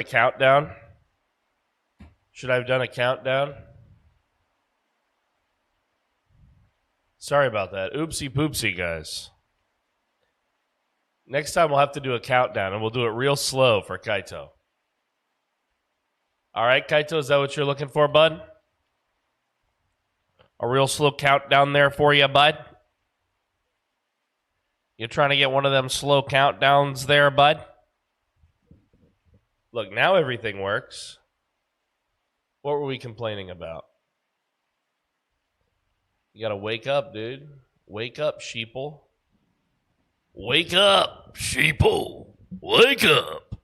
A countdown? Should I have done a countdown? Sorry about that. Oopsie poopsie, guys. Next time we'll have to do a countdown, and we'll do it real slow for Kaito. All right, Kaito, is that what you're looking for, bud? A real slow countdown there for you, bud? You trying to get one of them slow countdowns there, bud? Look, now everything works. What were we complaining about? You gotta wake up, dude. Wake up, sheeple. Wake up, sheeple. Wake up.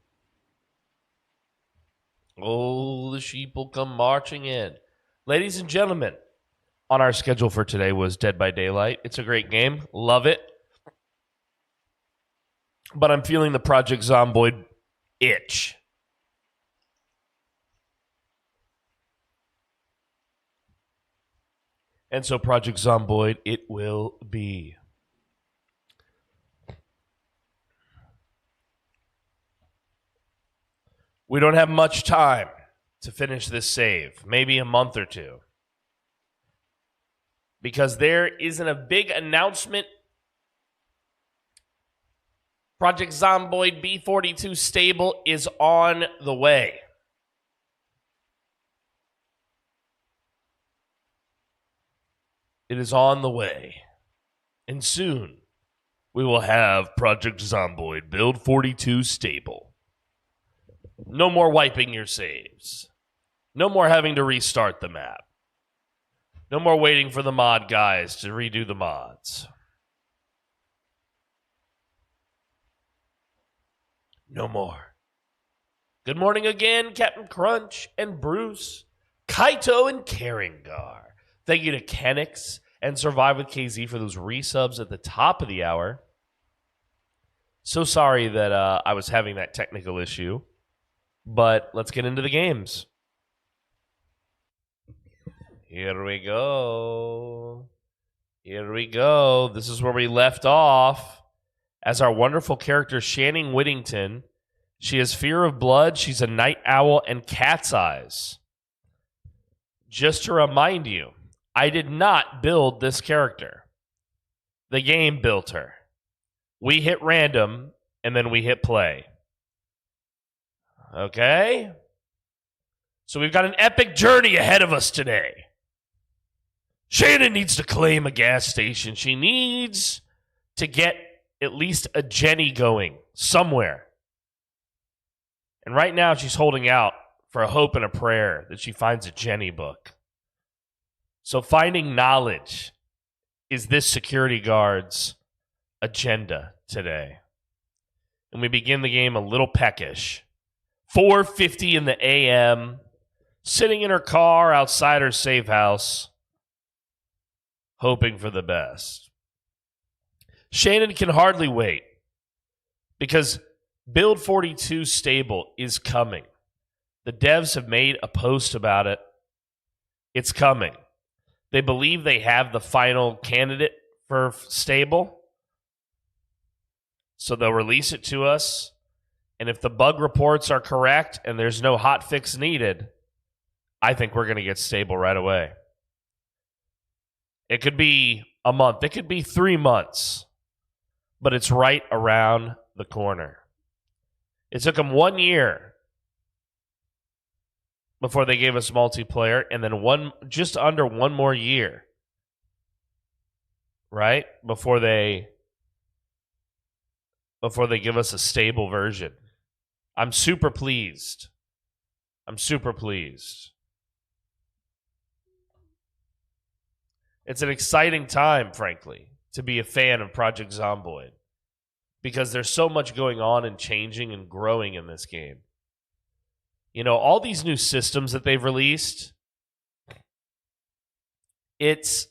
Oh, the sheeple come marching in. Ladies and gentlemen, on our schedule for today was Dead by Daylight. It's a great game. Love it. But I'm feeling the Project Zomboid itch. And so Project Zomboid, it will be. We don't have much time to finish this save. Maybe a month or two. Because there isn't a big announcement. Project Zomboid B42 stable is on the way. It is on the way. And soon, we will have Project Zomboid Build 42 stable. No more wiping your saves. No more having to restart the map. No more waiting for the mod guys to redo the mods. No more. Good morning again, Captain Crunch and Bruce, Kaito and Karingar. Thank you to Kenix and Survive with KZ for those resubs at the top of the hour. So sorry that I was having that technical issue, but let's get into the games. Here we go. Here we go. This is where we left off. As our wonderful character, Shannon Whittington. She has fear of blood. She's a night owl and cat's eyes. Just to remind you, I did not build this character. The game built her. We hit random, and then we hit play. Okay? So we've got an epic journey ahead of us today. Shannon needs to claim a gas station. She needs to get at least a Jenny going somewhere. And right now she's holding out for a hope and a prayer that she finds a Jenny book. So finding knowledge is this security guard's agenda today. And we begin the game a little peckish. 4:50 in the a.m., sitting in her car outside her safe house, hoping for the best. Shannon can hardly wait because Build 42 stable is coming. The devs have made a post about it. It's coming. They believe they have the final candidate for stable. So they'll release it to us. And if the bug reports are correct and there's no hot fix needed, I think we're going to get stable right away. It could be a month. It could be 3 months. But it's right around the corner. It took them 1 year before they gave us multiplayer, and then just under 1 more year, right? Before they give us a stable version. I'm super pleased. It's an exciting time, frankly, to be a fan of Project Zomboid, because there's so much going on and changing and growing in this game. You know, all these new systems that they've released, it's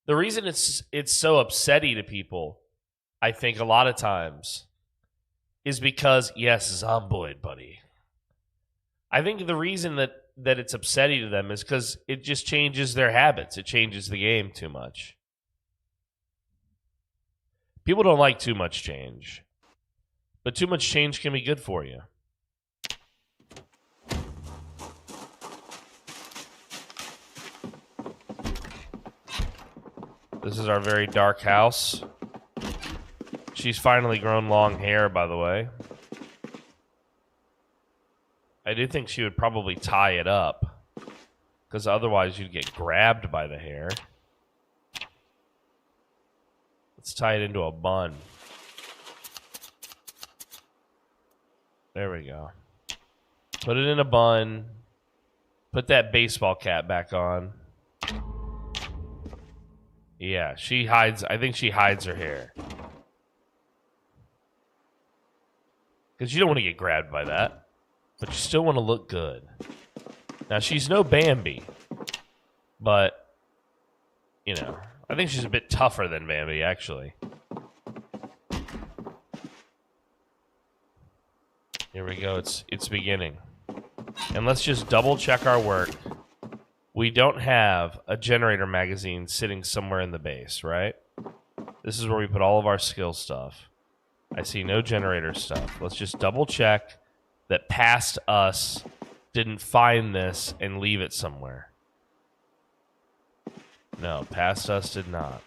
the reason it's so upsetting to people, I think a lot of times, is because, yes, Zomboid, buddy. I think the reason that it's upsetting to them is because it just changes their habits. It changes the game too much. People don't like too much change. But too much change can be good for you. This is our very dark house. She's finally grown long hair, by the way. I do think she would probably tie it up, because otherwise you'd get grabbed by the hair. Let's tie it into a bun. There we go. Put it in a bun. Put that baseball cap back on. Yeah, she hides. I think she hides her hair. Because you don't want to get grabbed by that. But you still want to look good. Now, she's no Bambi. But, you know, I think she's a bit tougher than Bambi, actually. Here we go. It's beginning. And let's just double check our work. We don't have a generator magazine sitting somewhere in the base, right? This is where we put all of our skill stuff. I see no generator stuff. Let's just double check that past us didn't find this and leave it somewhere. No, past us did not.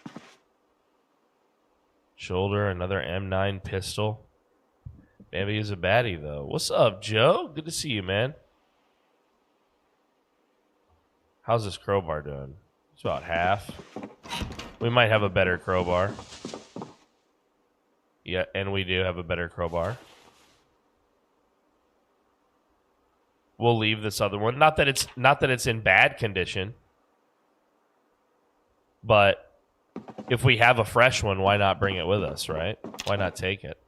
Shoulder, another M9 pistol. Maybe he's a baddie, though. What's up, Joe? Good to see you, man. How's this crowbar doing? It's about half. We might have a better crowbar. Yeah, and we do have a better crowbar. We'll leave this other one. Not that it's in bad condition. But if we have a fresh one, why not bring it with us, right? Why not take it?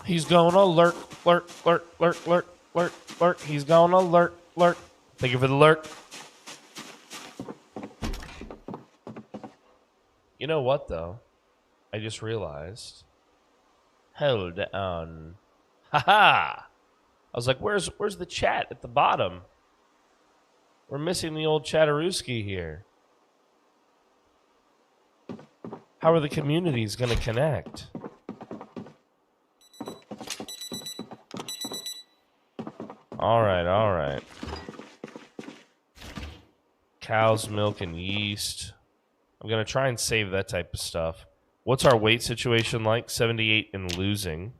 He's gonna lurk, lurk, lurk, lurk, lurk, lurk, lurk. He's gonna lurk, lurk. Thank you for the lurk. You know what, though? I just realized. Hold on. Haha! I was like, where's the chat at the bottom? We're missing the old Chatterooski here. How are the communities going to connect? All right. Cow's milk and yeast. I'm going to try and save that type of stuff. What's our weight situation like? 78 and losing.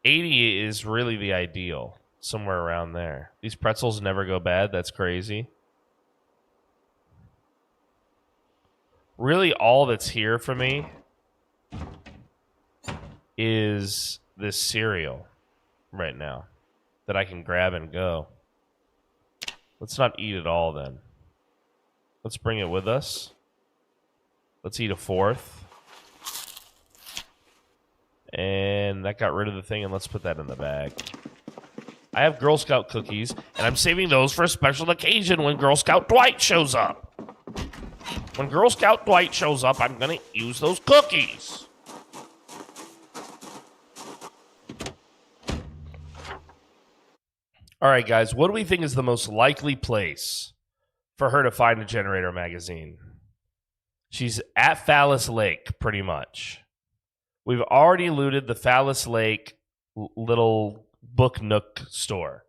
80 is really the ideal. Somewhere around there. These pretzels never go bad. That's crazy. Really, all that's here for me is this cereal right now that I can grab and go. Let's not eat it all then. Let's bring it with us. Let's eat a fourth. And that got rid of the thing, and let's put that in the bag. I have Girl Scout cookies, and I'm saving those for a special occasion when Girl Scout Dwight shows up. When Girl Scout Dwight shows up, I'm going to use those cookies. All right, guys, what do we think is the most likely place for her to find a generator magazine? She's at Phallus Lake, pretty much. We've already looted the Phallus Lake little book nook store.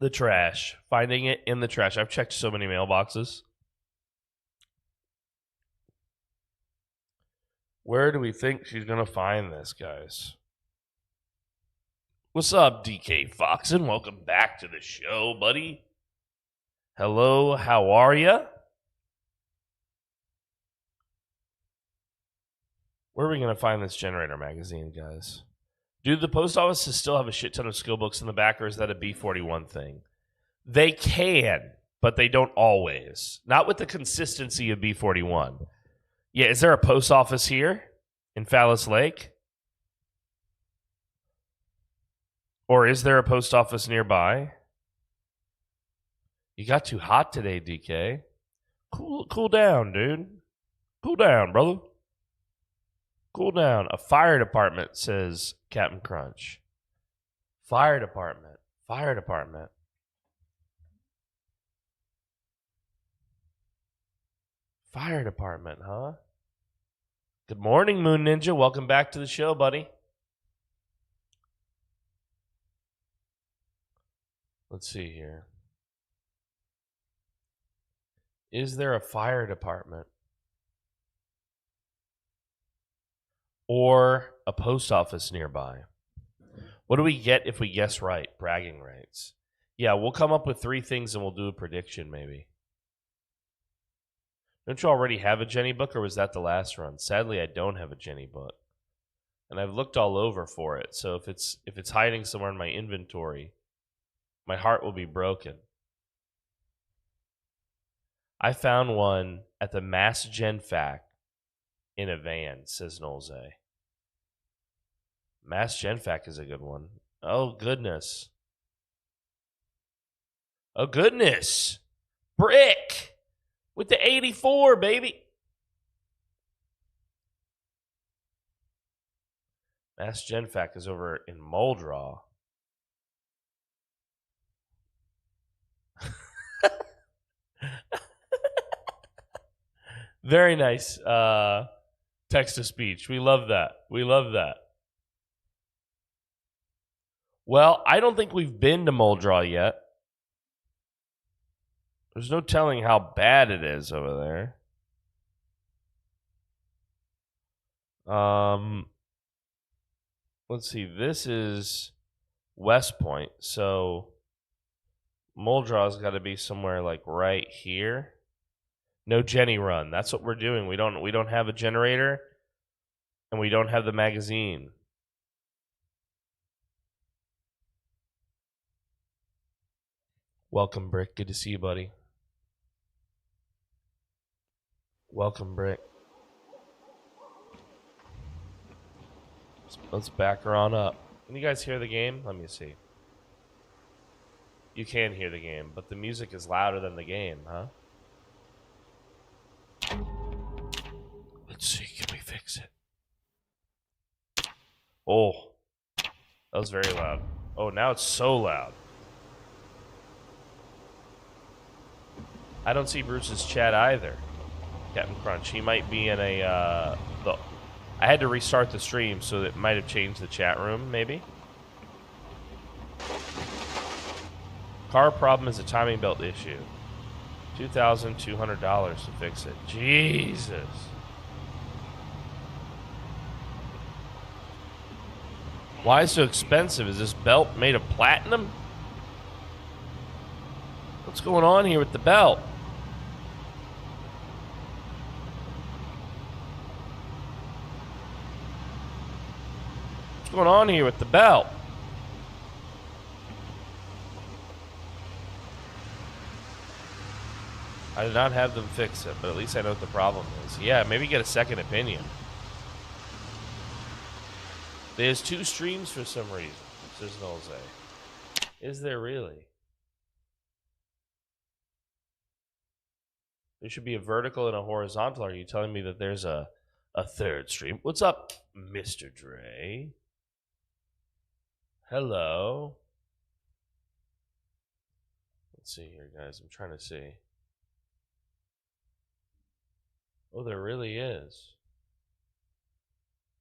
The trash. Finding it in the trash. I've checked so many mailboxes. Where do we think she's going to find this, guys? What's up, DK Foxen? Welcome back to the show, buddy. Hello, how are ya? Where are we going to find this generator magazine, guys? Do the post offices still have a shit ton of skill books in the back, or is that a B41 thing? They can, but they don't always. Not with the consistency of B41. Yeah, is there a post office here in Phallus Lake? Or is there a post office nearby? You got too hot today, DK. Cool down, dude. Cool down, brother. Cool down. A fire department, says Captain Crunch. Fire department. Fire department. Fire department, huh? Good morning, Moon Ninja. Welcome back to the show, buddy. Let's see here. Is there a fire department? Or a post office nearby? What do we get if we guess right? Bragging rights. Yeah, we'll come up with 3 things and we'll do a prediction maybe. Don't you already have a Jenny book, or was that the last run? Sadly, I don't have a Jenny book. And I've looked all over for it, so if it's hiding somewhere in my inventory, my heart will be broken. I found one at the Mass Gen Fac in a van, says Nolze. Mass Gen Fac is a good one. Oh, goodness. Oh, goodness. Brick with the 84, baby. Mass Gen Fac is over in Muldraw. Very nice text to speech. We love that. We love that. Well, I don't think we've been to Muldraw yet. There's no telling how bad it is over there. Let's see. This is West Point, so Muldraw's got to be somewhere like right here. No Jenny run. That's what we're doing. We don't have a generator, and we don't have the magazine. Welcome, Brick. Good to see you, buddy. Welcome, Brick. Let's back her on up. Can you guys hear the game? Let me see. You can hear the game, but the music is louder than the game, huh? Let's see. Can we fix it? Oh, that was very loud. Oh, now it's so loud. I don't see Bruce's chat either. Captain Crunch. He might be in a... I had to restart the stream, so it might have changed the chat room, maybe. Car problem is a timing belt issue. $2,200 to fix it. Jesus. Why is it so expensive? Is this belt made of platinum? What's going on here with the belt? What's going on here with the belt? I did not have them fix it, but at least I know what the problem is. Yeah, maybe get a second opinion. There's 2 streams for some reason, says Nolze. Is there really? There should be a vertical and a horizontal. Are you telling me that there's a third stream? What's up, Mr. Dre? Hello. Let's see here, guys. I'm trying to see. Oh, there really is.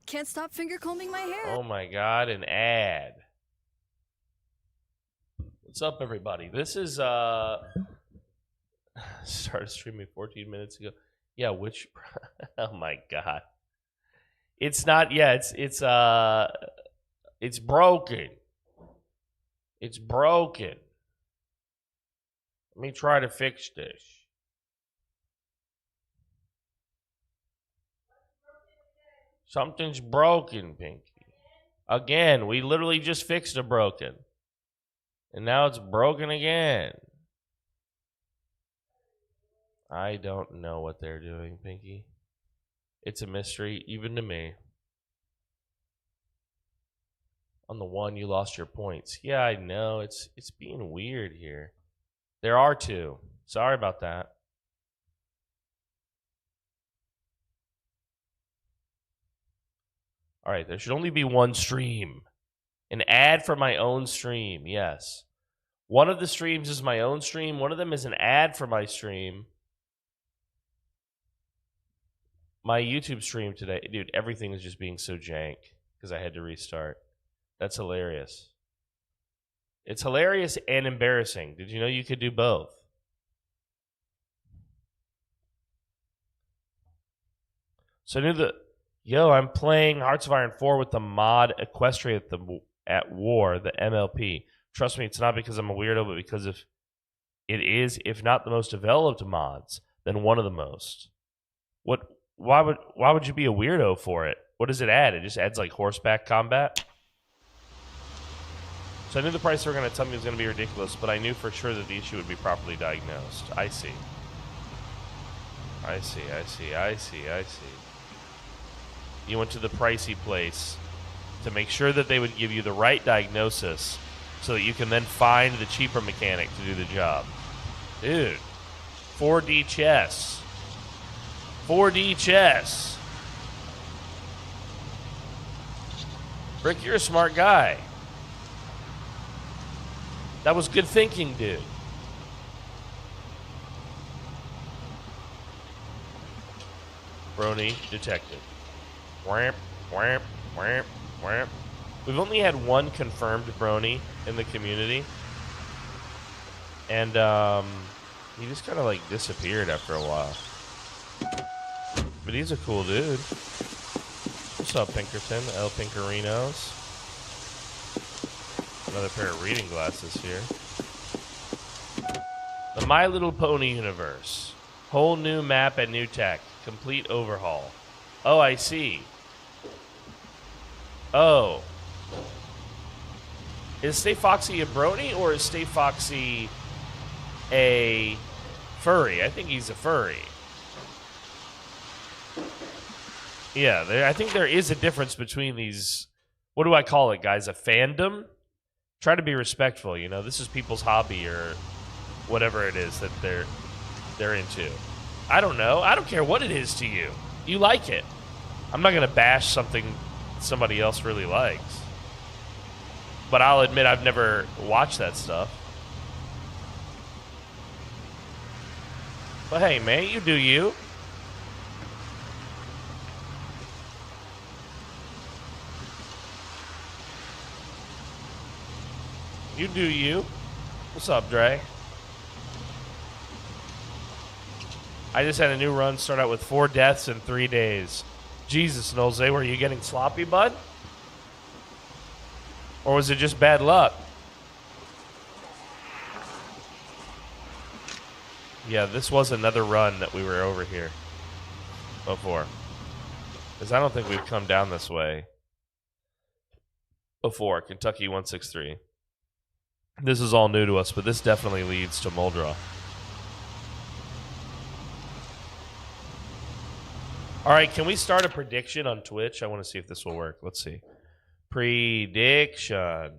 Can't stop finger combing my hair. Oh my God, an ad. What's up, everybody? This is started streaming 14 minutes ago. Yeah, which oh my God. It's not, yeah, it's broken. It's broken. Let me try to fix this. Something's broken, Pinky. Again, we literally just fixed a broken. And now it's broken again. I don't know what they're doing, Pinky. It's a mystery, even to me. On the one, you lost your points. Yeah, I know. It's being weird here. There are 2. Sorry about that. All right, there should only be 1 stream. An ad for my own stream, yes. One of the streams is my own stream. One of them is an ad for my stream. My YouTube stream today, dude, everything is just being so jank because I had to restart. That's hilarious. It's hilarious and embarrassing. Did you know you could do both? So I knew I'm playing Hearts of Iron 4 with the mod Equestria at War, the MLP. Trust me, it's not because I'm a weirdo, but because if it is, if not the most developed mods, then one of the most. Why would you be a weirdo for it? What does it add? It just adds like horseback combat? So I knew the price they were going to tell me was going to be ridiculous, but I knew for sure that the issue would be properly diagnosed. I see. You went to the pricey place to make sure that they would give you the right diagnosis so that you can then find the cheaper mechanic to do the job. Dude, 4D chess. 4D chess. Rick, you're a smart guy. That was good thinking, dude. Brony detected. Whamp, whamp, whamp, whamp. We've only had one confirmed Brony in the community. And he just kind of like disappeared after a while. But he's a cool dude. What's up, Pinkerton? El Pinkerinos. Another pair of reading glasses here. The My Little Pony universe. Whole new map and new tech. Complete overhaul. Oh, I see. Oh. Is Stay Foxy a brony or is Stay Foxy a furry? I think he's a furry. Yeah, I think there is a difference between these. What do I call it, guys? A fandom? Try to be respectful, you know. This is people's hobby or whatever it is that they're into. I don't know. I don't care what it is to you. You like it. I'm not going to bash something somebody else really likes. But I'll admit I've never watched that stuff. But hey, mate, you do you. You do you. What's up, Dre? I just had a new run start out with 4 deaths in 3 days. Jesus, Nolze, were you getting sloppy, bud? Or was it just bad luck? Yeah, this was another run that we were over here before. Because I don't think we've come down this way before. Kentucky 163. This is all new to us, but this definitely leads to Muldra. All right, can we start a prediction on Twitch? I want to see if this will work. Let's see. Prediction.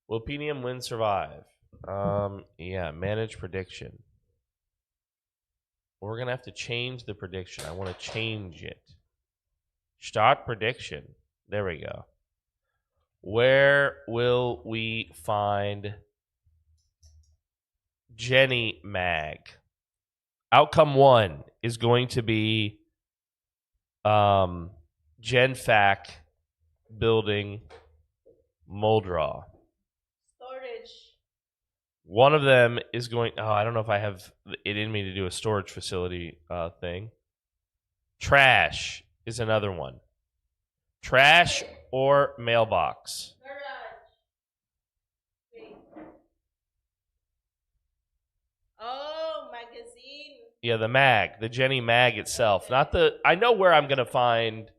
Will PDM win survive? Yeah, manage prediction. We're going to have to change the prediction. I want to change it. Start prediction. There we go. Where will we find Jenny Mag? Outcome 1 is going to be GenFac building Muldra. Storage. One of them is going... Oh, I don't know if I have it in me to do a storage facility thing. Trash is another one. Trash or mailbox. Garage. Wait. Oh, magazine. Yeah, the mag. The Jenny Mag itself. Not the... I know where I'm going to find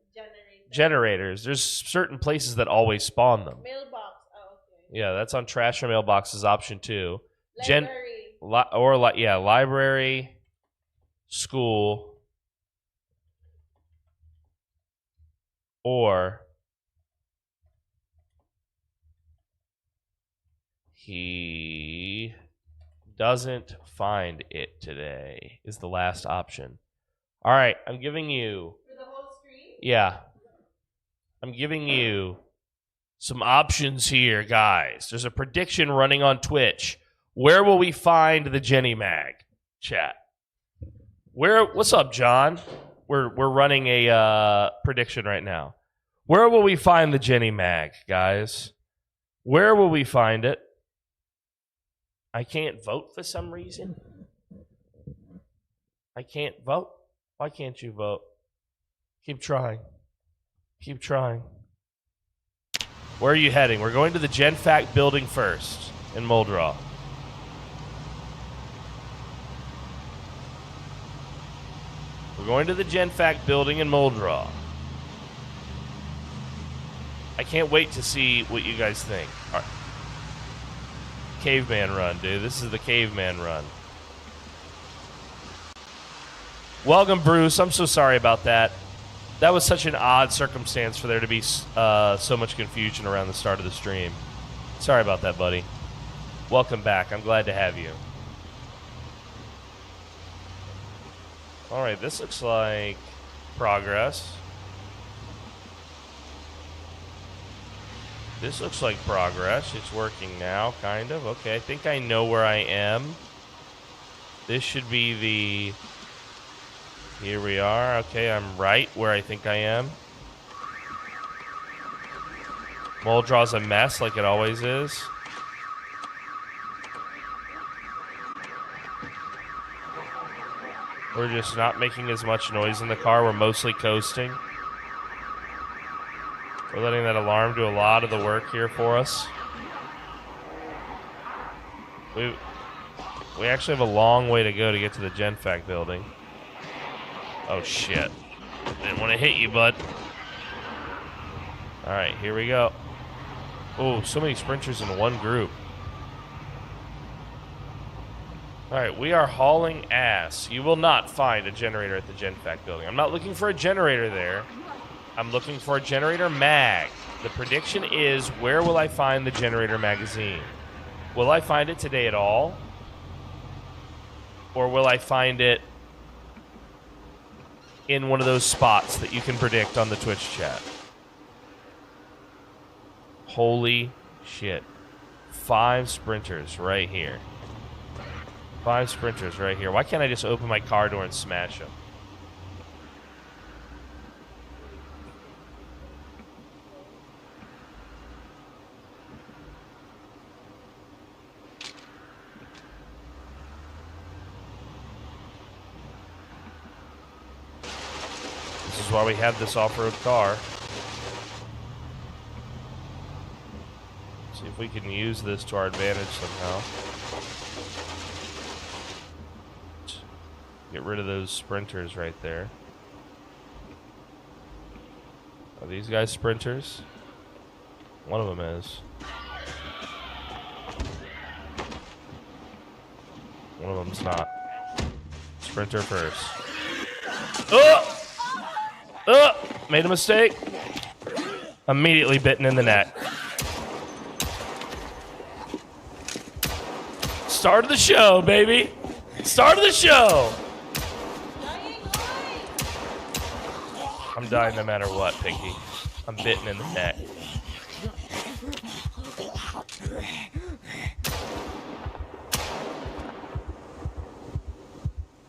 generators. There's certain places that always spawn them. Mailbox. Oh, okay. Yeah, that's on trash or mailbox is option 2. Library. Library, school, or he doesn't find it today is the last option. All right, I'm giving you... For the whole stream? Yeah. I'm giving you some options here, guys. There's a prediction running on Twitch. Where will we find the Jenny Mag? Chat. What's up, John? We're running a prediction right now. Where will we find the Jenny Mag, guys? Where will we find it? I can't vote for some reason. I can't vote. Why can't you vote? Keep trying. Keep trying. Where are you heading? We're going to the GenFact building first in Moldraw. We're going to the GenFact building in Moldraw. I can't wait to see what you guys think. All right. Caveman run, dude. This is the caveman run. Welcome, Bruce. I'm so sorry about that. That was such an odd circumstance for there to be so much confusion around the start of the stream. Sorry about that, buddy. Welcome back. I'm glad to have you. All right, this looks like progress. This looks like progress. It's working now, kind of. Okay, I think I know where I am. This should be the... Here we are. Okay, I'm right where I think I am. Moldraw's a mess like it always is. We're just not making as much noise in the car. We're mostly coasting. We're letting that alarm do a lot of the work here for us. We actually have a long way to go to get to the GenFact building. Oh, shit. Didn't want to hit you, bud. All right, here we go. Oh, so many sprinters in one group. All right, we are hauling ass. You will not find a generator at the GenFact building. I'm not looking for a generator there. I'm looking for a generator mag. The prediction is, where will I find the generator magazine? Will I find it today at all? Or will I find it in one of those spots that you can predict on the Twitch chat? Holy shit. 5 sprinters right here. 5 sprinters right here. Why can't I just open my car door and smash them? This is why we have this off-road car. See if we can use this to our advantage somehow. Get rid of those sprinters right there. Are these guys sprinters? One of them is. One of them's not. Sprinter first. Oh! Oh! Made a mistake. Immediately bitten in the neck. Start of the show, baby. Start of the show. I'm dying no matter what, Pinky. I'm bitten in the neck.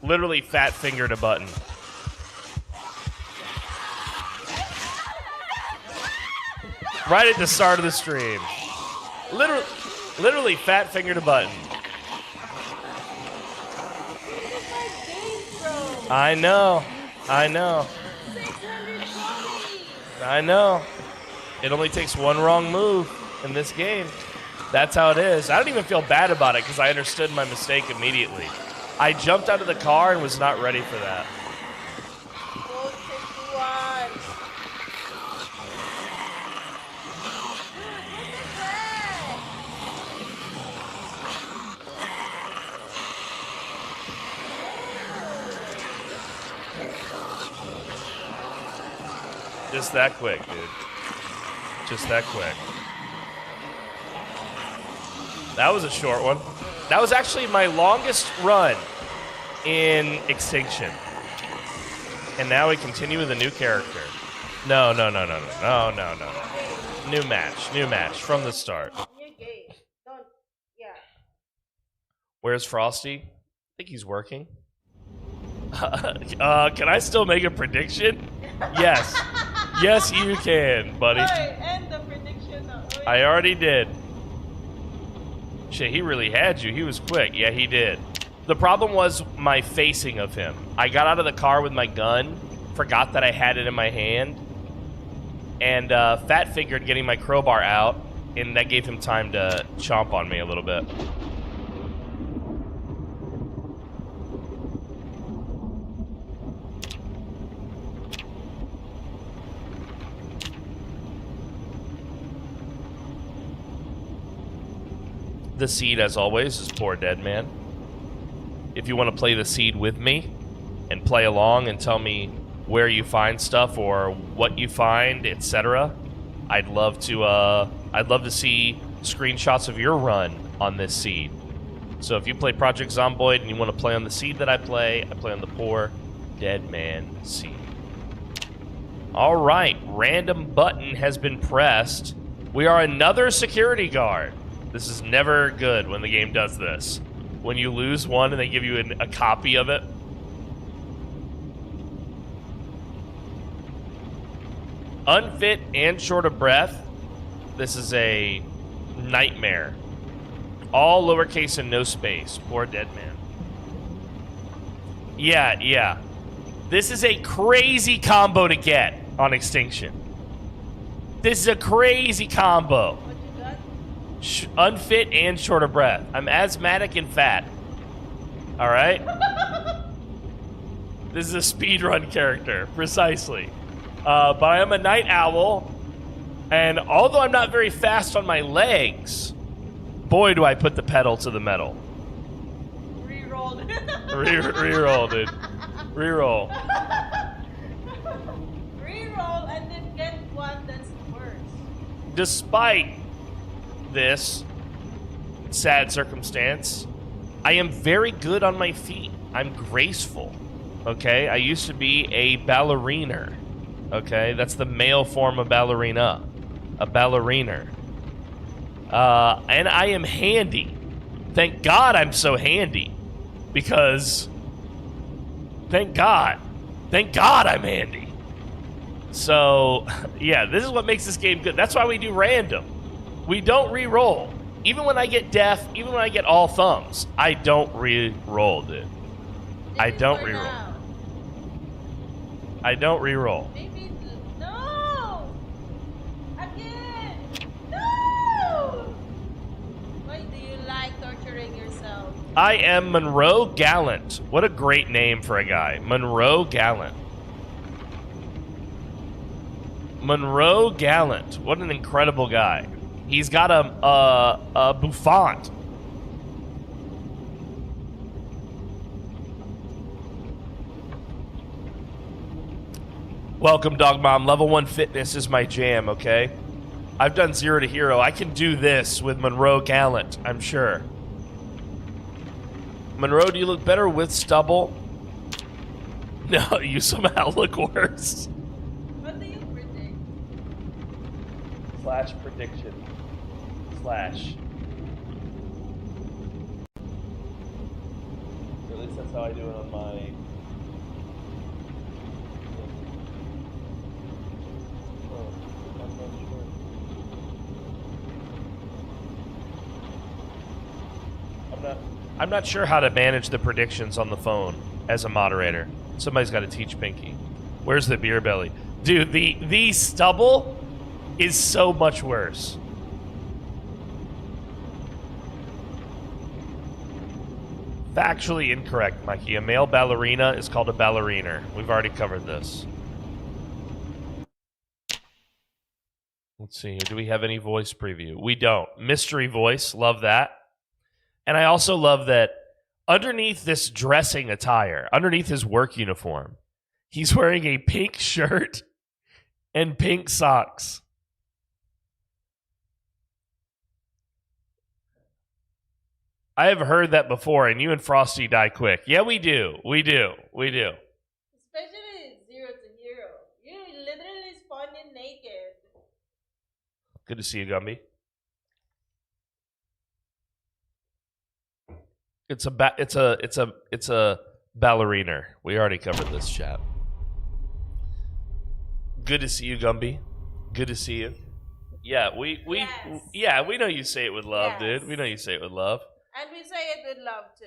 Literally fat fingered a button. Right at the start of the stream. Literally fat fingered a button. I know. I know. I know. It only takes one wrong move in this game. That's how it is. I don't even feel bad about it because I understood my mistake immediately. I jumped out of the car and was not ready for that. Just that quick, dude. Just that quick. That was a short one. That was actually my longest run in Extinction. And now we continue with a new character. No. New match from the start. Where's Frosty? I think he's working. Can I still make a prediction? Yes. Yes, you can, buddy. End the prediction. I already did. Shit, he really had you. He was quick. Yeah, he did. The problem was my facing of him. I got out of the car with my gun, forgot that I had it in my hand, and Fat figured getting my crowbar out, and that gave him time to chomp on me a little bit. The seed, as always, is PoorDeadMan. If you want to play the seed with me and play along and tell me where you find stuff or what you find, etc., I'd love to see screenshots of your run on this seed. So if you play Project Zomboid and you want to play on the seed that I play on the PoorDeadMan seed. All right, random button has been pressed. We are another security guard. This is never good when the game does this. When you lose one and they give you a copy of it. Unfit and short of breath. This is a nightmare. All lowercase and no space. PoorDeadMan. Yeah. This is a crazy combo to get on Extinction. This is a crazy combo. Unfit and short of breath. I'm asthmatic and fat. All right? This is a speedrun character, precisely. But I am a night owl, and although I'm not very fast on my legs, boy, do I put the pedal to the metal. Reroll. Reroll, dude. Reroll. Reroll and then get one that's worse. Despite this sad circumstance, I am very good on my feet. I'm graceful. Okay? I used to be a ballerina. Okay? That's the male form of ballerina. A ballerina. And I am handy. Thank God I'm so handy. Because thank God I'm handy. So, yeah, this is what makes this game good. That's why we do random. We don't re-roll. Even when I get deaf, even when I get all thumbs, I don't re-roll, dude. I don't re-roll. I don't re-roll. Maybe no. Again. No. Why do you like torturing yourself? I am Monroe Gallant. What a great name for a guy. Monroe Gallant. Monroe Gallant. What an incredible guy. He's got a bouffant. Welcome, Dog Mom. Level 1 fitness is my jam, okay? I've done 0 to hero. I can do this with Monroe Gallant, I'm sure. Monroe, do you look better with stubble? No, you somehow look worse. What do you predict? Slash prediction. Slash. Or at least that's how I do it on my... I'm not sure how to manage the predictions on the phone as a moderator. Somebody's got to teach Pinky. Where's the beer belly? Dude, the stubble is so much worse. Factually incorrect, Mikey. A male ballerina is called a ballerina. We've already covered this. Let's see here. Do we have any voice preview? We don't. Mystery voice. Love that. And I also love that underneath this dressing attire, underneath his work uniform, he's wearing a pink shirt and pink socks. I have heard that before, and you and Frosty die quick. Yeah, we do. We do. We do. Especially 0 to hero. You literally spawn in naked. Good to see you, Gumby. It's a ballerina. We already covered this, chat. Good to see you, Gumby. Good to see you. Yeah, Yes. yeah, we know you say it with love, Yes. dude. We know you say it with love. And we say it with love too.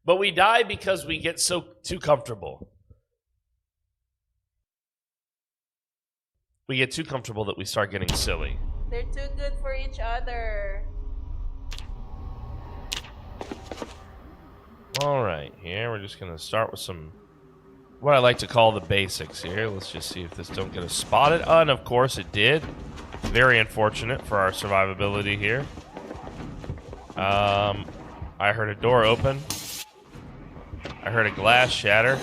But we die because we get too comfortable. We get too comfortable that we start getting silly. They're too good for each other. All right, here we're just gonna start with some what I like to call the basics here. Let's just see if this don't get us spotted. And of course it did. Very unfortunate for our survivability here. I heard a door open. I heard a glass shatter.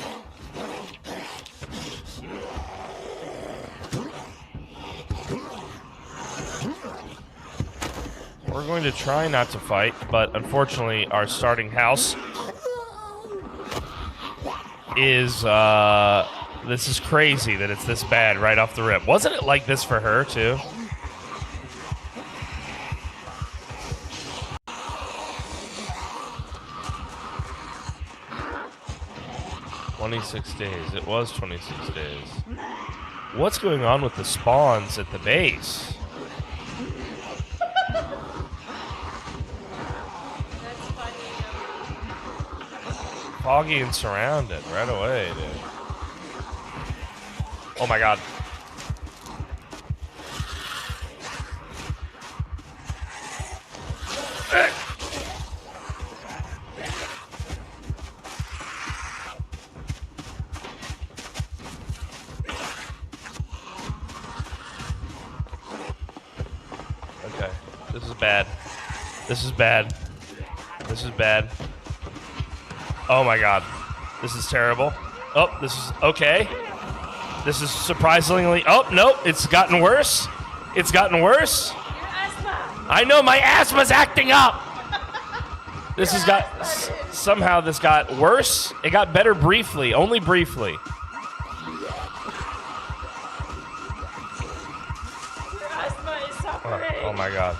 We're going to try not to fight, but unfortunately our starting house is, this is crazy that it's this bad right off the rip. Wasn't it like this for her, too? $26 days. It was 26 days. What's going on with the spawns at the base? That's funny. Foggy and surrounded right away, dude. Oh my god. Okay. This is bad. This is bad. This is bad. Oh my god. This is terrible. Oh, this is okay. This is surprisingly... Oh, no, it's gotten worse. It's gotten worse. Your asthma. I know, my asthma's acting up. This has got... Somehow this got worse. It got better briefly, only briefly. Your asthma is suffering. Oh my god.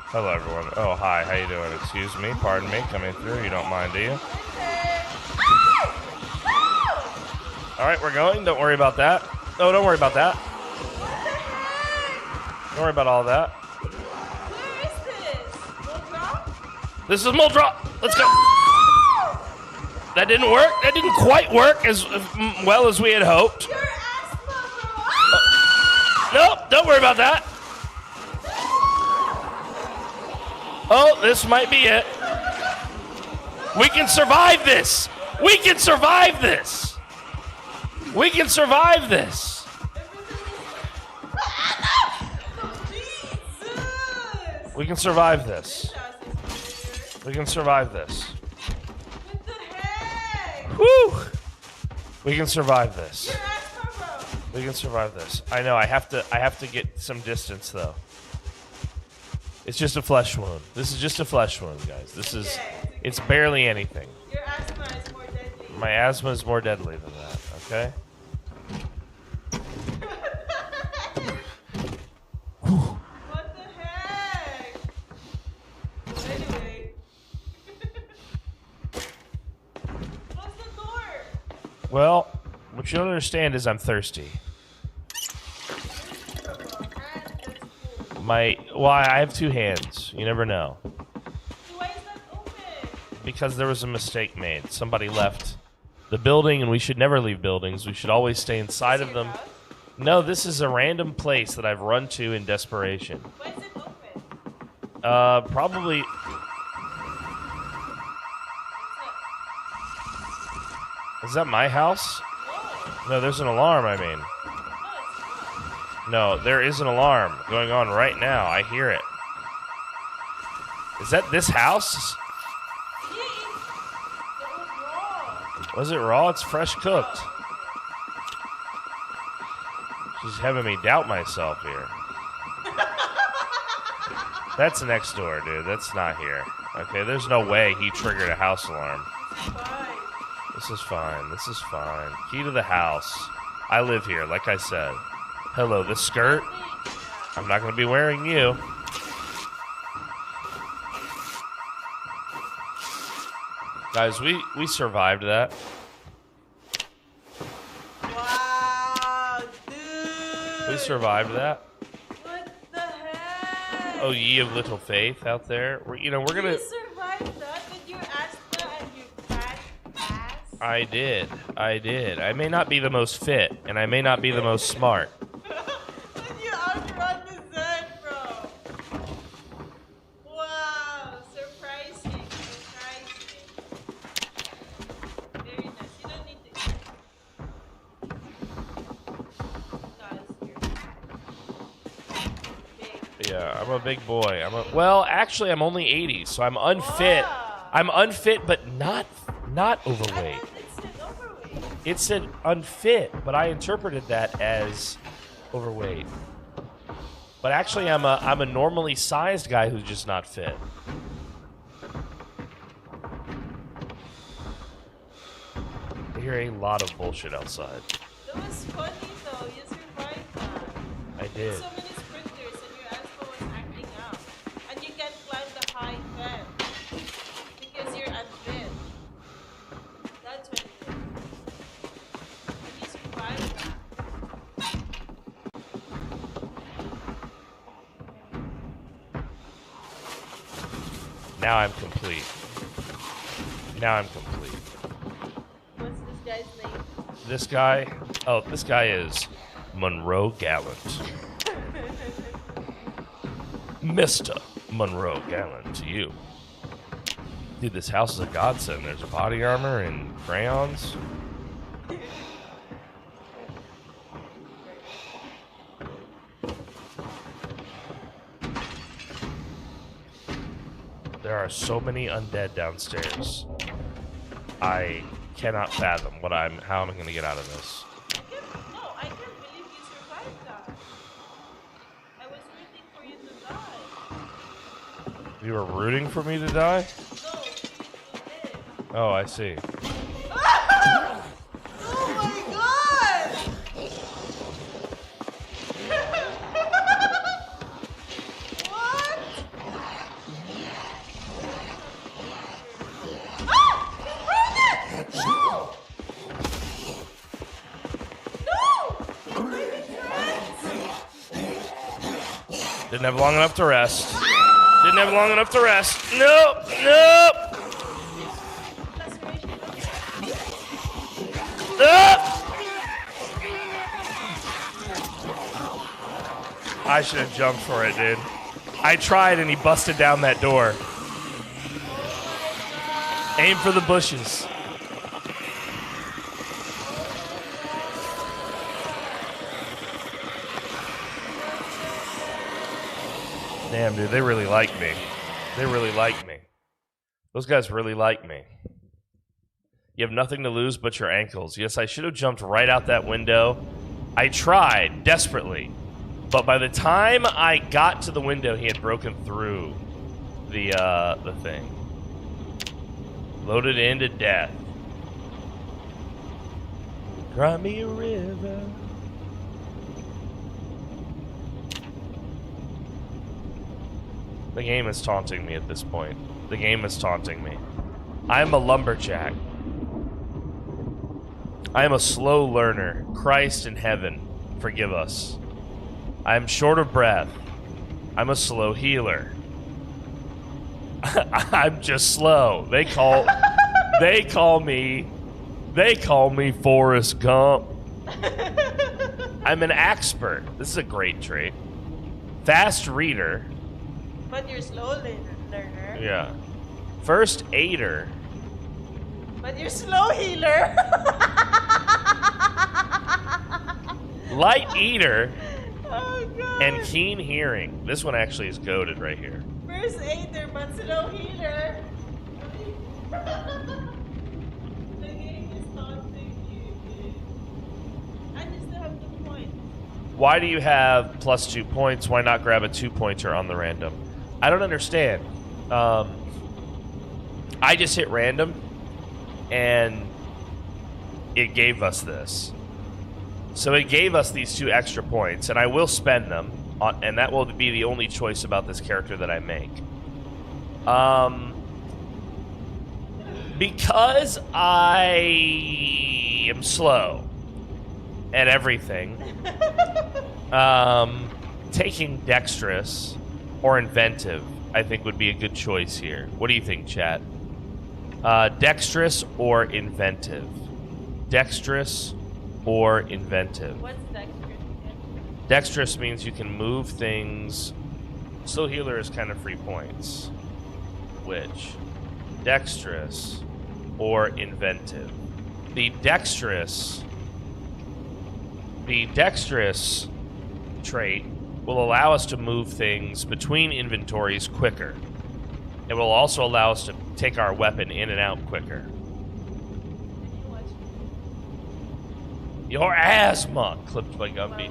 Hello, everyone. Oh, hi. How you doing? Excuse me. Pardon me. Coming through. You don't mind, do you? All right, we're going. Don't worry about that. Oh, don't worry about that. Don't worry about all that. Where is this? Moldra? This is Muldrop. Let's go. That didn't work. That didn't quite work as well as we had hoped. Your asthma, bro. Nope, don't worry about that. Oh, this might be it. We can survive this. We can survive this. We can survive this. Jesus! We can survive this. We can survive this. What the heck? Woo! We can survive this. Your asthma, bro. We can survive this. I know. I have to get some distance though. It's just a flesh wound. This is just a flesh wound, guys. This is. It's barely anything. Your asthma is more deadly. My asthma is more deadly than that. Okay. What the heck? Anyway. Close the door. Well, what you don't understand is I'm thirsty. I have two hands. You never know. Why is that open? Because there was a mistake made. Somebody left the building, and we should never leave buildings. We should always stay inside of them. No, this is a random place that I've run to in desperation. Why is it open? Probably. Is that my house? No, there's an alarm, I mean. No, there is an alarm going on right now. I hear it. Is that this house? Was it raw? It's fresh cooked. She's having me doubt myself here. That's next door, dude. That's not here. Okay, there's no way he triggered a house alarm. This is fine. This is fine. Key to the house. I live here, like I said. Hello, this skirt. I'm not going to be wearing you. Guys, we survived that. Wow, dude. We survived that. What the heck? Oh, ye of little faith out there. We're gonna. You survived that with your asthma and your fat ass? I did. I may not be the most fit, and I may not be the most smart. And you outrun the Zen, bro. Wow, surprising. Very nice. You don't need to eat. Yeah, I'm a big boy. Well, actually, I'm only 80, so I'm unfit. Wow. I'm unfit, but not overweight. It said overweight. It said unfit, but I interpreted that as overweight. But actually, I'm a normally sized guy who's just not fit. I hear a lot of bullshit outside. That was funny though. You survived that. I did. So many sprinters and your asthma was acting out. And you can't climb the high fence because you're unfit. That's what it is. And you survived that. Now I'm complete. What's this guy's name? This guy is Monroe Gallant. Mr. Monroe Gallant to you. Dude, this house is a godsend. There's body armor and crayons. There are so many undead downstairs. I cannot fathom how I'm gonna get out of this. I can't believe you survived that. I was rooting for you to die. You were rooting for me to die? No, you did. Oh, I see. Oh my god! What? No! Didn't have long enough to rest. Didn't have long enough to rest. Nope. Nope. I should have jumped for it, dude. I tried and he busted down that door. Aim for the bushes. Damn, dude, they really like me. They really like me. Those guys really like me. You have nothing to lose but your ankles. Yes, I should have jumped right out that window. I tried desperately. But by the time I got to the window, he had broken through the thing. Loaded into death. Cry me a river. The game is taunting me at this point. The game is taunting me. I am a lumberjack. I am a slow learner. Christ in heaven, forgive us. I am short of breath. I'm a slow healer. I'm just slow. They call me Forrest Gump. I'm an expert. This is a great trait. Fast reader. But you're slow learner. Yeah. First aider. But you're slow healer. Light eater. Oh god. And keen hearing. This one actually is goated right here. First aider, but slow healer. The game is taunting you, dude. I just have 2 points. Why do you have plus 2 points? Why not grab a 2-pointer on the random? I don't understand. I just hit random, and it gave us this. So it gave us these 2 extra points, and I will spend them, and that will be the only choice about this character that I make. Because I am slow at everything, Taking dexterous or inventive, I think, would be a good choice here. What do you think, chat? Dexterous or inventive? Dexterous or inventive? What's dexterous again? Dexterous means you can move things. Slow healer is kind of free points. Which? Dexterous or inventive? The dexterous trait will allow us to move things between inventories quicker. It will also allow us to take our weapon in and out quicker. Did you watch Your asthma! Clipped by Gumby.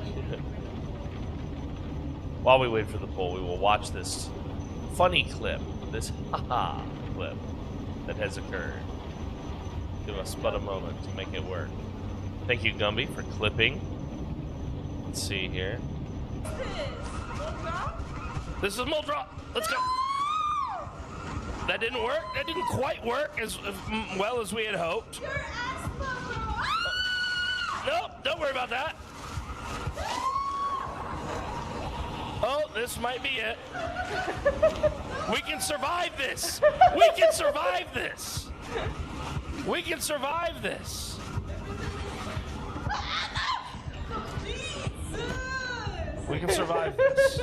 While we wait for the poll, we will watch this funny clip, this haha clip that has occurred. Give us but a moment to make it work. Thank you, Gumby, for clipping. Let's see here. This is Muldrop. Let's go. That didn't work. That didn't quite work as well as we had hoped. Your asthma, bro. Nope, don't worry about that. Oh, this might be it. We can survive this. We can survive this. We can survive this. We can survive this.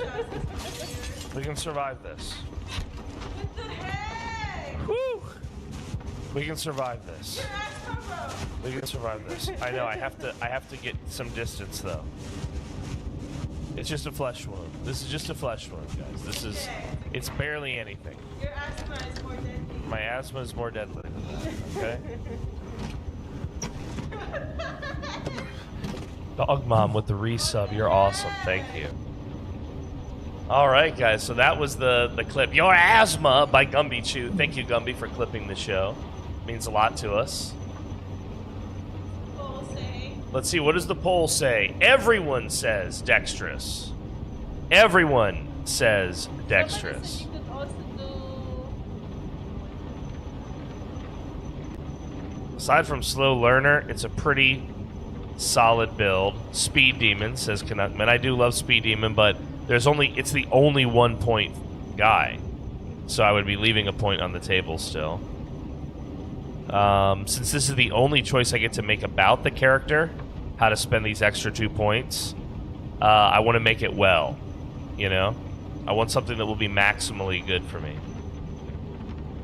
We can survive this. What the heck? Woo! We can survive this. Your asthma, bro. We can survive this. I know. I have to get some distance though. It's just a flesh wound. This is just a flesh wound, guys. This is. It's barely anything. Your asthma is more deadly. My asthma is more deadly than that. Okay. Dog Mom with the resub. You're awesome. Thank you. All right, guys. So that was the clip. Your asthma by Gumby Chew. Thank you, Gumby, for clipping the show. Means a lot to us. Poll say. Let's see. What does the poll say? Everyone says dexterous. Everyone says dexterous. Someone said you could also do. Aside from slow learner, it's a pretty solid build. Speed Demon, says Canuckman. I do love Speed Demon, but it's the only 1 point guy. So I would be leaving a point on the table still. Since this is the only choice I get to make about the character, how to spend these extra 2 points, I want to make it well. You know? I want something that will be maximally good for me.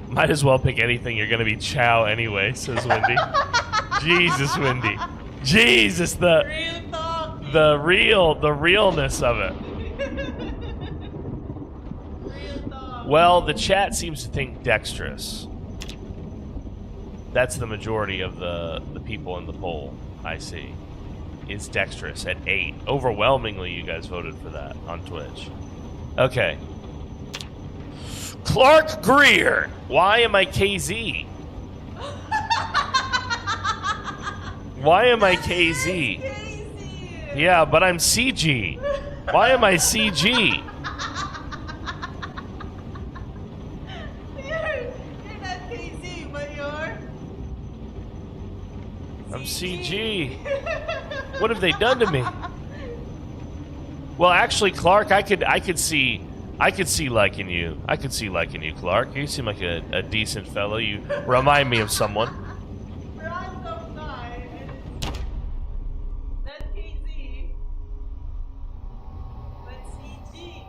Might as well pick anything. You're going to be Chow anyway, says Wendy. Jesus, Wendy. Jesus, the realness of it. Real talk. Well, the chat seems to think dexterous. That's the majority of the people in the poll, I see. Is dexterous at 8. Overwhelmingly, you guys voted for that on Twitch. Okay. Clark Greer. Why am I KZ? Why am I KZ? Crazy. Yeah, but I'm CG. Why am I CG? You're not crazy, but you're. I'm CG. What have they done to me? Well, actually, Clark, I could see liking you. I could see liking you, Clark. You seem like a decent fellow. You remind me of someone. Random guy. Not KZ. But CG.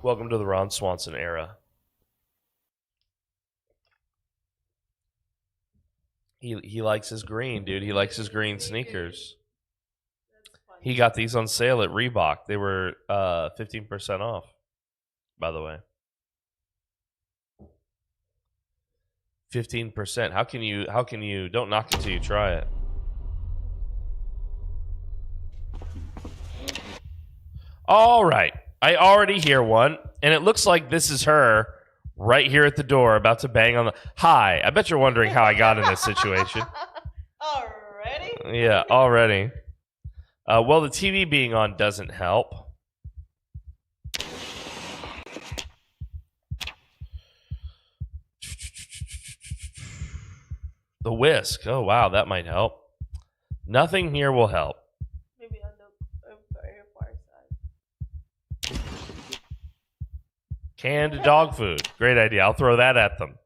Welcome to the Ron Swanson era. He likes his green, dude. He likes his green sneakers. That's funny. He got these on sale at Reebok. They were 15% off, by the way. 15%. How can you don't knock it till you try it? All right. I already hear one, and it looks like this is her right here at the door about to bang on the... Hi. I bet you're wondering how I got in this situation. Already? Yeah, already. Well, the TV being on doesn't help. The whisk. Oh, wow, that might help. Nothing here will help. Maybe on the very far side. Canned dog food. Great idea. I'll throw that at them.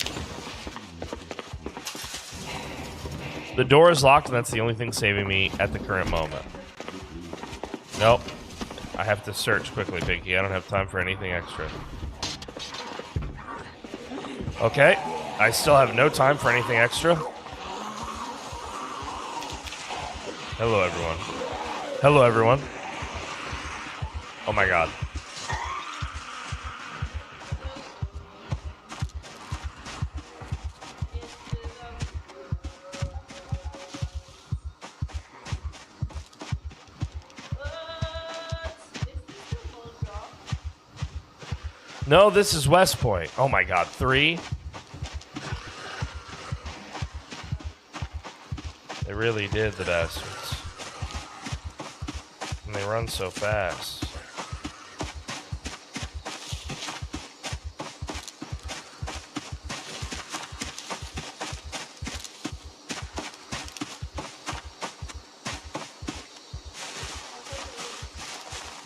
The door is locked, and that's the only thing saving me at the current moment. Nope. I have to search quickly, Pinky. I don't have time for anything extra. Okay. I still have no time for anything extra. Hello, everyone. Hello, everyone. Oh, my God. No, this is West Point. Oh, my God. 3? They really did, the bastards. And they run so fast.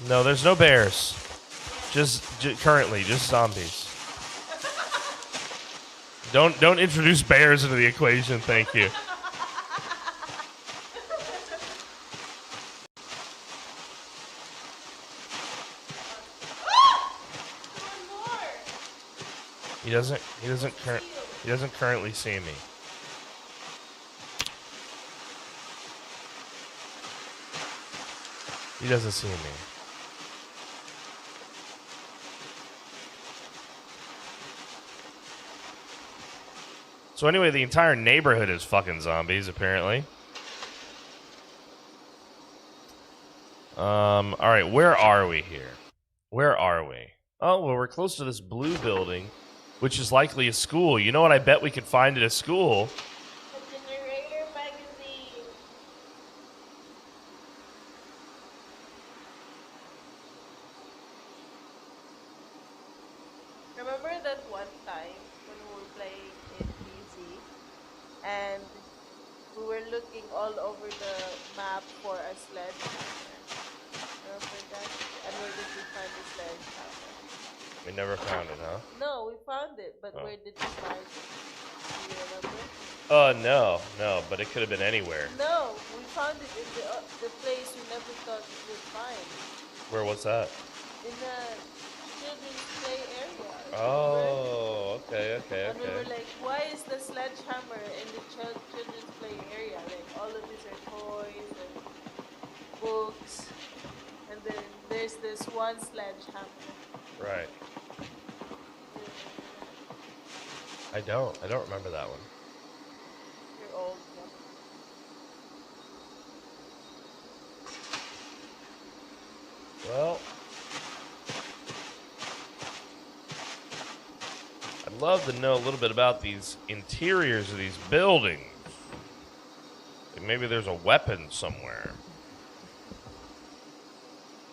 No, there's no bears. Just currently, just zombies. Don't introduce bears into the equation, thank you. He doesn't currently see me. He doesn't see me. So anyway, the entire neighborhood is fucking zombies, apparently. Alright, where are we here? Where are we? Oh, well, we're close to this blue building, which is likely a school. You know what I bet we could find at a school? A generator magazine. Remember that one time when we were playing in PC and we were looking all over the map for a sledgehammer? Remember that? And where did we find the sledgehammer? We never found it, huh? No, we found it, but where did we find it? Do you remember? No, but it could have been anywhere. No, we found it in the place we never thought we would find. Where was that? In the children's play area. Oh, okay. And we were like, why is the sledgehammer in the children's play area? Like, all of these are toys and books. And then there's this one sledgehammer. Right. I don't remember that one. You're old, yeah. Well, I'd love to know a little bit about these interiors of these buildings. Like maybe there's a weapon somewhere.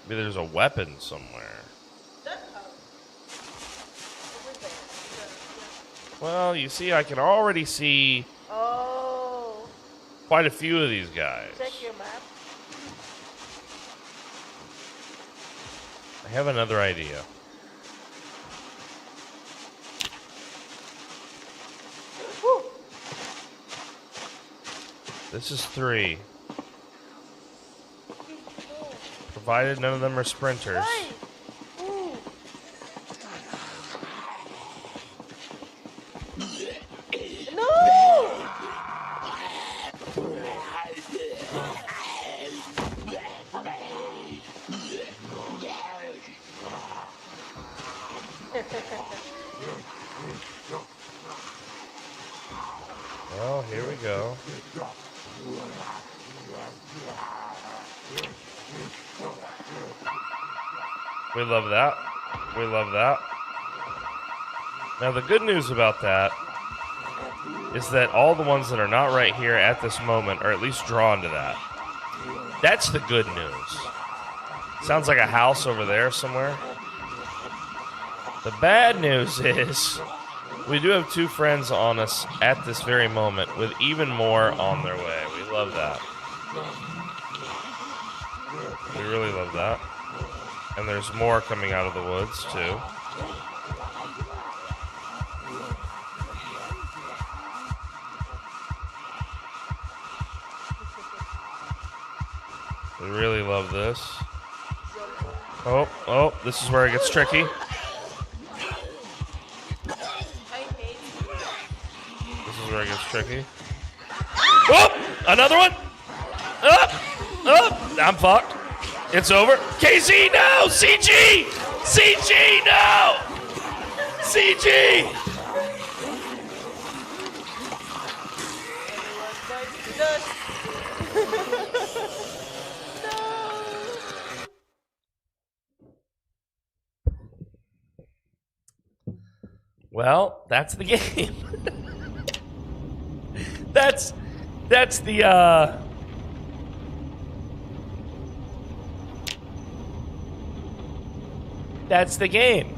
Maybe there's a weapon somewhere. That house. Over there. Yeah. Well, you see, I can already see quite a few of these guys. Check your map. I have another idea. Woo. This is 3. Provided none of them are sprinters. Hey. Ooh. No! Well, here we go. We love that. We love that. Now, the good news about that is that all the ones that are not right here at this moment are at least drawn to that. That's the good news. Sounds like a house over there somewhere. The bad news is we do have 2 friends on us at this very moment with even more on their way. We love that. We really love that. And there's more coming out of the woods, too. We really love this. Oh, this is where it gets tricky. I hate This is where it gets tricky. Oh, another one. I'm fucked. It's over. KZ, no! CG! CG, no! CG! Well, that's the game. That's the That's the game.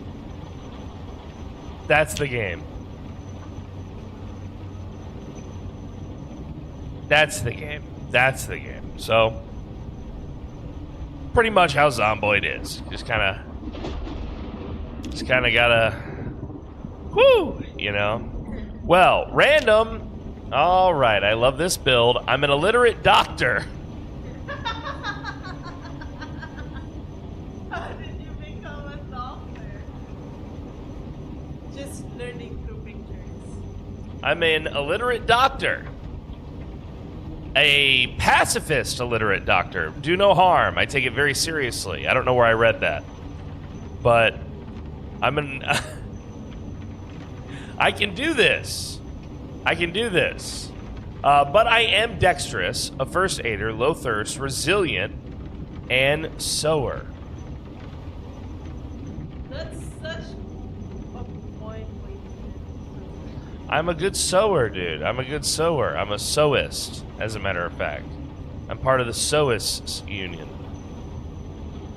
That's the game. That's the game. That's the game. So, pretty much how Zomboid is. Just kind of gotta, whoo, you know. Well, random. All right, I love this build. I'm an illiterate doctor. How did you become a doctor? Just learning through pictures. I'm an illiterate doctor. A pacifist illiterate doctor. Do no harm. I take it very seriously. I don't know where I read that. But I'm an... I can do this. I can do this. But I am dexterous, a first aider, low thirst, resilient, and sower. That's such a point. I'm a good sower, dude. I'm a good sower. I'm a sewist, as a matter of fact. I'm part of the sewists union.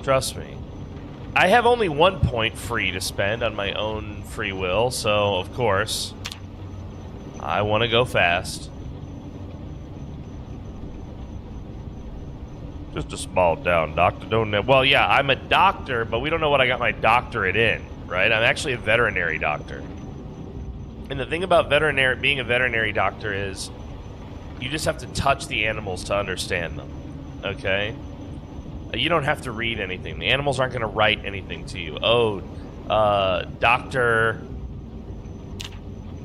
Trust me. I have only 1 point free to spend on my own free will, so of course, I want to go fast. Just a small down doctor, don't know. Well, yeah, I'm a doctor, but we don't know what I got my doctorate in, right? I'm actually a veterinary doctor. And the thing about being a veterinary doctor is you just have to touch the animals to understand them, okay? You don't have to read anything. The animals aren't going to write anything to you. Oh, Dr.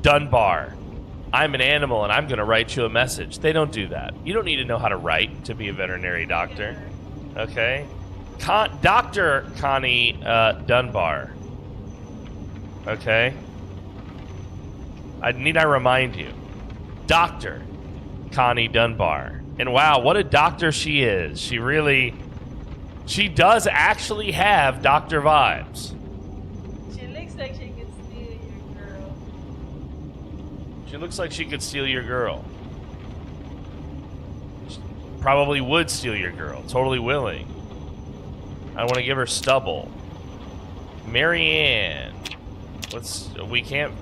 Dunbar, I'm an animal and I'm going to write you a message. They don't do that. You don't need to know how to write to be a veterinary doctor, okay? Dr. Connie Dunbar, okay? Need I remind you? Dr. Connie Dunbar. And wow, what a doctor she is. She does actually have doctor vibes. She looks like she could steal your girl. She looks like she could steal your girl. She probably would steal your girl. Totally willing. I want to give her stubble. Marianne. We can't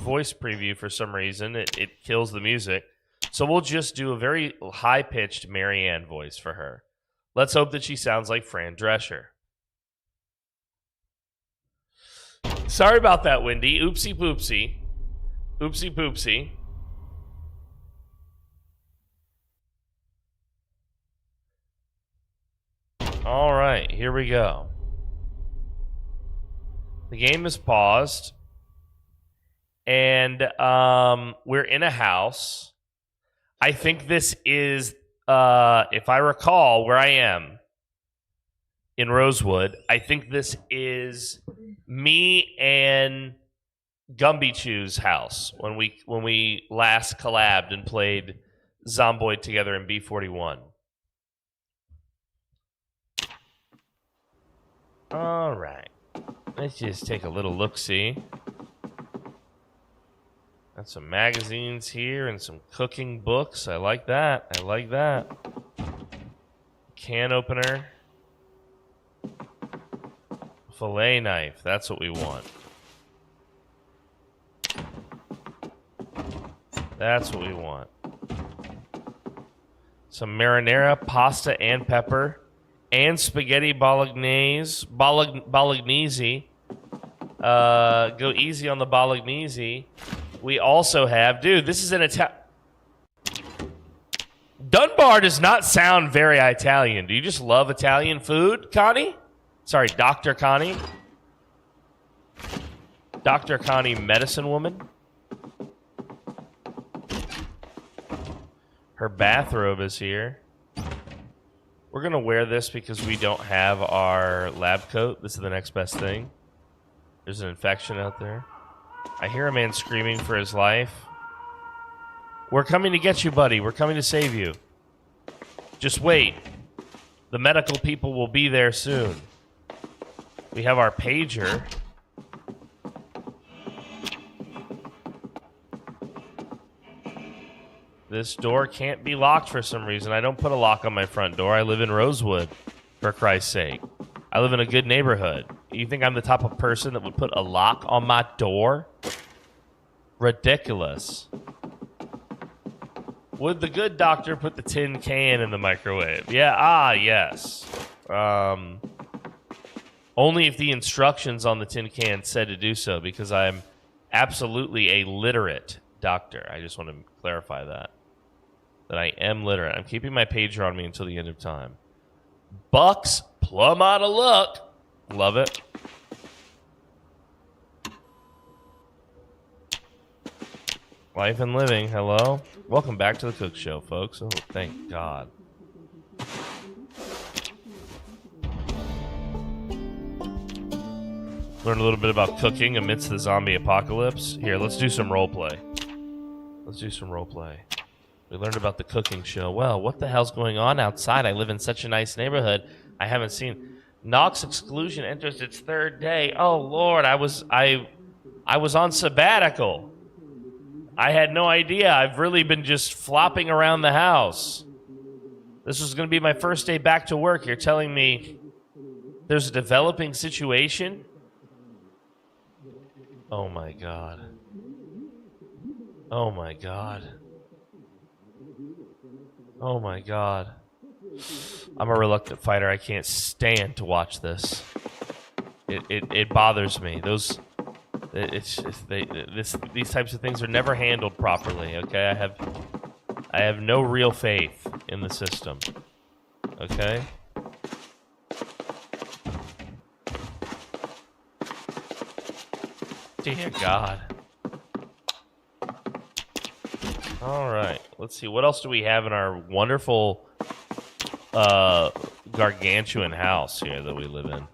voice preview for some reason. It kills the music. So we'll just do a very high-pitched Marianne voice for her. Let's hope that she sounds like Fran Drescher. Sorry about that, Wendy. Oopsie poopsie. Oopsie poopsie. All right, here we go. The game is paused. And we're in a house. I think this is, if I recall where I am in Rosewood, I think this is me and Gumby Chew's house when we last collabed and played Zomboid together in B41. All right. Let's just take a little look-see. Got some magazines here and some cooking books. I like that. I like that. Can opener. Fillet knife. That's what we want. That's what we want. Some marinara, pasta, and pepper. And spaghetti bolognese. Bolognese. Go easy on the bolognese. We also have... Dude, this is an Italian... Dunbar does not sound very Italian. Do you just love Italian food, Connie? Sorry, Dr. Connie. Dr. Connie, medicine woman. Her bathrobe is here. We're going to wear this because we don't have our lab coat. This is the next best thing. There's an infection out there. I hear a man screaming for his life. We're coming to get you, buddy. We're coming to save you. Just wait. The medical people will be there soon. We have our pager. This door can't be locked for some reason. I don't put a lock on my front door. I live in Rosewood, for Christ's sake. I live in a good neighborhood. You think I'm the type of person that would put a lock on my door? Ridiculous. Would the good doctor put the tin can in the microwave? Yeah, yes. Only if the instructions on the tin can said to do so, because I'm absolutely a literate doctor. I just want to clarify that I am literate. I'm keeping my pager on me until the end of time. Bucks, plumb out of luck. Love it. Life and living. Hello. Welcome back to the Cook Show, folks. Oh, thank God. Learn a little bit about cooking amidst the zombie apocalypse. Here, let's do some role play. We learned about the cooking show. Well, what the hell's going on outside? I live in such a nice neighborhood. I haven't seen. Knox exclusion enters its third day. Oh Lord, I was on sabbatical. I had no idea. I've really been just flopping around the house. This was going to be my first day back to work. You're telling me there's a developing situation? Oh my God. Oh my God. Oh my God. I'm a reluctant fighter. I can't stand to watch this. It bothers me. These types of things are never handled properly. Okay, I have no real faith in the system. Okay. Dear God. All right. Let's see. What else do we have in our wonderful gargantuan house here that we live in?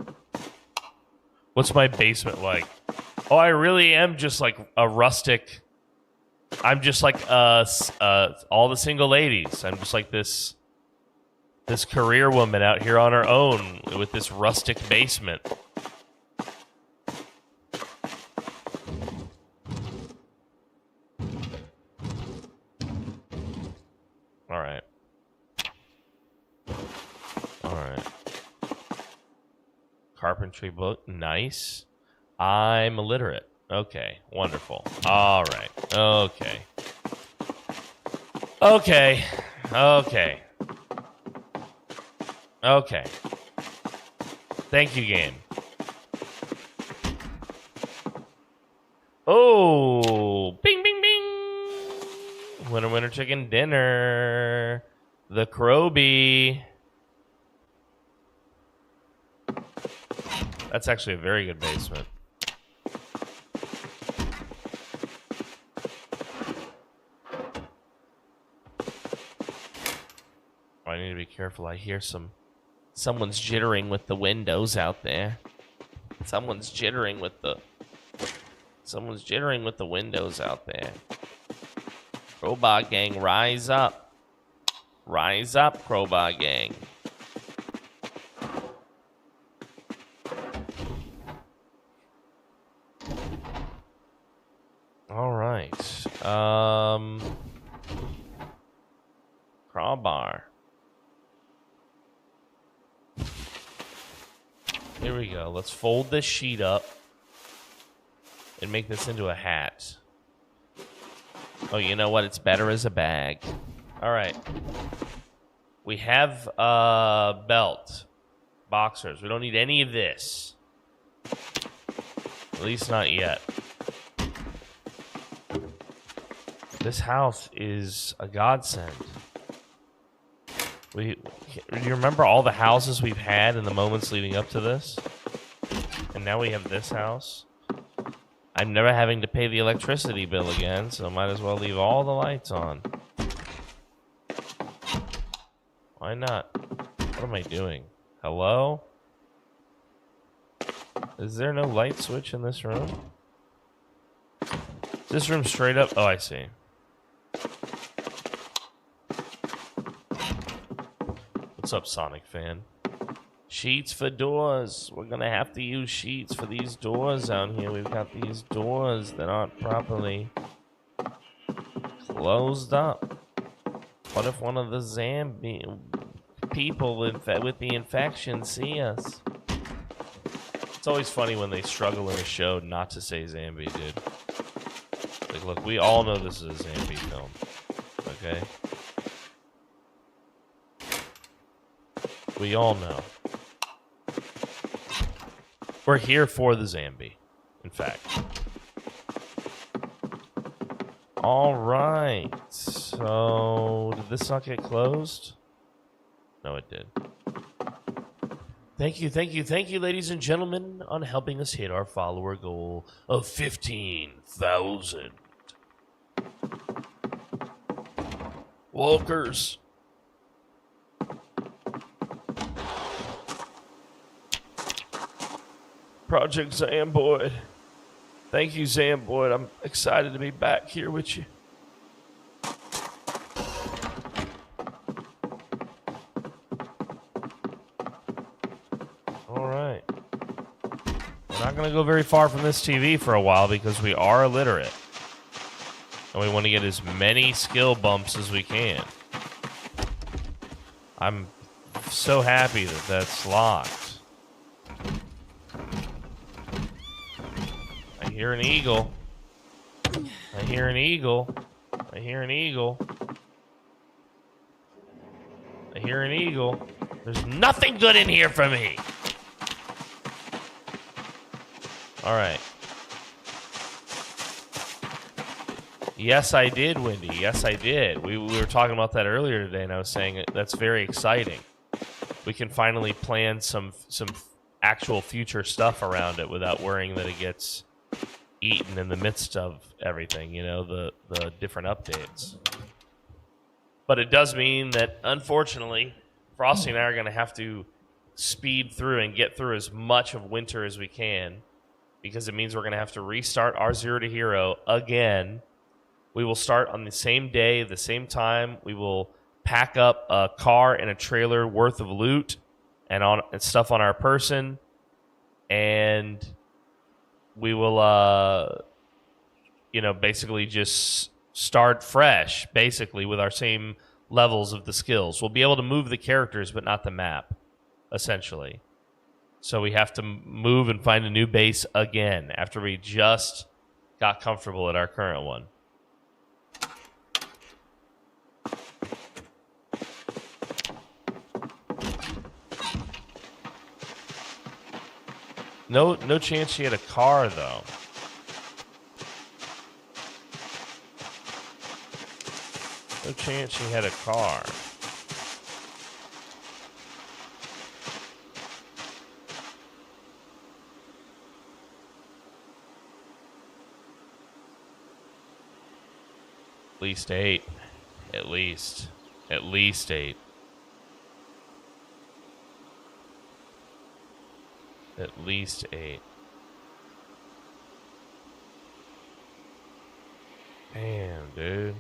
What's my basement like? Oh, I really am just like a rustic. I'm just like all the single ladies. I'm just like this career woman out here on her own with this rustic basement. All right. Carpentry book, nice. I'm illiterate. Okay, wonderful. All right. Okay. Thank you, game. Oh, bing, bing, bing. Winner, chicken dinner. The Crowbee. That's actually a very good basement. I need to be careful. I hear someone's jittering with the windows out there. Someone's jittering with the windows out there. Crowbar gang, rise up. Rise up, Crowbar gang. All right. Crowbar. Here we go. Let's fold this sheet up and make this into a hat. Oh, you know what? It's better as a bag. All right. We have a belt. Boxers. We don't need any of this. At least not yet. This house is a godsend. Do you remember all the houses we've had in the moments leading up to this? And now we have this house. I'm never having to pay the electricity bill again, so might as well leave all the lights on. Why not? What am I doing? Hello? Is there no light switch in this room? Is this room straight up? Oh, I see. What's up, Sonic fan? Sheets for doors. We're gonna have to use sheets for these doors out here. We've got these doors that aren't properly closed up. What if one of the zombie people with the infection see us? It's always funny when they struggle in a show not to say zombie, dude. Like, look, we all know this is a zombie film, okay? We all know. We're here for the zombie, in fact. All right. So, did this not get closed? No, it did. Thank you, ladies and gentlemen, on helping us hit our follower goal of 15,000. Walkers. Project Zomboid. Thank you, Zomboid. I'm excited to be back here with you. All right. We're not going to go very far from this TV for a while because we are illiterate. And we want to get as many skill bumps as we can. I'm so happy that that's locked. I hear an eagle. I hear an eagle. I hear an eagle. I hear an eagle. There's nothing good in here for me. All right. Yes, I did, Wendy. Yes, I did. We were talking about that earlier today, and I was saying that's very exciting. We can finally plan some actual future stuff around it without worrying that it gets eaten in the midst of everything, you know, the different updates. But it does mean that, unfortunately, Frosty and I are going to have to speed through and get through as much of winter as we can, because it means we're going to have to restart our Zero to Hero again. We will start on the same day, the same time. We will pack up a car and a trailer worth of loot and stuff on our person, and we will, basically just start fresh, basically, with our same levels of the skills. We'll be able to move the characters, but not the map, essentially. So we have to move and find a new base again after we just got comfortable at our current one. No chance she had a car, though. No chance she had a car. At least 8. At least 8. At least 8. Damn, dude.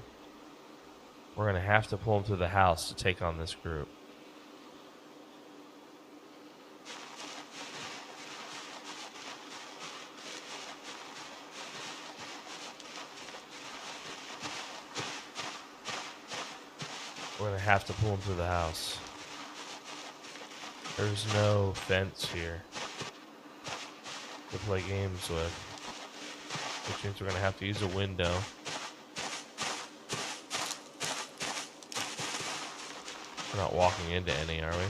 We're going to have to pull them through the house to take on this group. We're going to have to pull them through the house. There's no fence here to play games with, which means we're going to have to use a window. We're not walking into any, are we?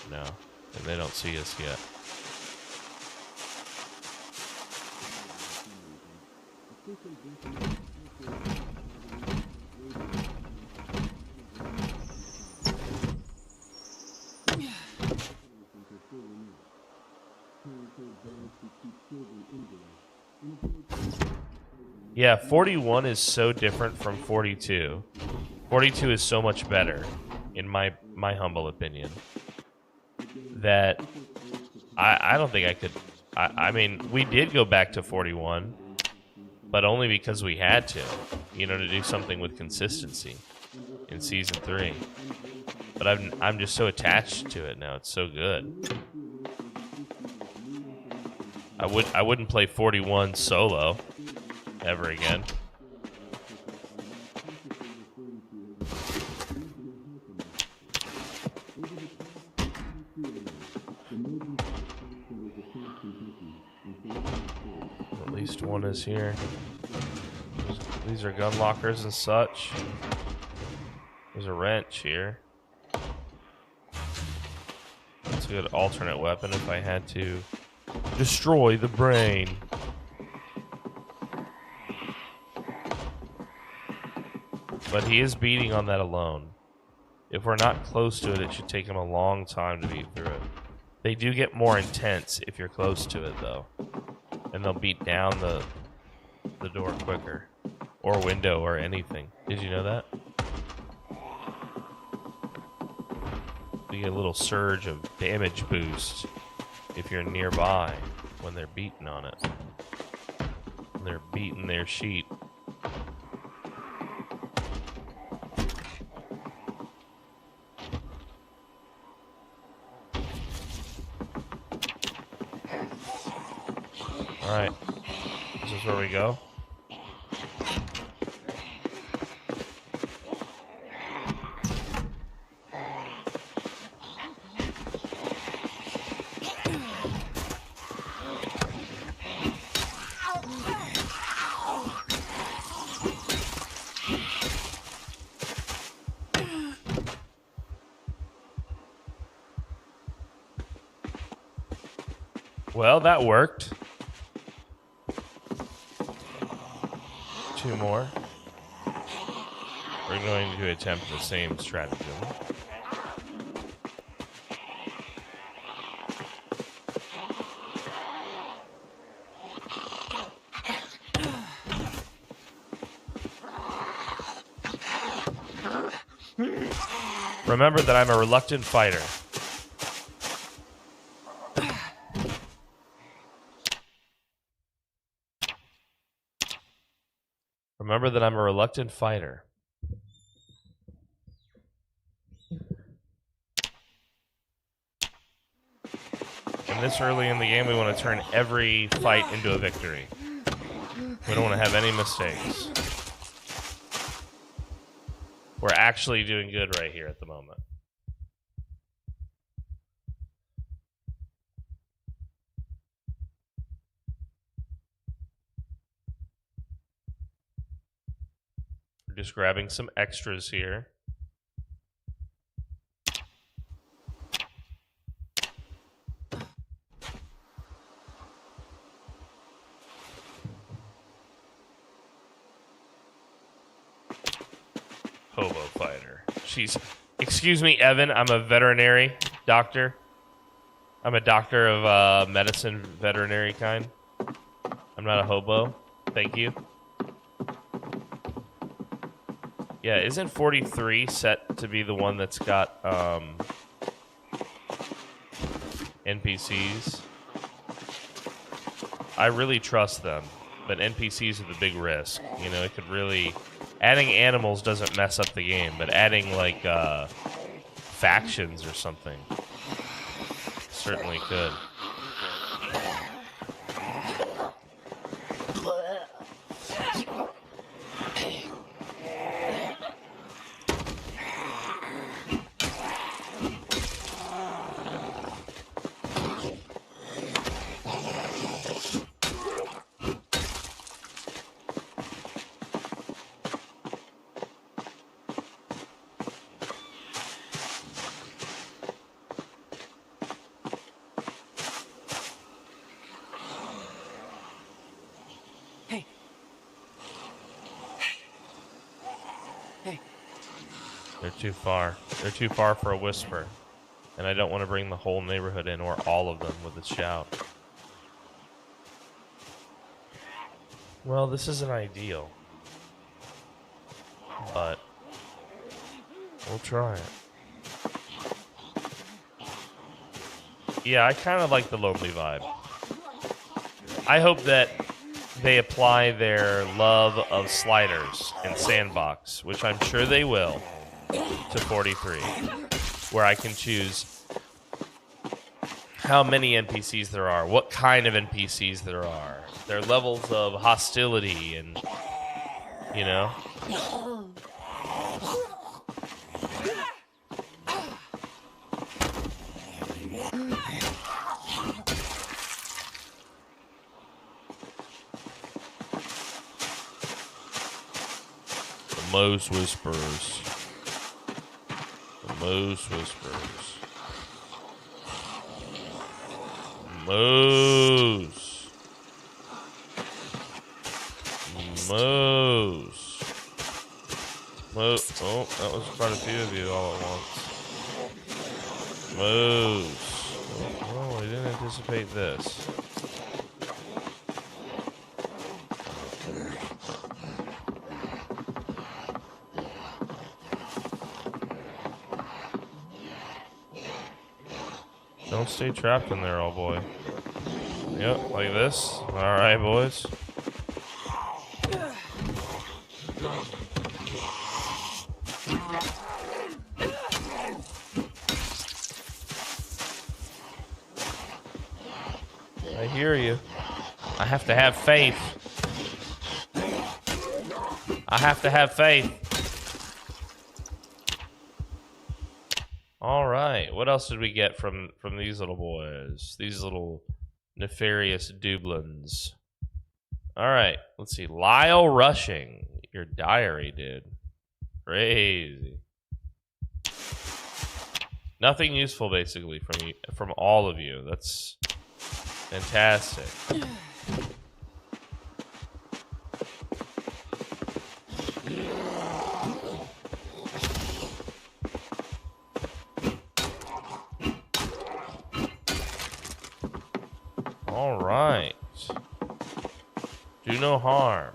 No, and they don't see us yet. Yeah, 41 is so different from 42. 42 is so much better, in my humble opinion, that I don't think I could. I mean, we did go back to 41, but only because we had to, to do something with consistency in season 3. But I'm just so attached to it now. It's so good. I wouldn't play 41 solo ever again. At least one is here. These are gun lockers and such. There's a wrench here. It's a good alternate weapon if I had to destroy the brain. But he is beating on that alone. If we're not close to it, it should take him a long time to beat through it. They do get more intense if you're close to it, though. And they'll beat down the door quicker. Or window or anything. Did you know that? You get a little surge of damage boost if you're nearby when they're beating on it. When they're beating their sheet. Alright. This is where we go. Well, that worked. 2 more. We're going to attempt the same stratagem. Remember that I'm a reluctant fighter. Remember that I'm a reluctant fighter. And this early in the game, we want to turn every fight into a victory. We don't want to have any mistakes. We're actually doing good right here at the moment. We're just grabbing some extras here. Hobo fighter. Excuse me, Evan. I'm a veterinary doctor. I'm a doctor of medicine, veterinary kind. I'm not a hobo. Thank you. Yeah, isn't 43 set to be the one that's got NPCs? I really trust them, but NPCs are the big risk. You know, it could really... Adding animals doesn't mess up the game, but adding, like, factions or something certainly could. They're too far. They're too far for a whisper. And I don't want to bring the whole neighborhood in, or all of them, with a shout. Well, this isn't ideal. But we'll try it. Yeah, I kind of like the lonely vibe. I hope that they apply their love of sliders and sandbox, which I'm sure they will, to 43, where I can choose how many NPCs there are, what kind of NPCs there are, their levels of hostility, and, you know. Moose whispers. The moose whispers. Moose. Moose. Moose. Oh, that was quite a few of you all at once. Moose. Oh, I didn't anticipate this. Don't stay trapped in there, old boy. Yep, like this. Alright, boys. I hear you. I have to have faith. I have to have faith. All right. What else did we get from these little boys? These little nefarious Dublins. All right. Let's see. Lyle Rushing. Your diary, dude. Crazy. Nothing useful, basically, from all of you. That's fantastic. All right. Do no harm.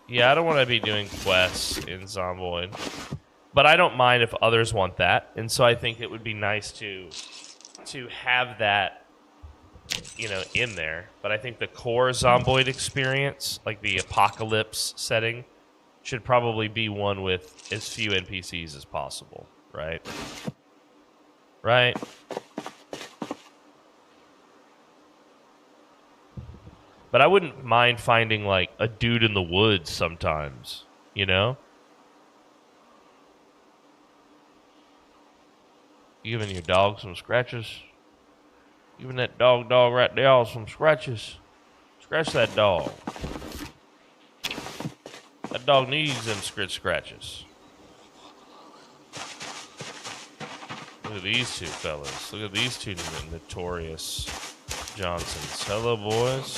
Yeah, I don't want to be doing quests in Zomboid, but I don't mind if others want that, and so I think it would be nice to have that, you know, in there. But I think the core Zomboid experience, like the apocalypse setting, should probably be one with as few NPCs as possible, right? Right? But I wouldn't mind finding, like, a dude in the woods sometimes, you know? Giving your dog some scratches. Giving that dog right there some scratches. Scratch that dog. That dog needs them scratches. Look at these two fellas. Look at these two notorious Johnsons. Hello, boys.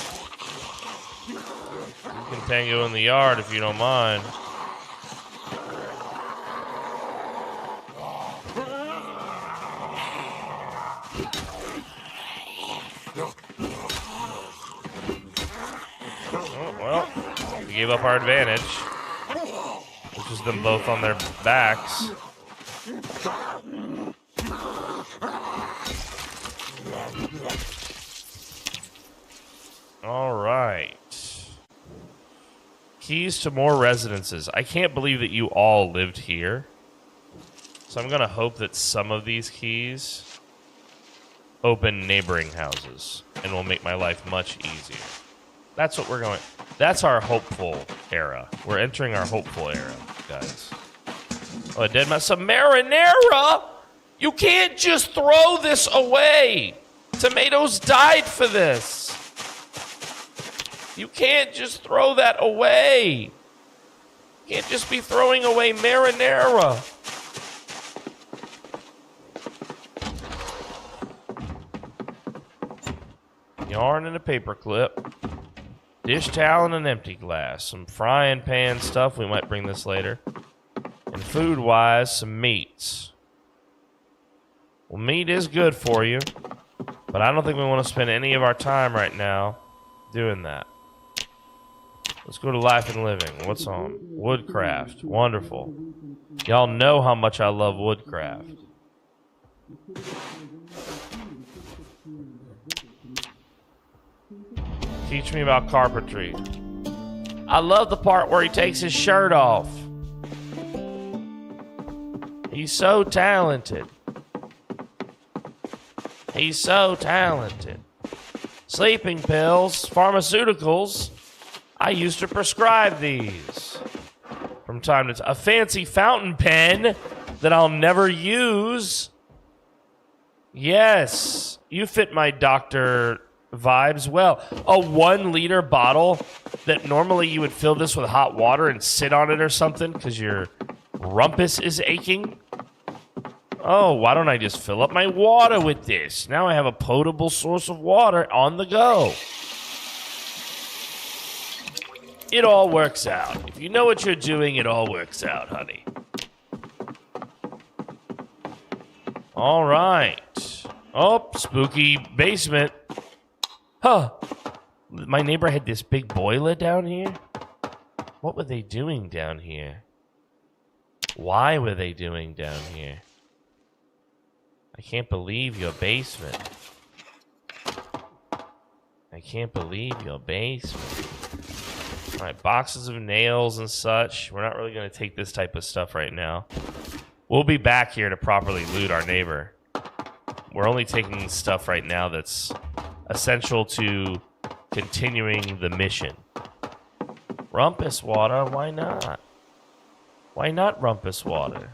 You can tango in the yard if you don't mind. Oh, well, we gave up our advantage, which is them both on their backs. All right. Keys to more residences. I can't believe that you all lived here. So I'm going to hope that some of these keys open neighboring houses and will make my life much easier. That's what we're going. That's our hopeful era. We're entering our hopeful era, guys. Oh, a dead mouse. Some marinara? You can't just throw this away. Tomatoes died for this. You can't just throw that away. You can't just be throwing away marinara. Yarn and a paper clip. Dish towel and an empty glass. Some frying pan stuff. We might bring this later. And food-wise, some meats. Well, meat is good for you, but I don't think we want to spend any of our time right now doing that. Let's go to life and living. What's on? Woodcraft. Wonderful. Y'all know how much I love woodcraft. Teach me about carpentry. I love the part where he takes his shirt off. He's so talented. He's so talented. Sleeping pills, pharmaceuticals. I used to prescribe these from time to time. A fancy fountain pen that I'll never use. Yes, you fit my doctor vibes well. A 1 liter bottle that normally you would fill this with hot water and sit on it or something because your rumpus is aching. Oh, why don't I just fill up my water with this? Now I have a potable source of water on the go. It all works out. If you know what you're doing, it all works out, honey. All right. Oh, spooky basement. Huh. My neighbor had this big boiler down here. What were they doing down here? Why were they doing down here? I can't believe your basement. I can't believe your basement. All right, boxes of nails and such. We're not really going to take this type of stuff right now. We'll be back here to properly loot our neighbor. We're only taking stuff right now that's essential to continuing the mission. Rumpus water, why not? Why not rumpus water?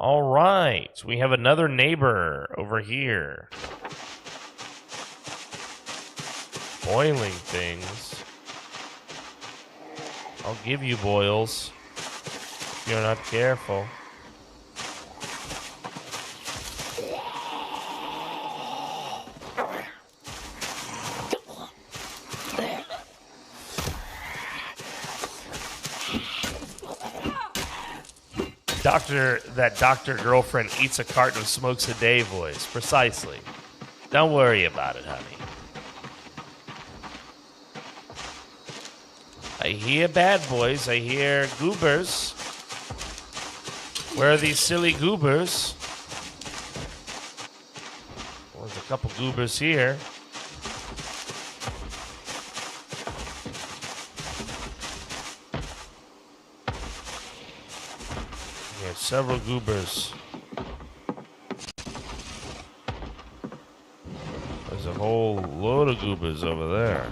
All right, we have another neighbor over here. Boiling things. I'll give you boils if you're not careful. That doctor girlfriend eats a carton of smokes a day voice. Precisely. Don't worry about it, honey. I hear bad boys. I hear goobers. Where are these silly goobers? Well, there's a couple goobers here. Several goobers. There's a whole load of goobers over there.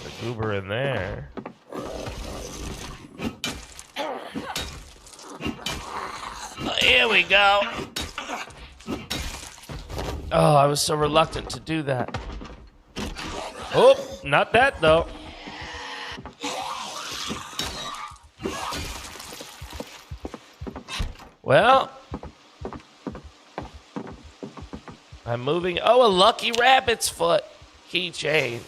The goober in there. Here we go. Oh, I was so reluctant to do that. Oh, not that though. Well, I'm moving. Oh, a lucky rabbit's foot keychain.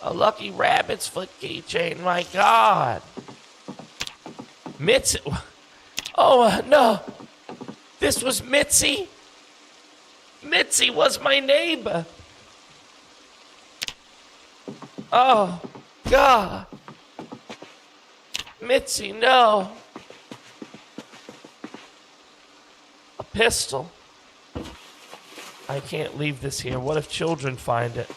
A lucky rabbit's foot keychain. My God. Mitzi. Oh, no. This was Mitzi. Mitzi was my neighbor. Oh, God. Mitzi, no. A pistol. I can't leave this here. What if children find it?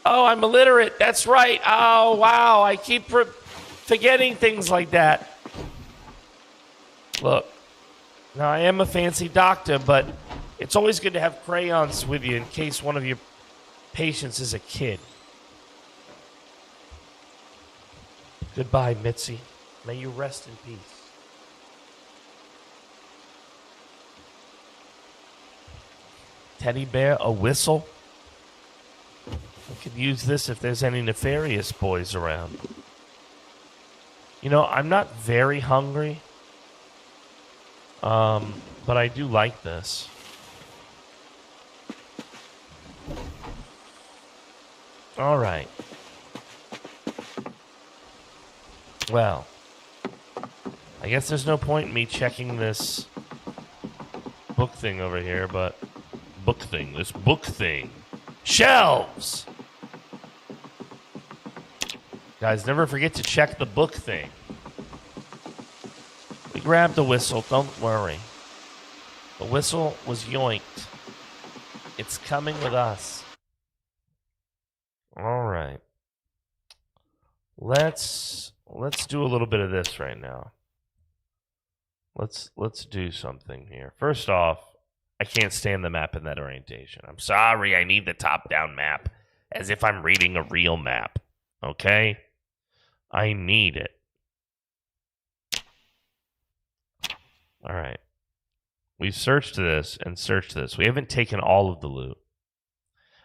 Oh, I'm illiterate. That's right. Oh, wow. I keep forgetting things like that. Look, now I am a fancy doctor, but it's always good to have crayons with you in case one of your patients is a kid. Goodbye, Mitzi. May you rest in peace. Teddy bear, a whistle. I could use this if there's any nefarious boys around. You know, I'm not very hungry. But I do like this. All right. Well, I guess there's no point in me checking this book thing over here, but this book thing. Shelves! Guys, never forget to check the book thing. We grabbed the whistle, don't worry. The whistle was yoinked. It's coming with us. All right. Let's do a little bit of this right now. Let's do something here. First off, I can't stand the map in that orientation. I'm sorry, I need the top-down map. As if I'm reading a real map. Okay? I need it. Alright. We've searched this and searched this. We haven't taken all of the loot.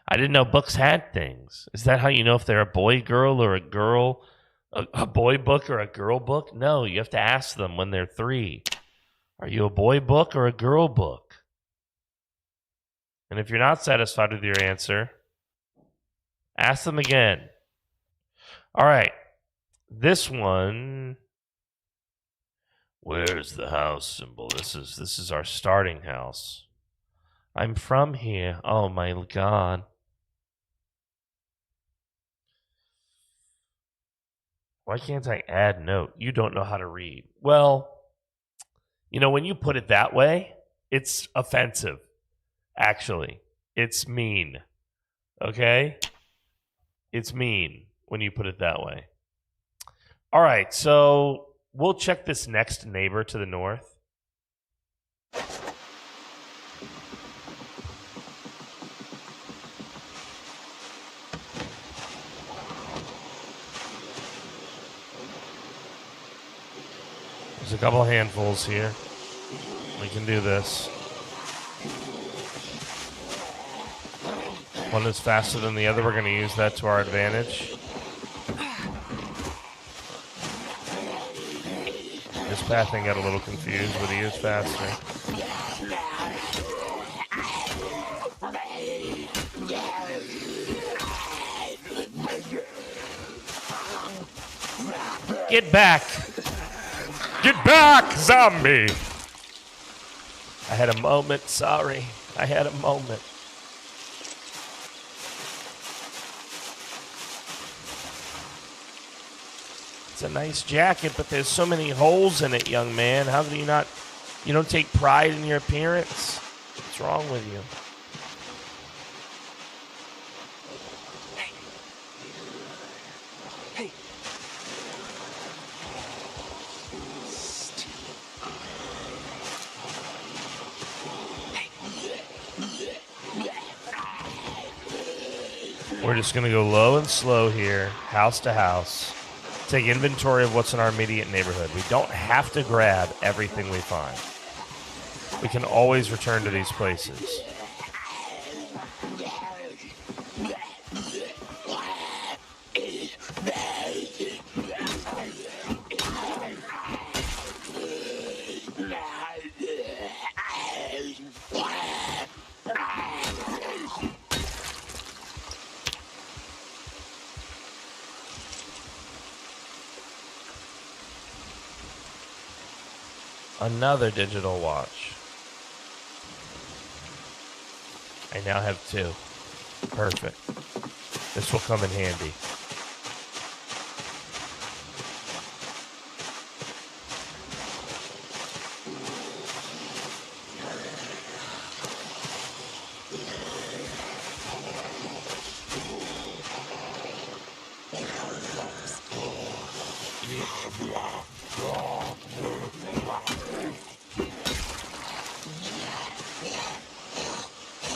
I didn't know books had things. Is that how you know if they're a boy, girl, or a girl? A boy book or a girl book? No, you have to ask them when they're 3. Are you a boy book or a girl book? And if you're not satisfied with your answer, ask them again. All right. This one. Where's the house symbol? This is our starting house. I'm from here. Oh my God. Why can't I add note? You don't know how to read. Well, you know, when you put it that way, it's offensive. Actually, it's mean. Okay? It's mean when you put it that way. All right, so we'll check this next neighbor to the north. There's a couple handfuls here. We can do this. One is faster than the other. We're going to use that to our advantage. This pathing got a little confused, but he is faster. Get back! Get back, zombie! I had a moment, sorry. I had a moment. It's a nice jacket, but there's so many holes in it, young man. How do you don't take pride in your appearance? What's wrong with you? Hey. We're just going to go low and slow here, house to house. Take inventory of what's in our immediate neighborhood. We don't have to grab everything we find. We can always return to these places. Another digital watch. I now have 2. Perfect. This will come in handy.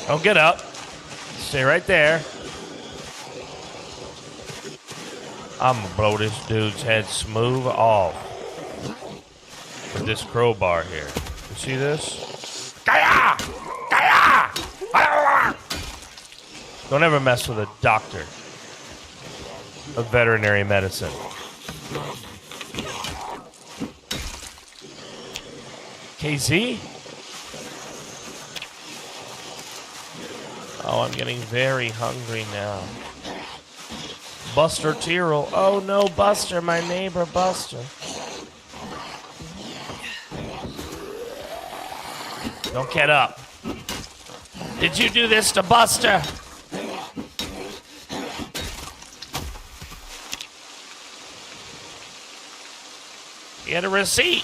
Don't get up. Stay right there. I'm gonna blow this dude's head smooth off with this crowbar here. You see this? Gaya! Gaya! Don't ever mess with a doctor of veterinary medicine. KZ? Oh, I'm getting very hungry now. Buster Tyrrell. Oh no, Buster, my neighbor Buster. Don't get up. Did you do this to Buster? He had a receipt.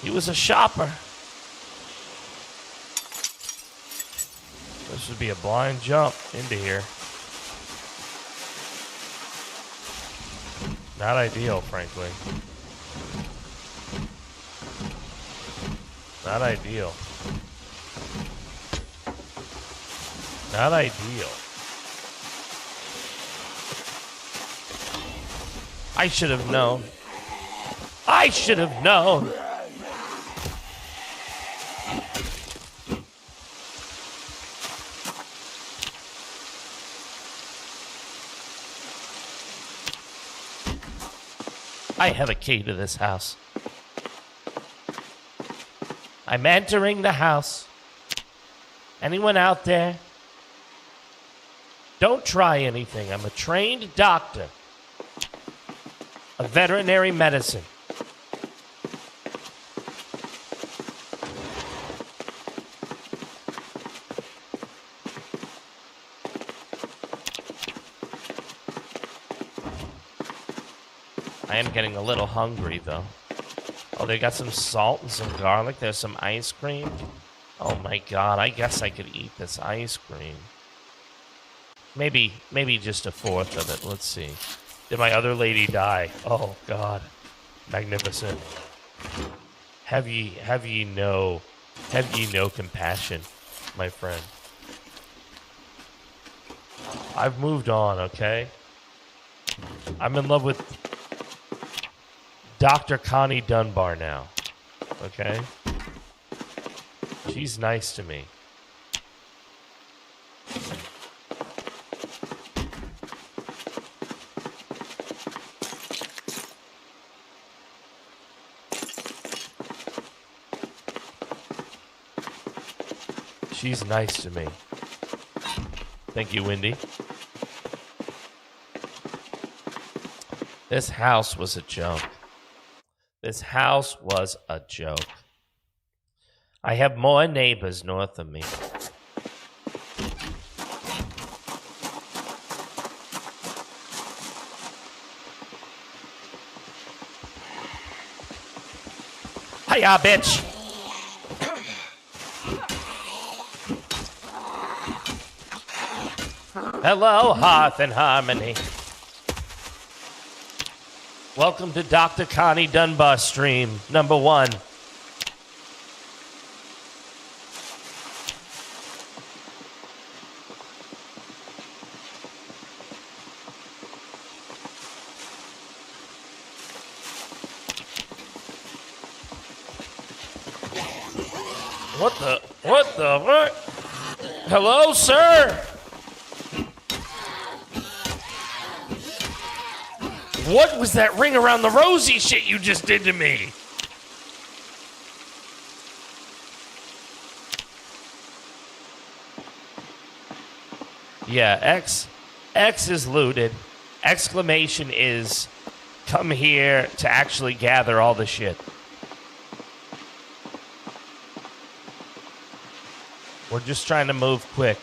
He was a shopper. This would be a blind jump into here. Not ideal, frankly. Not ideal. Not ideal. I should have known. I should have known. I have a key to this house. I'm entering the house. Anyone out there? Don't try anything. I'm a trained doctor of veterinary medicine. I am getting a little hungry, though. Oh, they got some salt and some garlic. There's some ice cream. Oh, my God. I guess I could eat this ice cream. Maybe just a fourth of it. Let's see. Did my other lady die? Oh, God. Magnificent. Have ye no compassion, my friend? I've moved on, okay? I'm in love with Dr. Connie Dunbar now, okay? She's nice to me. She's nice to me. Thank you, Wendy. This house was a joke. This house was a joke. I have more neighbors north of me. Hiya, bitch! Hello, Hearth and Harmony. Welcome to Dr. Connie Dunbar stream number 1. What the? Hello, sir? What was that ring around the rosy shit you just did to me? Yeah, X is looted. Exclamation is come here to actually gather all the shit. We're just trying to move quick,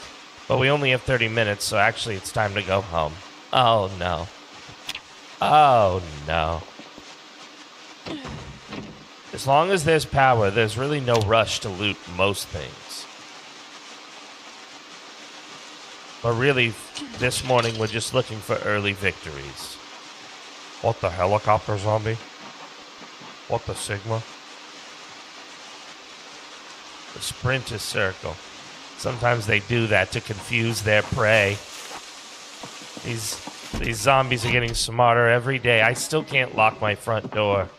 but we only have 30 minutes, so actually it's time to go home. Oh, no. Oh, no. As long as there's power, there's really no rush to loot most things. But really, this morning, we're just looking for early victories. What the helicopter zombie? What the Sigma? The sprint is circle. Sometimes they do that to confuse their prey. These zombies are getting smarter every day. I still can't lock my front door.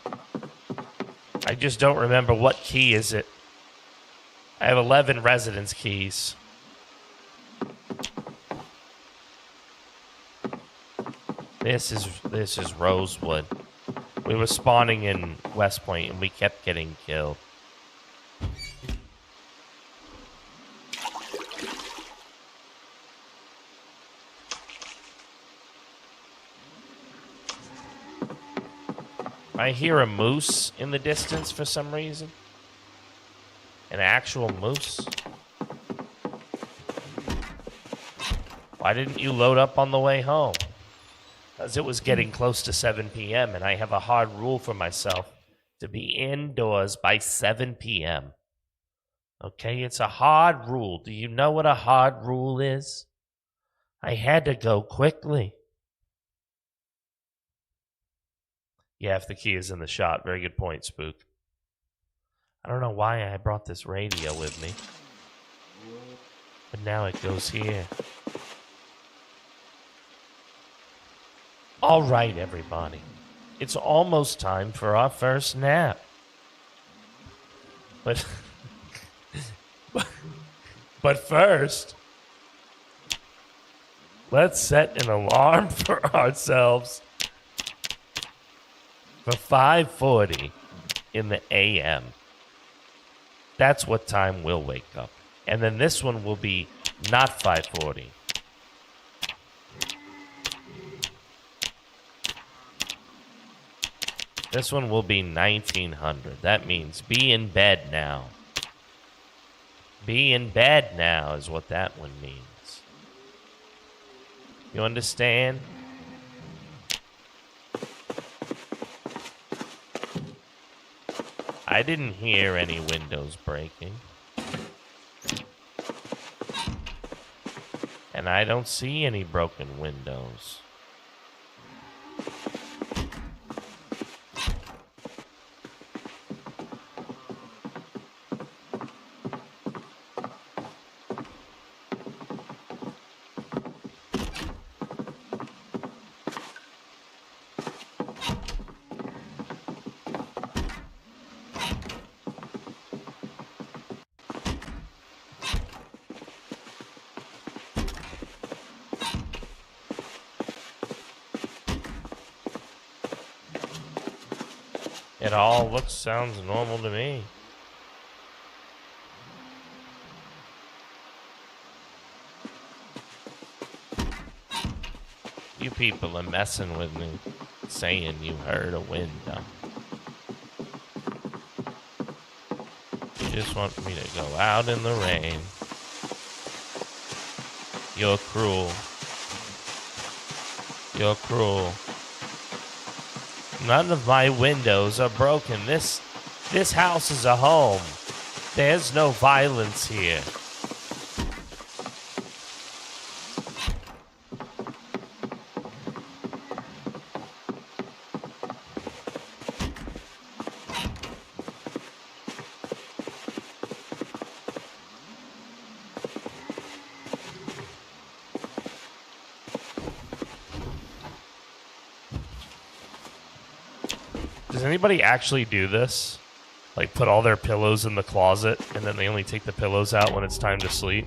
I just don't remember what key is it. I have 11 residence keys. This is Rosewood. We were spawning in West Point and we kept getting killed. I hear a moose in the distance for some reason. An actual moose. Why didn't you load up on the way home? Because it was getting close to 7 p.m. and I have a hard rule for myself to be indoors by 7 p.m. Okay, it's a hard rule. Do you know what a hard rule is? I had to go quickly. Yeah, if the key is in the shot. Very good point, Spook. I don't know why I brought this radio with me. But now it goes here. All right, everybody. It's almost time for our first nap. But first, let's set an alarm for ourselves for 5:40 in the a.m. That's what time we'll wake up. And then this one will be not 5:40. This one will be 1900. That means be in bed now. Be in bed now is what that one means. You understand? I didn't hear any windows breaking. And I don't see any broken windows. It all sounds normal to me. You people are messing with me, saying you heard a window. You just want me to go out in the rain. You're cruel. You're cruel. None of my windows are broken. This house is a home. There's no violence here. Does anybody actually do this? Like put all their pillows in the closet and then they only take the pillows out when it's time to sleep?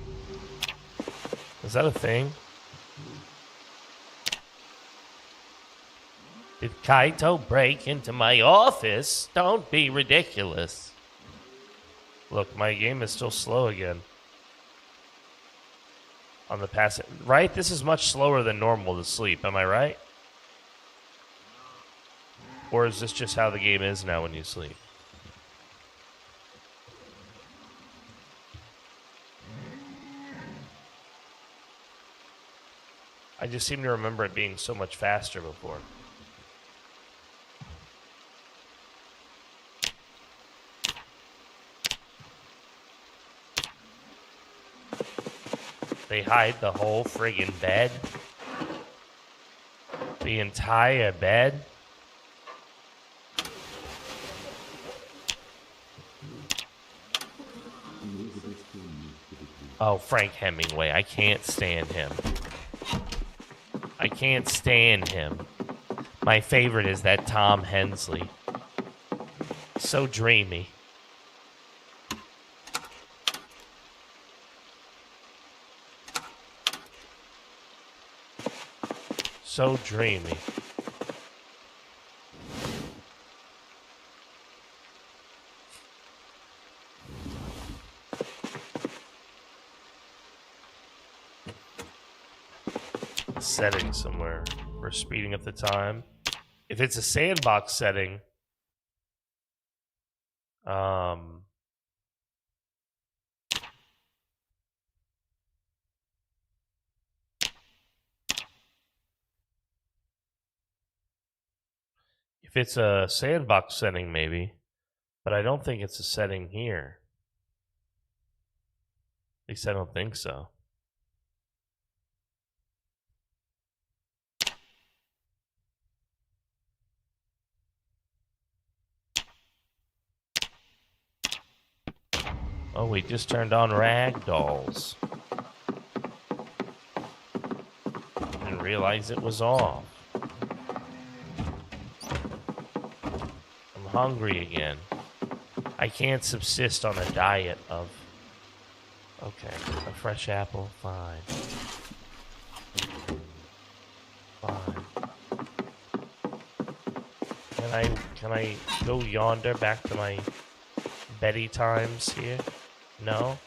Is that a thing? Did Kaito break into my office? Don't be ridiculous. Look, my game is still slow again. On the passive, right? This is much slower than normal to sleep, am I right? Or is this just how the game is now when you sleep? I just seem to remember it being so much faster before. They hide the whole friggin' bed. The entire bed. Oh, Frank Hemingway. I can't stand him. I can't stand him. My favorite is that Tom Hensley. So dreamy. So dreamy. Setting somewhere for speeding up the time. If it's a sandbox setting, if it's a sandbox setting, maybe, but I don't think it's a setting here. At least I don't think so. Oh, we just turned on rag dolls. Didn't realize it was off. I'm hungry again. I can't subsist on a diet of... Okay, a fresh apple, fine. Fine. Can I go yonder back to my Betty times here? No?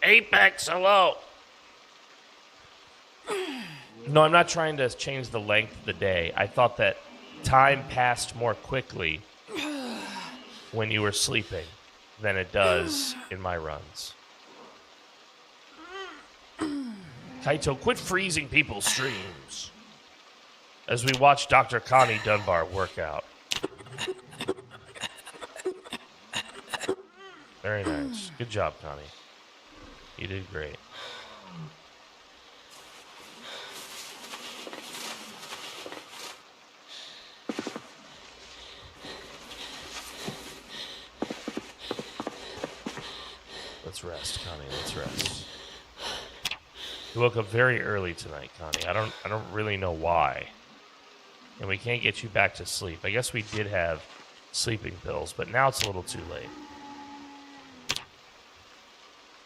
Apex, hello. No, I'm not trying to change the length of the day. I thought that time passed more quickly when you were sleeping than it does in my runs. Kaito, quit freezing people's streams as we watch Dr. Connie Dunbar work out. Very nice. Good job, Connie. You did great. Let's rest, Connie. Let's rest. You woke up very early tonight, Connie. I don't really know why. And we can't get you back to sleep. I guess we did have sleeping pills, but now it's a little too late.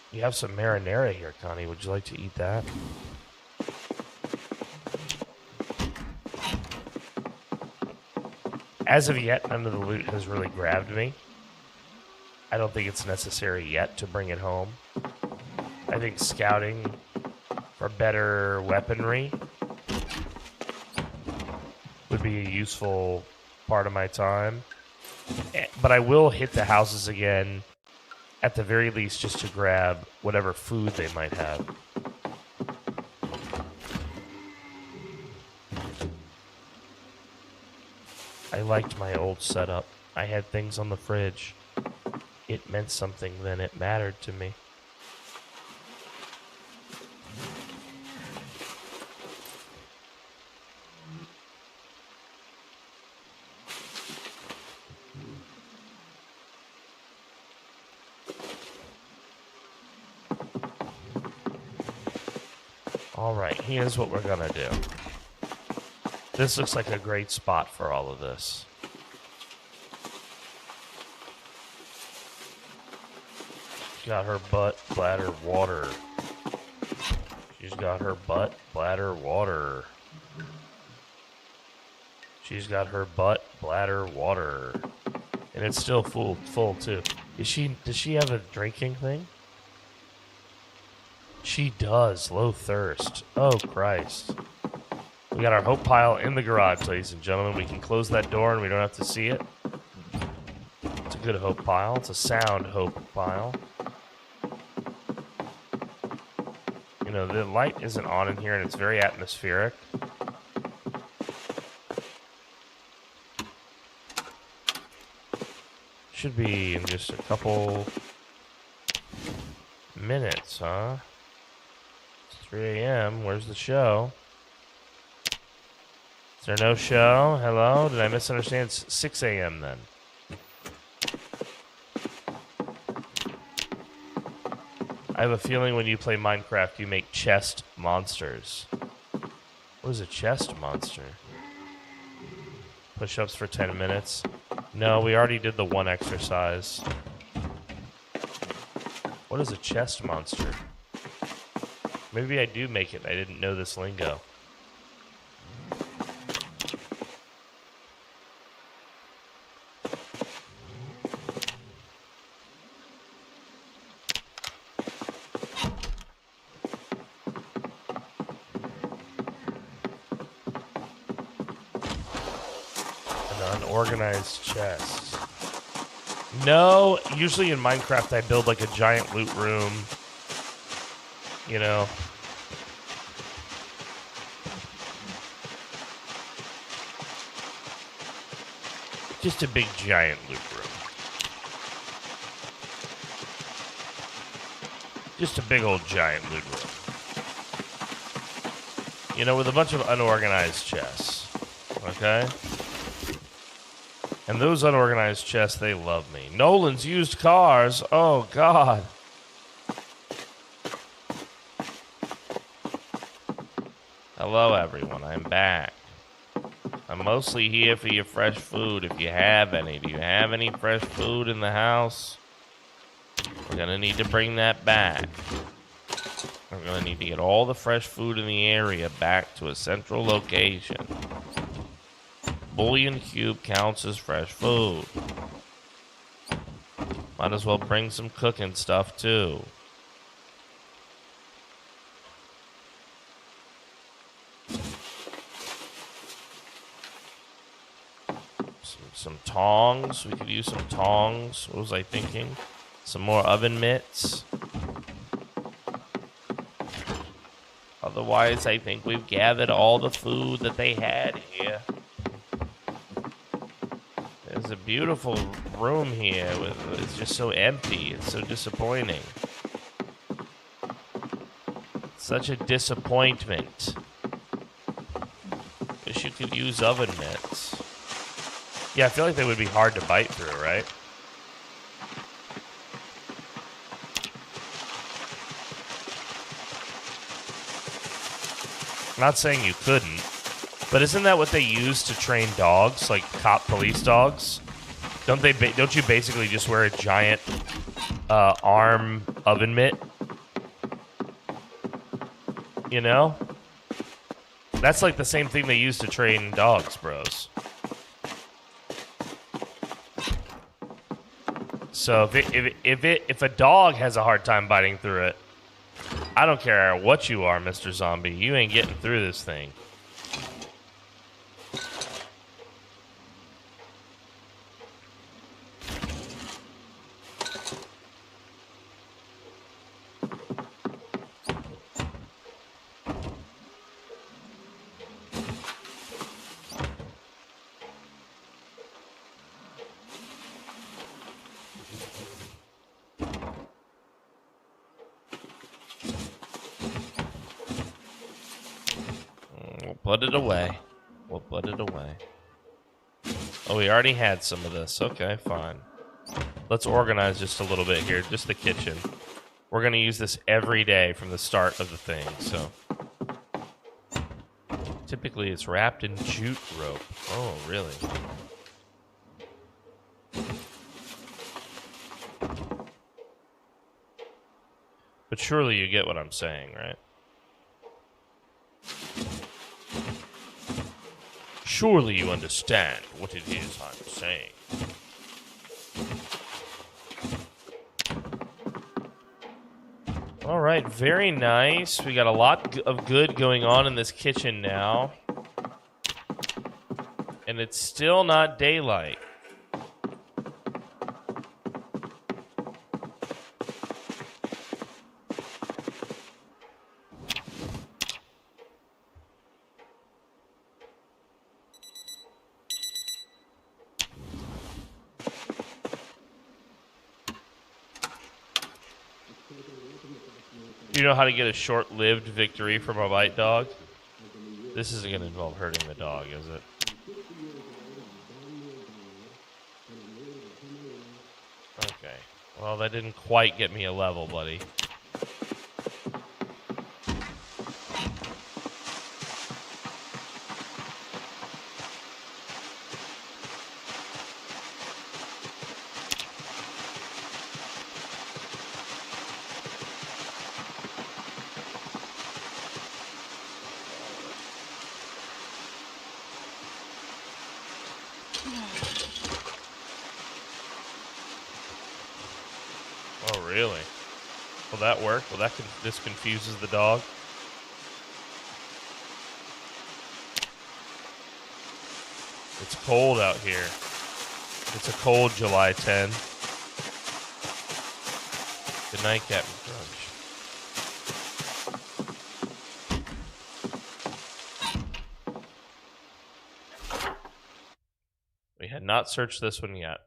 You have some marinara here, Connie. Would you like to eat that? As of yet, none of the loot has really grabbed me. I don't think it's necessary yet to bring it home. I think scouting for better weaponry would be a useful part of my time. But I will hit the houses again, at the very least, just to grab whatever food they might have. I liked my old setup. I had things on the fridge. It meant something then. It mattered to me. Alright, here's what we're gonna do. This looks like a great spot for all of this. Got her butt, bladder, water. She's got her butt, bladder, water. She's got her butt, bladder, water. And it's still full too. Does she have a drinking thing? She does. Low thirst. Oh, Christ. We got our hope pile in the garage, ladies and gentlemen. We can close that door and we don't have to see it. It's a good hope pile. It's a sound hope pile. You know, the light isn't on in here and it's very atmospheric. should be in just a couple minutes, huh? It's 3 a.m. Where's the show? Is there no show? Hello? Did I misunderstand? It's 6 a.m. then. I have a feeling when you play Minecraft, you make chest monsters. What is a chest monster? Push-ups for 10 minutes. No, we already did the one exercise. What is a chest monster? Maybe I do make it. I didn't know this lingo. An unorganized chest. No, usually in Minecraft I build like a giant loot room. You know. Just a big giant loot room. Just a big old giant loot room. You know, with a bunch of unorganized chests. Okay? And those unorganized chests, they love me. Nolan's used cars. Oh, God. Hello, everyone. I'm back. I'm mostly here for your fresh food, if you have any. Do you have any fresh food in the house? We're going to need to bring that back. We're going to need to get all the fresh food in the area back to a central location. Bullion cube counts as fresh food. Might as well bring some cooking stuff, too. Some tongs. We could use some tongs. What was I thinking? Some more oven mitts. Otherwise, I think we've gathered all the food that they had here. There's a beautiful room here. It's just so empty. It's so disappointing. Such a disappointment. Wish you could use oven mitts. Yeah, I feel like they would be hard to bite through, right? I'm not saying you couldn't, but isn't that what they use to train dogs, like cop police dogs? Don't you basically just wear a giant arm oven mitt? You know? That's like the same thing they use to train dogs, bros. So if a dog has a hard time biting through it, I don't care what you are, Mr. Zombie. You ain't getting through this thing. Put it away. We'll put it away. Oh, we already had some of this. Okay, fine. Let's organize just a little bit here. Just the kitchen. We're going to use this every day from the start of the thing, so. Typically, it's wrapped in jute rope. Oh, really? But surely you get what I'm saying, right? Surely you understand what it is I'm saying. All right, very nice. We got a lot of good going on in this kitchen now. And it's still not daylight. Do you know how to get a short-lived victory from a bite dog? This isn't going to involve hurting the dog, is it? Okay. Well, that didn't quite get me a level, buddy. Oh, really? Will that work? Well, this confuses the dog. It's cold out here. It's a cold July 10. Good night, Captain Crunch. We had not searched this one yet.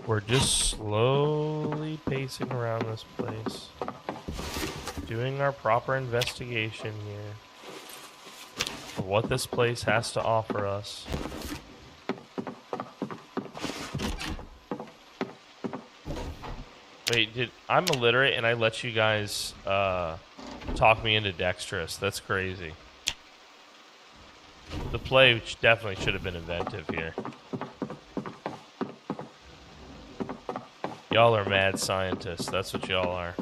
We're just slowly pacing around this place, doing our proper investigation here of what this place has to offer us. Wait, I'm illiterate and I let you guys talk me into dexterous? That's crazy. The play definitely should have been inventive here. Y'all are mad scientists. That's what y'all are.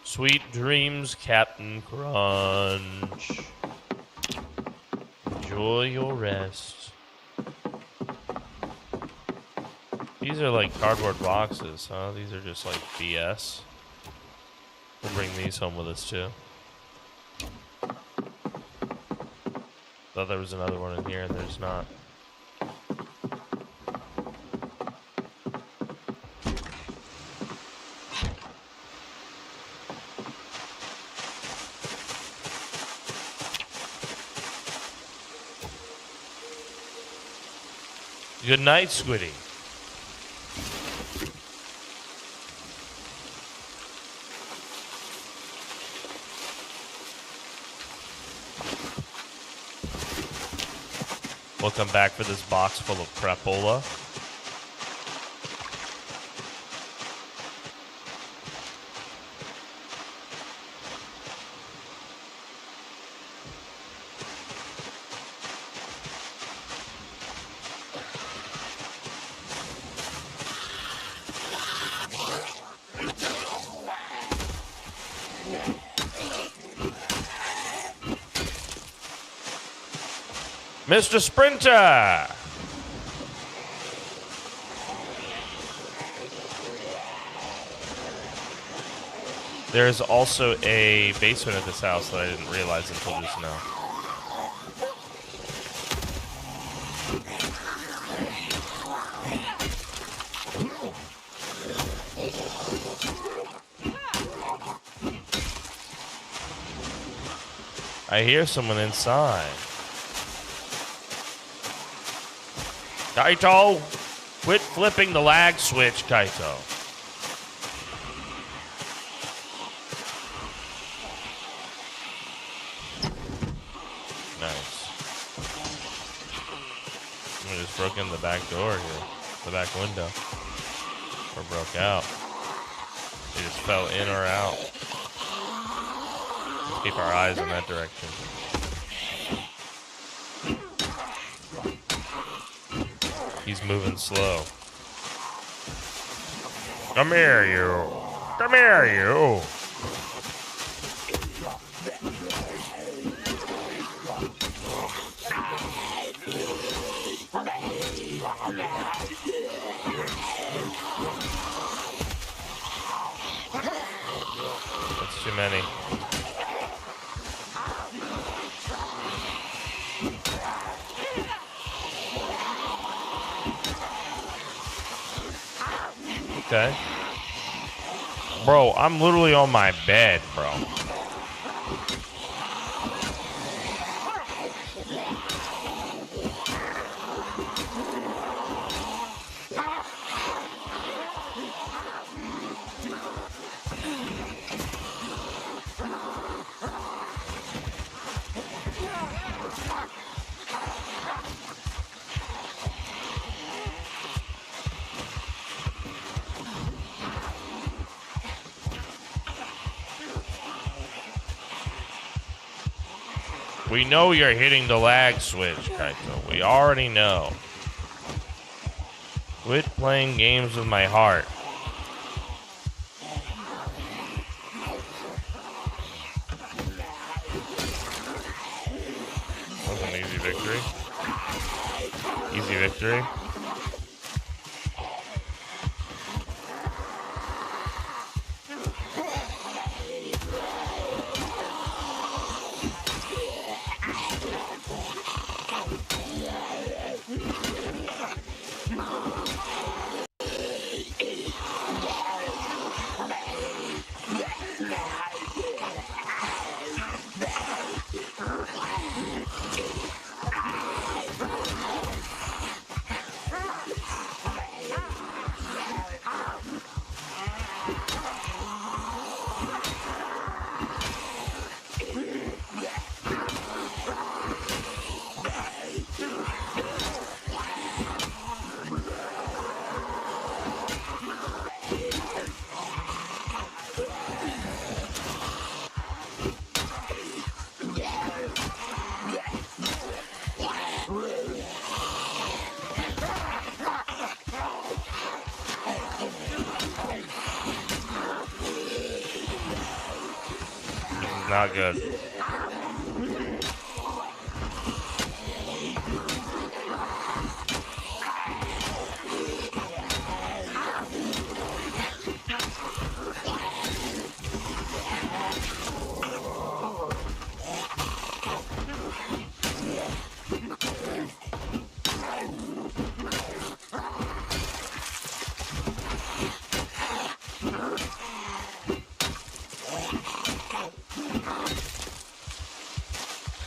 Sweet dreams, Captain Crunch. Enjoy your rest. These are like cardboard boxes, huh? These are just like BS. We'll bring these home with us too. Thought there was another one in here, and there's not. Good night, Squiddy. We'll come back for this box full of crapola. Mr. Sprinter! There's also a basement at this house that I didn't realize until just now. I hear someone inside. Kaito, quit flipping the lag switch, Kaito. Nice. We just broke in the back door here, the back window, or broke out. They just fell in or out. Let's keep our eyes in that direction. He's moving slow. Come here, you. Come here, you. many. Okay. Bro, I'm literally on my bed, bro. We know you're hitting the lag switch, Kaito. We already know. Quit playing games with my heart. That was an easy victory. Easy victory. Not good.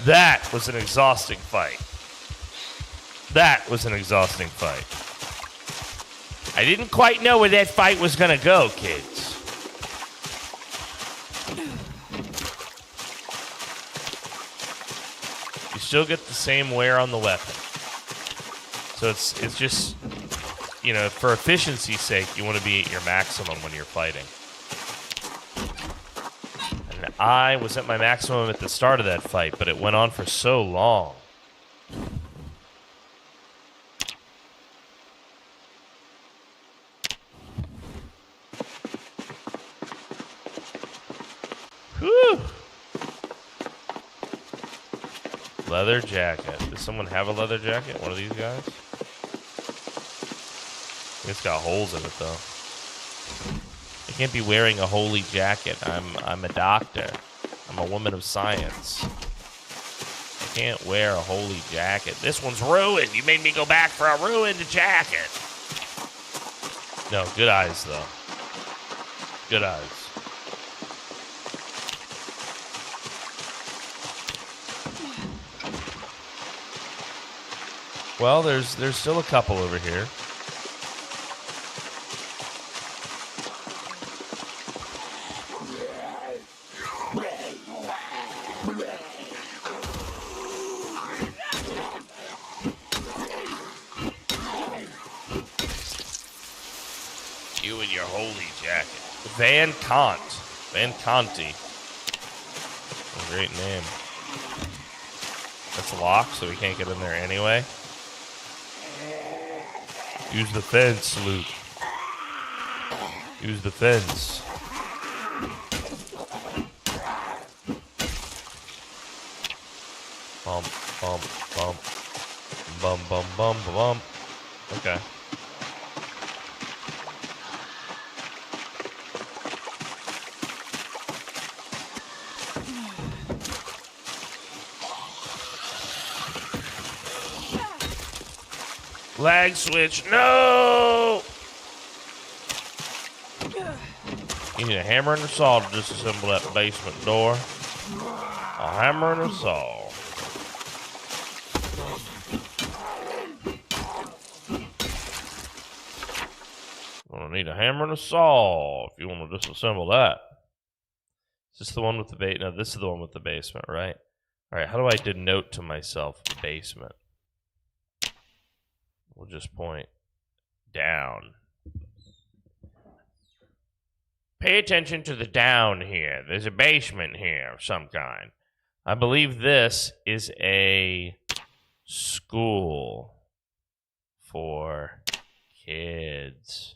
That was an exhausting fight. That was an exhausting fight. I didn't quite know where that fight was gonna go, kids. You still get the same wear on the weapon. So it's just, you know, for efficiency's sake, you want to be at your maximum when you're fighting. And I was at my maximum at the start of that fight, but it went on for so long. Whew. Leather jacket. Does someone have a leather jacket? One of these guys? It's got holes in it, though. I can't be wearing a holy jacket. I'm a doctor. I'm a woman of science. I can't wear a holy jacket. This one's ruined. You made me go back for a ruined jacket. No, good eyes, though. Good eyes. Well, there's still a couple over here. You and your holy jacket. Van Kant. Van Conti. A great name. That's locked, so we can't get in there anyway. Use the fence, Luke. Use the fence. Bump, bump, bump. Bum, bum, bum, bum. Okay. Lag switch. No! You need a hammer and a saw to disassemble that basement door. A hammer and a saw. Gonna need a hammer and a saw if you want to disassemble that. Is this the one with the base? No, this is the one with the basement, right? All right, how do I denote to myself the basement? We'll just point down. Pay attention to the down here. There's a basement here of some kind. I believe this is a school for kids.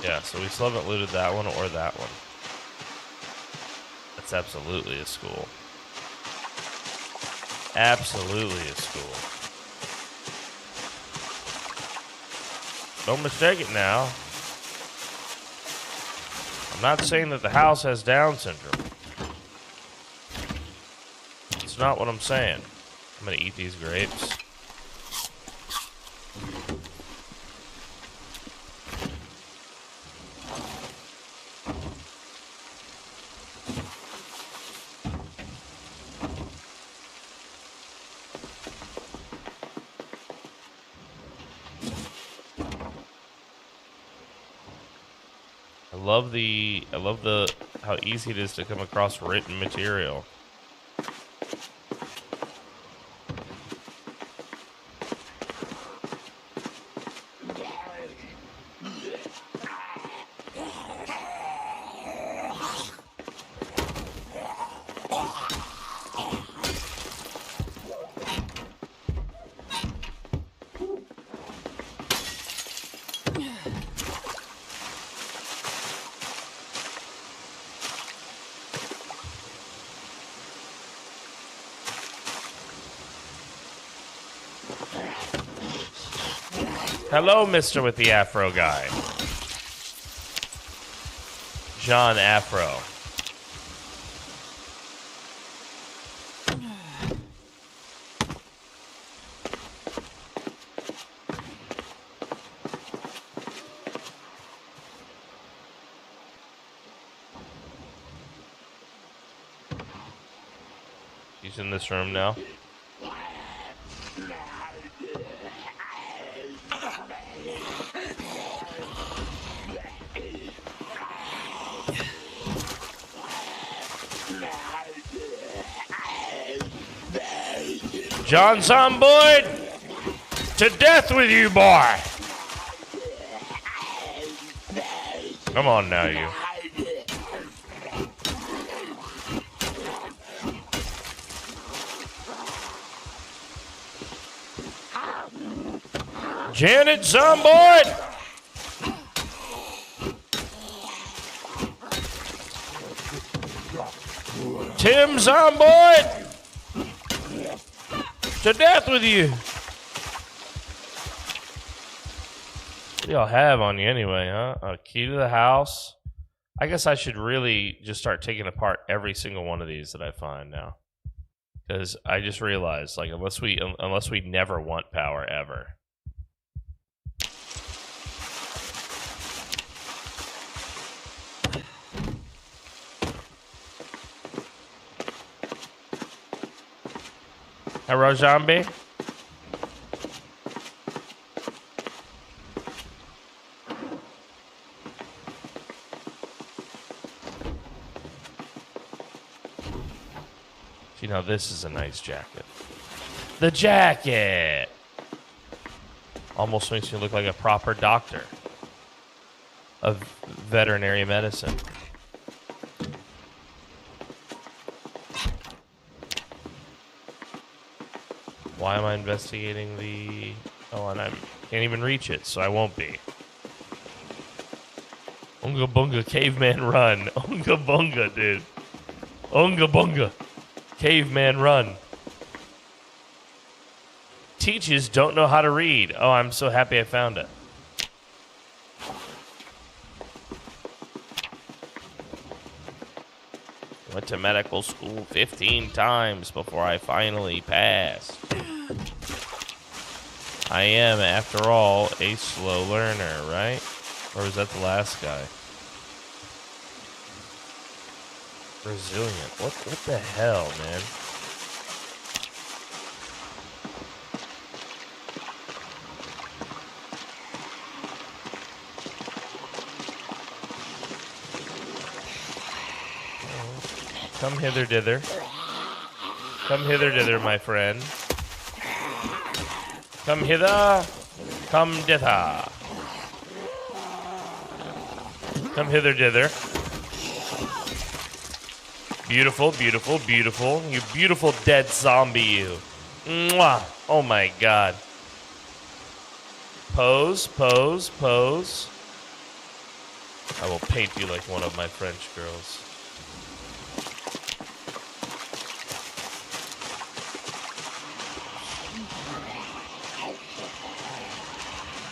Yeah, so we still haven't looted that one or that one. That's absolutely a school. Absolutely a school. Don't mistake it now. I'm not saying that the house has Down syndrome. It's not what I'm saying. I'm gonna eat these grapes. I love the how easy it is to come across written material. Hello, Mr. with the Afro guy. John Afro. He's in this room now. John Zomboid, to death with you, boy. Come on now, you. Janet Zomboid. Tim Zomboid. To death with you. What do y'all have on you anyway, huh? A key to the house. I guess I should really just start taking apart every single one of these that I find now. Because I just realized, like, unless we never want power ever. Hello, zombie. See, now this is a nice jacket. The jacket! Almost makes me look like a proper doctor of veterinary medicine. Why am I investigating the... Oh, and I can't even reach it, so I won't be. Unga bunga, caveman run. Unga bunga, dude. Unga bunga, caveman run. Teaches don't know how to read. Oh, I'm so happy I found it. went to medical school 15 times before I finally passed. I am, after all, a slow learner, right? Or was that the last guy? Resilient. What the hell, man? Come hither, dither. Come hither, dither, my friend. Come hither. Come dither. Come hither, dither. Beautiful, beautiful, beautiful. You beautiful dead zombie, you. Mwah. Oh my god. Pose, pose, pose. I will paint you like one of my French girls.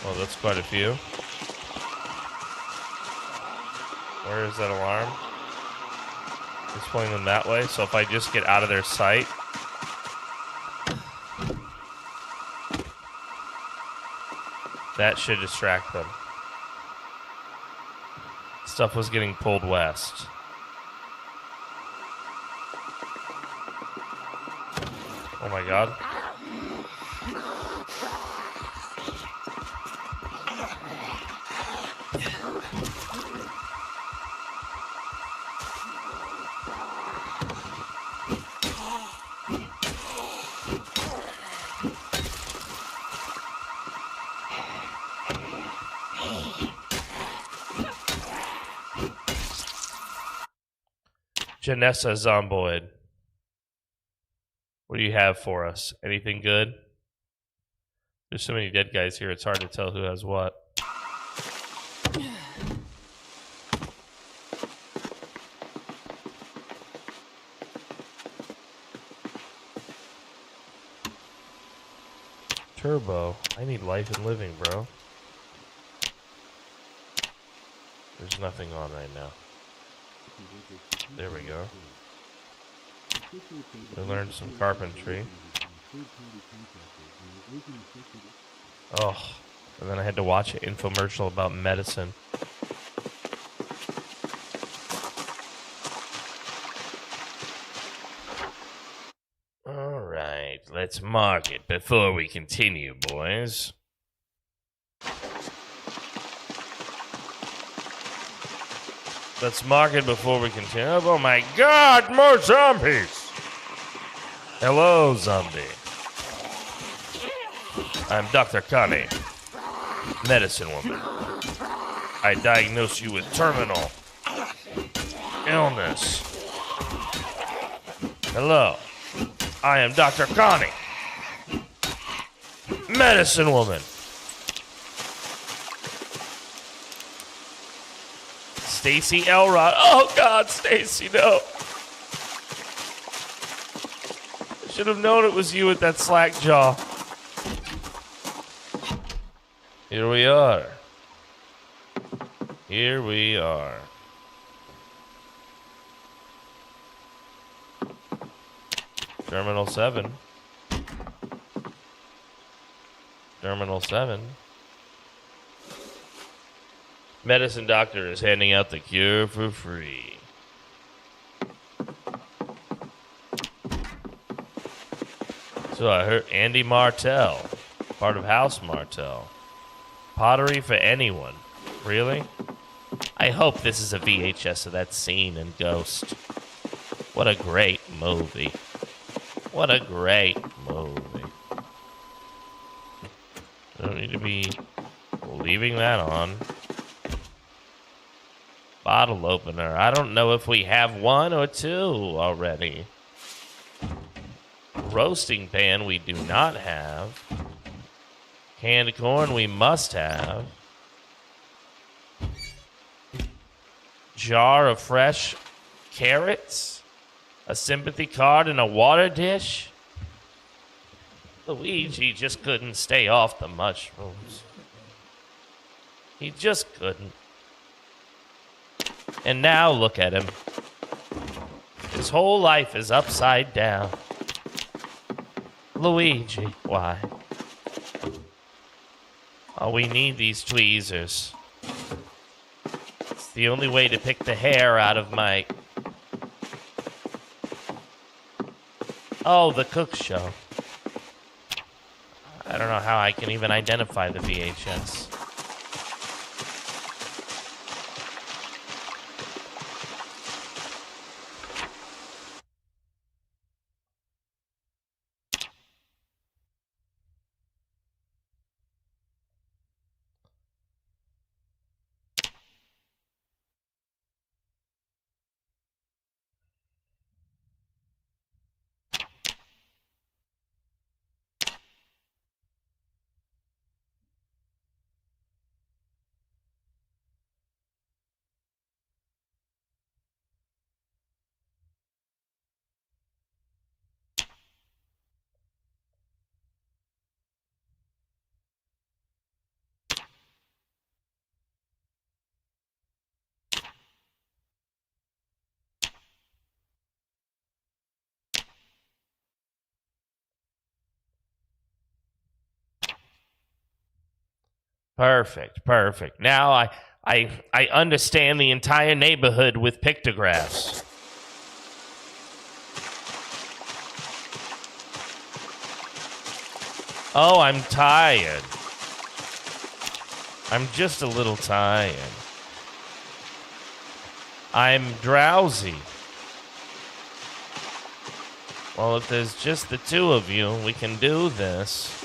Oh, that's quite a few. Where is that alarm? It's pointing them that way, so if I just get out of their sight. That should distract them. Stuff was getting pulled west. Oh my god. Janessa Zomboid. What do you have for us? Anything good? There's so many dead guys here, it's hard to tell who has what. Turbo. I need life and living, bro. There's nothing on right now. There we go. We learned some carpentry. Oh, and then I had to watch an infomercial about medicine. All right, let's mark it before we continue, boys. Let's mark it before we continue. Oh my god, more zombies! Hello, zombie. I'm Dr. Connie, medicine woman. I diagnose you with terminal illness. Hello, I am Dr. Connie, medicine woman. Stacy Elrod. Oh God, Stacy, no. I should have known it was you with that slack jaw. Here we are. Here we are. Terminal 7. Terminal 7. Medicine doctor is handing out the cure for free. So I heard Andy Martell, part of House Martell. Pottery for anyone. Really? I hope this is a VHS of that scene in Ghost. What a great movie. What a great movie. I don't need to be leaving that on. Bottle opener. I don't know if we have one or two already. Roasting pan we do not have. Canned corn we must have. Jar of fresh carrots. A sympathy card and a water dish. Luigi just couldn't stay off the mushrooms. He just couldn't. And now look at him. His whole life is upside down. Luigi, why? Oh, we need these tweezers. It's the only way to pick the hair out of my... Oh, the cook show. I don't know how I can even identify the VHS. Perfect. Now I understand the entire neighborhood with pictographs. Oh, I'm tired. I'm just a little tired. I'm drowsy. Well, if there's just the two of you, we can do this.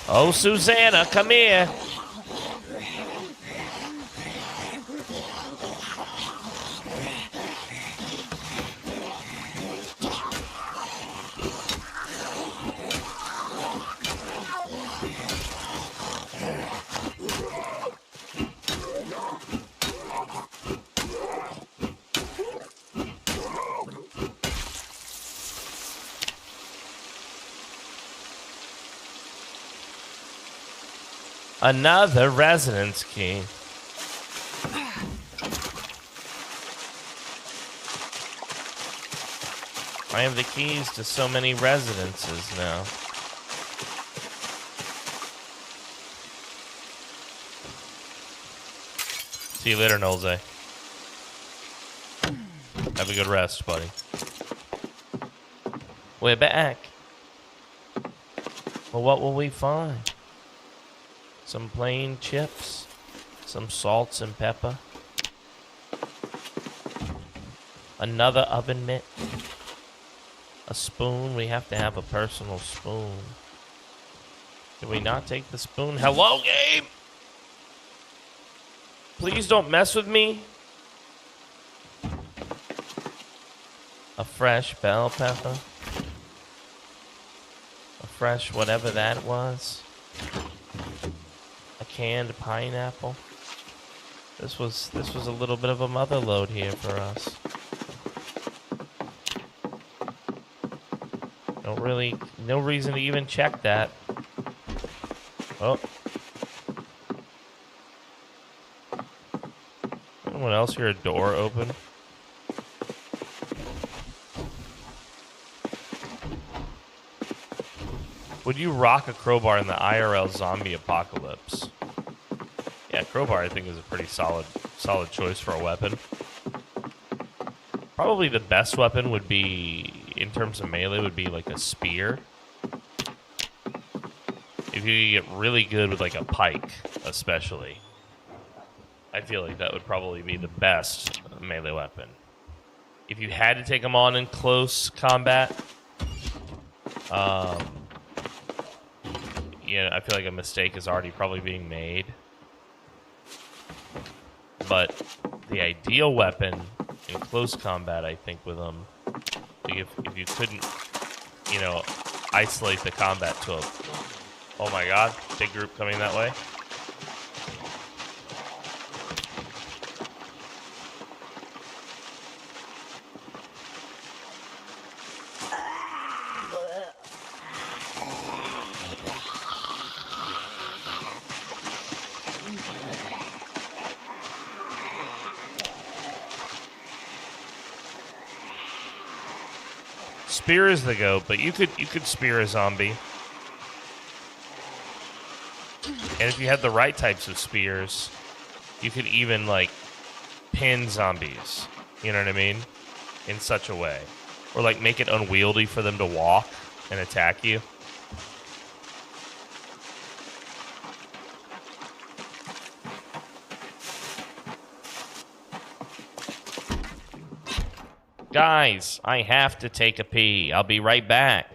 Oh, Susanna, come here. Another residence key. I have the keys to so many residences now. See you later, Nolze. Have a good rest, buddy. We're back. Well, what will we find? Some plain chips, some salts and pepper, another oven mitt, a spoon. We have to have a personal spoon. Did we not take the spoon? Hello, game! Please don't mess with me. A fresh bell pepper. A fresh whatever that was. Canned pineapple. This was a little bit of a mother load here for us. No reason to even check that. Oh. Anyone else hear a door open? Would you rock a crowbar in the IRL zombie apocalypse? Yeah, crowbar I think is a pretty solid choice for a weapon. Probably the best weapon would be, in terms of melee, would be like a spear. If you get really good with like a pike, especially, I feel like that would probably be the best melee weapon. If you had to take them on in close combat, yeah, I feel like a mistake is already probably being made. But the ideal weapon in close combat, I think, with them, if you couldn't, isolate the combat to a... Oh my god, big group coming that way. Spear is the goat, but you could spear a zombie. And if you had the right types of spears, you could even, like, pin zombies. You know what I mean? In such a way. Or, like, make it unwieldy for them to walk and attack you. Guys, I have to take a pee. I'll be right back.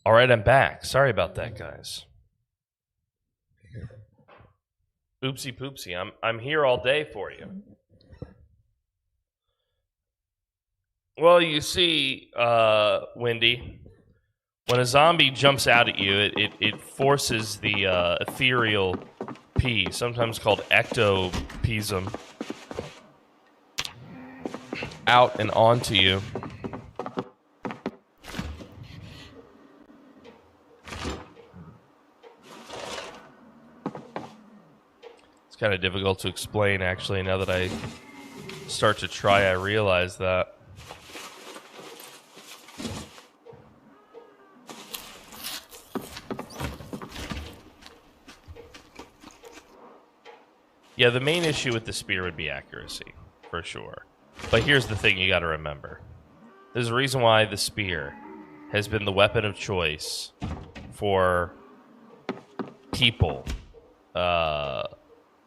All right, I'm back. Sorry about that, guys. Oopsie poopsie. I'm here all day for you. Well, you see, Wendy, when a zombie jumps out at you, it forces the ethereal pee, sometimes called ectopism, out and onto you. It's kind of difficult to explain, actually, now that I start to try, I realize that. Yeah, the main issue with the spear would be accuracy, for sure. But here's the thing you got to remember. There's a reason why the spear has been the weapon of choice for people.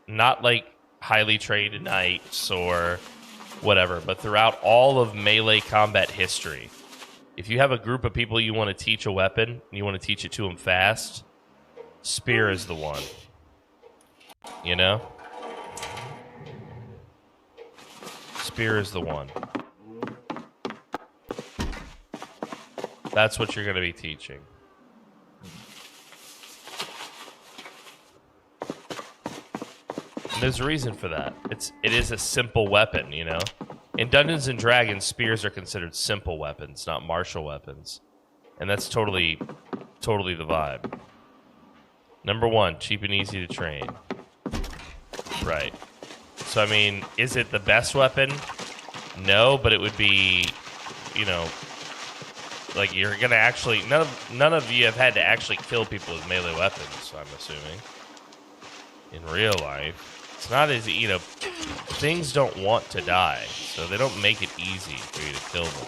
Not like highly trained knights or whatever, but throughout all of melee combat history. If you have a group of people you want to teach a weapon, and you want to teach it to them fast, spear is the one. You know? Spear is the one. That's what you're going to be teaching. And there's a reason for that. It is a simple weapon, you know? In Dungeons and Dragons, spears are considered simple weapons, not martial weapons. And that's totally the vibe. Number one, cheap and easy to train. Right. So, I mean, is it the best weapon? No, but it would be, you know, like you're going to actually... None of you have had to actually kill people with melee weapons, I'm assuming. In real life. It's not as, you know, things don't want to die, so they don't make it easy for you to kill them.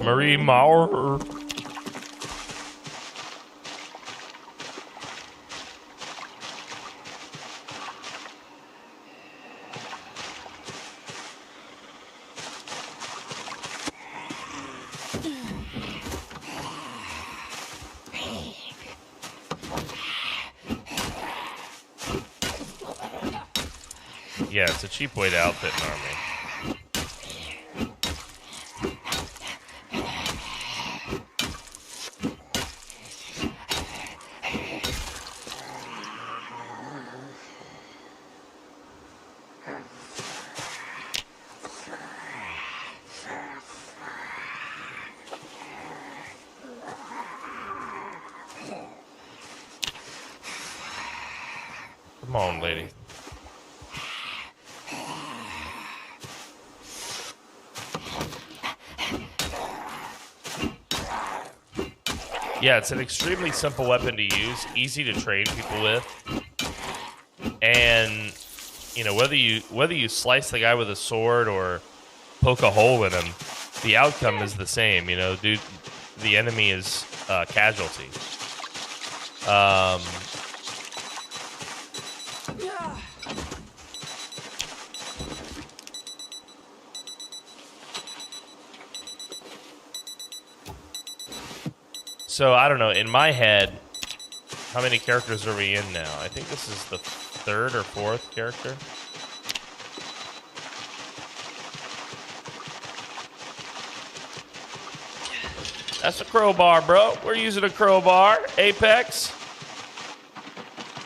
Marie Maurer. Yeah, it's a cheap way to outfit an army. Come on, lady. Yeah, it's an extremely simple weapon to use, easy to train people with. And, you know, whether you slice the guy with a sword or poke a hole in him, the outcome is the same. You know, dude, the enemy is casualty. So I don't know. In my head, how many characters are we in now? I think this is the third or fourth character. That's a crowbar, bro. We're using a crowbar. Apex.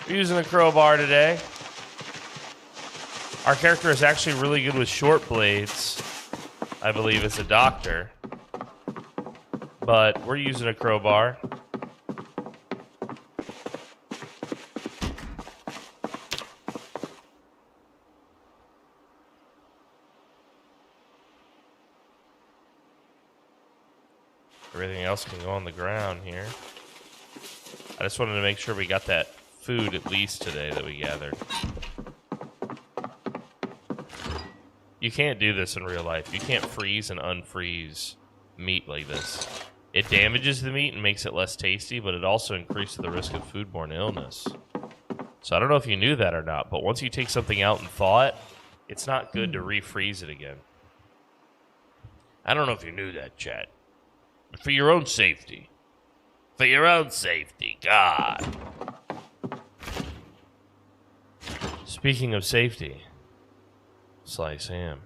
We're using a crowbar today. Our character is actually really good with short blades. I believe it's a doctor. But we're using a crowbar. Everything else can go on the ground here. I just wanted to make sure we got that food at least today that we gathered. You can't do this in real life. You can't freeze and unfreeze meat like this. It damages the meat and makes it less tasty, but it also increases the risk of foodborne illness. So I don't know if you knew that or not, but once you take something out and thaw it, it's not good to refreeze it again. I don't know if you knew that, chat. But for your own safety. For your own safety, God. Speaking of safety, slice ham.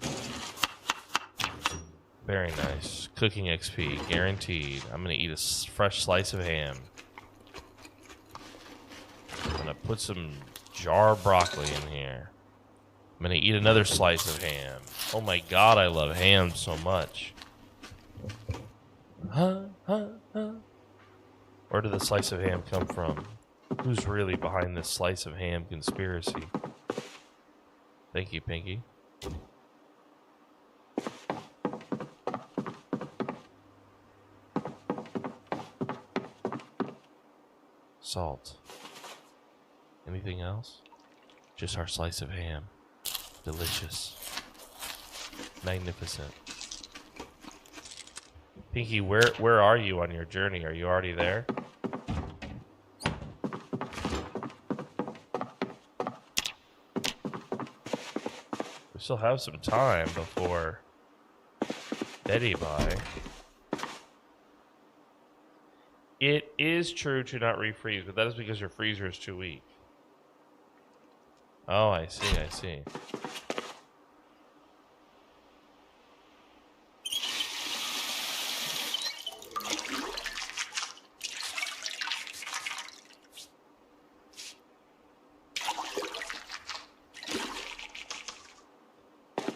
Very nice. Cooking XP, guaranteed. I'm going to eat a fresh slice of ham. I'm going to put some jar broccoli in here. I'm going to eat another slice of ham. Oh my God, I love ham so much. Where did the slice of ham come from? Who's really behind this slice of ham conspiracy? Thank you, Pinky. Salt. Anything else? Just our slice of ham. Delicious. Magnificent. Pinky, where are you on your journey? Are you already there? We still have some time before Betty by. It is true to not refreeze, but that is because your freezer is too weak. Oh, I see, I see.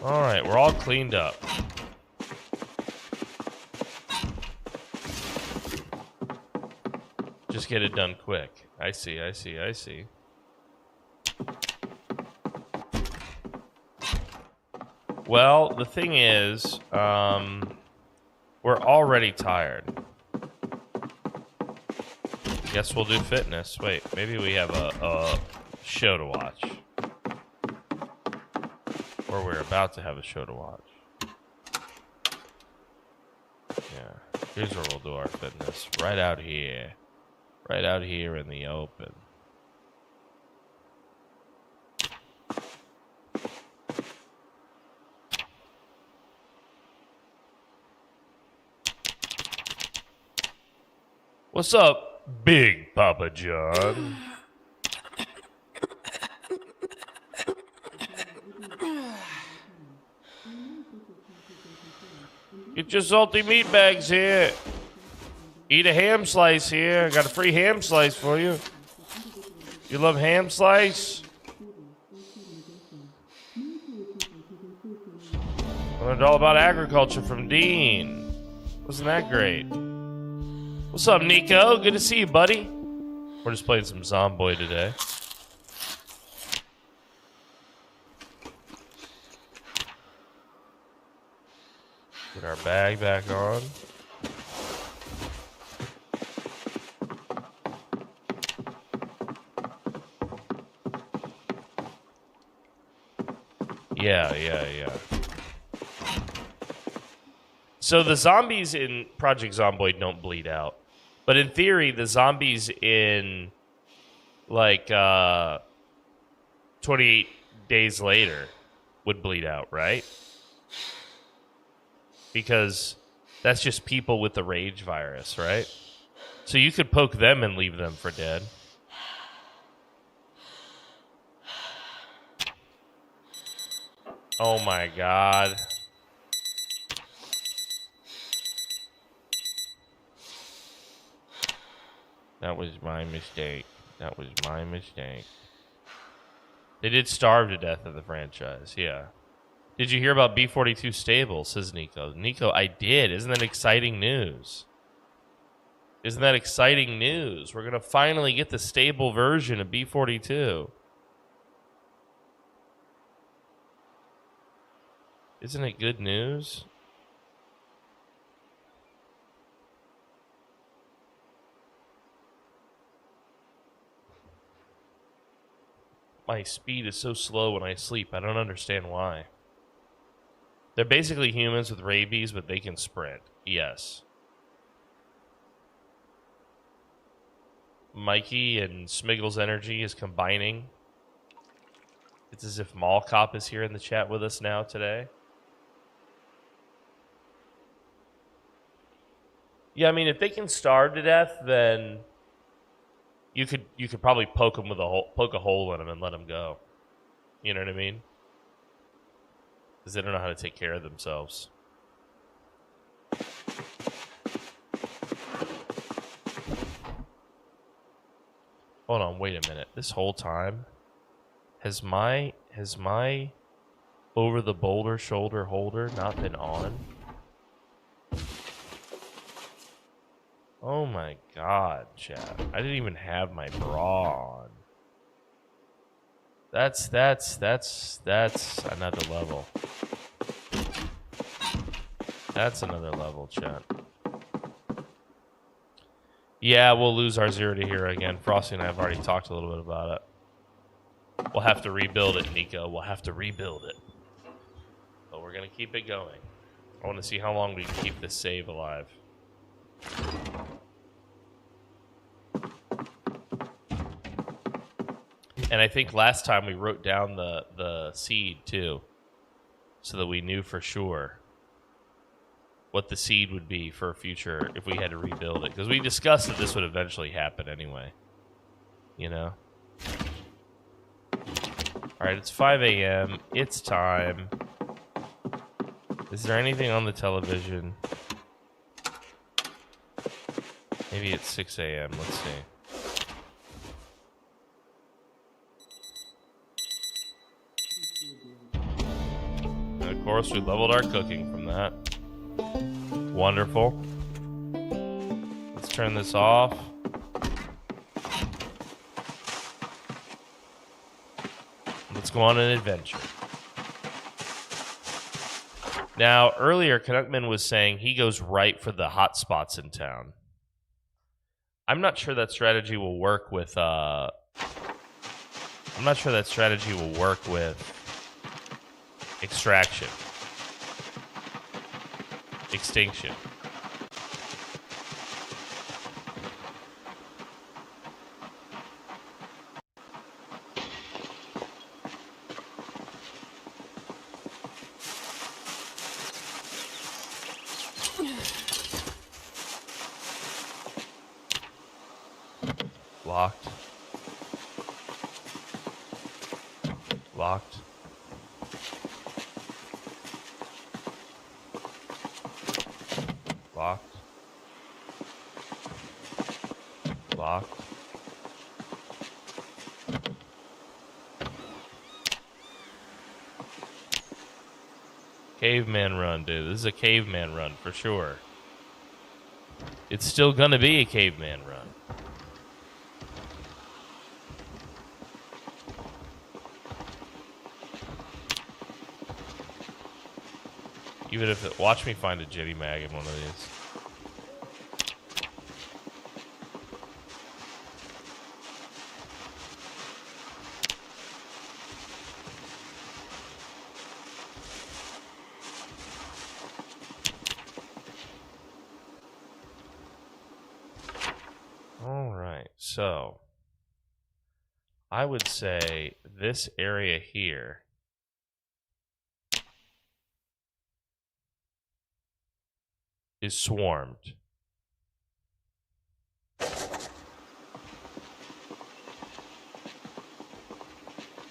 Alright, we're all cleaned up. Just get it done quick. I see, I see, I see. Well, the thing is, we're already tired. Guess we'll do fitness. Wait, maybe we have a show to watch. Or we're about to have a show to watch. Yeah, here's where we'll do our fitness. Right out here. Right out here in the open. What's up, Big Papa John? Get your salty meat bags here. Eat a ham slice here. Got a free ham slice for you. You love ham slice? Learned all about agriculture from Dean. Wasn't that great? What's up, Nico? Good to see you, buddy. We're just playing some Zomboid today. Put our bag back on. Yeah. So the zombies in Project Zomboid don't bleed out. But in theory, the zombies in, like, 28 days later would bleed out, right? Because that's just people with the rage virus, right? So you could poke them and leave them for dead. Oh my god. That was my mistake. They did starve to death in the franchise, yeah. Did you hear about B-42 stable, says Nico. Nico, I did. Isn't that exciting news? We're going to finally get the stable version of B-42. Isn't it good news? My speed is so slow when I sleep. I don't understand why. They're basically humans with rabies, but they can sprint. Yes. Mikey and Smiggle's energy is combining. It's as if Mall Cop is here in the chat with us now today. Yeah, I mean, if they can starve to death, then you could probably poke them with poke a hole in them and let them go. You know what I mean? Because they don't know how to take care of themselves. Hold on, wait a minute. This whole time, has my over the boulder shoulder holder not been on? Oh my god, chat. I didn't even have my bra on. That's another level. That's another level, chat. Yeah, we'll lose our 0 to hero again. Frosty and I have already talked a little bit about it. We'll have to rebuild it, Nico. We'll have to rebuild it. But we're going to keep it going. I want to see how long we can keep this save alive. And I think last time we wrote down the seed, too. So that we knew for sure what the seed would be for a future if we had to rebuild it. Because we discussed that this would eventually happen anyway. You know? Alright, it's 5 a.m. It's time. Is there anything on the television? Maybe it's 6 a.m. Let's see. And of course, we leveled our cooking from that. Wonderful. Let's turn this off. Let's go on an adventure. Now, earlier, Canuckman was saying he goes right for the hot spots in town. I'm not sure that strategy will work with, Extraction. Extinction. Locked. Locked. Locked. Locked. Caveman run, dude. This is a caveman run for sure. It's still gonna be a caveman run. Even if it, watch me find a Jetty Mag in one of these. All right, so I would say this area here is swarmed.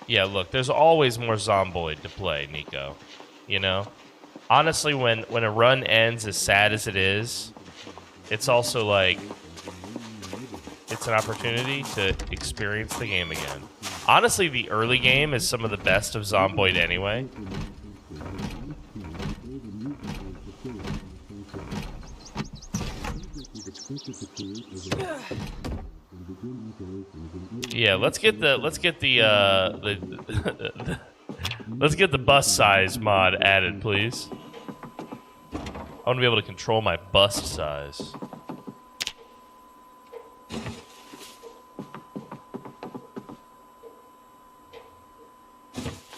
Yeah, look, there's always more Zomboid to play, Nico. You know? Honestly, when a run ends as sad as it is, it's also like it's an opportunity to experience the game again. Honestly, the early game is some of the best of Zomboid anyway. Yeah, let's get the let's get the bust size mod added, please. I want to be able to control my bust size.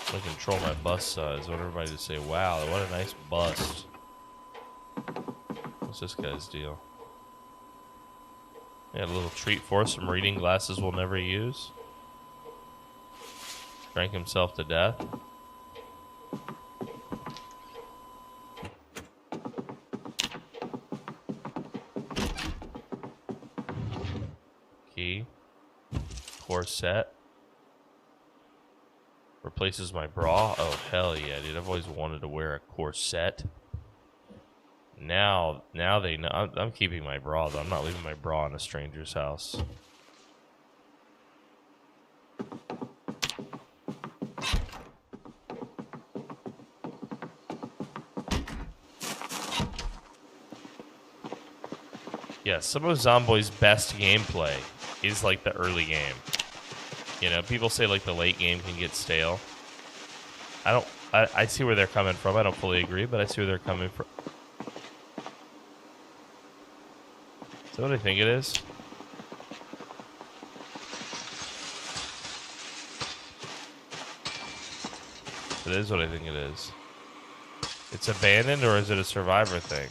I control my bust size. I want everybody to say, "Wow, what a nice bust." What's this guy's deal? Yeah, a little treat for us, some reading glasses we'll never use. Drank himself to death. Key. Corset. Replaces my bra. Oh, hell yeah, dude. I've always wanted to wear a corset. Now they know. I'm keeping my bra, though. I'm not leaving my bra in a stranger's house. Yeah, some of Zomboid's best gameplay is like the early game. You know, people say like the late game can get stale. I see where they're coming from. I don't fully agree, but I see where they're coming from. Is that what I think it is? It is what I think it is. It's abandoned, or is it a survivor thing?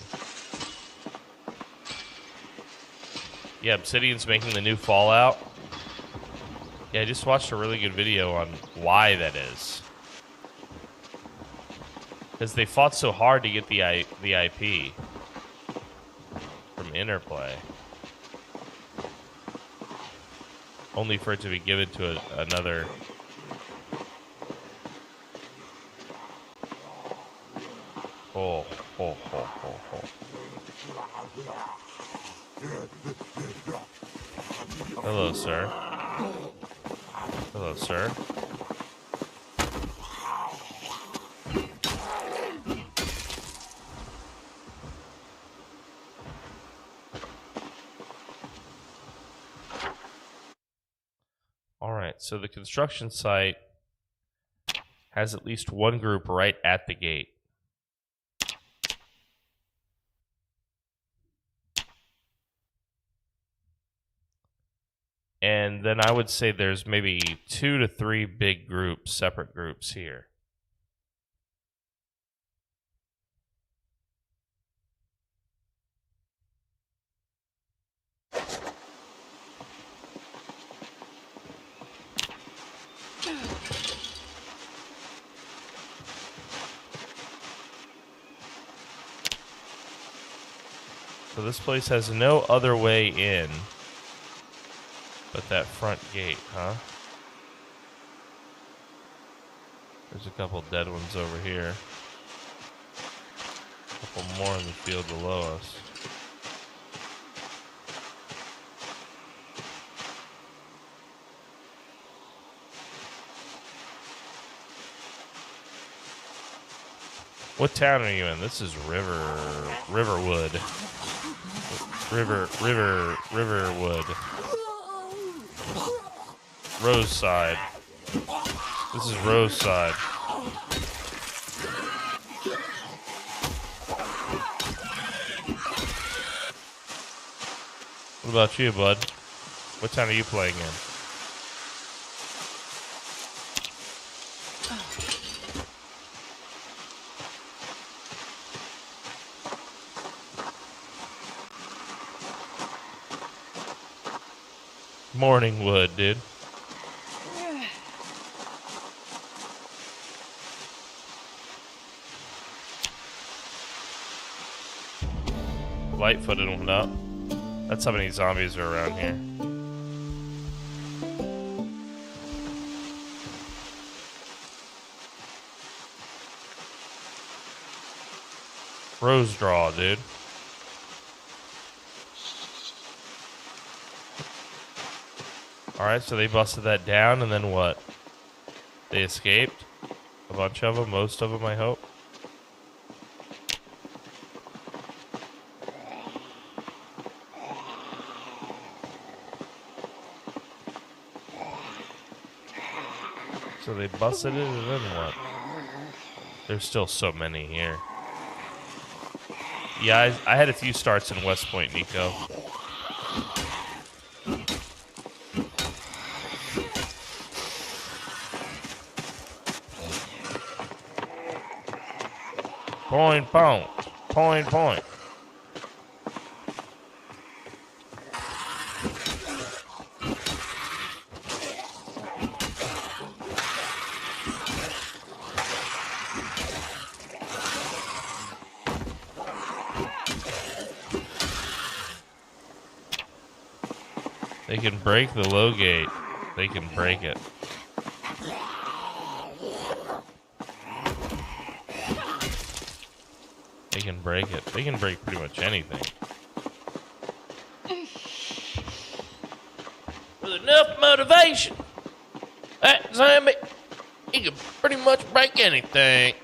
Yeah, Obsidian's making the new Fallout. Yeah, I just watched a really good video on why that is. Because they fought so hard to get the IP from Interplay. Only for it to be given to another... Oh. Hello, sir. Hello, sir. All right, so the construction site has at least one group right at the gate. And then I would say there's maybe 2 to 3 big groups, separate groups here. So this place has no other way in but that front gate, huh? There's a couple dead ones over here. A couple more in the field below us. What town are you in? This is Riverwood. Riverwood. Roseside. This is Roseside. What about you, bud? What town are you playing in? Morningwood, dude. Light-footed one up. That's how many zombies are around here. Rose draw, dude. Alright, so they busted that down, and then what? They escaped? A bunch of them? Most of them, I hope? So they busted it, and then what? There's still so many here. Yeah, I had a few starts in West Point, Nico. Point. They can break the low gate. They can break it. They can break it. They can break pretty much anything. With enough motivation, that zombie, he can pretty much break anything.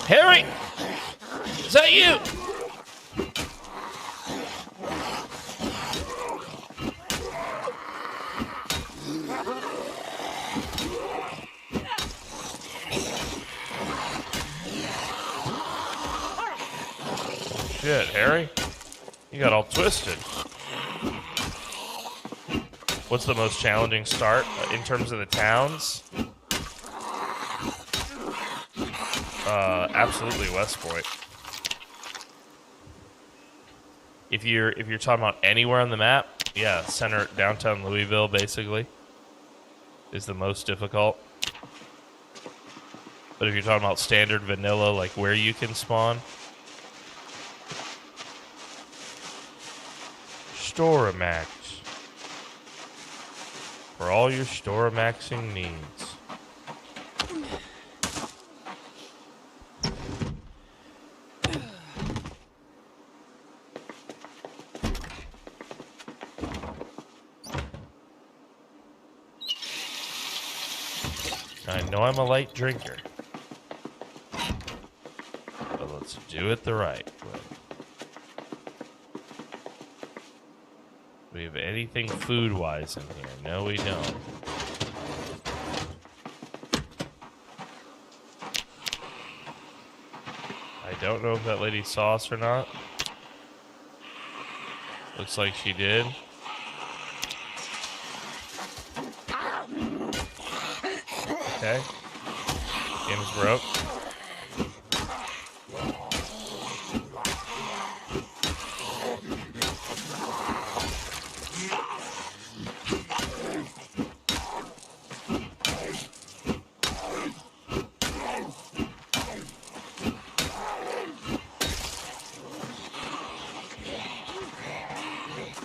Harry! Is that you? Shit, Harry. You got all twisted. What's the most challenging start in terms of the towns? Absolutely West Point. If you're talking about anywhere on the map, yeah, center downtown Louisville basically is the most difficult. But if you're talking about standard vanilla, like where you can spawn, Storamax for all your Storamaxing needs. I know I'm a light drinker, but let's do it the right way. Do we have anything food-wise in here? No, we don't. I don't know if that lady saw us or not. Looks like she did. Okay. Game's broke.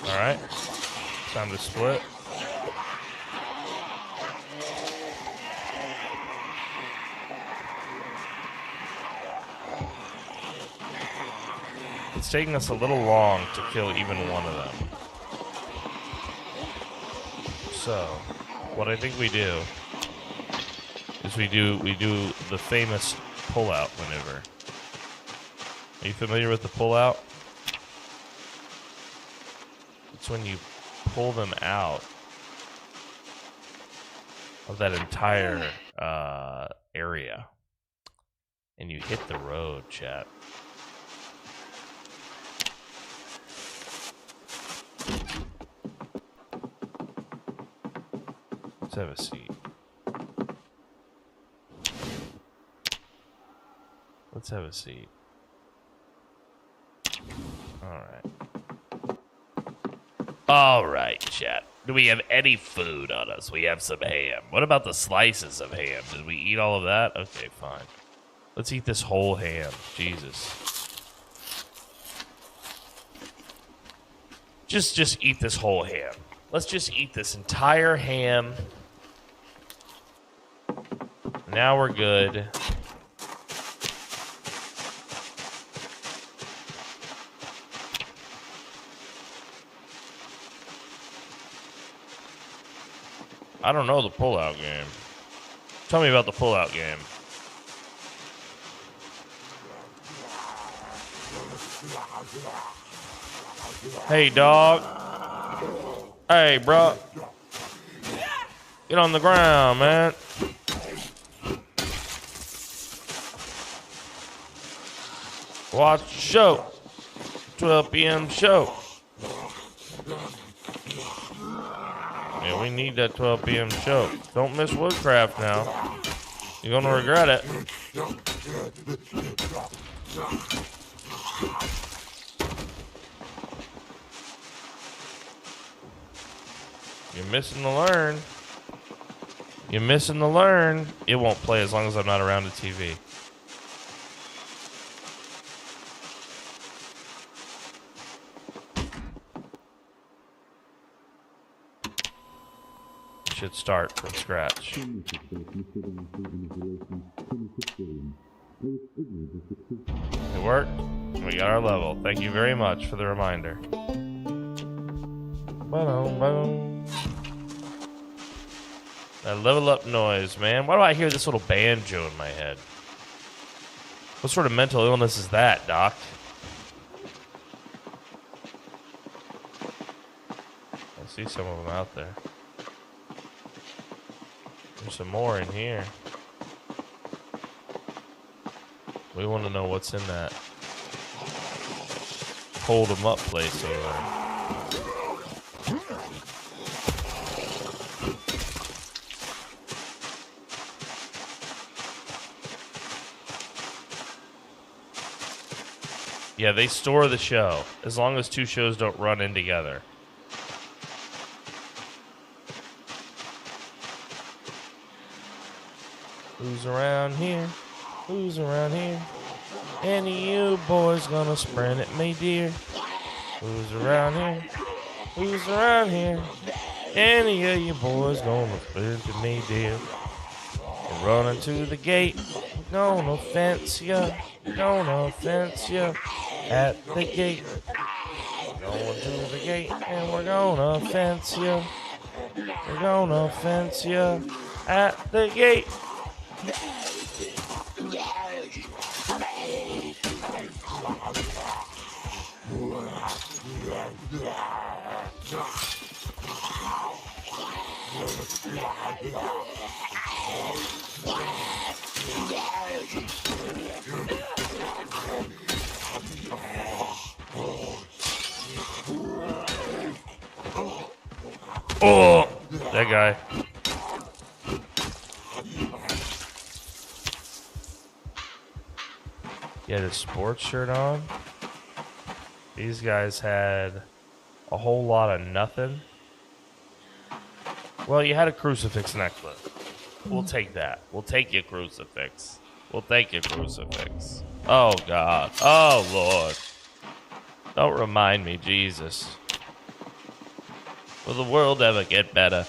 Alright. Time to split. It's taking us a little long to kill even one of them. So, what I think we do is we do the famous pull-out maneuver. Are you familiar with the pull-out? It's when you pull them out of that entire area, and you hit the road, chat. Let's have a seat. Let's have a seat. All right, chat. Do we have any food on us? We have some ham. What about the slices of ham? Did we eat all of that? Okay, fine. Let's eat this whole ham. Jesus. Just eat this whole ham. Let's just eat this entire ham. Now we're good. I don't know the pull-out game. Tell me about the pull-out game. Hey, dog. Hey, bro. Get on the ground, man. Watch the show. 12 p.m. show. Yeah, we need that 12 p.m. show. Don't miss Woodcraft now. You're gonna regret it. You're missing the learn. You're missing the learn. It won't play as long as I'm not around the TV. Should start from scratch. It worked. We got our level. Thank you very much for the reminder. That level up noise, man. Why do I hear this little banjo in my head? What sort of mental illness is that, Doc? I see some of them out there. There's some more in here. We want to know what's in that hold 'em up place over there. Yeah, they store the show as long as two shows don't run in together. Who's around here? Who's around here? Any of you boys gonna sprint at me, dear? Who's around here? Who's around here? Any of you boys gonna sprint at me, dear? We're running to the gate. We're gonna fence ya. We're gonna fence ya at the gate. We're going to the gate and we're gonna fence ya. We're gonna fence ya at the gate. Oh, that guy. He had his sports shirt on. These guys had a whole lot of nothing. Well, you had a crucifix necklace. We'll take that. We'll take your crucifix. We'll take your crucifix. Oh, God. Oh, Lord. Don't remind me, Jesus. Will the world ever get better?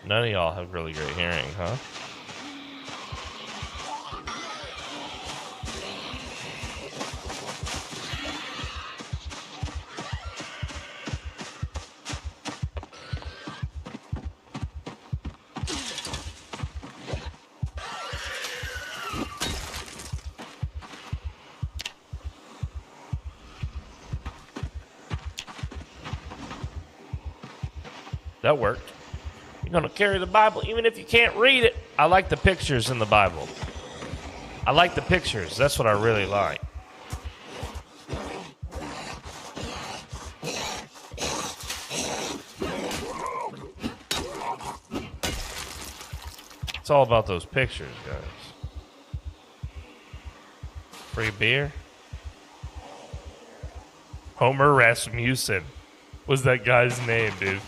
None of y'all have really great hearing, huh? That worked. You're going to carry the Bible even if you can't read it. I like the pictures in the Bible. I like the pictures. That's what I really like. It's all about those pictures, guys. Free beer? Homer Rasmussen was that guy's name, dude.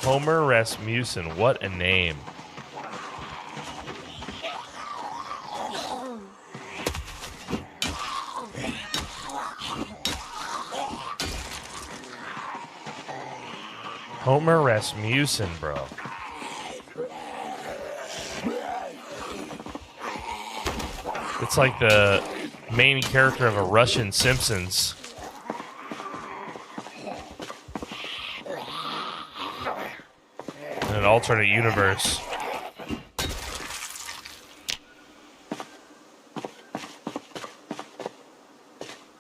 Homer Rasmussen. What a name. Homer Rasmussen, bro. It's like the main character of a Russian Simpsons. In an alternate universe.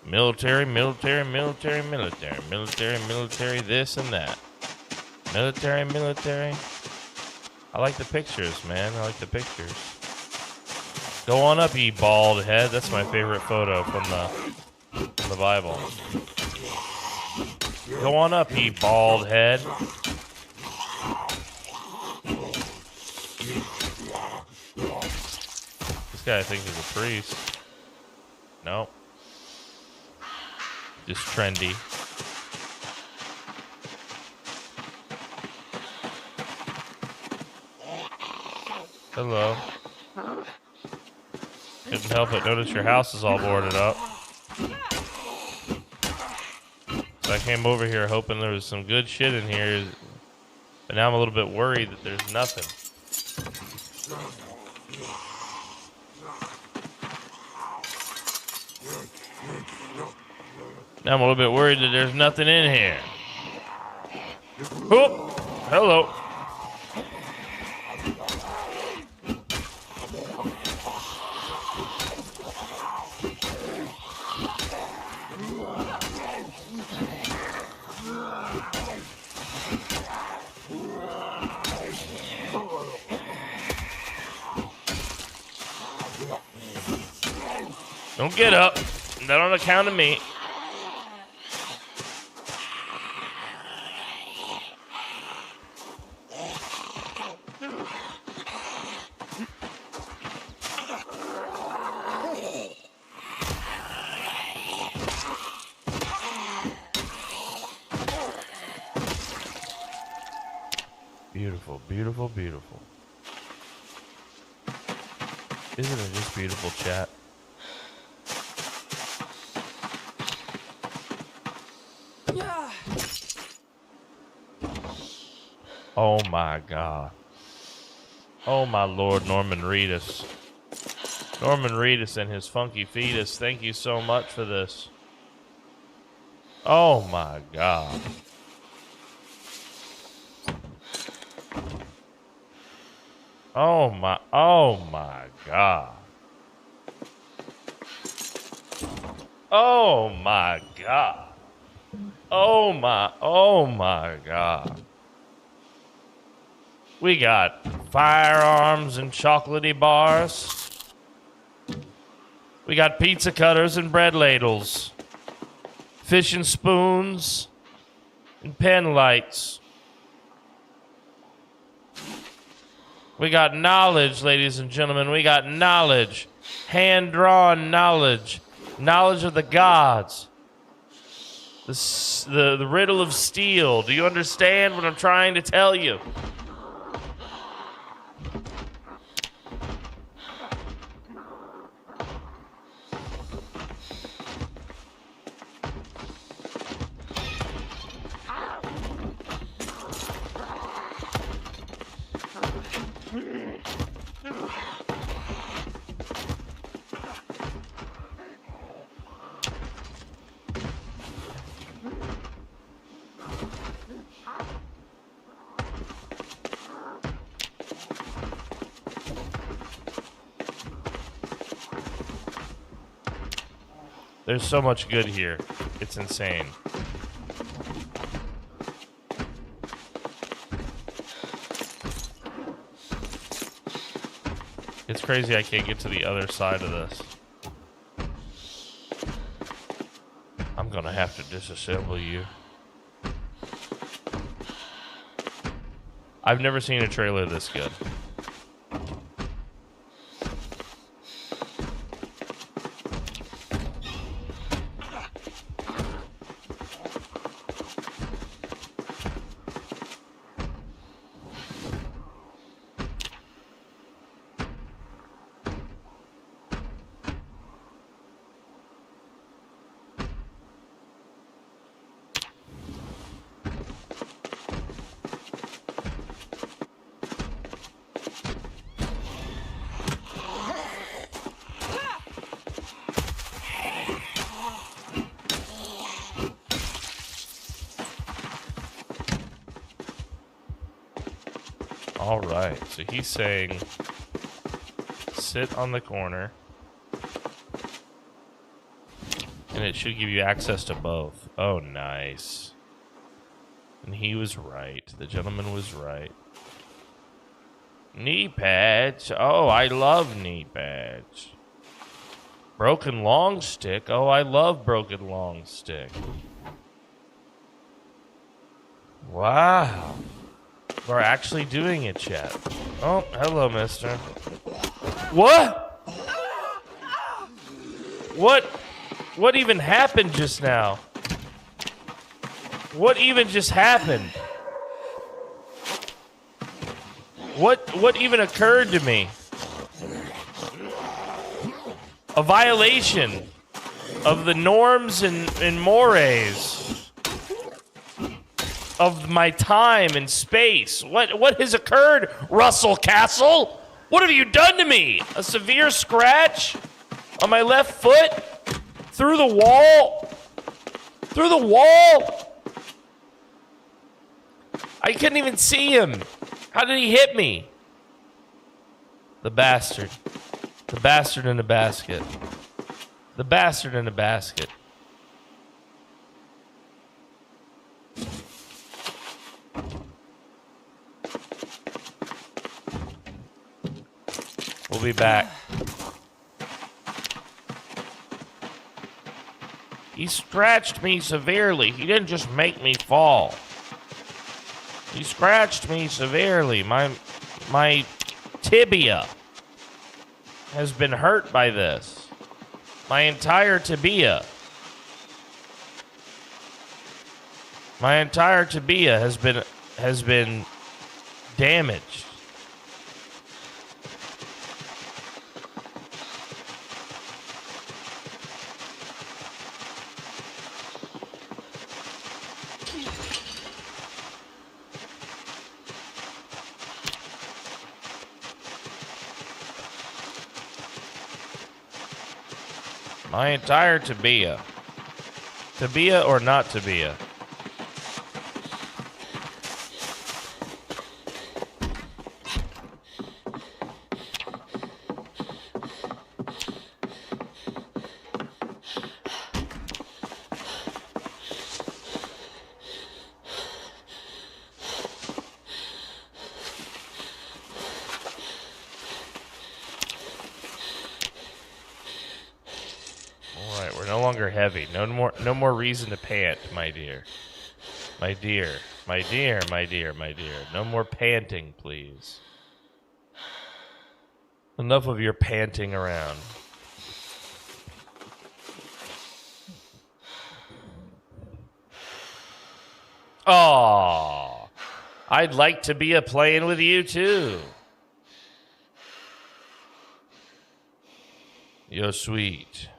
Military, military, military, military, military, military, this and that. Military, military. I like the pictures, man. I like the pictures. Go on up, ye bald head. That's my favorite photo from the Bible. Go on up, ye bald head. This guy, I think, is a priest. No. Just trendy. Hello. Couldn't help but notice your house is all boarded up. So I came over here hoping there was some good shit in here. But now I'm a little bit worried that there's nothing. Now I'm a little bit worried that there's nothing in here. Oh, hello. Don't get up. Not on account of me. Beautiful, beautiful, beautiful. Isn't it just beautiful, chat? Oh my God. Oh my Lord, Norman Reedus. Norman Reedus and his funky fetus, thank you so much for this. Oh my God. Oh my God. Oh my God. Oh my God. We got firearms and chocolatey bars. We got pizza cutters and bread ladles. Fish and spoons and pen lights. We got knowledge, ladies and gentlemen. We got knowledge. Hand-drawn knowledge. Knowledge of the gods. The riddle of steel. Do you understand what I'm trying to tell you? There's so much good here. It's insane. It's crazy I can't get to the other side of this. I'm gonna have to disassemble you. I've never seen a trailer this good. All right, so he's saying sit on the corner and it should give you access to both. Oh, nice. And he was right. The gentleman was right. Knee pads. Oh, I love knee pads. Broken long stick. Oh, I love broken long stick. Wow. We're actually doing it, chat. Oh, hello, mister. What? What even happened just now? What even just happened? What even occurred to me? A violation of the norms and mores of my time and space. What has occurred, Russell Castle? What have you done to me? A severe scratch on my left foot? Through the wall? Through the wall? I couldn't even see him. How did he hit me? The bastard. The bastard in a basket. The bastard in a basket. We'll be back. He scratched me severely. He didn't just make me fall. He scratched me severely. My tibia has been hurt by this. My entire tibia. My entire tibia has been damaged. My entire tibia. Tibia or not tibia? Heavy. No more reason to pant, my dear. My dear. My dear, my dear, my dear. No more panting, please. Enough of your panting around. Aww. I'd like to be playing with you too. You're sweet.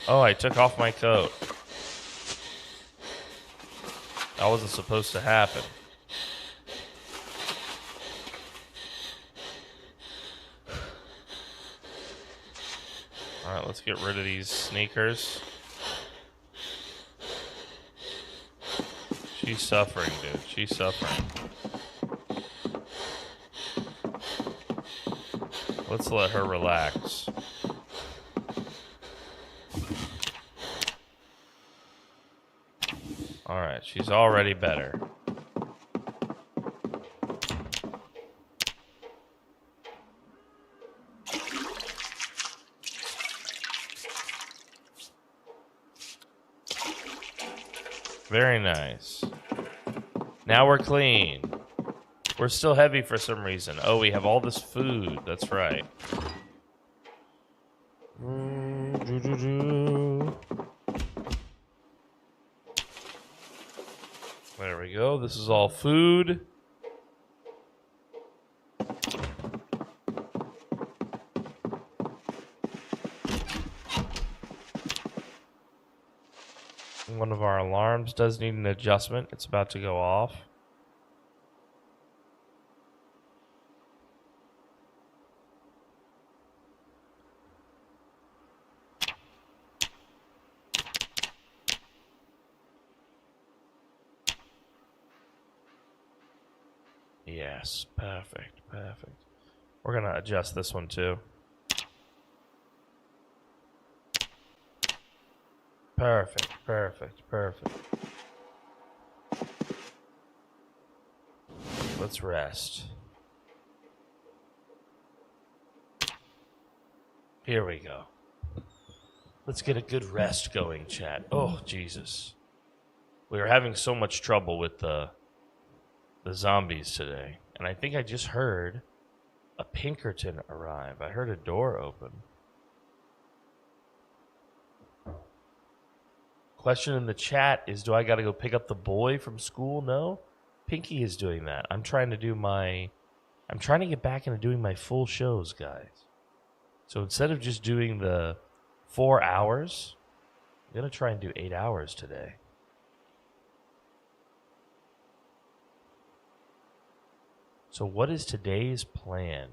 Oh, I took off my coat. That wasn't supposed to happen. Alright, let's get rid of these sneakers. She's suffering, dude. She's suffering. Let's let her relax. Alright, she's already better. Very nice. Now we're clean. We're still heavy for some reason. Oh, we have all this food. That's right. There we go. This is all food. One of our alarms does need an adjustment. It's about to go off. Yes, perfect, perfect. We're gonna adjust this one too. Perfect, perfect, perfect. Let's rest. Here we go. Let's get a good rest going, chat. Oh, Jesus. We were having so much trouble with the zombies today. And I think I just heard a Pinkerton arrive. I heard a door open. Question in the chat is, do I got to go pick up the boy from school? No. Pinky is doing that. I'm trying to get back into doing my full shows, guys. So instead of just doing the 4 hours, I'm going to try and do 8 hours today. So what is today's plan?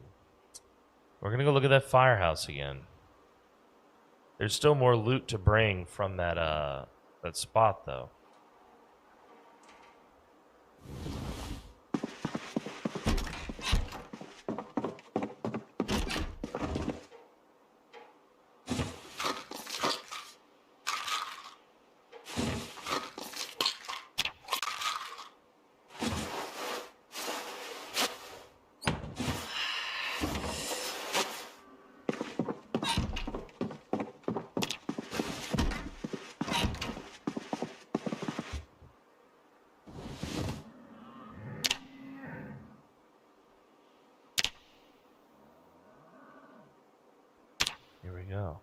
We're going to go look at that firehouse again. There's still more loot to bring from that spot, though. Here we go.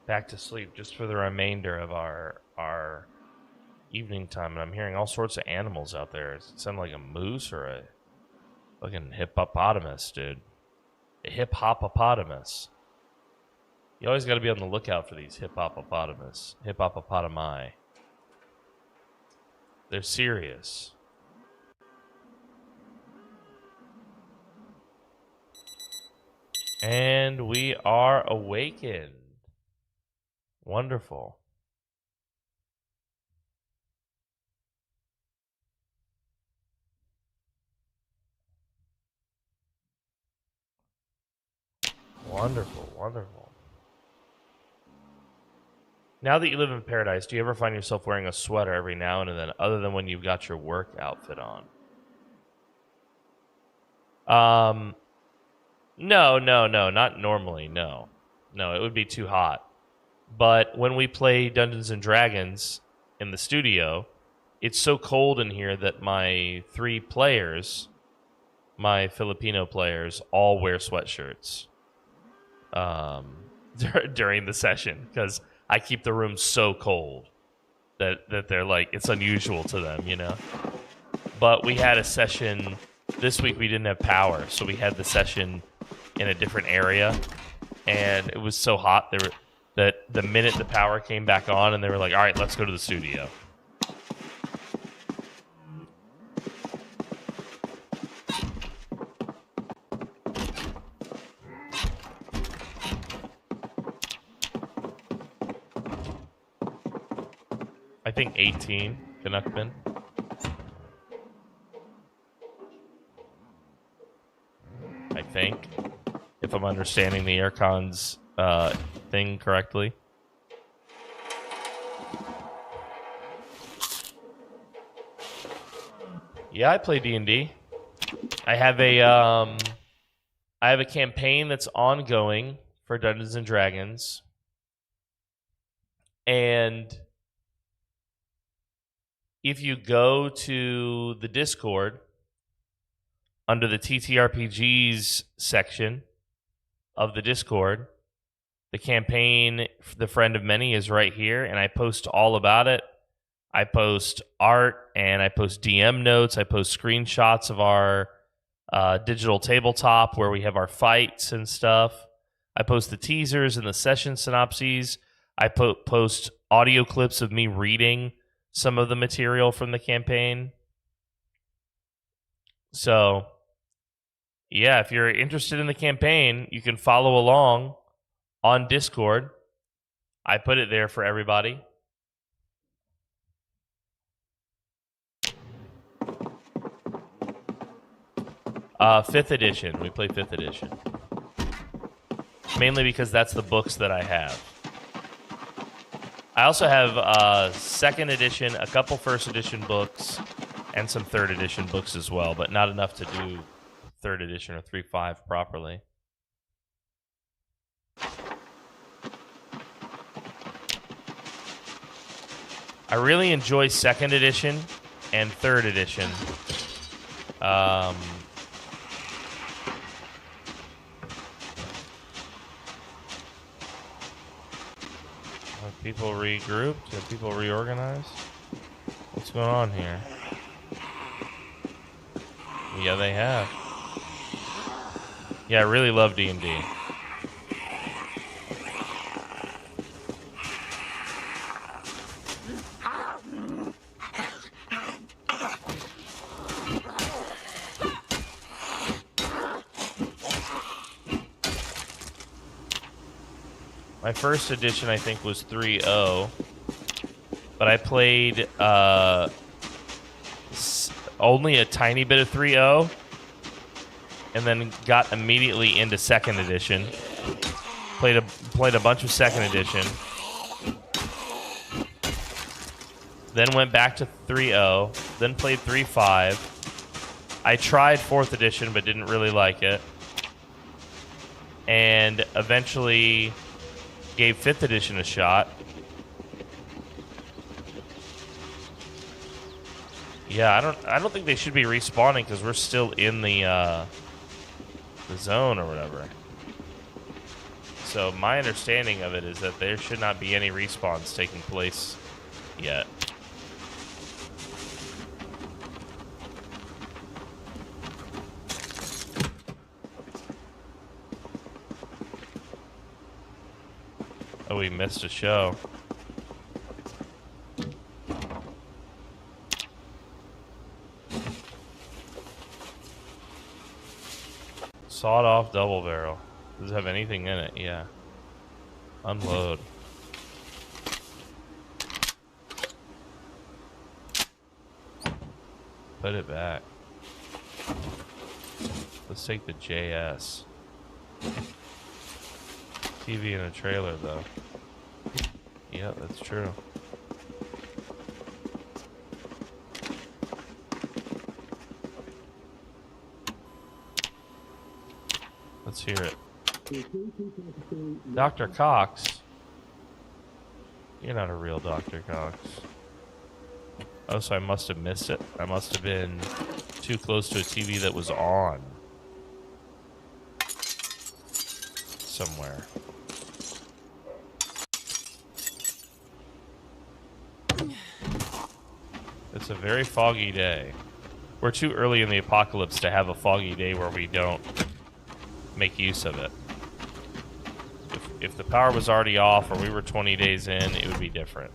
Back to sleep just for the remainder of our evening time. And I'm hearing all sorts of animals out there. Does it sound like a moose or a fucking hippopotamus, dude? A hippopotamus. You always got to be on the lookout for these hippopotami. They're serious. And we are awakened. Wonderful. Wonderful, wonderful. Now that you live in paradise, do you ever find yourself wearing a sweater every now and then, other than when you've got your work outfit on? No, not normally, no. No, it would be too hot. But when we play Dungeons and Dragons in the studio, it's so cold in here that my 3 players, my Filipino players, all wear sweatshirts during the session, because I keep the room so cold that they're like, it's unusual to them, you know? But we had a session, this week we didn't have power, so we had the session in a different area, and it was so hot that the minute the power came back on, and they were like, all right, let's go to the studio. I think 18, Canuckman. I think, if I'm understanding the aircon's thing correctly. Yeah, I play D&D. I have a campaign that's ongoing for Dungeons and Dragons. And if you go to the Discord under the TTRPGs section of the Discord, the campaign, The Friend of Many, is right here, and I post all about it. I post art, and I post DM notes. I post screenshots of our digital tabletop where we have our fights and stuff. I post the teasers and the session synopses. I post audio clips of me reading some of the material from the campaign. So, yeah, if you're interested in the campaign, you can follow along on Discord. I put it there for everybody. Fifth edition. We play 5th edition. Mainly because that's the books that I have. I also have 2nd edition, a couple 1st edition books, and some 3rd edition books as well, but not enough to do 3rd edition or 3.5 properly. I really enjoy 2nd edition and 3rd edition. Have people regrouped? Have people reorganized? What's going on here? Yeah, they have. Yeah, I really love D&D. My first edition, I think, was 3.0, but I played only a tiny bit of 3.0, and then got immediately into 2nd edition. Played a bunch of 2nd edition, then went back to 3.0, then played 3.5. I tried 4th edition, but didn't really like it, and eventually gave 5th edition a shot. Yeah, I don't think they should be respawning because we're still in the zone or whatever. So my understanding of it is that there should not be any respawns taking place yet. Oh, we missed a show. Sawed-off double barrel. Does it have anything in it? Yeah. Unload. Put it back. Let's take the JS. TV in a trailer, though. Yeah, that's true. Let's hear it. Dr. Cox? You're not a real Dr. Cox. Oh, so I must have missed it. I must have been too close to a TV that was on. Somewhere. It's a very foggy day. We're too early in the apocalypse to have a foggy day where we don't make use of it. If the power was already off or we were 20 days in, it would be different.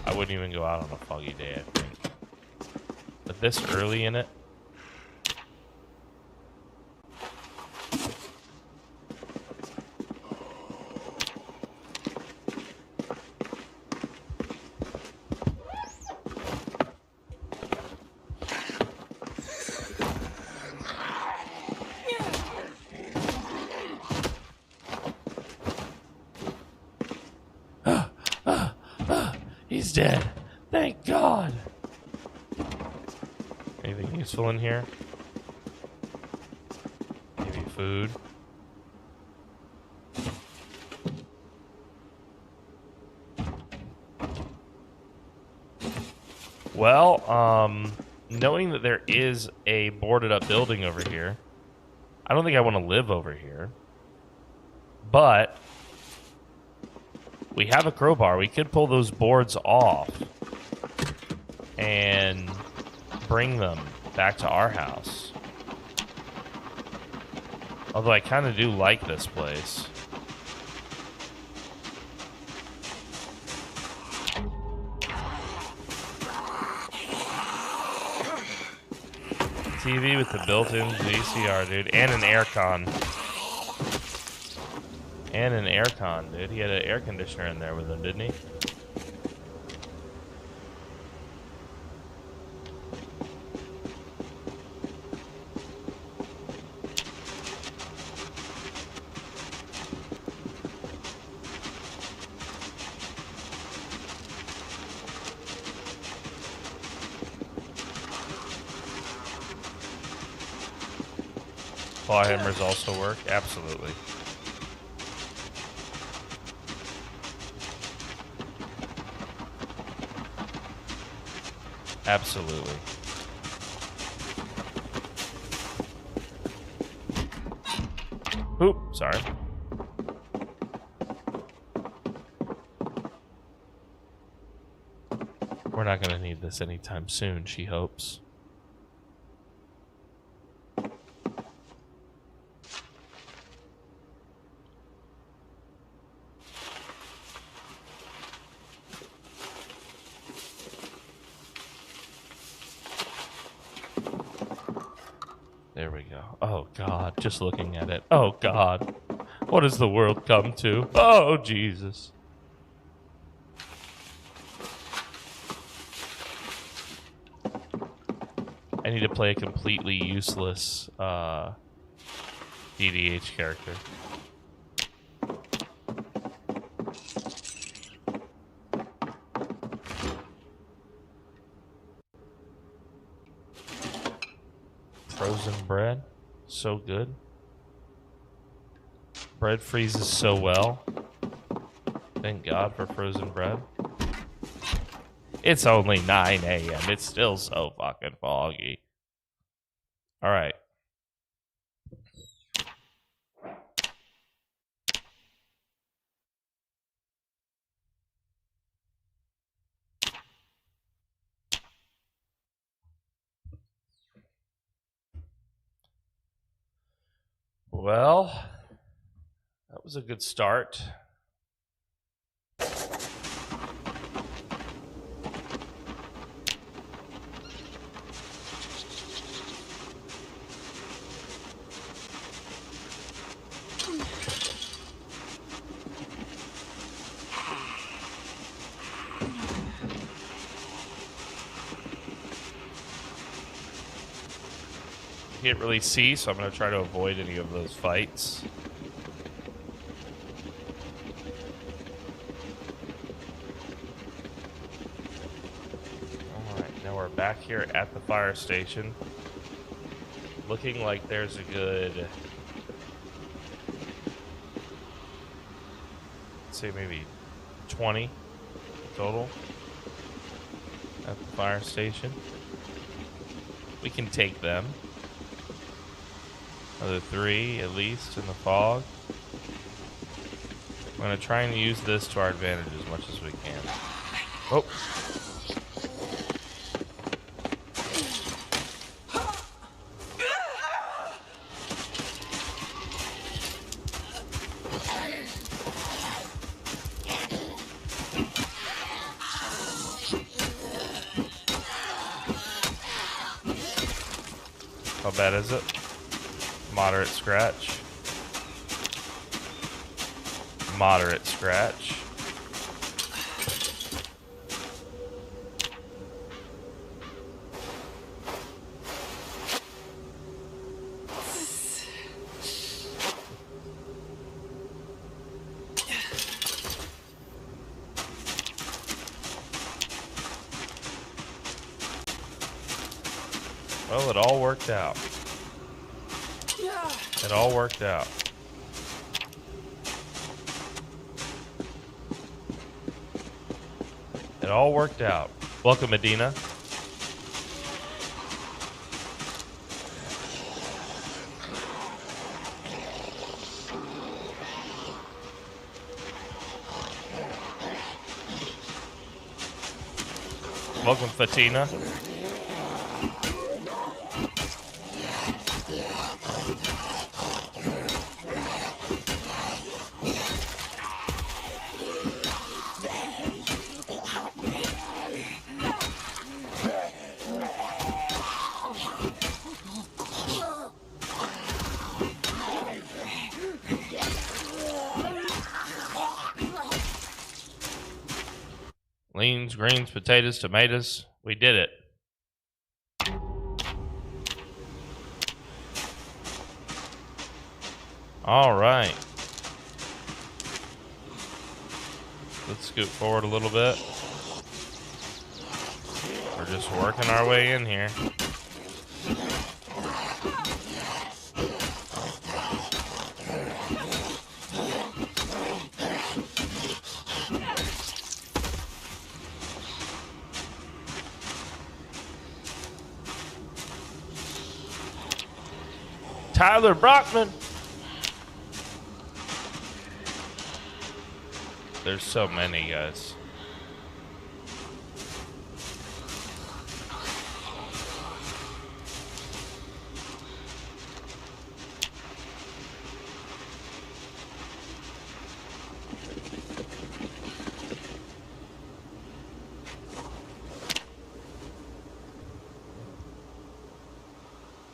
I wouldn't even go out on a foggy day, I think. But this early in it, he's dead. Thank God. useful in here? Maybe food. Well, knowing that there is a boarded up building over here, I don't think I want to live over here. But we have a crowbar. We could pull those boards off and bring them back to our house. Although I kind of do like this place. TV with the built-in VCR, dude, and an aircon. And an aircon, dude. He had an air conditioner in there with him, didn't he? Claw hammers also work? Absolutely. Absolutely. Oop, sorry. We're not going to need this anytime soon, she hopes. There we go. Oh, God. Just looking at it. Oh, God. What has the world come to? Oh, Jesus. I need to play a completely useless DDH character. Frozen bread. So good. Bread freezes so well. Thank God for frozen bread. It's only 9 a.m. It's still so fucking foggy. Alright. Well, that was a good start. Can't really see, so I'm going to try to avoid any of those fights. Alright, now we're back here at the fire station. Looking like there's a good... let's say maybe 20 total at the fire station. We can take them. Another 3 at least in the fog. I'm going to try and use this to our advantage as much as we can. Oh. How bad is it? Moderate scratch. Moderate scratch. Well, it all worked out. It all worked out. It all worked out. Welcome, Medina. Welcome, Fatina. Beans, greens, potatoes, tomatoes. We did it. All right. Let's scoot forward a little bit. We're just working our way in here. Tyler Brockman. There's so many, guys.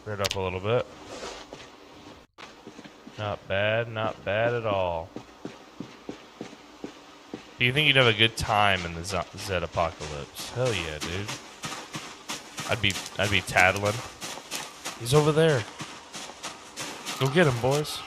Rear it up a little bit. Not bad at all. Do you think you'd have a good time in the Zed apocalypse? Hell yeah, dude. I'd be tattling. He's over there. Go get him, boys.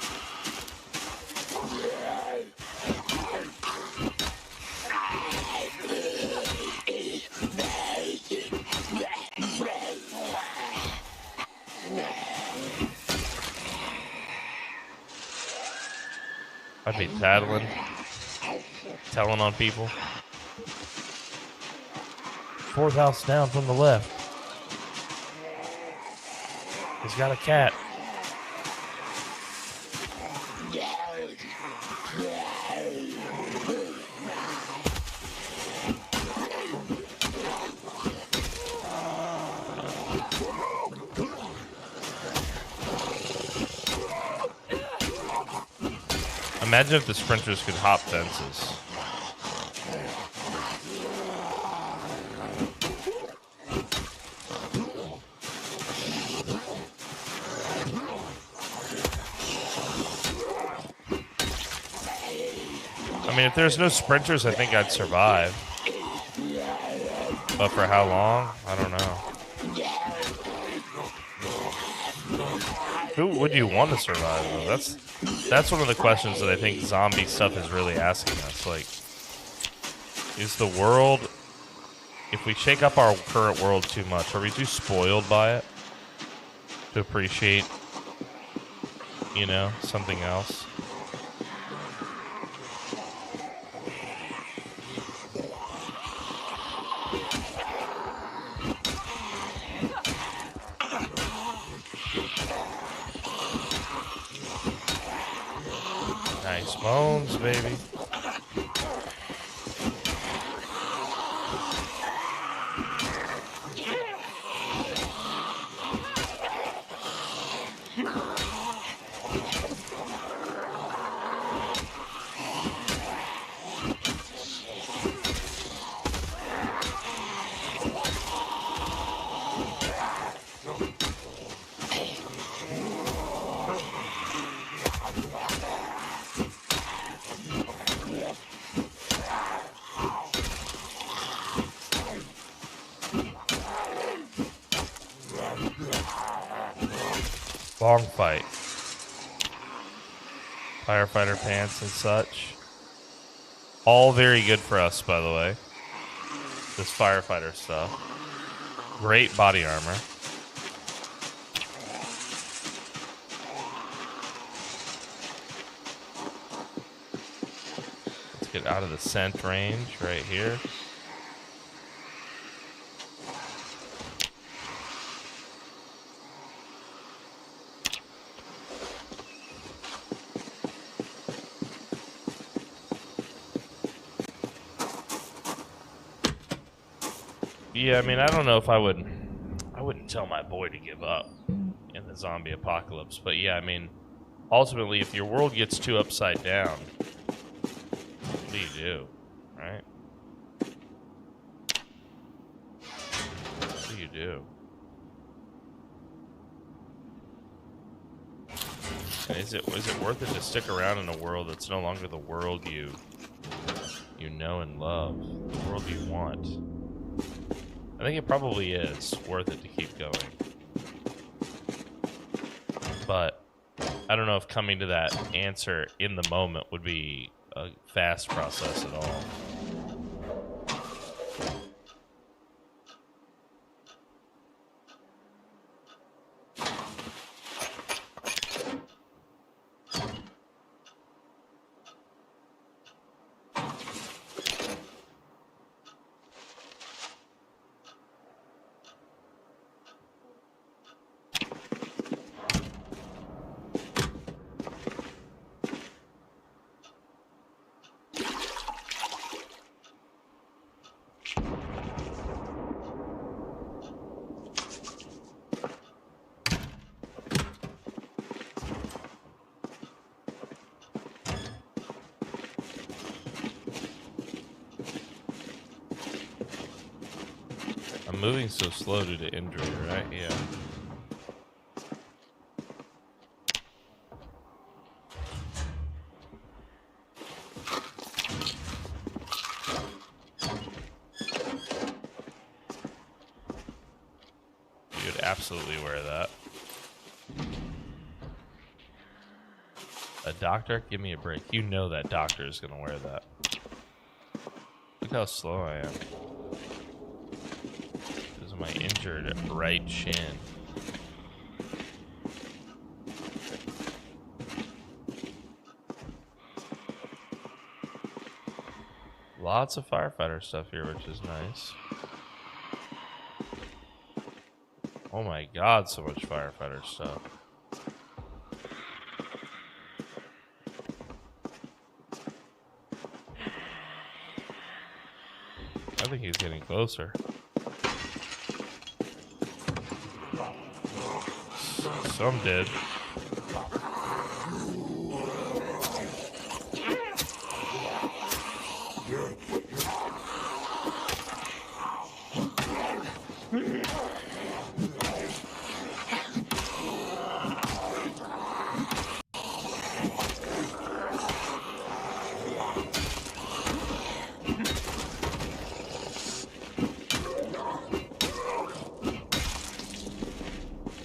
I'd be tattling. Telling on people. Fourth house down from the left. He's got a cat. Imagine if the sprinters could hop fences. I mean, if there's no sprinters, I think I'd survive. But for how long? I don't know. Who would you want to survive, though? That's one of the questions that I think zombie stuff is really asking us. Like, is the world... If we shake up our current world too much, are we too spoiled by it to appreciate, you know, something else? Nice bones, baby. Long fight. Firefighter pants and such. All very good for us, by the way. This firefighter stuff. Great body armor. Get out of the scent range right here. Yeah, I mean, I don't know if I wouldn't tell my boy to give up in the zombie apocalypse, but yeah, I mean, ultimately, if your world gets too upside down, what do you do, right? What do you do? And is it worth it to stick around in a world that's no longer the world you know and love, the world you want? I think it probably is worth it to keep going. But I don't know if coming to that answer in the moment would be a fast process at all. I'm moving so slow due to injury, right? Yeah. You'd absolutely wear that. A doctor? Give me a break. You know that doctor is going to wear that. Look how slow I am. This is my injured right shin. Lots of firefighter stuff here, which is nice. Oh my god, so much firefighter stuff. I think he's getting closer. Some did.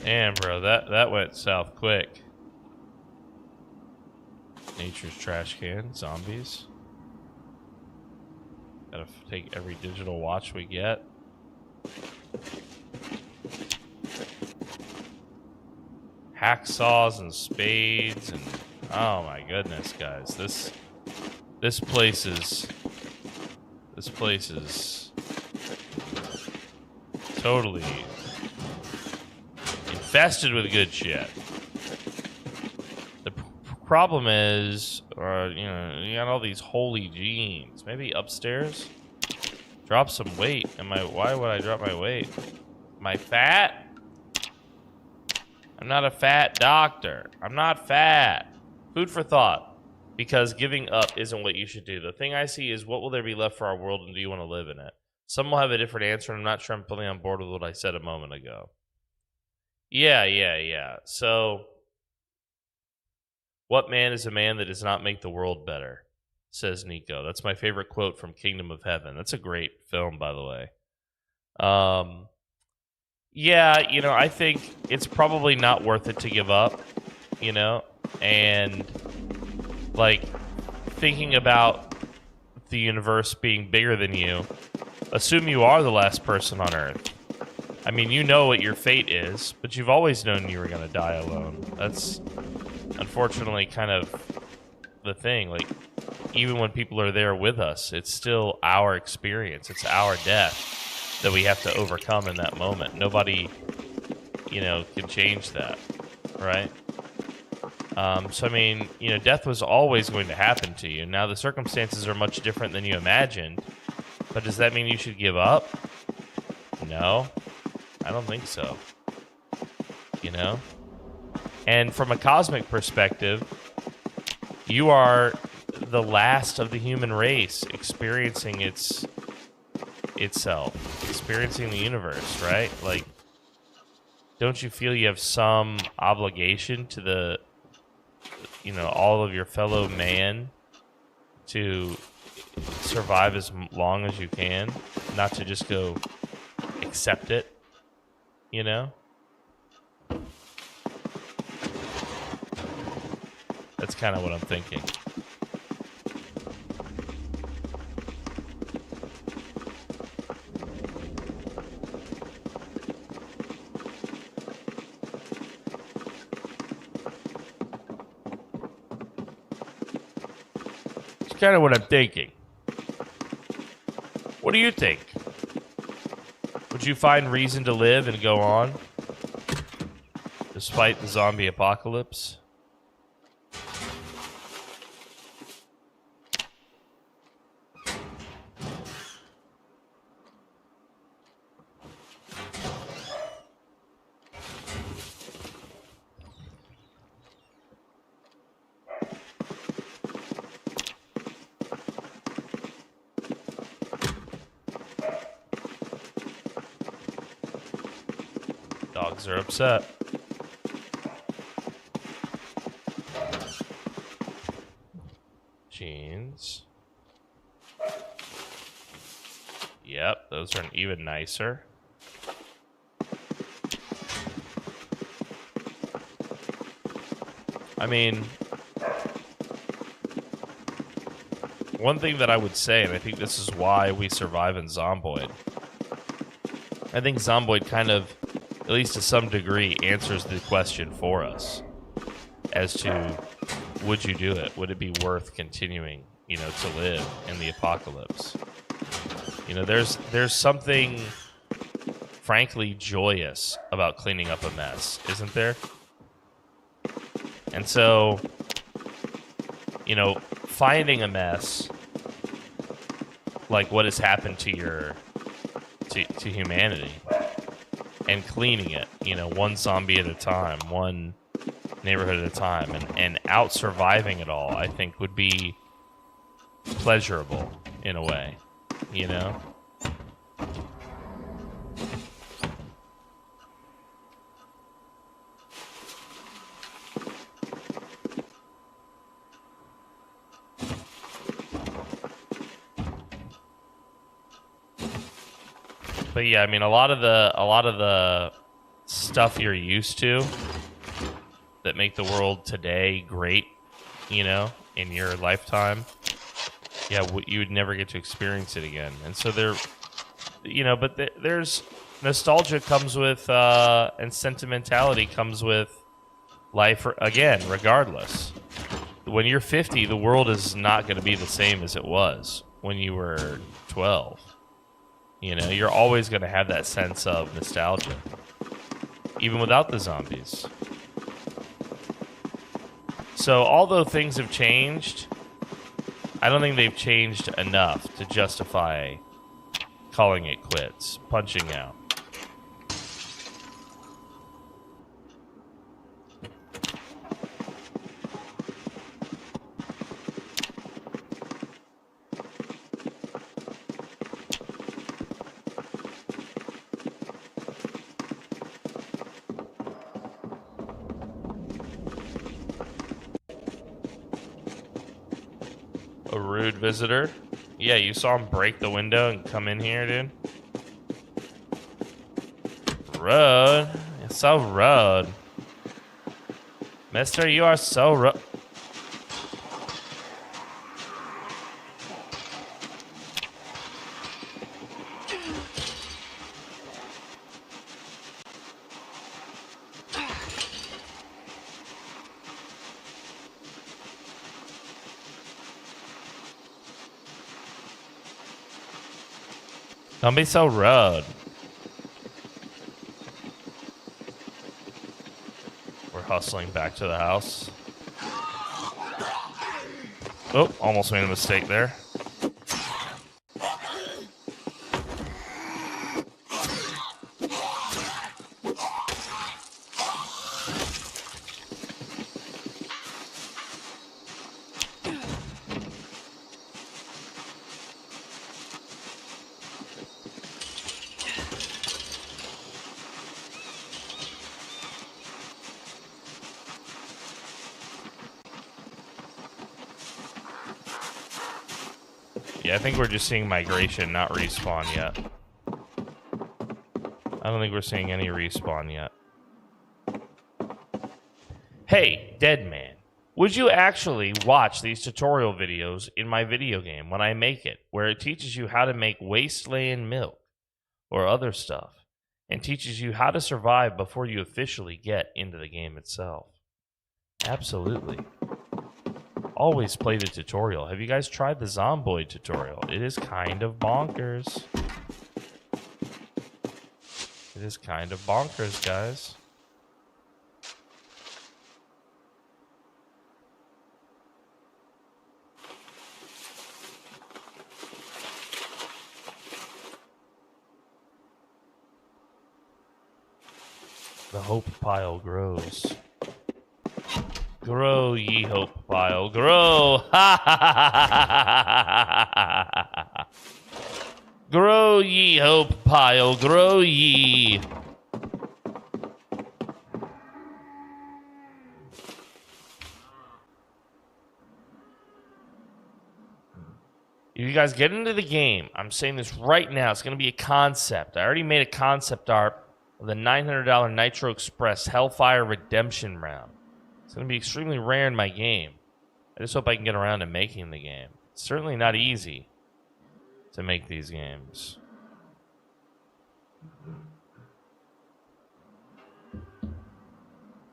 Damn, bro, that went south quick. Nature's trash can, zombies. Gotta take every digital watch we get. Hacksaws and spades and oh my goodness, guys, this place is totally infested with good shit. The problem is, you know, you got all these holy genes. Maybe upstairs, drop some weight. Why would I drop my weight? Am I fat? I'm not a fat doctor. I'm not fat. Food for thought. Because giving up isn't what you should do. The thing I see is, what will there be left for our world, and do you want to live in it? Some will have a different answer, and I'm not sure I'm fully on board with what I said a moment ago. Yeah. So, what man is a man that does not make the world better? Says Nico. That's my favorite quote from Kingdom of Heaven. That's a great film, by the way. Yeah, you know, I think it's probably not worth it to give up, you know, and like thinking about the universe being bigger than you, assume you are the last person on Earth. I mean, you know what your fate is, but you've always known you were going to die alone. That's unfortunately kind of the thing. Like, even when people are there with us, it's still our experience. It's our death that we have to overcome in that moment. Nobody, can change that, right? So, I mean, death was always going to happen to you. Now, the circumstances are much different than you imagined, but does that mean you should give up? No, I don't think so. And from a cosmic perspective, you are the last of the human race experiencing itself, experiencing the universe, right? Like, don't you feel you have some obligation to all of your fellow man to survive as long as you can, not to just go accept it, That's kind of what I'm thinking. It's kind of what I'm thinking. What do you think? Would you find reason to live and go on despite the zombie apocalypse? Dogs are upset. Jeans. Yep, those are even nicer. I mean, one thing that I would say, and I think this is why we survive in Zomboid, I think Zomboid kind of, at least to some degree, answers the question for us as to, would you do it? Would it be worth continuing, to live in the apocalypse? There's something frankly joyous about cleaning up a mess, isn't there? And so, finding a mess like what has happened to to humanity and cleaning it, one zombie at a time, one neighborhood at a time, and out surviving it all, I think would be pleasurable in a way, But yeah, I mean, a lot of the stuff you're used to that make the world today great, in your lifetime, yeah, you would never get to experience it again. And so but there's nostalgia comes with, and sentimentality comes with life again, regardless. When you're 50, the world is not going to be the same as it was when you were 12. You're always going to have that sense of nostalgia, even without the zombies. So, although things have changed, I don't think they've changed enough to justify calling it quits, punching out. A rude visitor? Yeah, you saw him break the window and come in here, dude? Rude. You're so rude. Mister, you are so rude. Don't be so rude. We're hustling back to the house. Oh, almost made a mistake there. Yeah, I think we're just seeing migration, not respawn yet. I don't think we're seeing any respawn yet. Hey, Deadman, would you actually watch these tutorial videos in my video game when I make it, where it teaches you how to make wasteland milk or other stuff, and teaches you how to survive before you officially get into the game itself? Absolutely. Always play the tutorial. Have you guys tried the Zomboid tutorial? It is kind of bonkers. It is kind of bonkers, guys. The hope pile grows. Grow, ye hope pile, grow! Ha ha ha ha! Grow, ye hope pile, grow ye! If you guys get into the game, I'm saying this right now, it's going to be a concept. I already made a concept art of the $900 Nitro Express Hellfire Redemption round. It's going to be extremely rare in my game. I just hope I can get around to making the game. It's certainly not easy to make these games.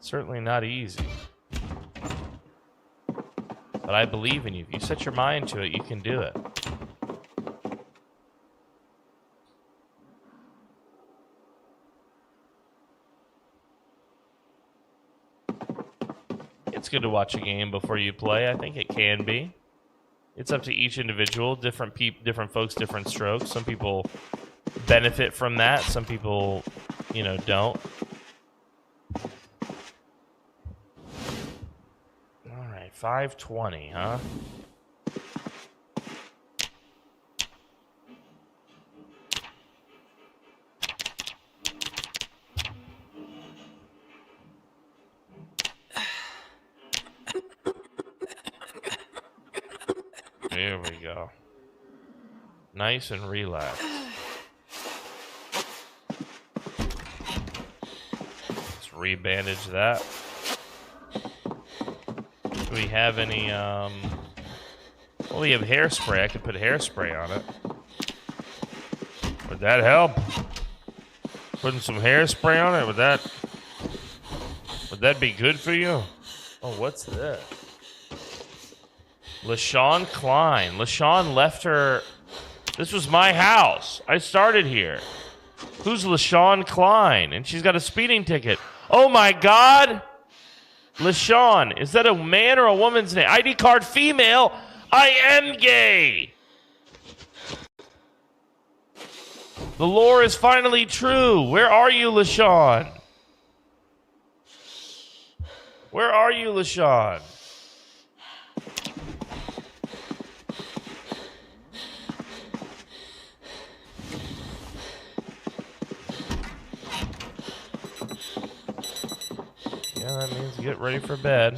Certainly not easy. But I believe in you. If you set your mind to it, you can do it. It's good to watch a game before you play. I think it can be. It's up to each individual. Different folks, different strokes. Some people benefit from that. Some people, don't. All right, 520, huh? There we go. Nice and relaxed. Let's rebandage that. Do we have any, well, we have hairspray. I could put hairspray on it. Would that help? Putting some hairspray on it, would that be good for you? Oh, what's this? LaShawn Klein. LaShawn left her. This was my house. I started here. Who's LaShawn Klein? And she's got a speeding ticket. Oh my God. LaShawn. Is that a man or a woman's name? ID card female. I am gay. The lore is finally true. Where are you, LaShawn? Where are you, LaShawn? Yeah, that means get ready for bed.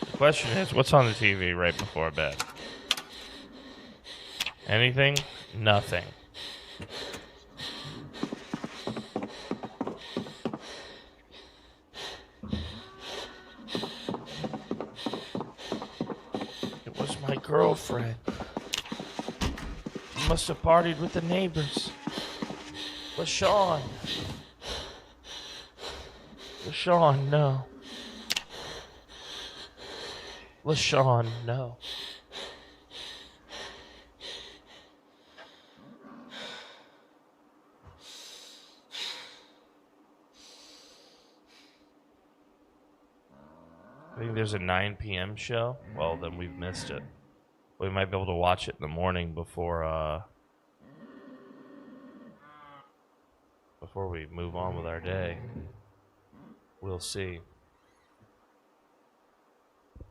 The question is, what's on the TV right before bed? Anything? Nothing. It was my girlfriend. She must have partied with the neighbors. LaShawn. LaShawn, no. LaShawn, no. I think there's a 9 p.m. show. Well, then we've missed it. We might be able to watch it in the morning before we move on with our day. We'll see.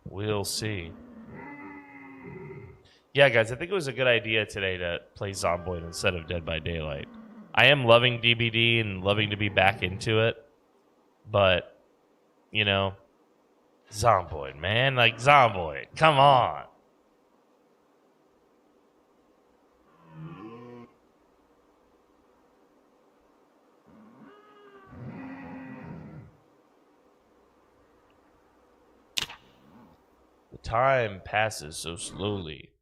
We'll see. Yeah, guys, I think it was a good idea today to play Zomboid instead of Dead by Daylight. I am loving DBD and loving to be back into it, but, you know, Zomboid, man. Like, Zomboid. Come on. The time passes so slowly.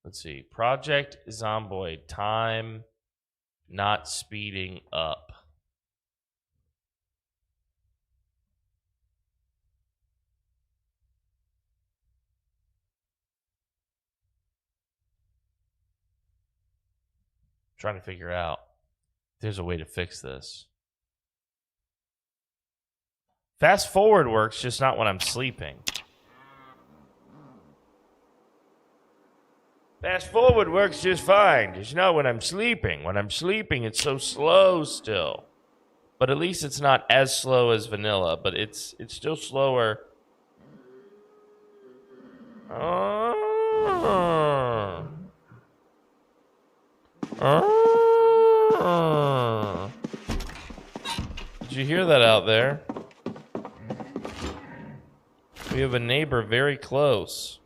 Let's see. Project Zomboid. Time not speeding up. Trying to figure out if there's a way to fix this. Fast forward works, just not when I'm sleeping. Fast forward works just fine, just not when I'm sleeping. When I'm sleeping, it's so slow still. But at least it's not as slow as vanilla, but it's still slower. Did you hear that out there? We have a neighbor very close.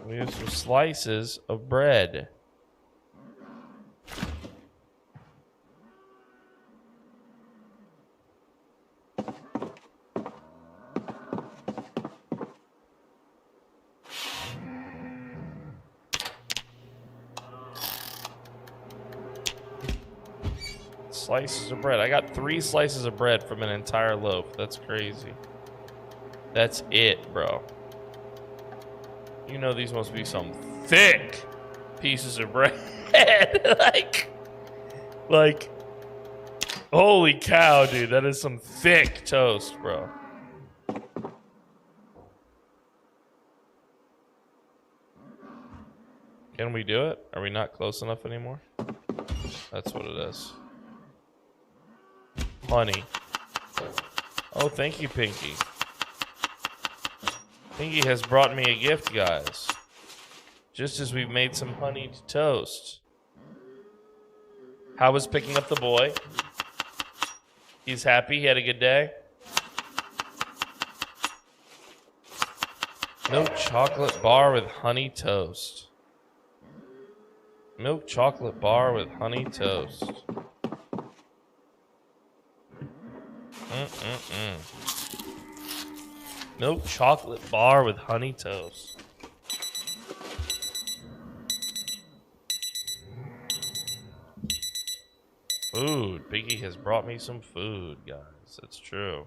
We have some slices of bread. Slices of bread. I got 3 slices of bread from an entire loaf. That's crazy. That's it, bro. You know these must be some thick pieces of bread. like, holy cow, dude. That is some thick toast, bro. Can we do it? Are we not close enough anymore? That's what it is. Honey. Oh, thank you, Pinky. Pinky has brought me a gift, guys. Just as we've made some honeyed toast. How was picking up the boy? He's happy. He had a good day. Milk chocolate bar with honey toast. Milk chocolate bar with honey toast. Milk chocolate bar with honey toast. Food. Biggie has brought me some food, guys. That's true.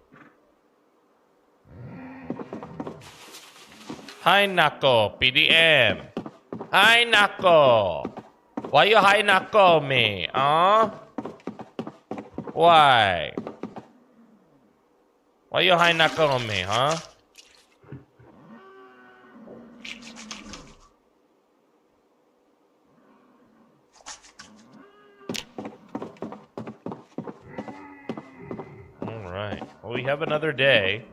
Hi, Nako. PDM. Hi, Nako. Why you hi, Nako me? Why? Why you high knuckle on me, huh? Alright. Well, we have another day.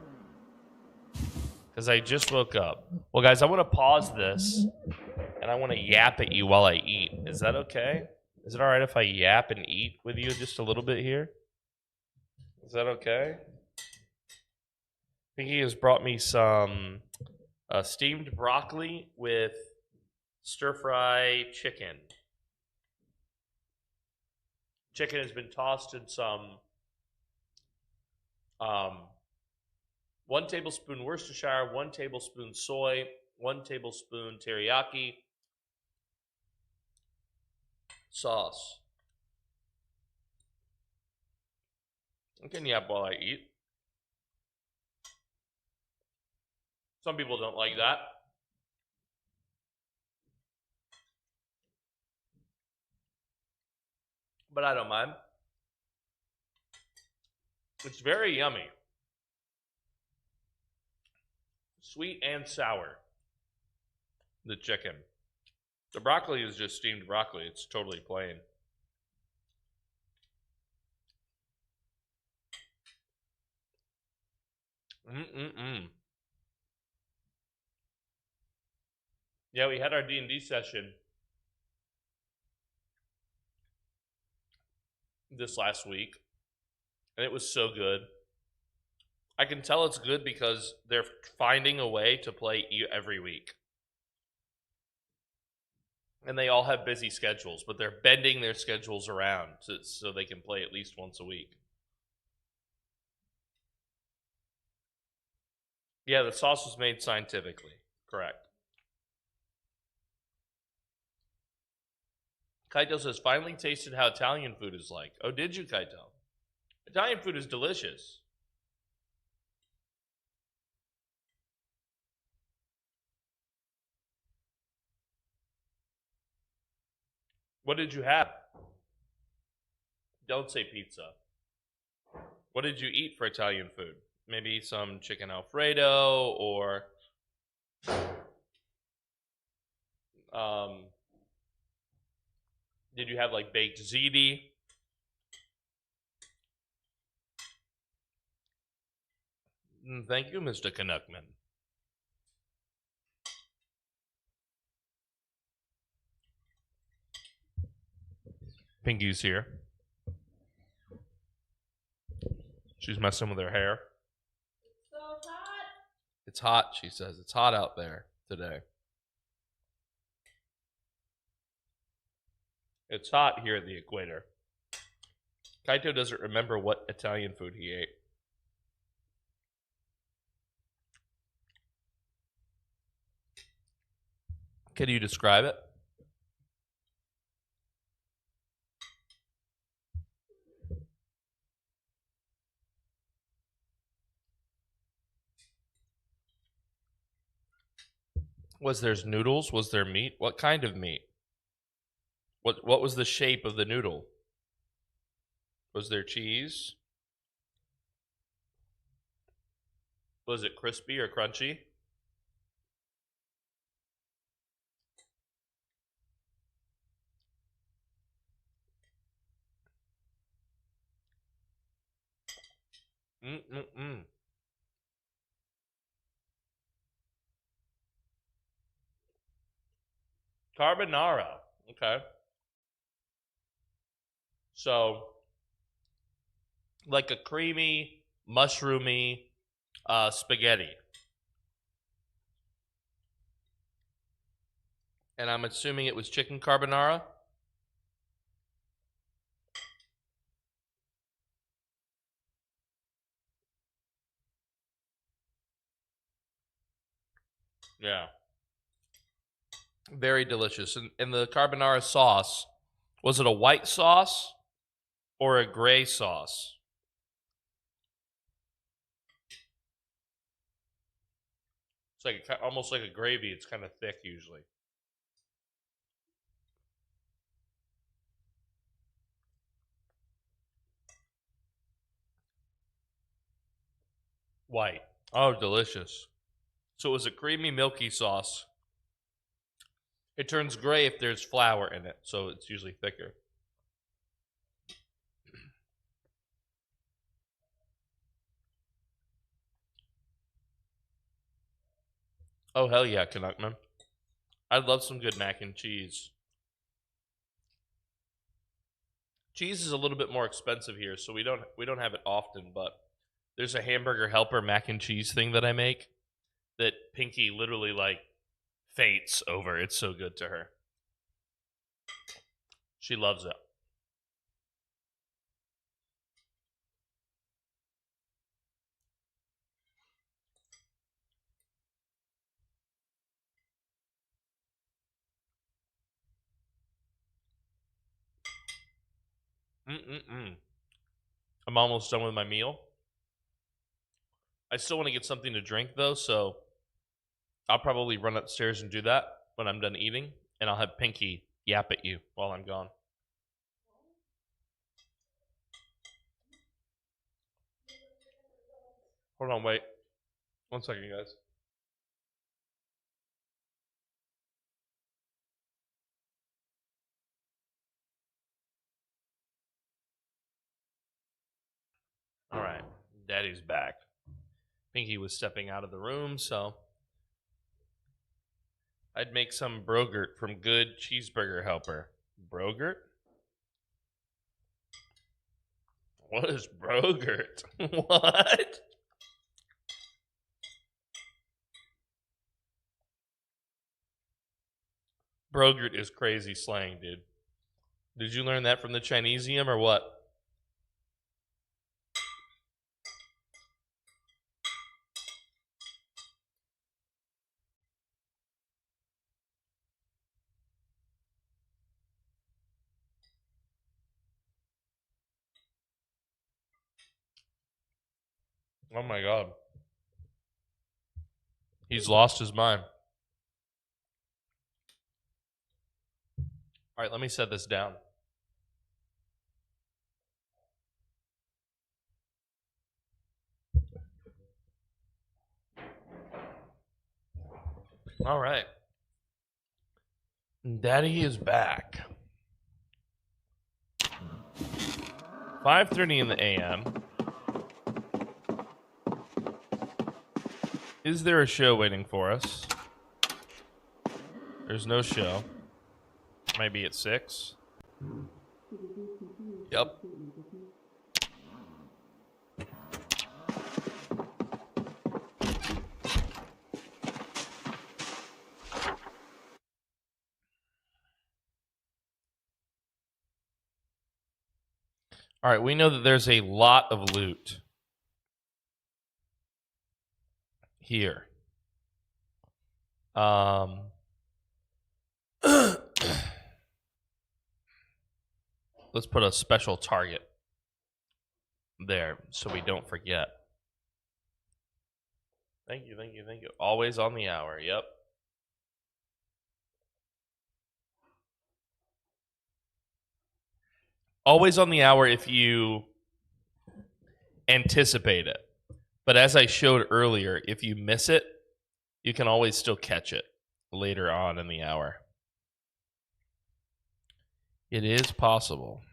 Because I just woke up. Well, guys, I want to pause this. And I want to yap at you while I eat. Is that okay? Is it alright if I yap and eat with you just a little bit here? Is that okay? Pinky has brought me some steamed broccoli with stir-fry chicken. Chicken has been tossed in some 1 tablespoon Worcestershire, 1 tablespoon soy, 1 tablespoon teriyaki sauce. I can yap while I eat. Some people don't like that. but I don't mind. It's very yummy. Sweet and sour. The chicken. The broccoli is just steamed broccoli. It's totally plain. Yeah, we had our D&D session this last week, and it was so good. I can tell it's good because they're finding a way to play every week. And they all have busy schedules, but they're bending their schedules around so they can play at least once a week. Yeah, the sauce was made scientifically. Correct. Kaito says, finally tasted how Italian food is like. Oh, did you, Kaito? Italian food is delicious. What did you have? Don't say pizza. What did you eat for Italian food? Maybe some chicken Alfredo or did you have like baked ziti? Thank you, Mr. Canuckman. Pinky's here. She's messing with her hair. So hot. It's hot, she says. It's hot out there today. It's hot here at the equator. Kaito doesn't remember what Italian food he ate. Can you describe it? Was there noodles? Was there meat? What kind of meat? What was the shape of the noodle? Was there cheese? Was it crispy or crunchy? Carbonara. Okay. So, like a creamy, mushroomy spaghetti. And I'm assuming it was chicken carbonara? Yeah. Very delicious. And the carbonara sauce, was it a white sauce or a gray sauce? It's like almost like a gravy. It's kind of thick usually. White. Oh, delicious. So it was a creamy, milky sauce. It turns gray if there's flour in it, so it's usually thicker. Oh, hell yeah, Canuckman. I'd love some good mac and cheese. Cheese is a little bit more expensive here, so we don't have it often, but there's a Hamburger Helper mac and cheese thing that I make that Pinky literally like faints over. It's so good to her. She loves it. I'm almost done with my meal. I still want to get something to drink though, so I'll probably run upstairs and do that when I'm done eating, and I'll have Pinky yap at you while I'm gone. Hold on, wait. 1 second, guys. All right. Daddy's back. I think he was stepping out of the room, so I'd make some Brogurt from Good Cheeseburger Helper. Brogurt? What is Brogurt? What? Brogurt is crazy slang, dude. Did you learn that from the Chineseum or what? Oh my god. He's lost his mind. All right, let me set this down. All right. Daddy is back. 5:30 in the a.m. Is there a show waiting for us? There's no show. Might be at 6. Yep. All right, we know that there's a lot of loot here. Let's put a special target there so we don't forget. Thank you, thank you, thank you. Always on the hour, yep. Always on the hour if you anticipate it. But as I showed earlier, if you miss it, you can always still catch it later on in the hour. It is possible.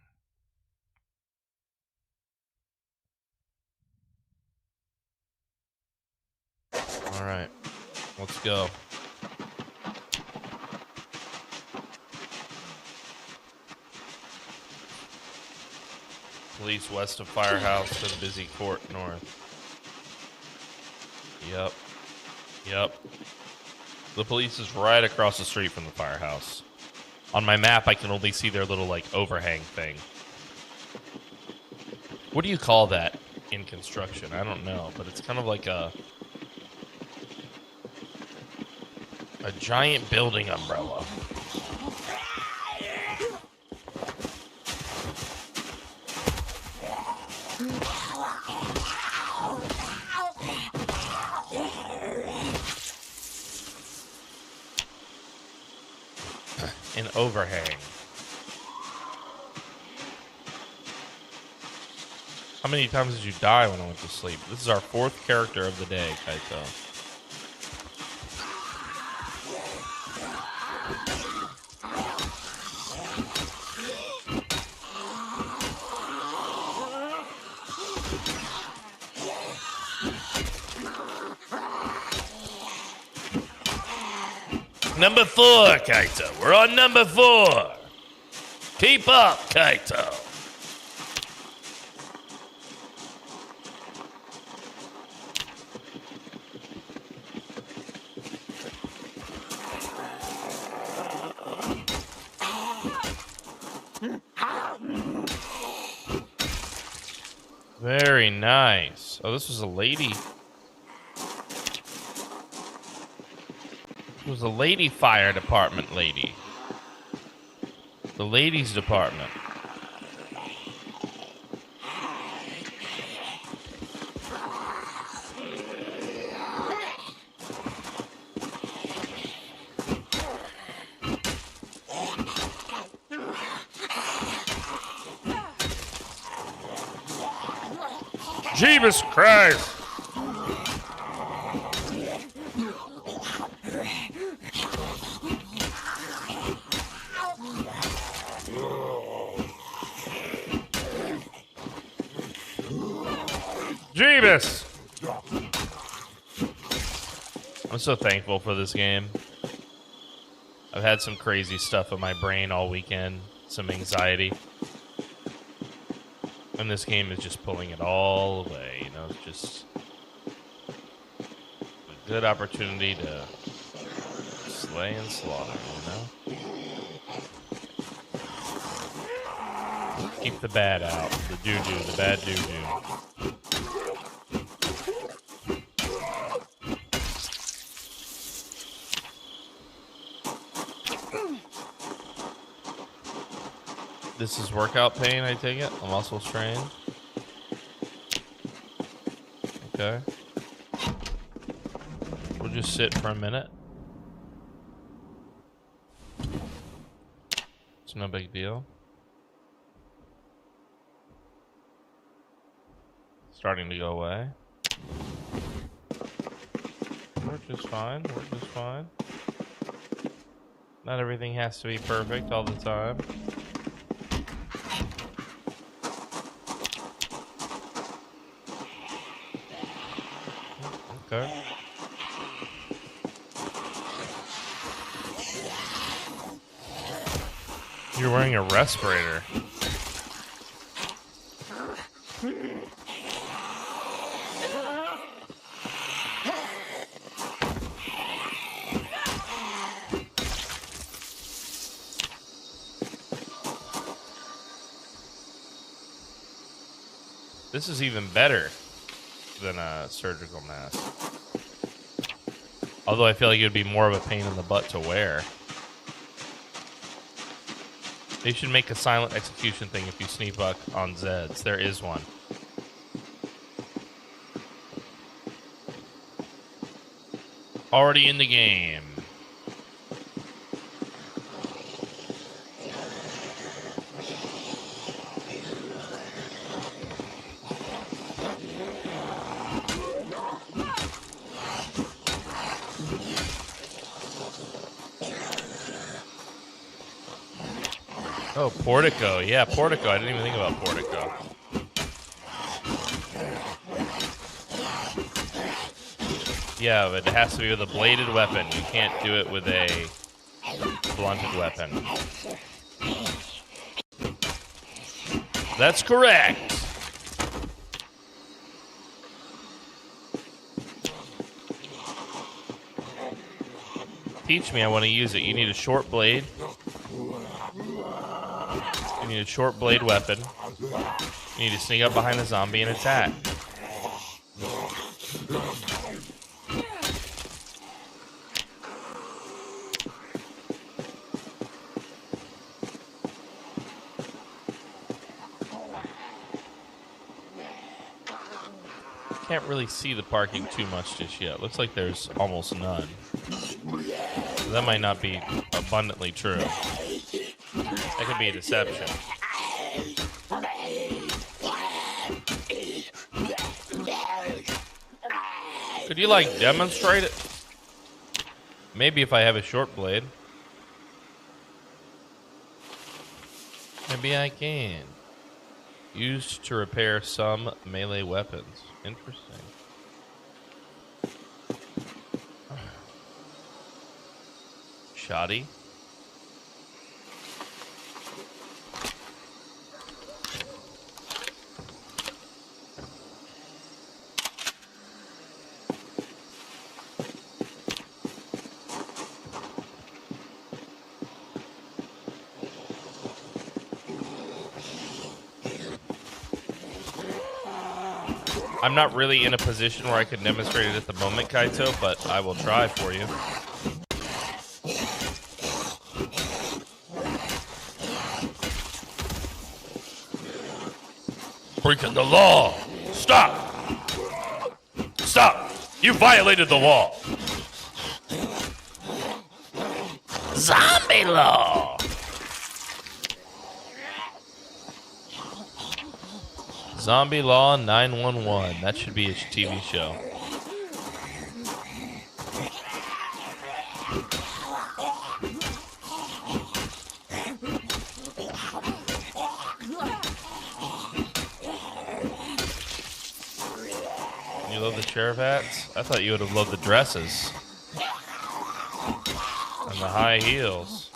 All right, let's go. Police west of Firehouse to the busy court north. Yep. Yep. The police is right across the street from the firehouse. On my map, I can only see their little, like, overhang thing. What do you call that in construction? I don't know, but it's kind of like a giant building umbrella. An overhang. How many times did you die when I went to sleep? This is our 4th character of the day, Kaito. Number 4, Kaito. We're on number 4. Keep up, Kaito. Very nice. Oh, this was a lady. It was a lady fire department lady. The ladies department. Jesus Christ! Jeebus! I'm so thankful for this game. I've had some crazy stuff in my brain all weekend, some anxiety. And this game is just pulling it all away, you know, it's just a good opportunity to slay and slaughter, you know? Keep the bad out, the doo-doo, the bad doo-doo. This is workout pain, I take it? A muscle strain? Okay. We'll just sit for a minute. It's no big deal. Starting to go away. Work is fine, work is fine. Not everything has to be perfect all the time. Okay. You're wearing a respirator. This is even better than a surgical mask. Although I feel like it would be more of a pain in the butt to wear. They should make a silent execution thing if you sneak up on Zeds. There is one. Already in the game. Oh, Portico. Yeah, Portico. I didn't even think about Portico. Yeah, but it has to be with a bladed weapon. You can't do it with a blunted weapon. That's correct. Teach me, I want to use it. You need a short blade. You need a short blade weapon. You need to sneak up behind the zombie and attack. Can't really see the parking too much just yet. Looks like there's almost none. So that might not be abundantly true. That could be a deception. Could you, like, demonstrate it? Maybe if I have a short blade. Maybe I can. Used to repair some melee weapons. Interesting. Shoddy. I'm not really in a position where I could demonstrate it at the moment, Kaito, but I will try for you. Breaking the law! Stop! Stop! You violated the law! Zombie law! Zombie Law 911. That should be a TV show. love the sheriff hats? I thought you would have loved the dresses. And the high heels.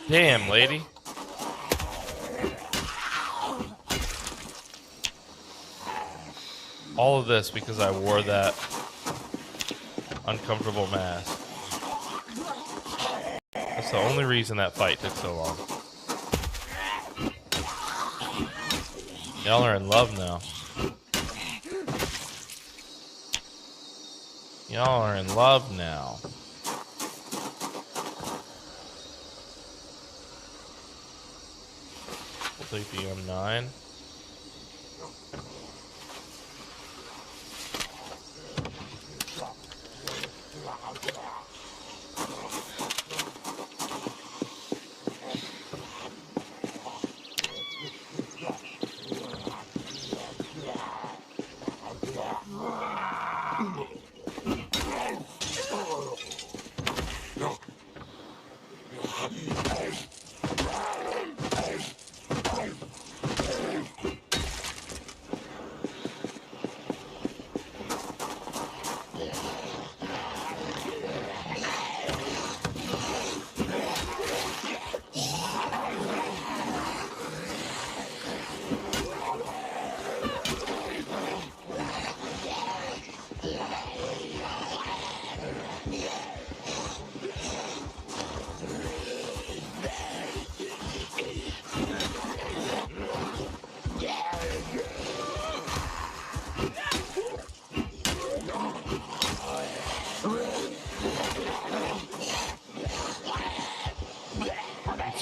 Damn, lady. All of this because I wore that uncomfortable mask. That's the only reason that fight took so long. Y'all are in love now. Y'all are in love now. We'll take the M9.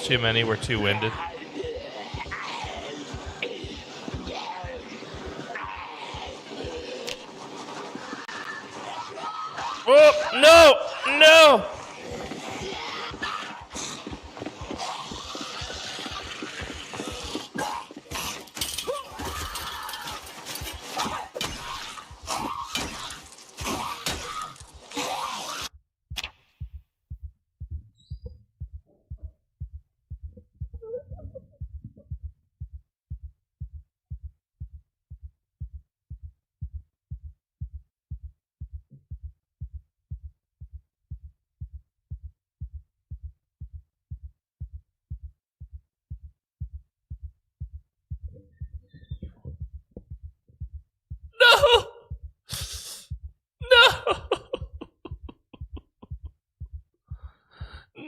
Too many, we're too winded. Oh, no! No!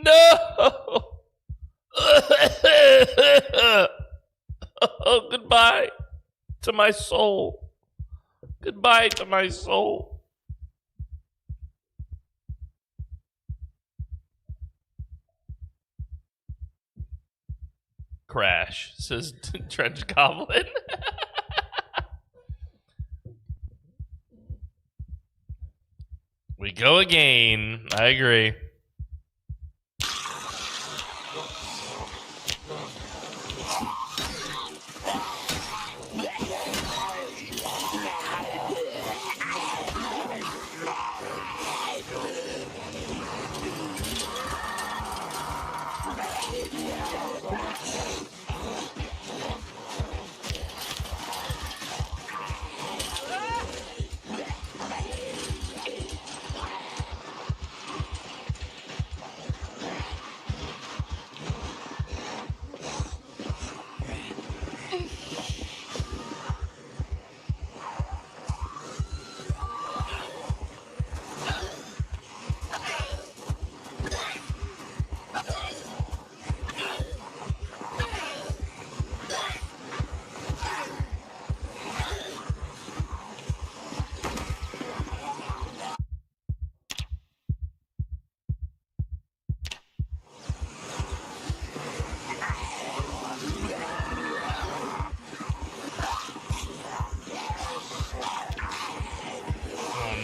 No! Oh, goodbye to my soul. Goodbye to my soul. Crash, says Trench Goblin. We go again. I agree.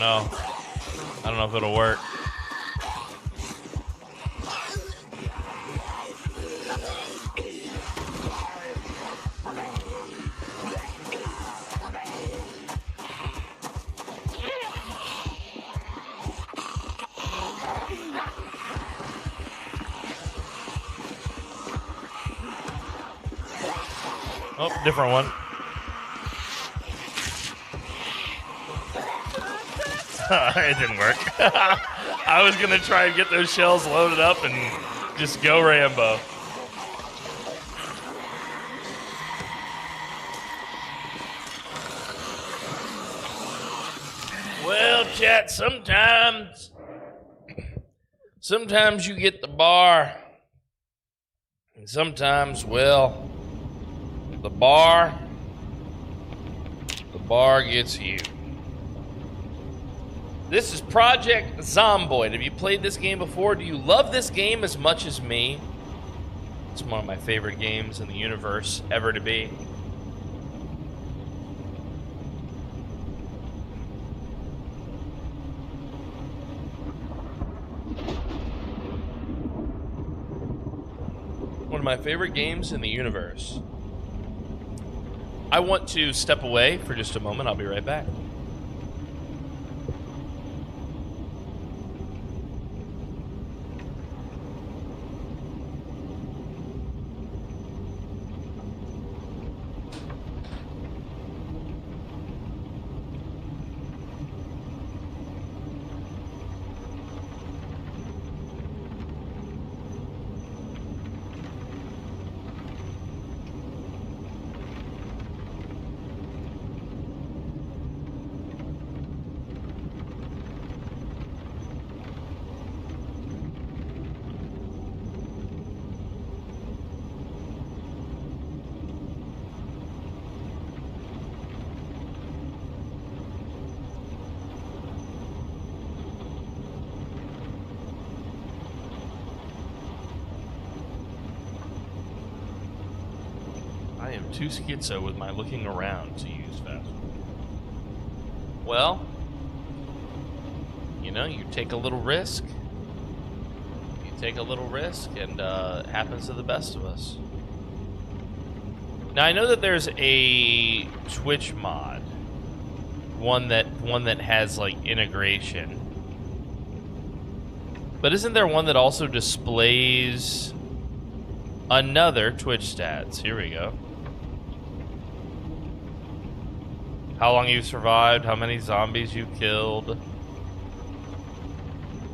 No. I don't know if it'll work. Oh, different one. It didn't work. I was gonna try and get those shells loaded up and just go Rambo. Well, chat, sometimes you get the bar, and sometimes, well, the bar gets you. This is Project Zomboid. Have you played this game before? Do you love this game as much as me? It's one of my favorite games in the universe ever to be. One of my favorite games in the universe. I want to step away for just a moment. I'll be right back. I am too schizo with my looking around to use fast. Well, you know, you take a little risk. You take a little risk, and it happens to the best of us. Now I know that there's a Twitch mod, one that has like integration. But isn't there one that also displays another Twitch stats? Here we go. How long you've survived, how many zombies you've killed.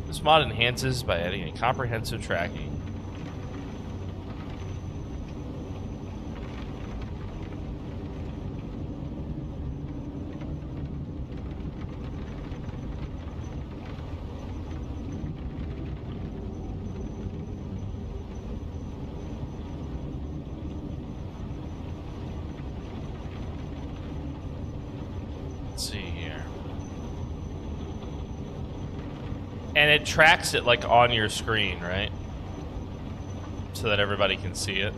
This mod enhances by adding a comprehensive tracking. And it tracks it like on your screen, right? So that everybody can see it.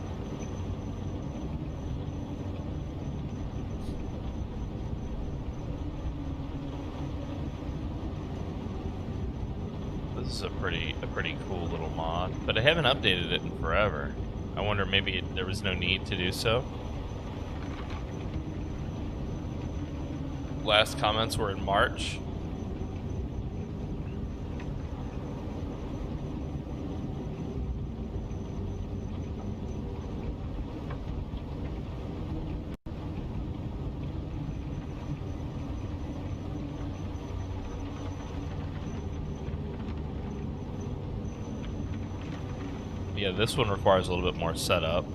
This is a pretty cool little mod, but I haven't updated it in forever. I wonder maybe there was no need to do so. Last comments were in March. Yeah, this one requires a little bit more setup.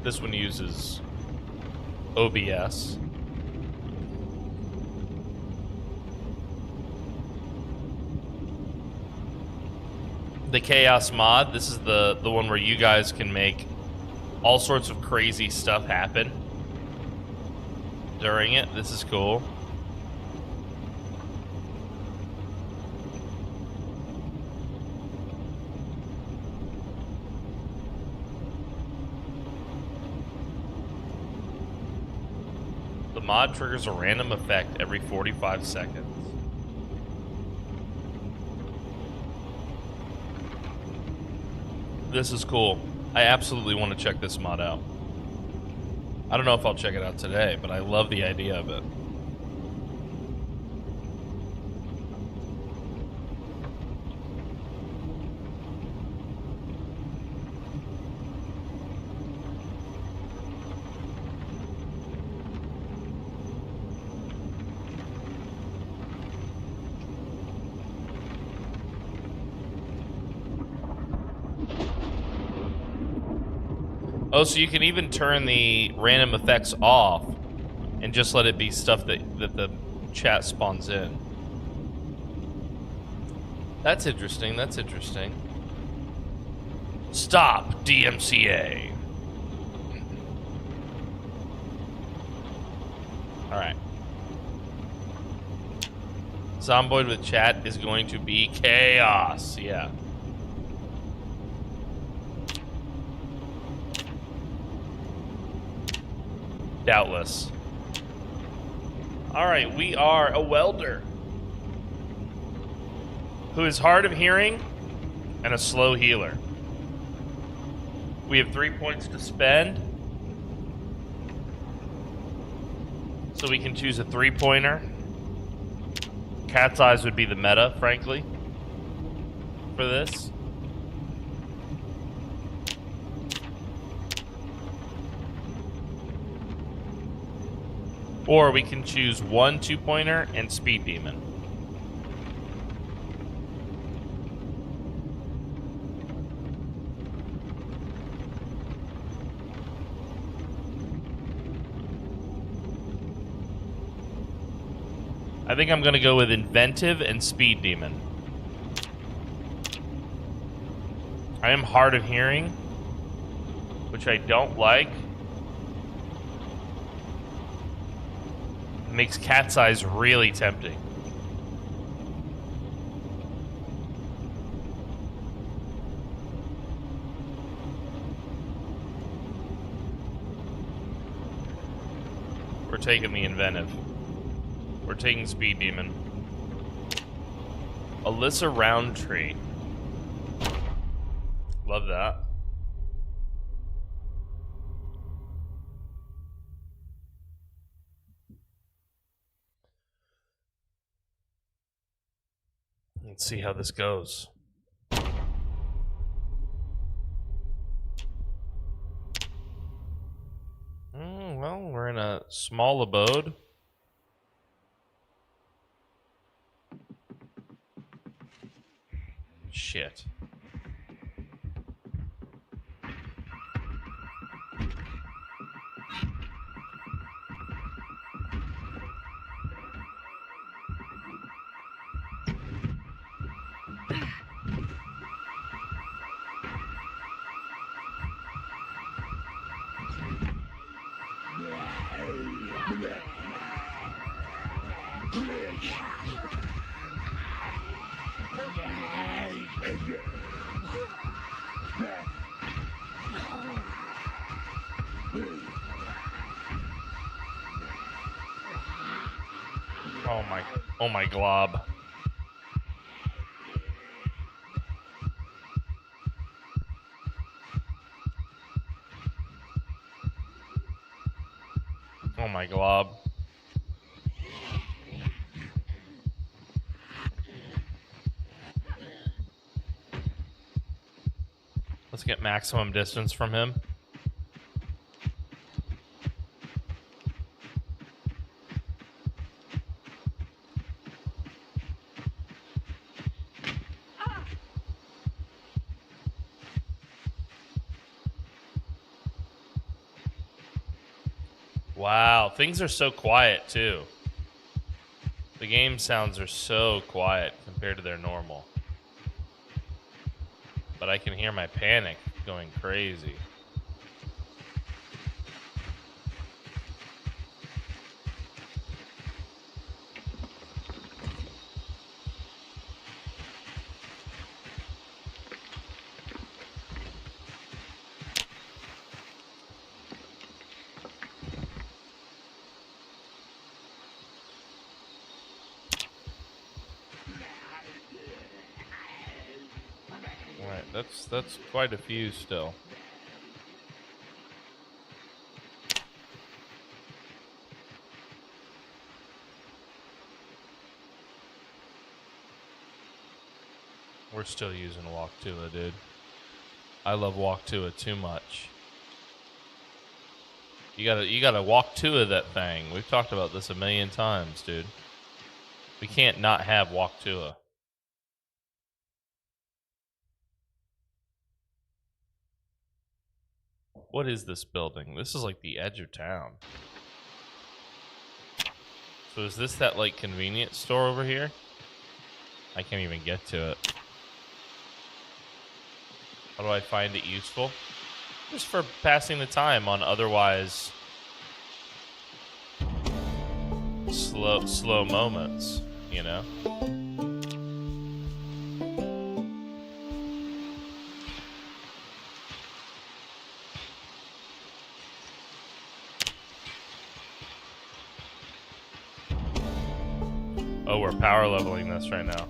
This one uses OBS. The Chaos mod, this is the one where you guys can make all sorts of crazy stuff happen during it. This is cool. The mod triggers a random effect every 45 seconds. This is cool. I absolutely want to check this mod out. I don't know if I'll check it out today, but I love the idea of it. Oh, so you can even turn the random effects off and just let it be stuff that the chat spawns in. That's interesting. That's interesting. Stop, DMCA. Alright. Zomboid with chat is going to be chaos. Yeah. Doubtless. Alright, we are a welder who is hard of hearing and a slow healer. We have 3 points to spend. So we can choose a 3-pointer. Cat's eyes would be the meta, frankly, for this. Or we can choose 1 2-pointer and Speed Demon. I think I'm going to go with Inventive and Speed Demon. I am hard of hearing, which I don't like. It makes Cat's Eyes really tempting. We're taking the Inventive. We're taking Speed Demon. Alyssa Roundtree. Love that. Let's see how this goes. Well, we're in a small abode. Shit. Oh my glob. Oh my glob. Let's get maximum distance from him. Wow, things are so quiet too. The game sounds are so quiet compared to their normal. But I can hear my panic going crazy. That's quite a few still. We're still using Walk Tua, dude. I love Walk Tua too much. You gotta Walk Tua that thing. We've talked about this a million times, dude. We can't not have Walk Tua. What is this building? This is like the edge of town. So is this that like convenience store over here? I can't even get to it. How do I find it useful? Just for passing the time on otherwise slow moments, you know? Oh, we're power leveling this right now.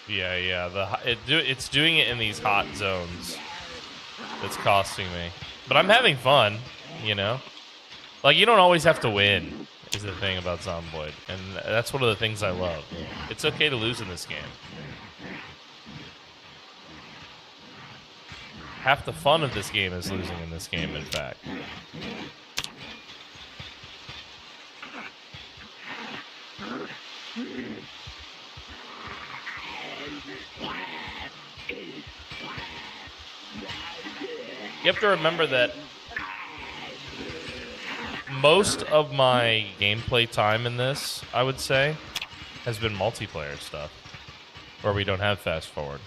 Yeah. It's doing it in these hot zones. That's costing me. But I'm having fun, you know? Like, you don't always have to win, is the thing about Zomboid. And that's one of the things I love. It's okay to lose in this game. Half the fun of this game is losing in this game, in fact. You have to remember that most of my gameplay time in this, I would say, has been multiplayer stuff, where we don't have fast forward.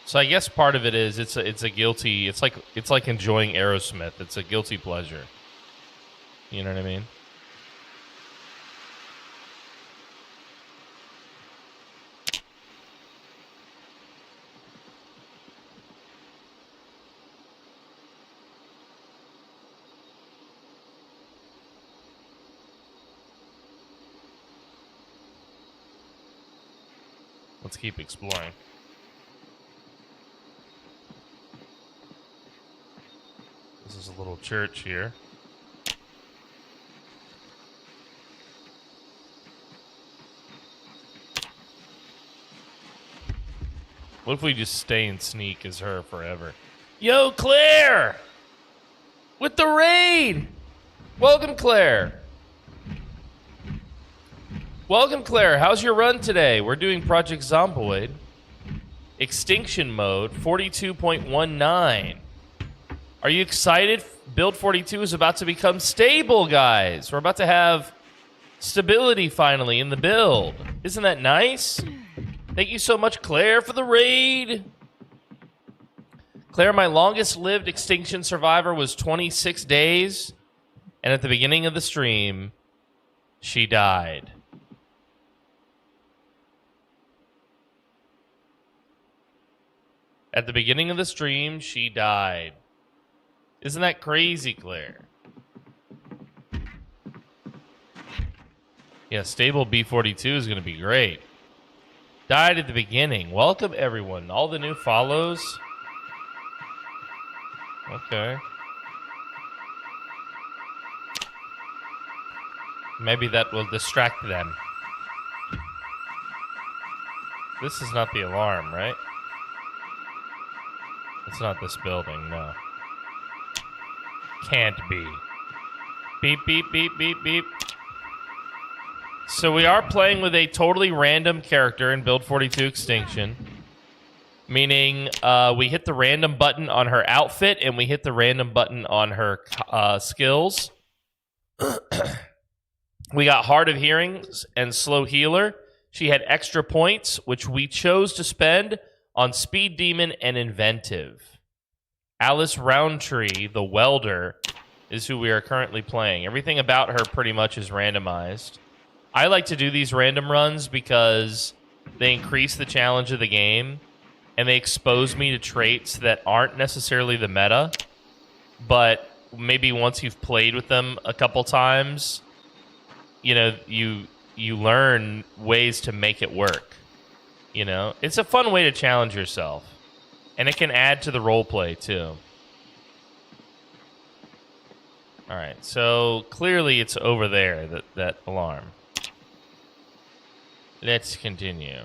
So I guess part of it is it's a guilty. It's like enjoying Aerosmith. It's a guilty pleasure. You know what I mean? Let's keep exploring. This is a little church here. What if we just stay and sneak as her forever? Yo, Claire! With the raid! Welcome, Claire. Welcome, Claire. How's your run today? We're doing Project Zomboid. Extinction mode, 42.19. Are you excited? Build 42 is about to become stable, guys. We're about to have stability finally in the build. Isn't that nice? Thank you so much, Claire, for the raid. Claire, my longest lived Extinction survivor was 26 days. And at the beginning of the stream, she died. At the beginning of the stream, she died. Isn't that crazy, Claire? Yeah, stable B42 is going to be great. Died at the beginning. Welcome, everyone. All the new follows. Okay. Maybe that will distract them. This is not the alarm, right? It's not this building, no. Can't be. Beep, beep, beep, beep, beep. So we are playing with a totally random character in Build 42 Extinction. Meaning we hit the random button on her outfit and we hit the random button on her skills. We got Hard of Hearing and Slow Healer. She had extra points, which we chose to spend on Speed Demon and Inventive. Alice Roundtree, the welder, is who we are currently playing. Everything about her pretty much is randomized. I like to do these random runs because they increase the challenge of the game and they expose me to traits that aren't necessarily the meta, but maybe once you've played with them a couple times, you know, you learn ways to make it work. You know, it's a fun way to challenge yourself, and it can add to the roleplay too. All right, so clearly it's over there, that alarm. Let's continue.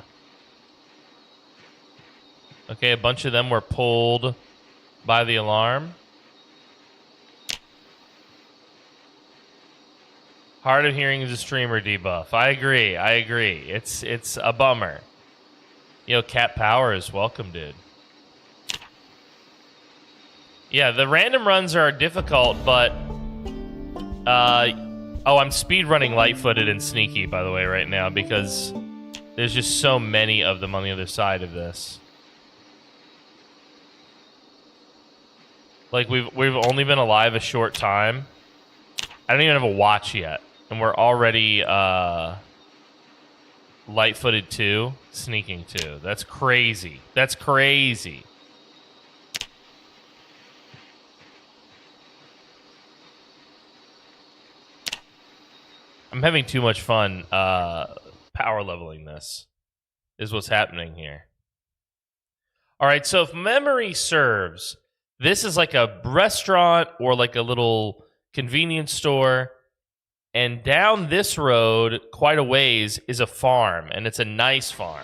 Okay, a bunch of them were pulled by the alarm. Hard of hearing is a streamer debuff. I agree. It's a bummer. Yo, Cat Powers, welcome, dude. Yeah, the random runs are difficult, but I'm speedrunning light-footed and sneaky, by the way, right now, because there's just so many of them on the other side of this. Like, we've only been alive a short time. I don't even have a watch yet, and we're already light-footed 2, sneaking 2. That's crazy. That's crazy. I'm having too much fun power leveling this, is what's happening here. All right, so if memory serves, this is like a restaurant or like a little convenience store, and down this road quite a ways is a farm, and it's a nice farm.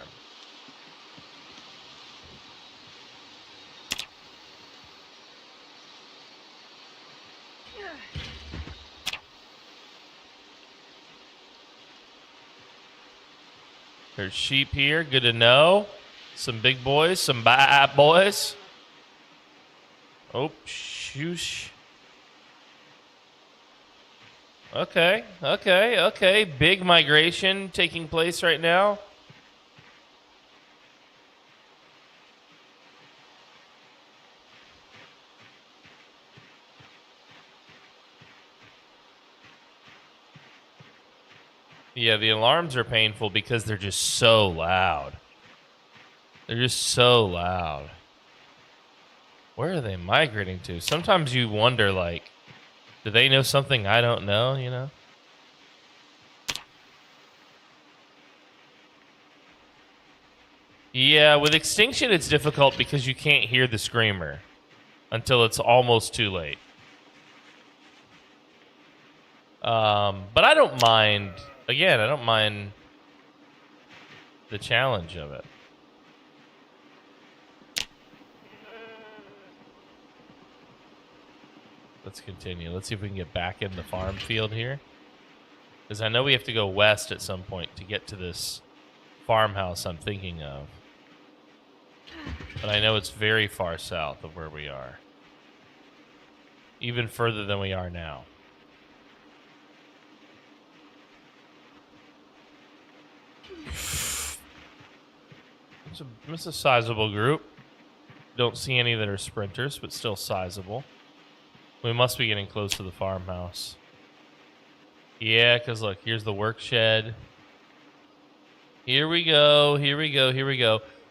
There's sheep here. Good to know. Some big boys. Some bad boys. Oh, shoosh. Okay. Big migration taking place right now. Yeah, the alarms are painful because they're just so loud. They're just so loud. Where are they migrating to? Sometimes you wonder, like, do they know something I don't know, you know? Yeah, with Extinction, it's difficult because you can't hear the screamer until it's almost too late. But I don't mind... Again, I don't mind the challenge of it. Let's continue. Let's see if we can get back in the farm field here. Because I know we have to go west at some point to get to this farmhouse I'm thinking of. But I know it's very far south of where we are. Even further than we are now. It's a sizable group. Don't see any that are sprinters, but still sizable. We must be getting close to the farmhouse. Yeah, because look, here's the work shed. Here we go.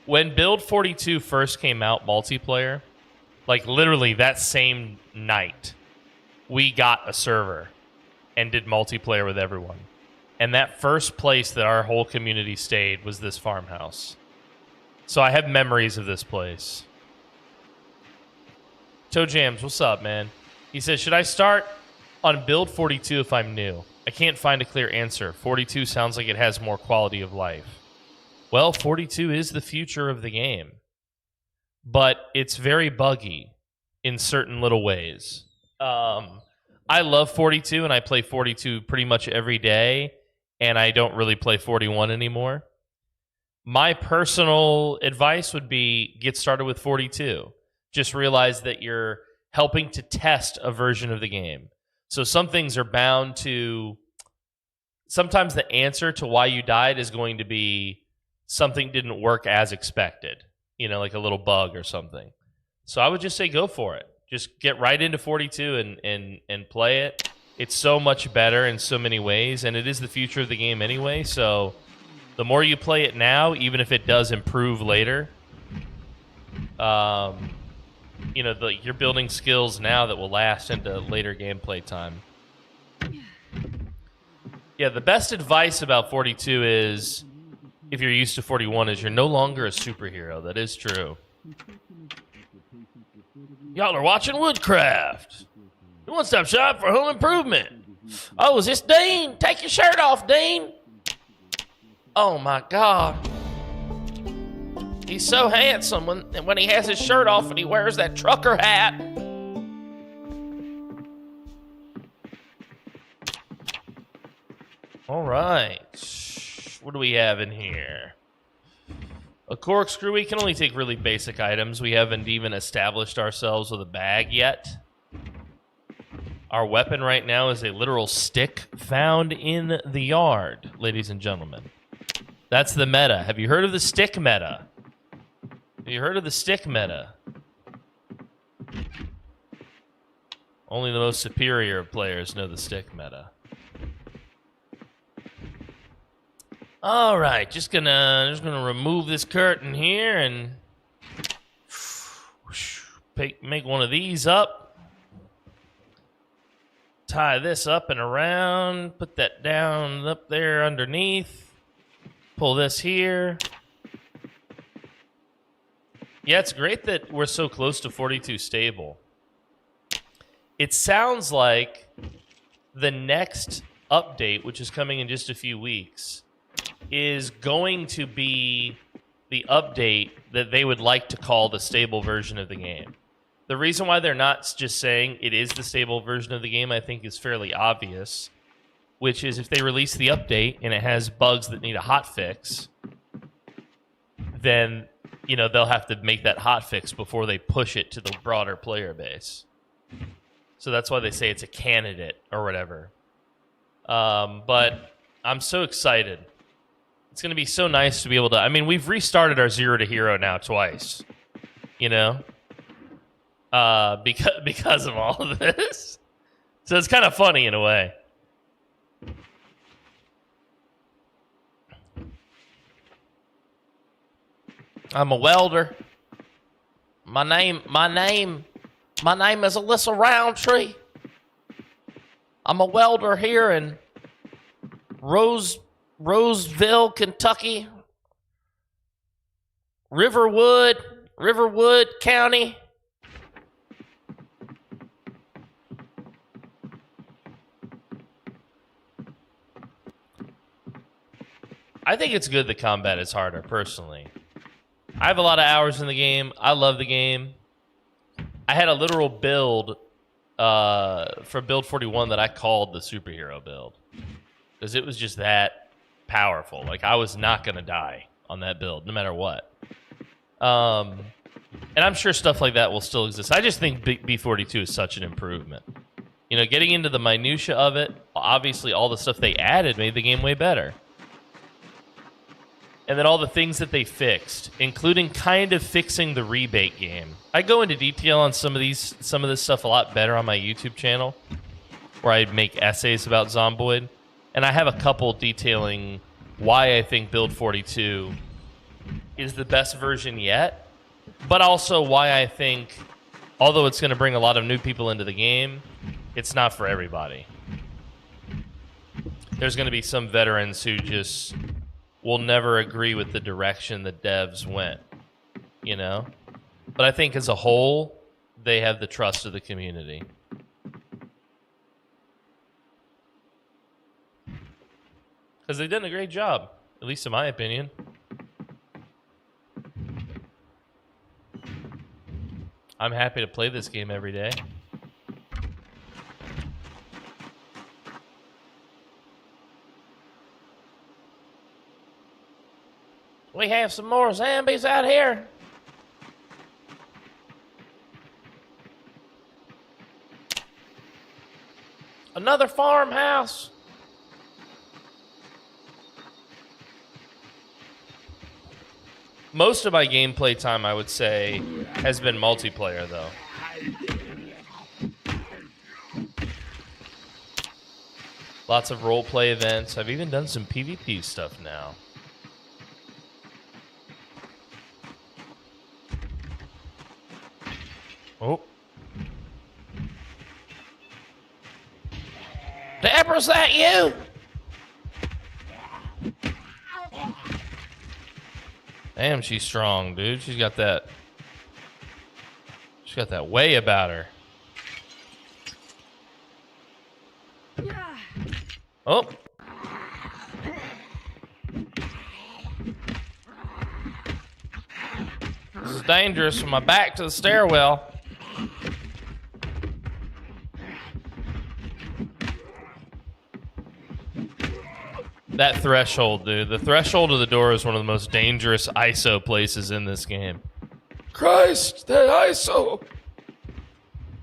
When Build 42 first came out, multiplayer, like literally that same night, we got a server and did multiplayer with everyone. And that first place that our whole community stayed was this farmhouse. So I have memories of this place. Toe Jams, what's up, man? He says, should I start on Build 42 if I'm new? I can't find a clear answer. 42 sounds like it has more quality of life. Well, 42 is the future of the game. But it's very buggy in certain little ways. I love 42, and I play 42 pretty much every day. And I don't really play 41 anymore. My personal advice would be get started with 42. Just realize that you're helping to test a version of the game. So some things are bound to... Sometimes the answer to why you died is going to be something didn't work as expected. You know, like a little bug or something. So I would just say go for it. Just get right into 42 and play it. It's so much better in so many ways, and it is the future of the game anyway, so the more you play it now, even if it does improve later, you know, you're building skills now that will last into later gameplay time. Yeah, the best advice about 42 is, if you're used to 41, is you're no longer a superhero. That is true. Y'all are watching Woodcraft. One-stop shop for home improvement. Oh, is this Dean? Take your shirt off, Dean. Oh, my God. He's so handsome when he has his shirt off and he wears that trucker hat. All right. What do we have in here? A corkscrew. We can only take really basic items. We haven't even established ourselves with a bag yet. Our weapon right now is a literal stick found in the yard, ladies and gentlemen. That's the meta. Have you heard of the stick meta? Have you heard of the stick meta? Only the most superior of players know the stick meta. All right, just gonna remove this curtain here and make one of these up. Tie this up and around. Put that down up there underneath. Pull this here. Yeah, it's great that we're so close to 42 stable. It sounds like the next update, which is coming in just a few weeks, is going to be the update that they would like to call the stable version of the game. The reason why they're not just saying it is the stable version of the game, I think, is fairly obvious, which is if they release the update and it has bugs that need a hotfix, then, you know, they'll have to make that hotfix before they push it to the broader player base. So that's why they say it's a candidate or whatever. But I'm so excited. It's going to be so nice to be able to... I mean, we've restarted our 0 to hero now twice, you know? Because of all of this. So it's kind of funny in a way. I'm a welder. My name is Alyssa Roundtree. I'm a welder here in Roseville, Kentucky. Riverwood County. I think it's good that combat is harder, personally. I have a lot of hours in the game. I love the game. I had a literal build for build 41 that I called the superhero build. Because it was just that powerful. Like, I was not going to die on that build, no matter what. And I'm sure stuff like that will still exist. I just think B42 is such an improvement. You know, getting into the minutia of it, obviously all the stuff they added made the game way better. And then all the things that they fixed, including kind of fixing the rebate game. I go into detail on some of this stuff a lot better on my YouTube channel, where I make essays about Zomboid. And I have a couple detailing why I think Build 42 is the best version yet, but also why I think, although it's going to bring a lot of new people into the game, it's not for everybody. There's going to be some veterans who just will never agree with the direction the devs went, you know? But I think as a whole, they have the trust of the community. Because they've done a great job, at least in my opinion. I'm happy to play this game every day. We have some more zombies out here. Another farmhouse. Most of my gameplay time, I would say, has been multiplayer, though. Lots of roleplay events. I've even done some PvP stuff now. Oh. Deborah's that you? Damn, she's strong, dude. She's got that way about her. Oh. This is dangerous from my back to the stairwell. That threshold, dude. The threshold of the door is one of the most dangerous ISO places in this game. Christ, that ISO.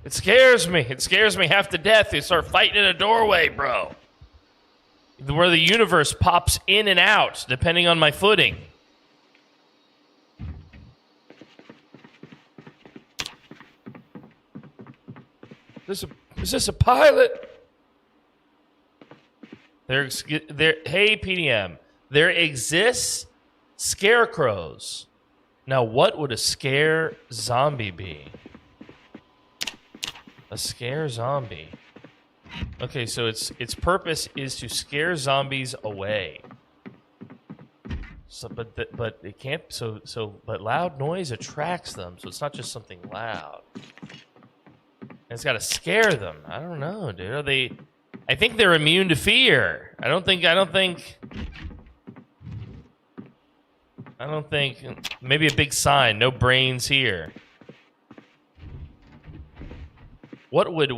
It scares me. It scares me half to death. They start fighting in a doorway, bro. Where the universe pops in and out, depending on my footing. Is this a pilot? Hey, PDM. There exists scarecrows. Now, what would a scare zombie be? A scare zombie. Okay, so its purpose is to scare zombies away. So, but it can't. But loud noise attracts them. So it's not just something loud. And it's got to scare them. I don't know, dude. Are they? I think they're immune to fear. I don't think. Maybe a big sign. No brains here. What would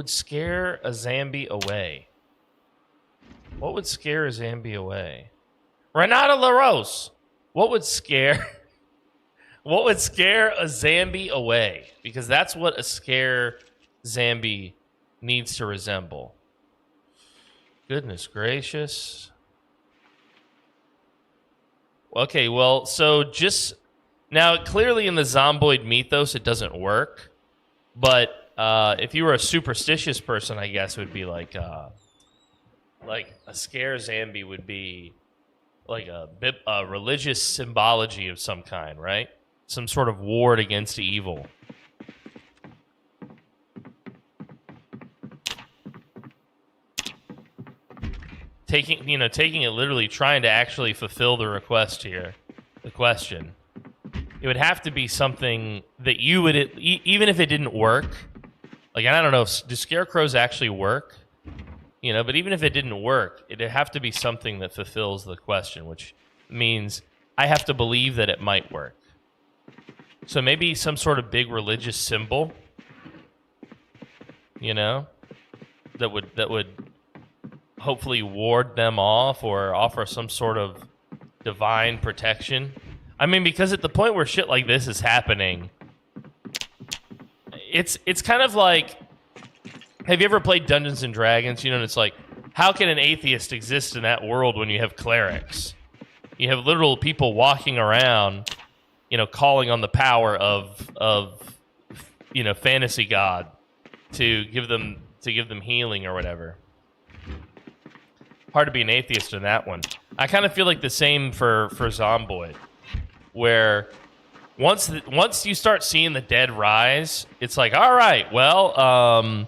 scare a zombie away? What would scare a zombie away? Renata LaRose. What would scare a zombie away? Because that's what a scare zombie needs to resemble. Goodness gracious. Okay, well, so just now, clearly in the Zomboid mythos, it doesn't work. But if you were a superstitious person, I guess it would be like a scare zombie would be like a religious symbology of some kind, right? Some sort of ward against evil. Taking it literally, trying to actually fulfill the request here, the question. It would have to be something that you would, even if it didn't work. Like, I don't know, do scarecrows actually work? But even if it didn't work, it'd have to be something that fulfills the question, which means I have to believe that it might work. So maybe some sort of big religious symbol, that would hopefully ward them off or offer some sort of divine protection. I mean, because at the point where shit like this is happening, it's kind of like, have you ever played Dungeons and Dragons? And it's like, how can an atheist exist in that world when you have clerics? You have literal people walking around, calling on the power of fantasy god to give them healing or whatever. Hard to be an atheist in that one. I kind of feel like the same for Zomboid, where once you start seeing the dead rise, it's like, all right, well,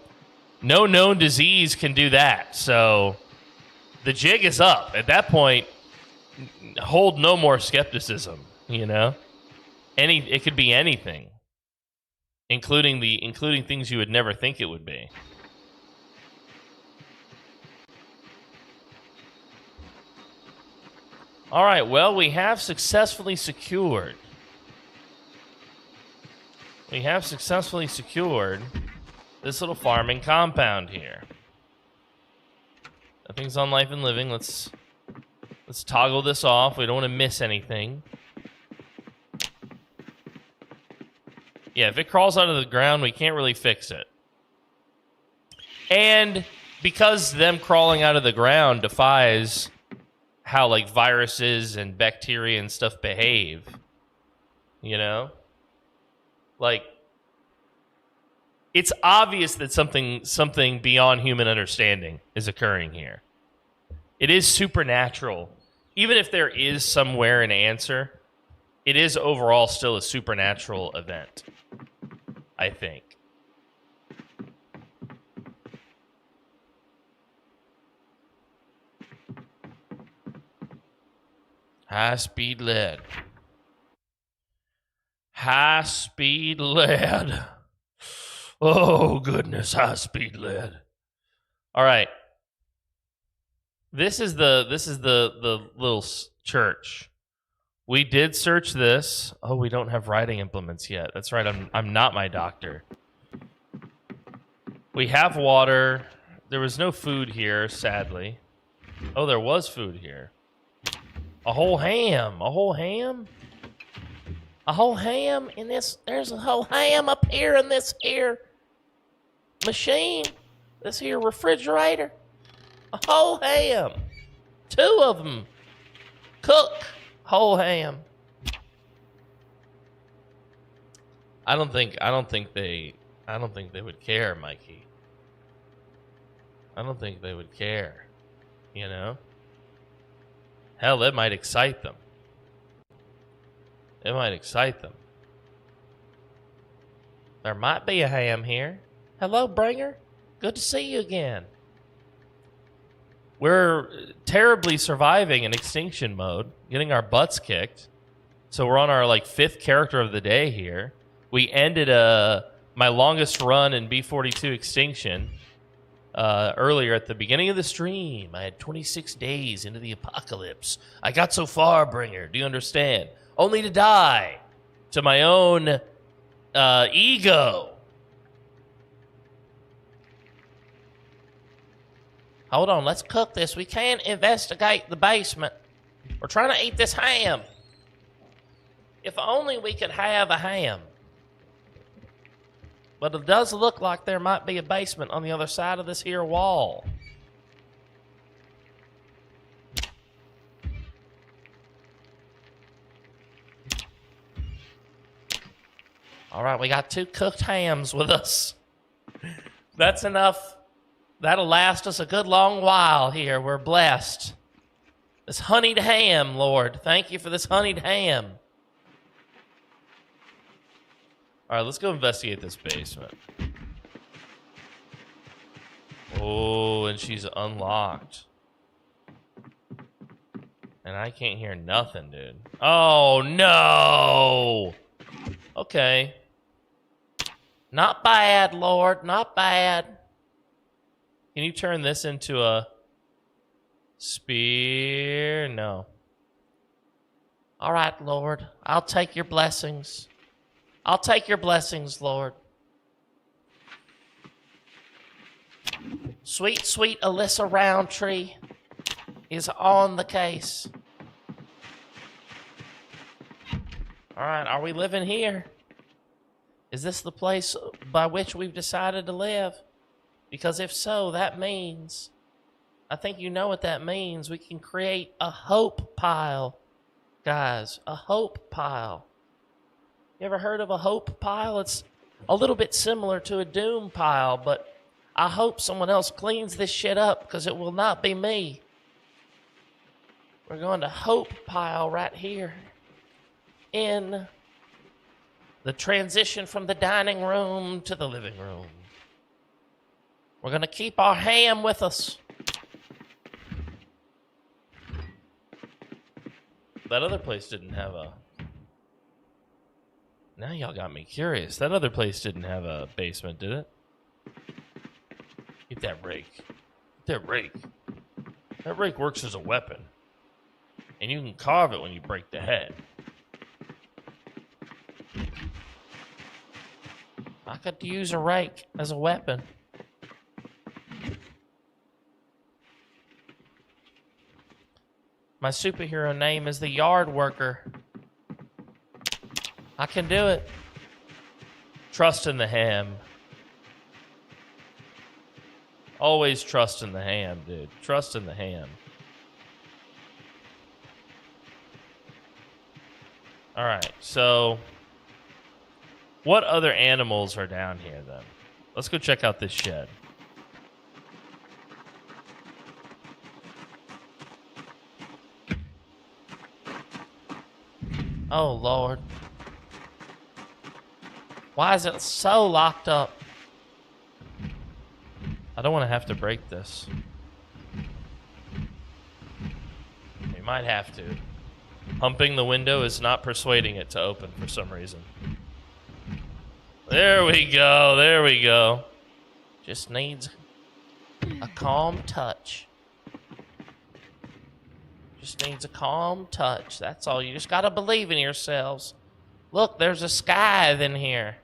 no known disease can do that. So the jig is up. At that point, hold no more skepticism, It could be anything, including things you would never think it would be. All right, well, we have successfully secured. This little farming compound here. Nothing's on life and living. Let's toggle this off. We don't want to miss anything. Yeah, if it crawls out of the ground, we can't really fix it. And because them crawling out of the ground defies how like viruses and bacteria and stuff behave, like it's obvious that something beyond human understanding is occurring here. It is supernatural. Even if there is somewhere an answer, it is overall still a supernatural event, I think. High-speed lead. High-speed lead. Oh, goodness, high-speed lead. All right. This is the little church. We did search this. Oh, we don't have writing implements yet. That's right. I'm not my doctor. We have water. There was no food here, sadly. Oh, there was food here. A whole ham. A whole ham? A whole ham in this. There's a whole ham up here in this here machine. This here refrigerator. A whole ham. 2 of them. Cook. Whole ham. I don't think they would care, Mikey. I don't think they would care. You know? Hell, it might excite them. It might excite them. There might be a ham here. Hello, Bringer. Good to see you again. We're terribly surviving in extinction mode, getting our butts kicked. So we're on our 5th character of the day here. We ended my longest run in B42 Extinction earlier at the beginning of the stream. I had 26 days into the apocalypse. I got so far, Bringer. Do you understand? Only to die to my own ego. Hold on, let's cook this. We can't investigate the basement. We're trying to eat this ham. If only we could have a ham. But it does look like there might be a basement on the other side of this here wall. All right, we got 2 cooked hams with us. That's enough. That'll last us a good long while here. We're blessed. This honeyed ham, Lord. Thank you for this honeyed ham. All right, let's go investigate this basement. Oh, and she's unlocked. And I can't hear nothing, dude. Oh, no! Okay. Not bad, Lord. Not bad. Can you turn this into a spear? No. All right, Lord. I'll take your blessings. I'll take your blessings, Lord. Sweet, sweet Alyssa Roundtree is on the case. All right, are we living here? Is this the place by which we've decided to live? Because if so, that means, I think you know what that means. We can create a hope pile. Guys, a hope pile. You ever heard of a hope pile? It's a little bit similar to a doom pile, but I hope someone else cleans this shit up because it will not be me. We're going to hope pile right here in the transition from the dining room to the living room. We're going to keep our ham with us. That other place didn't have a... Now y'all got me curious. That other place didn't have a basement, did it? Get that rake. Get that rake. That rake works as a weapon. And you can carve it when you break the head. I could use a rake as a weapon. My superhero name is the Yard Worker. I can do it. Trust in the ham. Always trust in the ham, dude. Trust in the ham. All right, so what other animals are down here then? Let's go check out this shed. Oh, Lord. Why is it so locked up? I don't want to have to break this. We might have to. Humping the window is not persuading it to open for some reason. There we go. There we go. Just needs a calm touch. Just needs a calm touch. That's all. You just got to believe in yourselves. Look, there's a scythe in here.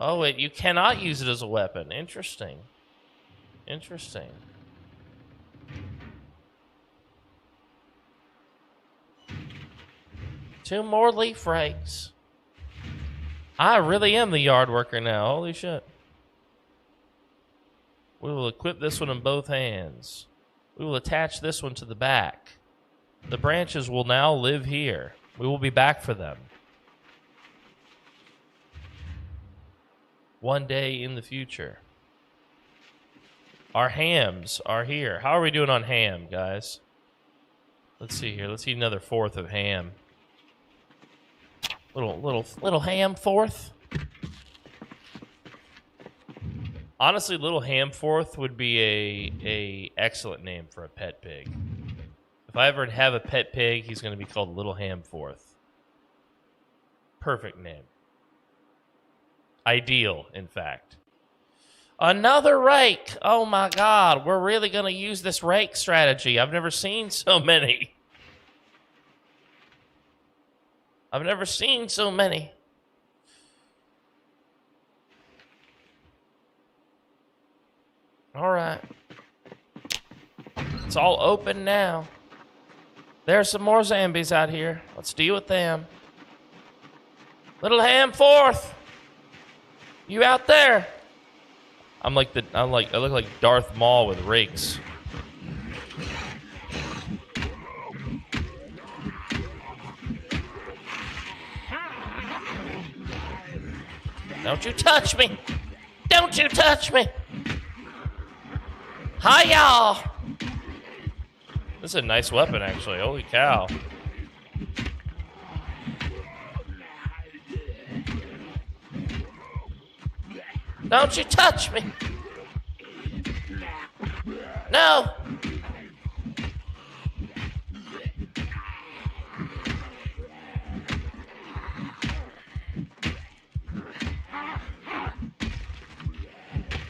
Oh, you cannot use it as a weapon. Interesting. Interesting. Two more leaf rakes. I really am the yard worker now. Holy shit. We will equip this one in both hands. We will attach this one to the back. The branches will now live here. We will be back for them. One day in the future. Our hams are here. How are we doing on ham, guys? Let's see here. Let's eat another fourth of ham. Little ham fourth. Honestly, little ham fourth would be a excellent name for a pet pig. If I ever have a pet pig, he's going to be called Little Ham Fourth. Perfect name. Ideal, in fact. Another rake. Oh my God, we're really going to use this rake strategy. I've never seen so many. I've never seen so many. All right. It's all open now. There's some more zombies out here. Let's deal with them. Little Ham Fourth. You out there? I look like Darth Maul with rakes. Don't you touch me! Don't you touch me! Hi, y'all! This is a nice weapon, actually. Holy cow. Don't you touch me! No!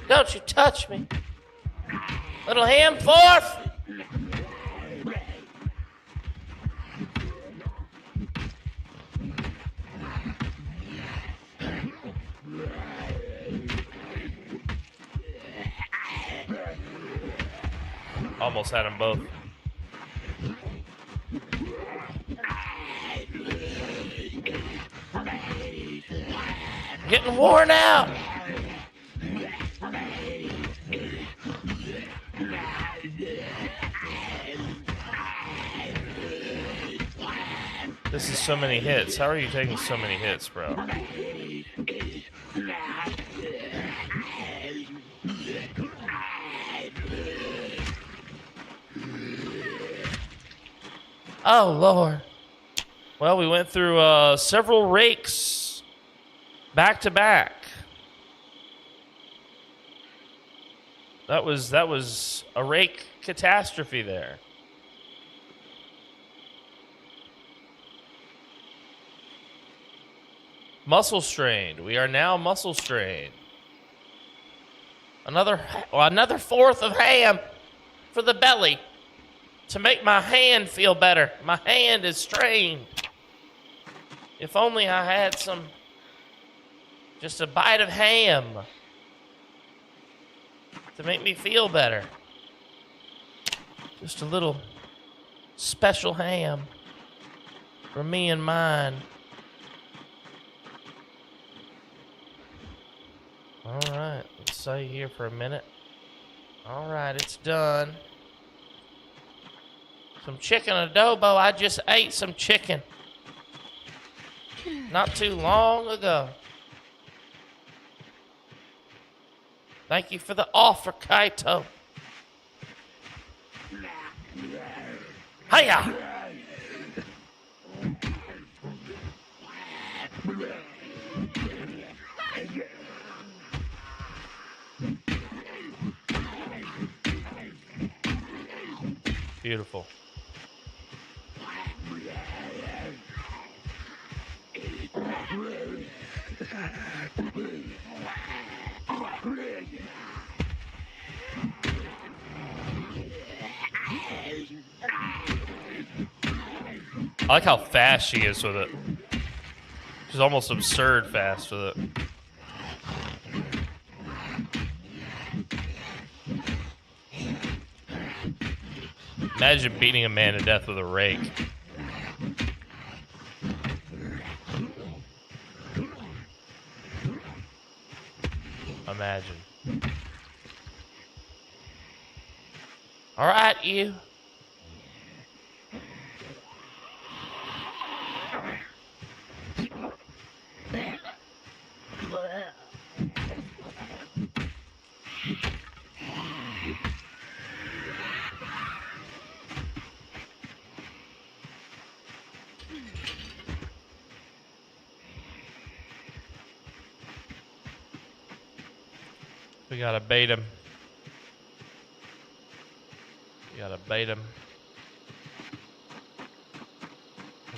Don't you touch me! Little Ham Fourth! Almost had them both. Getting worn out. This is so many hits. How are you taking so many hits, bro? Oh, Lord. Well, we went through several rakes back to back. That was a rake catastrophe there. Muscle strained. We are now muscle strained. Another fourth of ham for the belly to make my hand feel better. My hand is strained. If only I had just a bite of ham to make me feel better. Just a little special ham for me and mine. All right, let's stay here for a minute. All right, it's done. Some chicken adobo. I just ate some chicken not too long ago. Thank you for the offer, Kaito. Hiya! Beautiful. I like how fast she is with it. She's almost absurd fast with it. Imagine beating a man to death with a rake. Imagine. All right, you. We gotta bait him. We gotta bait him.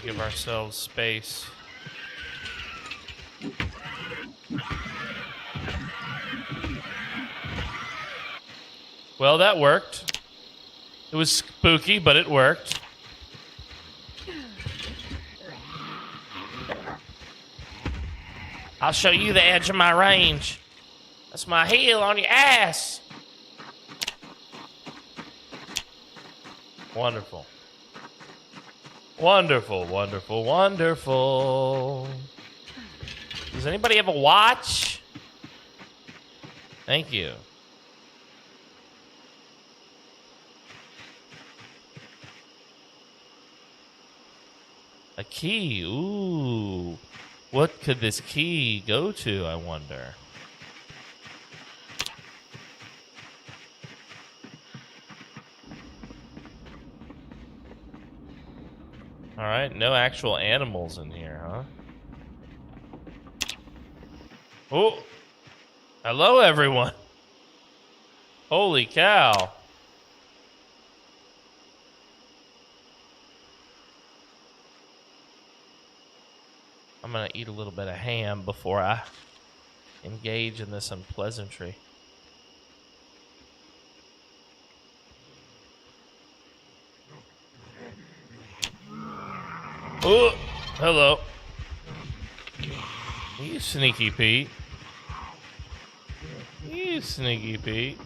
Give ourselves space. Well, that worked. It was spooky, but it worked. I'll show you the edge of my range. That's my heel on your ass. Wonderful. Wonderful, wonderful, wonderful. Does anybody have a watch? Thank you. A key. Ooh. What could this key go to, I wonder? All right, no actual animals in here, huh? Oh, hello, everyone. Holy cow. I'm going to eat a little bit of ham before I engage in this unpleasantry. Oh, hello. You sneaky Pete. You sneaky Pete.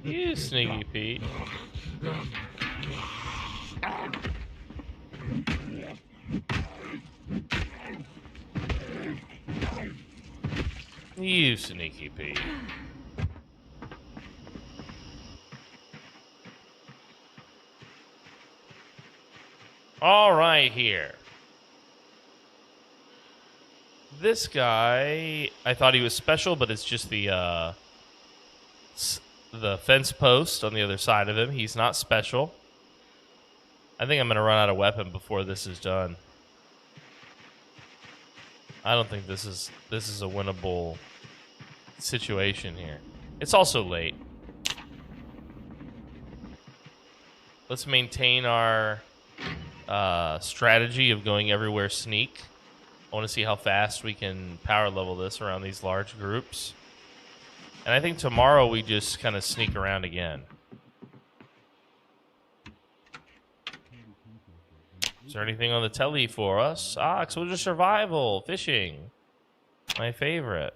You sneaky Pete. You sneaky Pete. All right, here. This guy, I thought he was special, but it's just the fence post on the other side of him. He's not special. I think I'm going to run out of weapon before this is done. I don't think this is a winnable situation here. It's also late. Let's maintain our strategy of going everywhere sneak. I want to see how fast we can power level this around these large groups. And I think tomorrow we just kind of sneak around again. Is there anything on the telly for us? Ah, Exposure Survival, fishing. My favorite.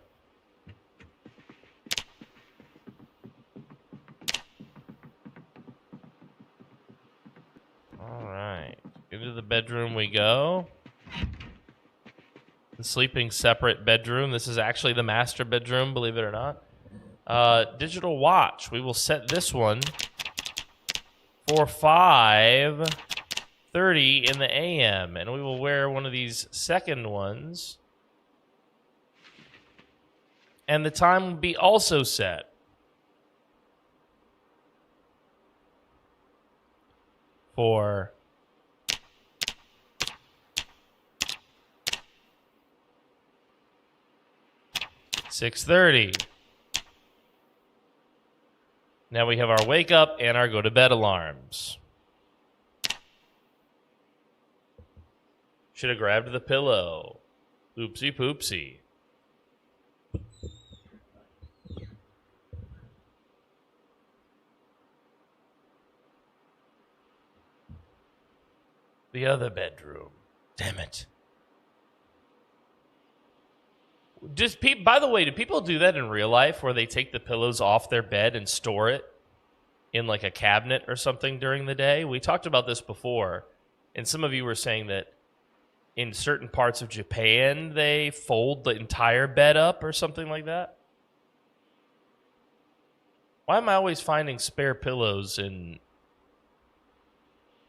All right. Into the bedroom we go. The sleeping separate bedroom. This is actually the master bedroom, believe it or not. Digital watch. We will set this one for 5:30 in the AM, and we will wear one of these second ones. And the time will be also set for 6:30. Now we have our wake up and our go to bed alarms. Should have grabbed the pillow. Oopsie poopsie. The other bedroom. Damn it. By the way, do people do that in real life where they take the pillows off their bed and store it in like a cabinet or something during the day? We talked about this before, and some of you were saying that in certain parts of Japan they fold the entire bed up or something like that. Why am I always finding spare pillows in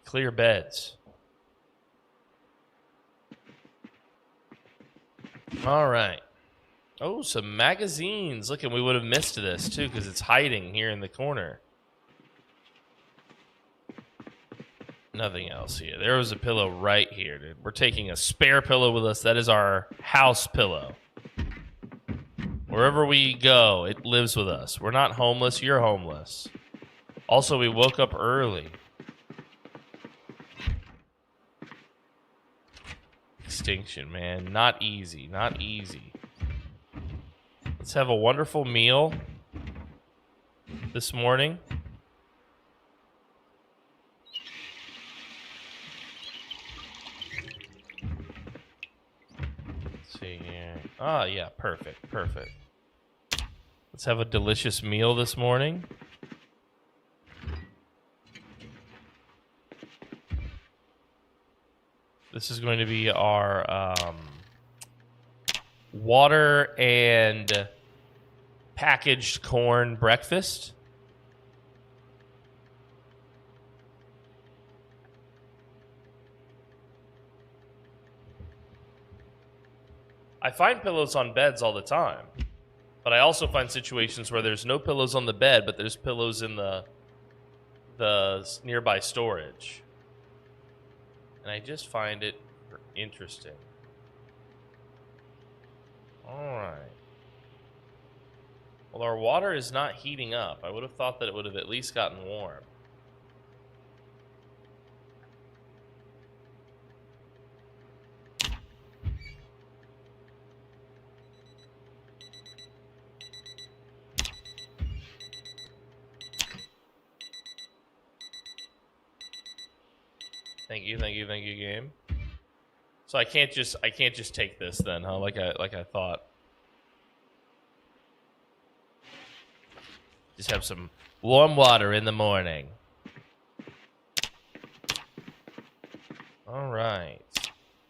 clear beds? All right. Oh, some magazines. Look, and we would have missed this too because it's hiding here in the corner. Nothing else here. There was a pillow right here, dude. We're taking a spare pillow with us. That is our house pillow. Wherever we go, it lives with us. We're not homeless. You're homeless. Also, we woke up early. Extinction, man. Not easy. Not easy. Let's have a wonderful meal this morning. Let's see here. Ah, yeah, perfect, perfect. Let's have a delicious meal this morning. This is going to be our water and packaged corn breakfast. I find pillows on beds all the time, but I also find situations where there's no pillows on the bed, but there's pillows in the nearby storage. And I just find it interesting. All right. Well, our water is not heating up. I would have thought that it would have at least gotten warm. Thank you, game. So I can't just take this then, huh? Like I thought. Just have some warm water in the morning. All right.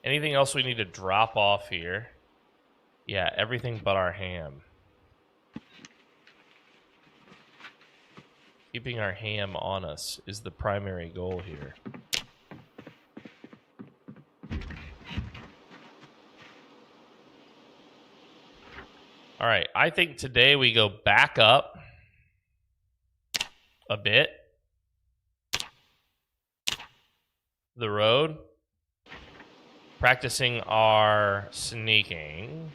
Anything else we need to drop off here? Yeah, everything but our ham. Keeping our ham on us is the primary goal here. All right, I think today we go back up a bit the road, practicing our sneaking.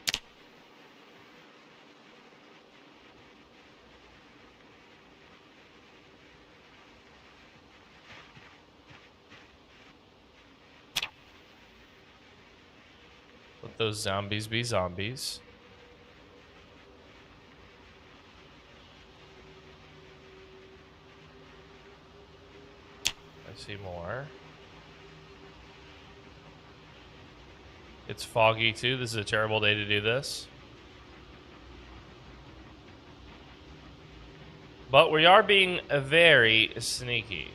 Let those zombies be zombies. See more. It's foggy too. This is a terrible day to do this. But we are being very sneaky.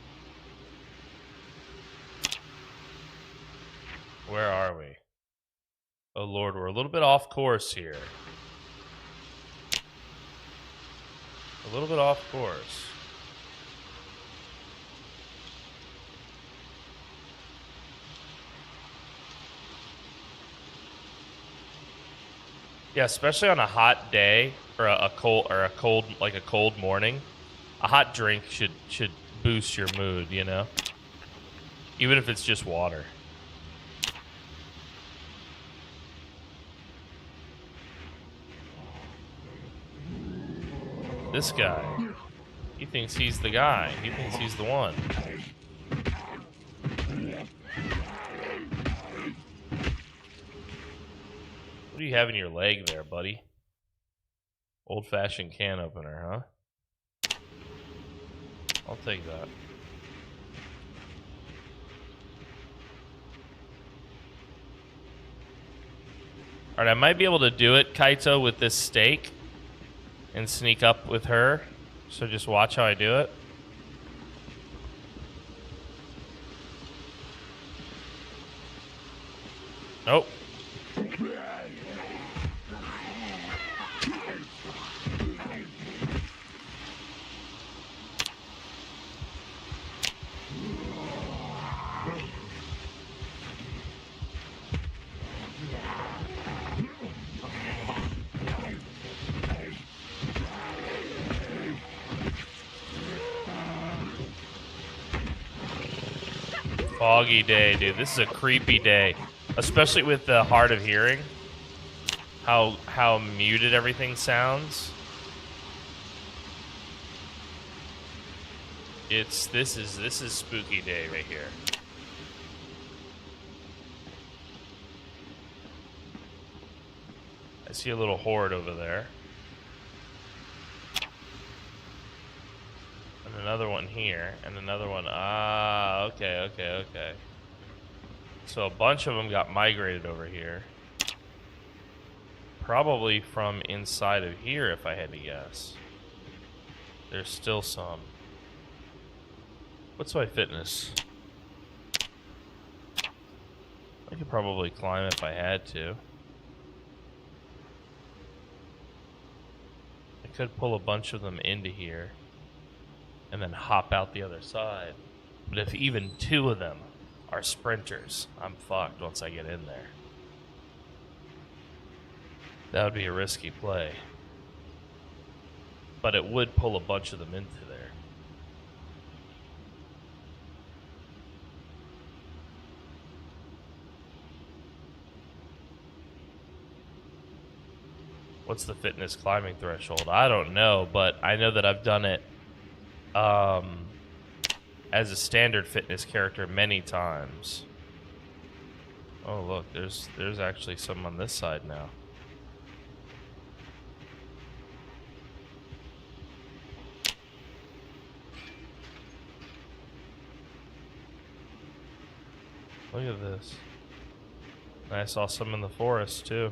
Where are we? Oh Lord, we're a little bit off course here. A little bit off course. Yeah, especially on a hot day or a cold morning, a hot drink should boost your mood, you know? Even if it's just water. This guy, he thinks he's the guy. He thinks he's the one. What do you have in your leg there, buddy? Old-fashioned can opener, huh? I'll take that. Alright, I might be able to do it, Kaito, with this stake. And sneak up with her. So just watch how I do it. Nope. Foggy day, dude. This is a creepy day. Especially with the hard of hearing. How muted everything sounds. This is spooky day right here. I see a little horde over there. And another one here, and another one. Ah, okay. So a bunch of them got migrated over here. Probably from inside of here, if I had to guess. There's still some. What's my fitness? I could probably climb if I had to. I could pull a bunch of them into here and then hop out the other side. But if even two of them are sprinters, I'm fucked once I get in there. That would be a risky play. But it would pull a bunch of them into there. What's the fitness climbing threshold? I don't know, but I know that I've done it as a standard fitness character many times. Oh look, there's actually some on this side now. Look at this. And I saw some in the forest too.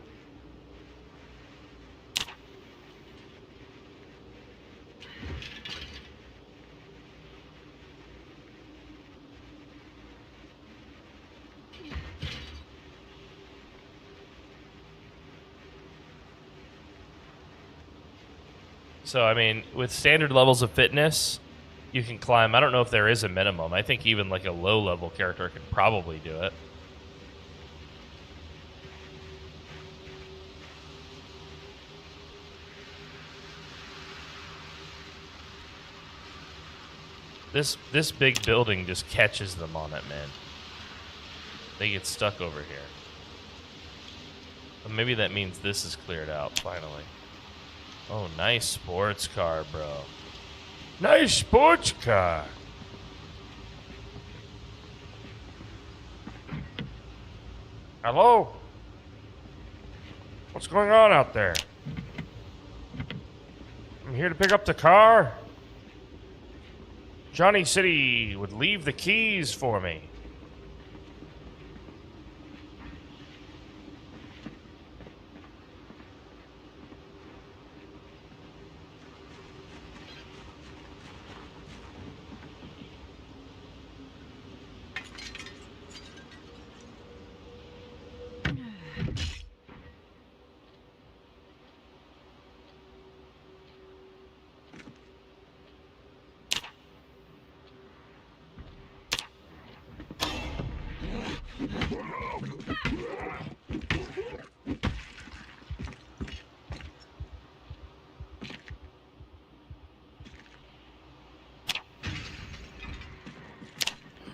So, I mean, with standard levels of fitness, you can climb. I don't know if there is a minimum. I think even like a low-level character can probably do it. This big building just catches them on it, man. They get stuck over here. But maybe that means this is cleared out, finally. Oh, nice sports car, bro. Nice sports car. Hello? What's going on out there? I'm here to pick up the car. Johnny said he would leave the keys for me.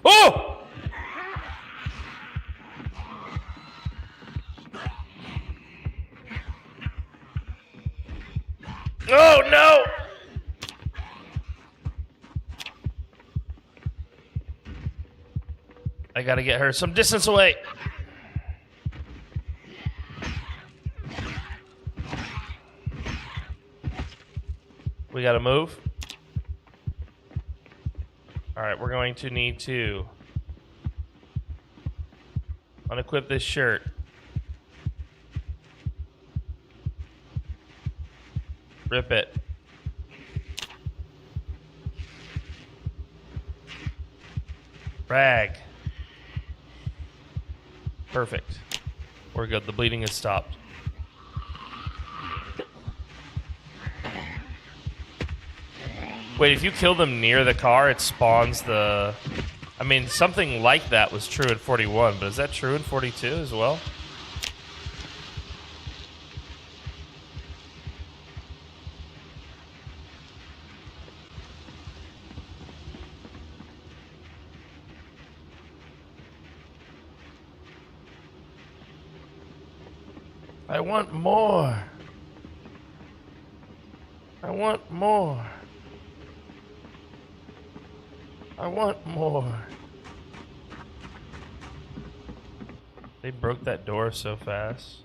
Oh! Oh, no! I gotta get her some distance away. We gotta move. Alright, we're going to need to unequip this shirt. Rip it. Rag. Perfect. We're good. The bleeding has stopped. Wait, if you kill them near the car, it spawns the... I mean, something like that was true in 41, but is that true in 42 as well? I want more. I want more. I want more. They broke that door so fast.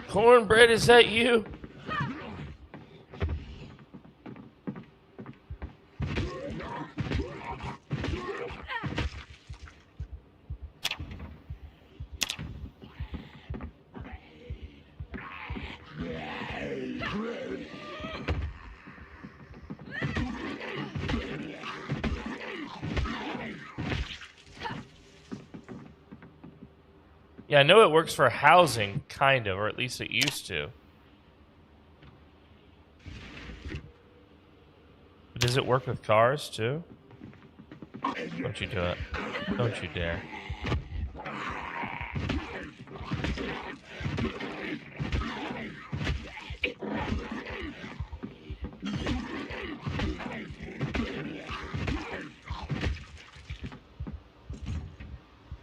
Cornbread, is that you? Yeah, I know it works for housing, kind of, or at least it used to. But does it work with cars, too? Don't you do it. Don't you dare.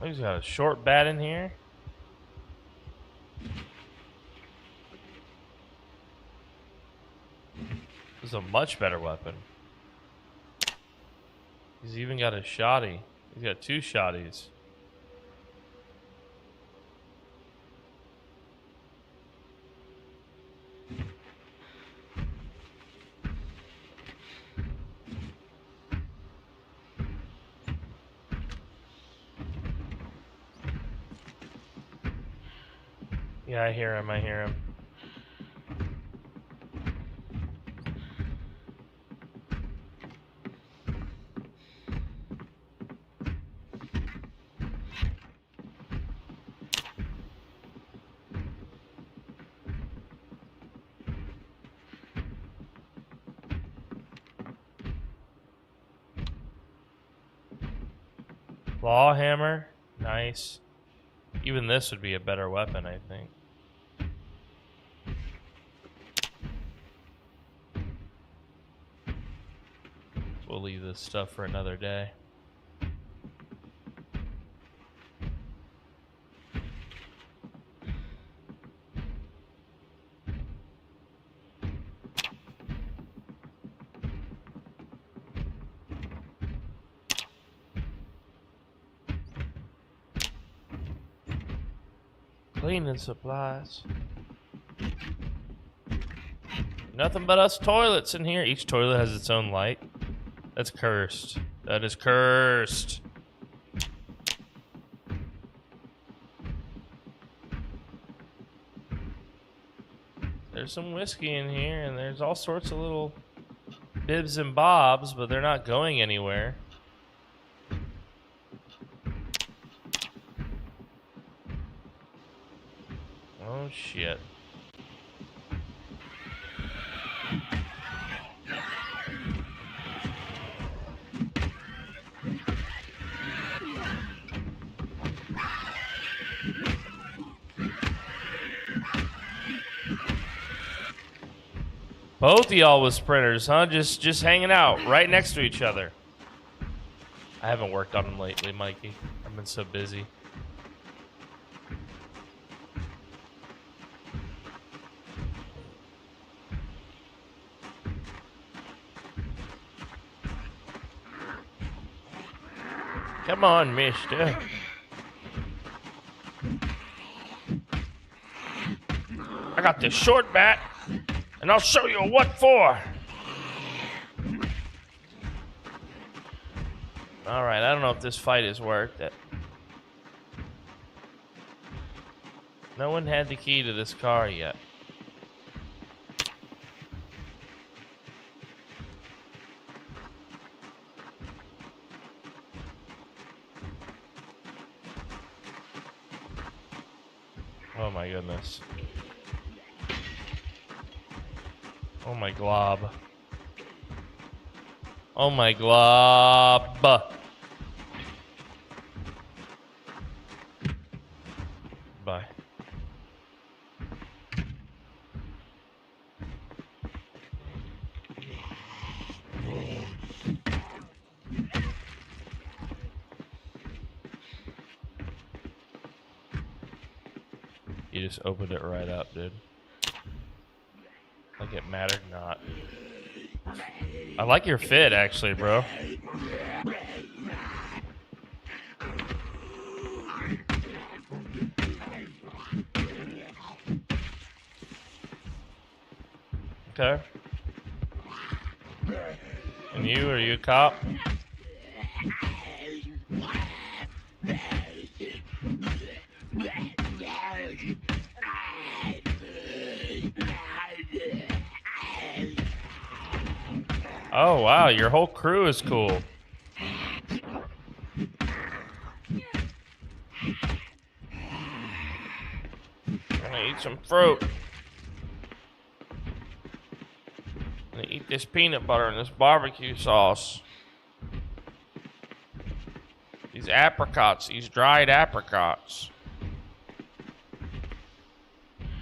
Oh, he's got a short bat in here. This is a much better weapon. He's even got a shotty. He's got 2 shotties. Yeah, I hear him. I hear him. Claw hammer. Nice. Even this would be a better weapon, I think. We'll leave this stuff for another day. Cleaning supplies. Nothing but us toilets in here. Each toilet has its own light. That's cursed. That is cursed. There's some whiskey in here, and there's all sorts of little bibs and bobs, but they're not going anywhere. Oh, shit. Both of y'all with sprinters, huh? Just hanging out right next to each other. I haven't worked on them lately, Mikey. I've been so busy. Come on, mister. I got this short bat, and I'll show you what for. Alright, I don't know if this fight is worth it. No one had the key to this car yet. Oh my goodness. Oh my glob. Oh my glob. Bye. You just opened it right up, dude. Like it mattered not. I like your fit, actually, bro. Okay. And you, are you a cop? Oh, wow, your whole crew is cool. I'm gonna eat some fruit. I'm gonna eat this peanut butter and this barbecue sauce. These apricots, these dried apricots.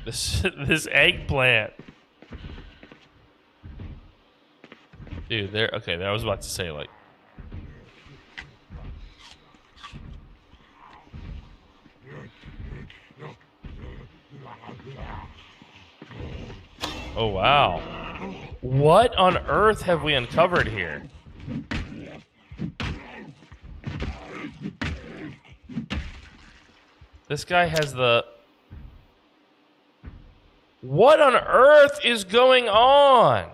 This eggplant. Dude, there. Okay, I was about to say, like. Oh, wow. What on earth have we uncovered here? This guy has the... What on earth is going on?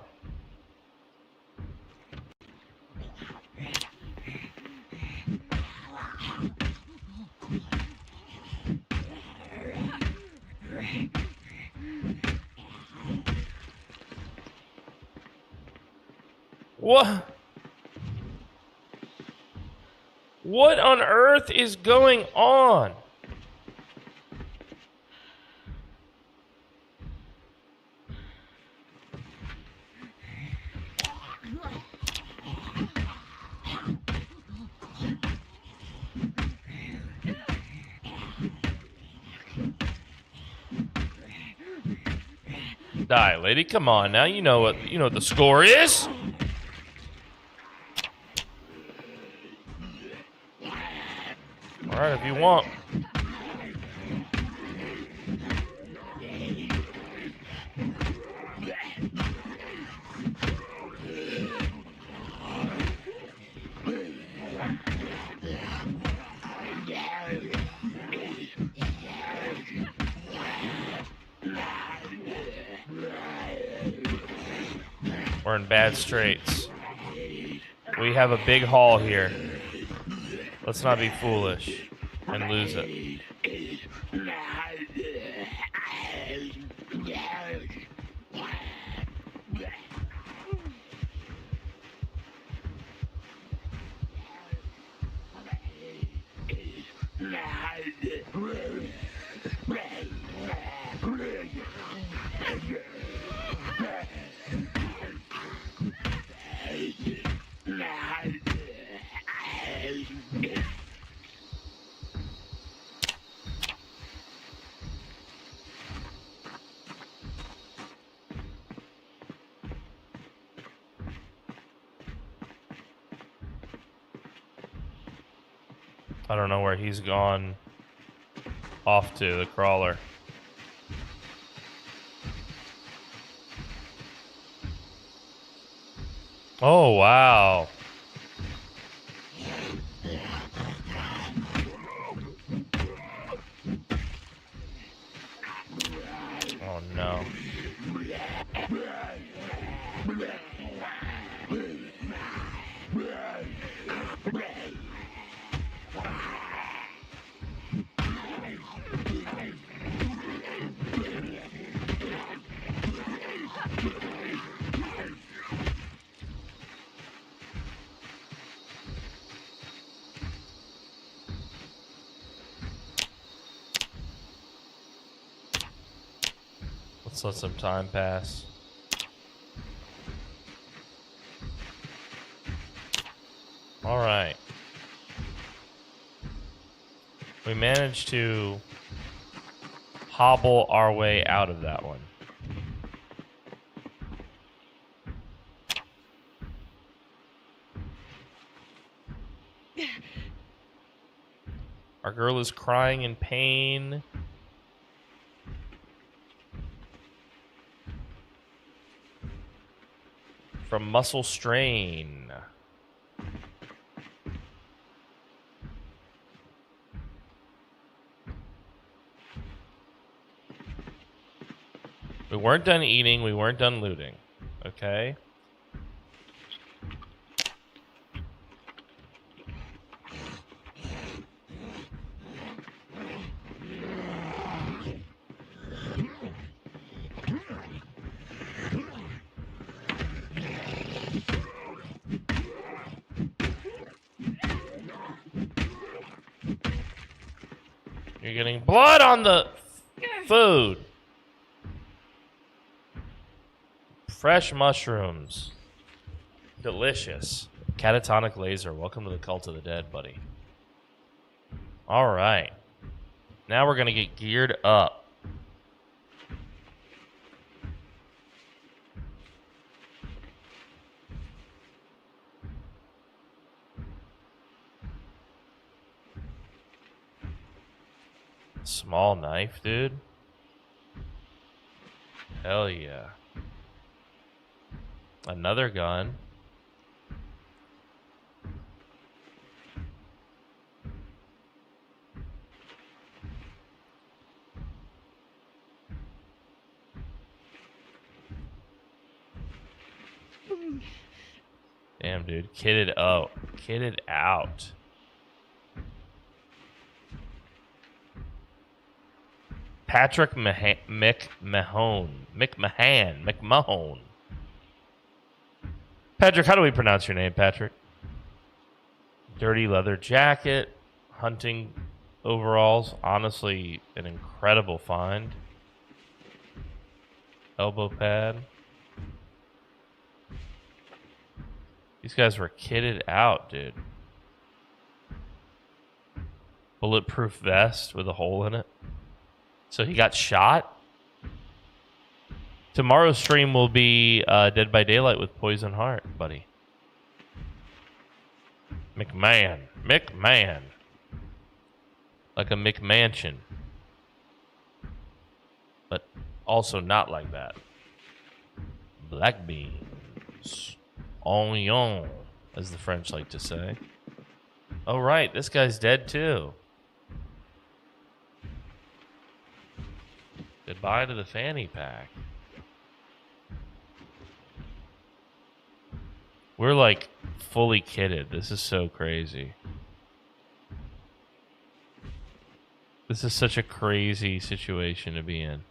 What? What on earth is going on? Die, lady. Come on now. You know what the score is. All right, if you want. We're in bad straits. We have a big haul here. Let's not be foolish and lose it. I don't know where he's gone off to, the crawler. Oh, wow. Oh, no. Let's let some time pass. All right. We managed to hobble our way out of that one. Our girl is crying in pain. From muscle strain. We weren't done eating. We weren't done looting. Okay? You're getting blood on the food. Fresh mushrooms. Delicious. Catatonic laser. Welcome to the cult of the dead, buddy. All right. Now we're going to get geared up. Small knife, dude. Hell yeah. Another gun. Damn, dude. Kitted out. Kitted out. Patrick McMahon. Patrick, how do we pronounce your name, Patrick? Dirty leather jacket, hunting overalls. Honestly, an incredible find. Elbow pad. These guys were kitted out, dude. Bulletproof vest with a hole in it. So he got shot? Tomorrow's stream will be Dead by Daylight with Poison Heart, buddy. McMahon. Like a McMansion. But also not like that. Black beans. Onion, as the French like to say. Oh, right. This guy's dead, too. Goodbye to the fanny pack. We're like fully kitted. This is so crazy. This is such a crazy situation to be in.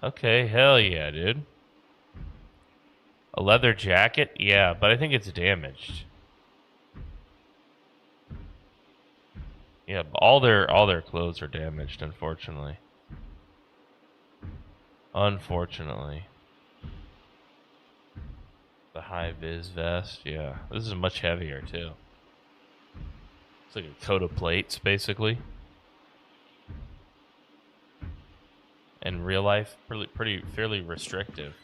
Okay, hell yeah, dude. A leather jacket? Yeah, but I think it's damaged. Yeah, but all their clothes are damaged, unfortunately. Unfortunately. The high vis vest, yeah. This is much heavier too. It's like a coat of plates, basically. In real life, fairly restrictive.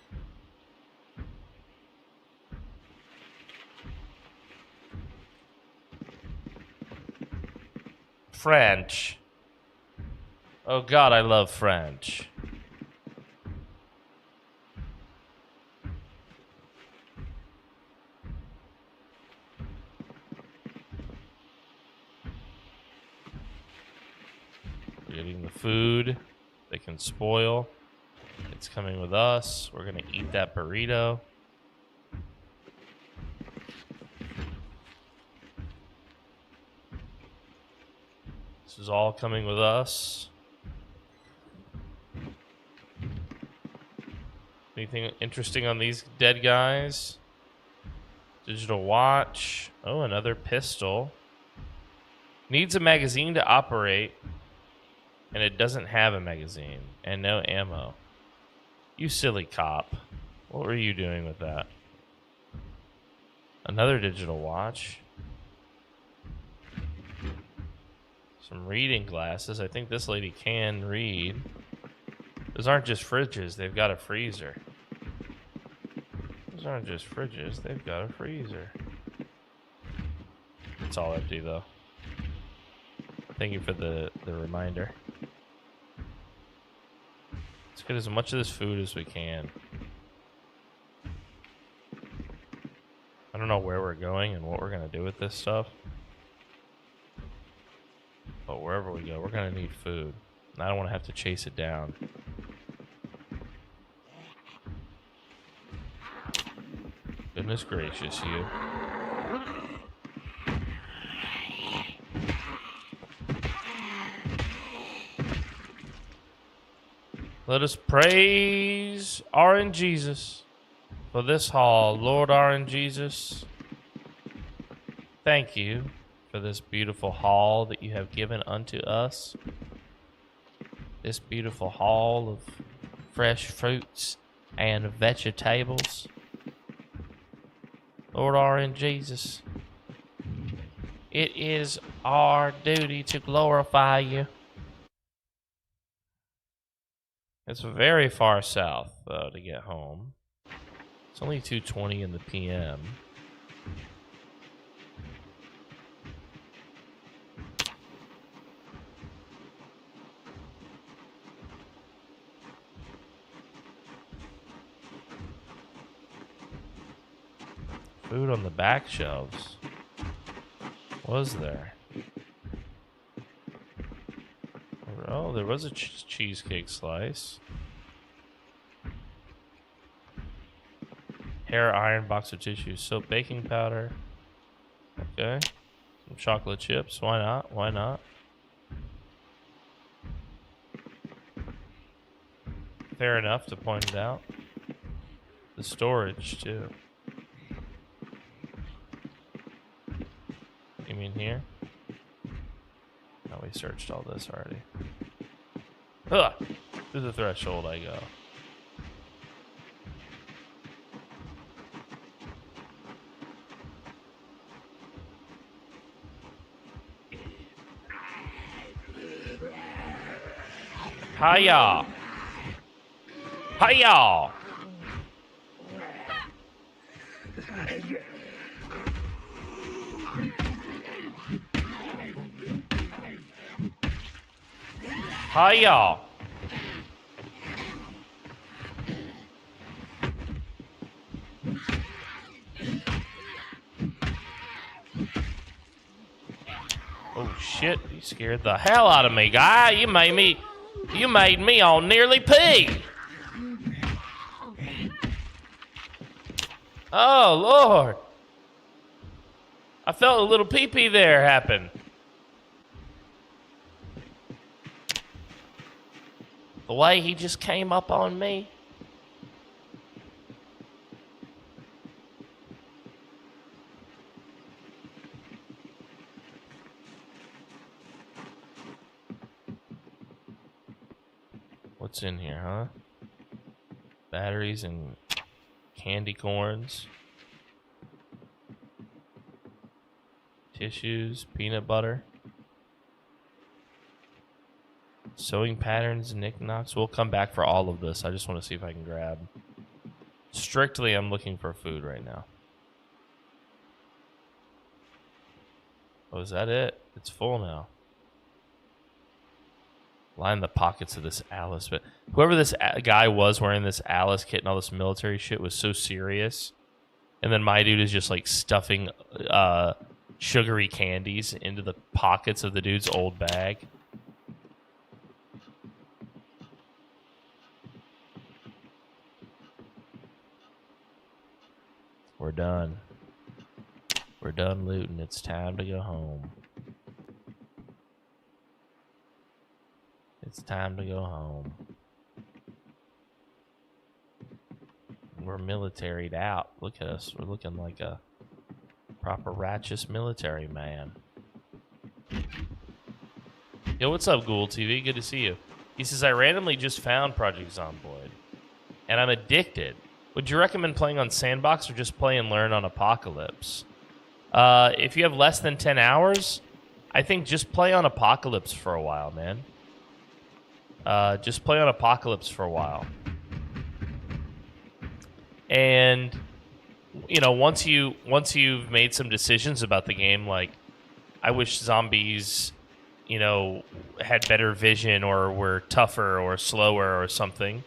French. Oh God, I love French. We're getting the food. They can spoil. It's coming with us. We're gonna eat that burrito. This is all coming with us. Anything interesting on these dead guys? Digital watch. Oh, another pistol. Needs a magazine to operate. And it doesn't have a magazine. And no ammo. You silly cop. What were you doing with that? Another digital watch. Some reading glasses. I think this lady can read. Those aren't just fridges. They've got a freezer. Those aren't just fridges. They've got a freezer. It's all empty, though. Thank you for the reminder. Let's get as much of this food as we can. I don't know where we're going and what we're going to do with this stuff. But wherever we go, we're going to need food. And I don't want to have to chase it down. Goodness gracious, you. Let us praise our in Jesus for this hall. Lord, our in Jesus, thank you for this beautiful hall that you have given unto us. This beautiful hall of fresh fruits and vegetables. Lord, our in Jesus, it is our duty to glorify you. It's very far south, though, to get home. It's only 2:20 in the PM. Food on the back shelves. Was there? Oh, there was a cheesecake slice. Hair iron, box of tissues, soap, baking powder. Okay. Some chocolate chips. Why not? Why not? Fair enough to point it out. The storage, too. You mean here? No, we searched all this already. Ugh! Through the threshold I go. Hiya! Hiya! Hiya! Oh shit, you scared the hell out of me, guy. You made me all nearly pee. Oh Lord. I felt a little pee-pee there happen. The way he just came up on me. What's in here, huh? Batteries and candy corns. Tissues, peanut butter. Sewing patterns, knickknacks. We'll come back for all of this. I just want to see if I can grab. Strictly, I'm looking for food right now. Oh, is that it? It's full now. Line the pockets of this Alice. But whoever this guy was wearing this Alice kit and all this military shit was so serious. And then my dude is just like stuffing sugary candies into the pockets of the dude's old bag. We're done. We're done looting. It's time to go home. It's time to go home. We're militaried out. Look at us. We're looking like a proper righteous military man. Yo, what's up, Ghoul TV? Good to see you. He says, I randomly just found Project Zomboid, and I'm addicted. Would you recommend playing on Sandbox or just play and learn on Apocalypse? If you have less than 10 hours, I think just play on Apocalypse for a while, man. Just play on Apocalypse for a while. And, you know, once you've made some decisions about the game, like, I wish zombies, you know, had better vision or were tougher or slower or something,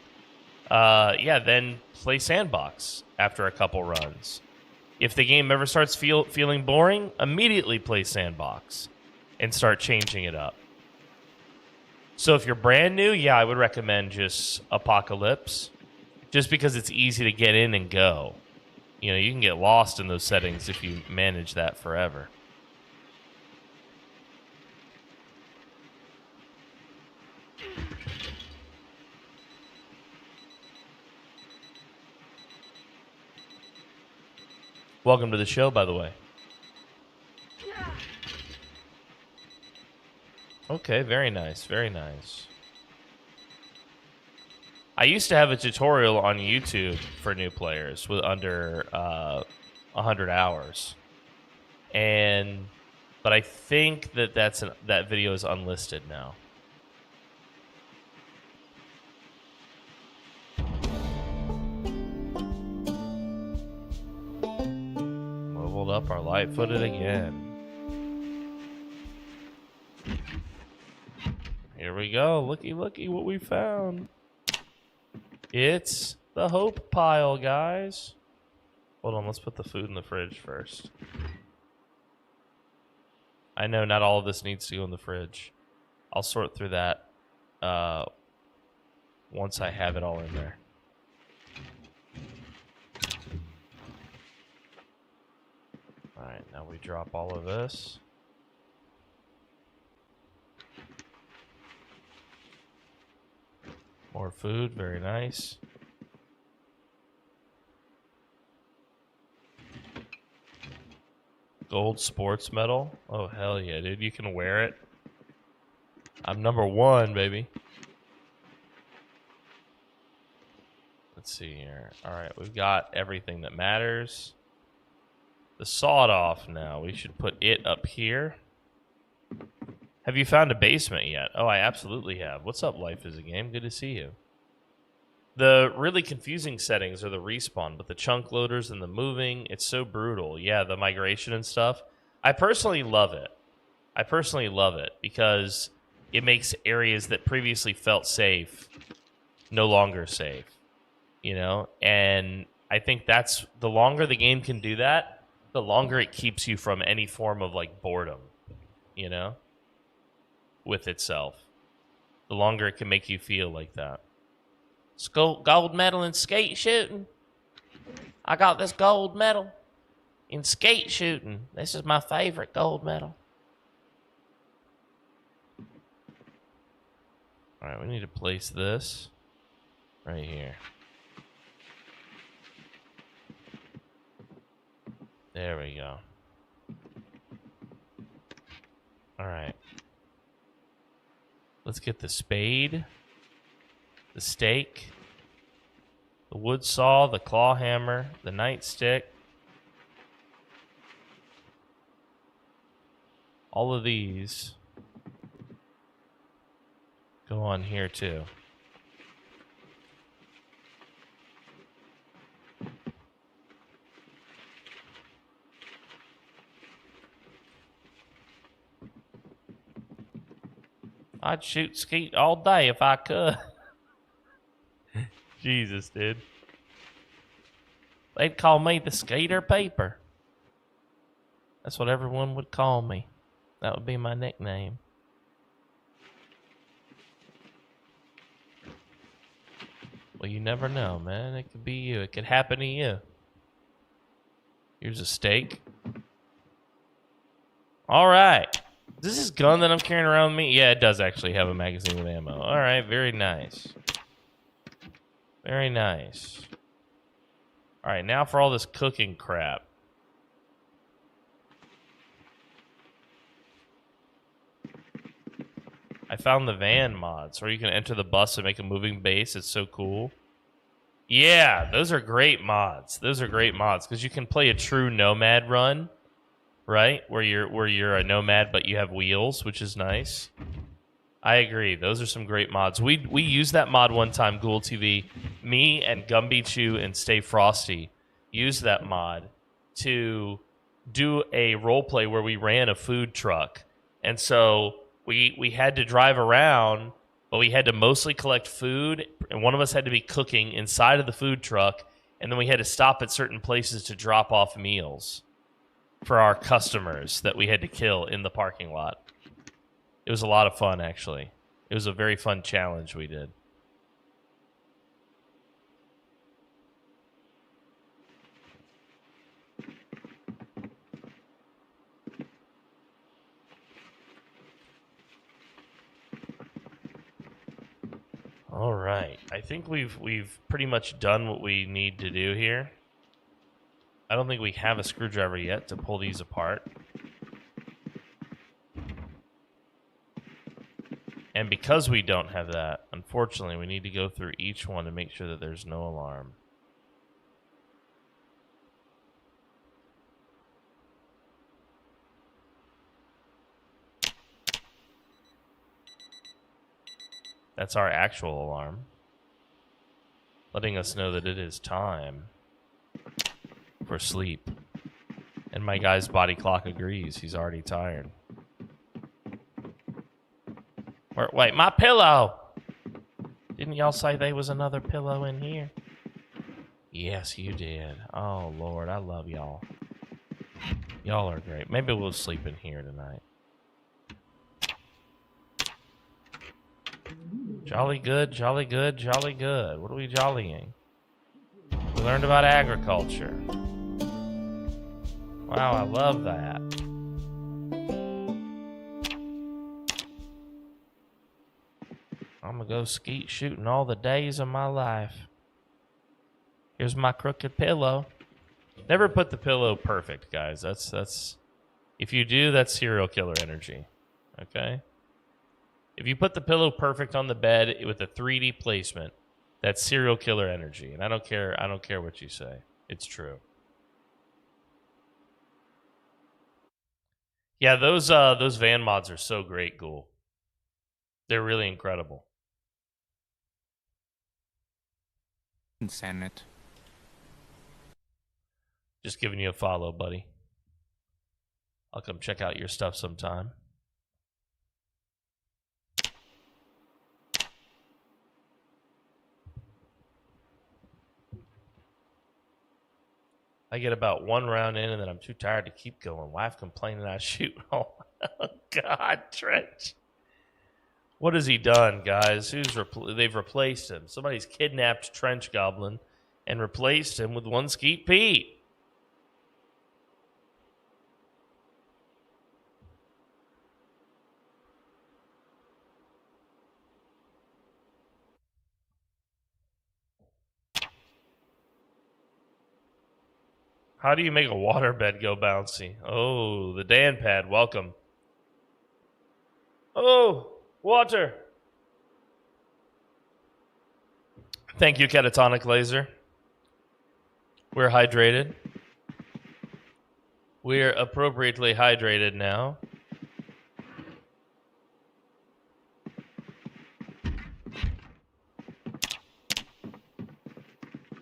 yeah, then play Sandbox after a couple runs. If the game ever starts feeling boring, immediately play Sandbox and start changing it up. So if you're brand new, yeah, I would recommend just Apocalypse, just because it's easy to get in and go. You know, you can get lost in those settings if you manage that forever. Welcome to the show, by the way. Okay, very nice, very nice. I used to have a tutorial on YouTube for new players with under 100 hours, but I think that video is unlisted now. Leveled up our light-footed again. Here we go. Looky, looky what we found. It's the hope pile, guys. Hold on, let's put the food in the fridge first. I know not all of this needs to go in the fridge. I'll sort through that once I have it all in there. Alright, now we drop all of this. More food, very nice. Gold sports medal. Oh, hell yeah, dude. You can wear it. I'm number 1, baby. Let's see here. Alright, we've got everything that matters. The sawed-off now. We should put it up here. Have you found a basement yet? Oh, I absolutely have. What's up, Life is a Game? Good to see you. The really confusing settings are the respawn, but the chunk loaders and the moving, it's so brutal. Yeah, the migration and stuff. I personally love it. I personally love it because it makes areas that previously felt safe no longer safe, you know? And I think that's, the longer the game can do that, the longer it keeps you from any form of, like, boredom, you know? With itself. The longer it can make you feel like that. Gold medal in skate shooting. I got this gold medal in skate shooting. This is my favorite gold medal. Alright, we need to place this right here. There we go. Alright. Let's get the spade, the stake, the wood saw, the claw hammer, the nightstick. All of these go on here too. I'd shoot skeet all day if I could. Jesus, dude. They'd call me the Skeeter Paper. That's what everyone would call me. That would be my nickname. Well, you never know, man. It could be you. It could happen to you. Here's a steak. All right. Is this gun that I'm carrying around with me? Yeah, it does actually have a magazine with ammo. All right, very nice. Very nice. All right, now for all this cooking crap. I found the van mods where you can enter the bus and make a moving base. It's so cool. Yeah, those are great mods. Those are great mods because you can play a true nomad run, right? Where you're a nomad but you have wheels, which is nice. I agree. Those are some great mods. We used that mod one time, Ghoul TV. Me and Gumby Chew and Stay Frosty used that mod to do a role play where we ran a food truck. And so we had to drive around, but we had to mostly collect food, and one of us had to be cooking inside of the food truck, and then we had to stop at certain places to drop off meals for our customers that we had to kill in the parking lot. It was a lot of fun, actually. It was a very fun challenge we did. All right. I think we've pretty much done what we need to do here. I don't think we have a screwdriver yet to pull these apart. And because we don't have that, unfortunately, we need to go through each one to make sure that there's no alarm. That's our actual alarm, letting us know that it is time for sleep. And my guy's body clock agrees. He's already tired. Wait, my pillow! Didn't y'all say there was another pillow in here? Yes, you did. Oh, Lord, I love y'all. Y'all are great. Maybe we'll sleep in here tonight. Jolly good, jolly good, jolly good. What are we jollying? We learned about agriculture. Wow, I love that. I'm gonna go skeet shooting all the days of my life. Here's my crooked pillow. Never put the pillow perfect, guys. That's if you do, that's serial killer energy. Okay? If you put the pillow perfect on the bed with a 3D placement, that's serial killer energy. And I don't care what you say. It's true. Yeah, those van mods are so great, Ghoul. They're really incredible. Senate. Just giving you a follow, buddy. I'll come check out your stuff sometime. I get about one round in and then I'm too tired to keep going. Wife complaining I shoot. Oh, God, Trench. What has he done, guys? They've replaced him. Somebody's kidnapped Trench Goblin and replaced him with one Skeet Pete. How do you make a waterbed go bouncy? Oh, the Dan pad. Welcome. Oh, water. Thank you, Catatonic Laser. We're hydrated. We're appropriately hydrated now.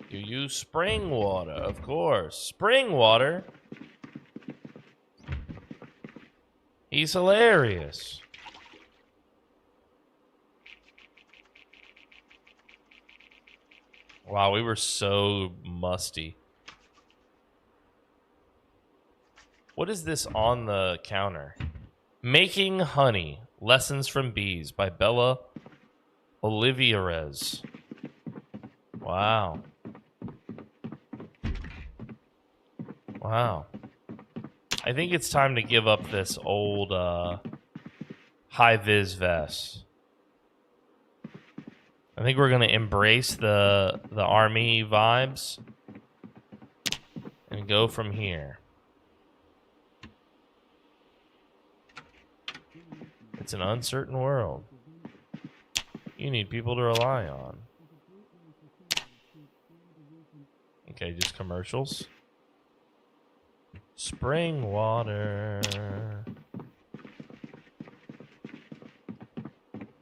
You use spring water, of course. Spring water? He's hilarious. Wow, we were so musty. What is this on the counter? Making Honey, Lessons from Bees by Bella Olivierez. Wow. Wow. I think it's time to give up this old high-vis vest. I think we're going to embrace the army vibes and go from here. It's an uncertain world. You need people to rely on. Okay, just commercials. Spring water.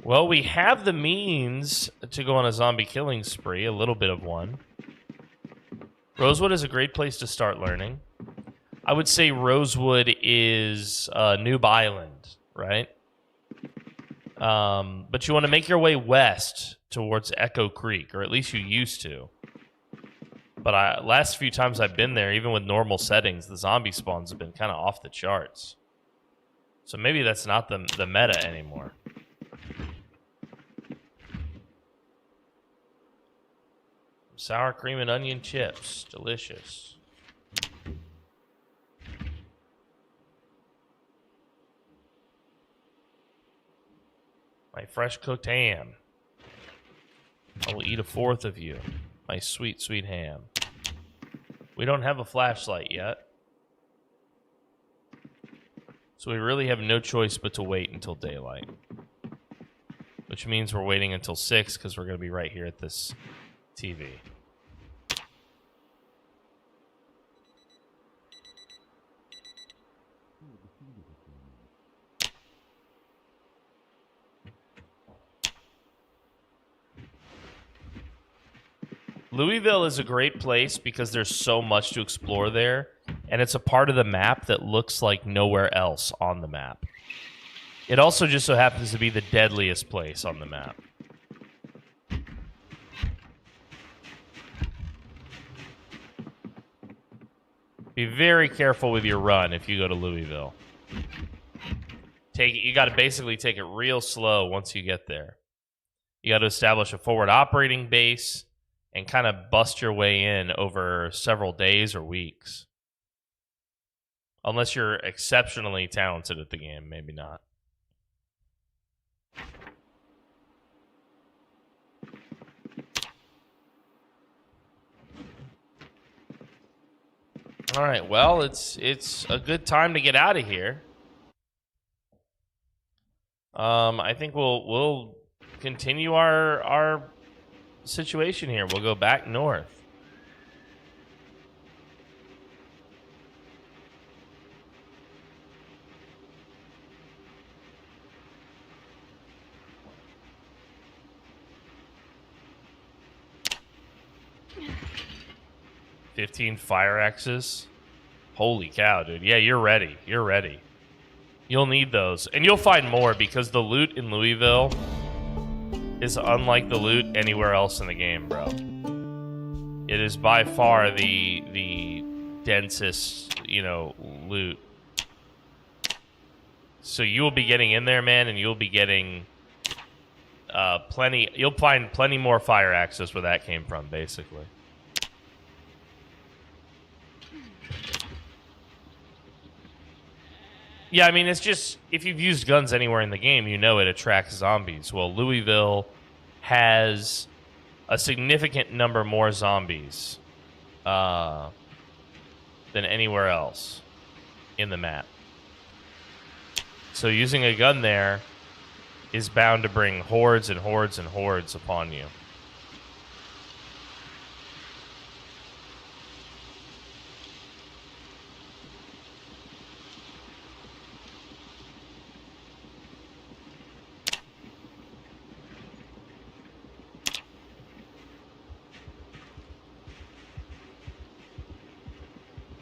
Well, we have the means to go on a zombie killing spree, a little bit of one. Rosewood is a great place to start learning. I would say Rosewood is Noob Island, right? But you want to make your way west towards Echo Creek, or at least you used to. But last few times I've been there, even with normal settings, the zombie spawns have been kind of off the charts. So maybe that's not the meta anymore. Sour cream and onion chips. Delicious. My fresh cooked ham. I will eat a fourth of you. My sweet, sweet ham. We don't have a flashlight yet. So we really have no choice but to wait until daylight. Which means we're waiting until 6 because we're going to be right here at this TV. Louisville is a great place because there's so much to explore there, and it's a part of the map that looks like nowhere else on the map. It also just so happens to be the deadliest place on the map. Be very careful with your run if you go to Louisville. You got to basically take it real slow once you get there. You got to establish a forward operating base and kind of bust your way in over several days or weeks. Unless you're exceptionally talented at the game, maybe not. All right, well, it's a good time to get out of here. I think we'll continue our situation here. We'll go back north. $15 fire axes. Holy cow, dude. Yeah, you're ready. You're ready. You'll need those. And you'll find more because the loot in Louisville is unlike the loot anywhere else in the game, bro. It is by far the densest, loot. So you will be getting in there, man, and you'll be getting plenty. You'll find plenty more fire axes where that came from, basically. Yeah, I mean, it's just, if you've used guns anywhere in the game, you know it attracts zombies. Well, Louisville has a significant number more zombies than anywhere else in the map. So using a gun there is bound to bring hordes and hordes and hordes upon you.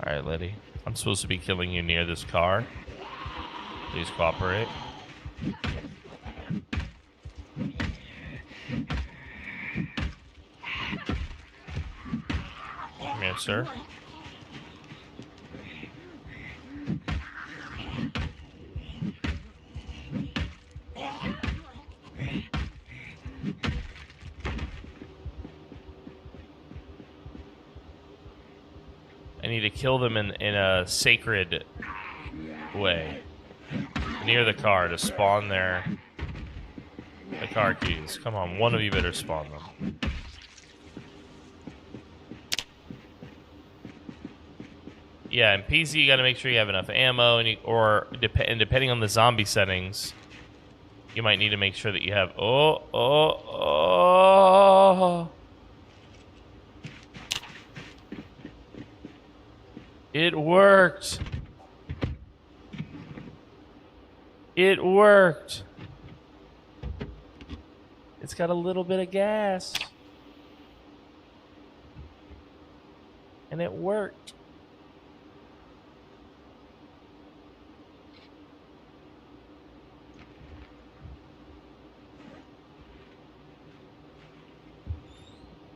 All right, Letty. I'm supposed to be killing you near this car. Please cooperate. sir. I need to kill them in a sacred way. Near the car to spawn the car keys. Come on, one of you better spawn them. Yeah, in PC you gotta make sure you have enough ammo, and depending on the zombie settings, you might need to make sure that you have... Oh! It worked! It worked! It's got a little bit of gas. And it worked.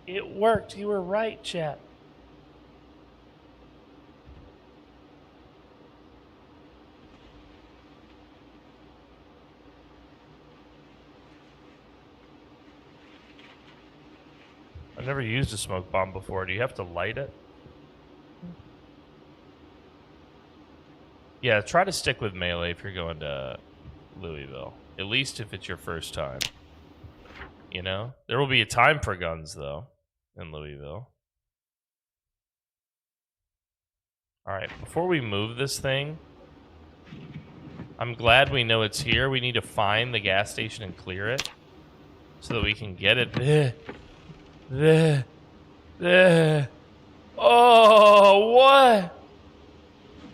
It worked. You were right, chat. I've never used a smoke bomb before. Do you have to light it? Yeah, try to stick with melee if you're going to Louisville. At least if it's your first time. You know? There will be a time for guns, though, in Louisville. Alright, before we move this thing, I'm glad we know it's here. We need to find the gas station and clear it so that we can get it. Oh, what?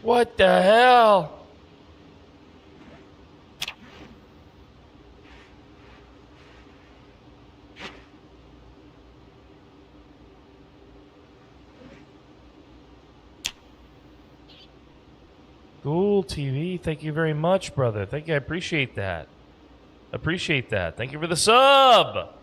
What the hell? Cool TV, thank you very much, brother. Thank you, I appreciate that. Appreciate that. Thank you for the sub.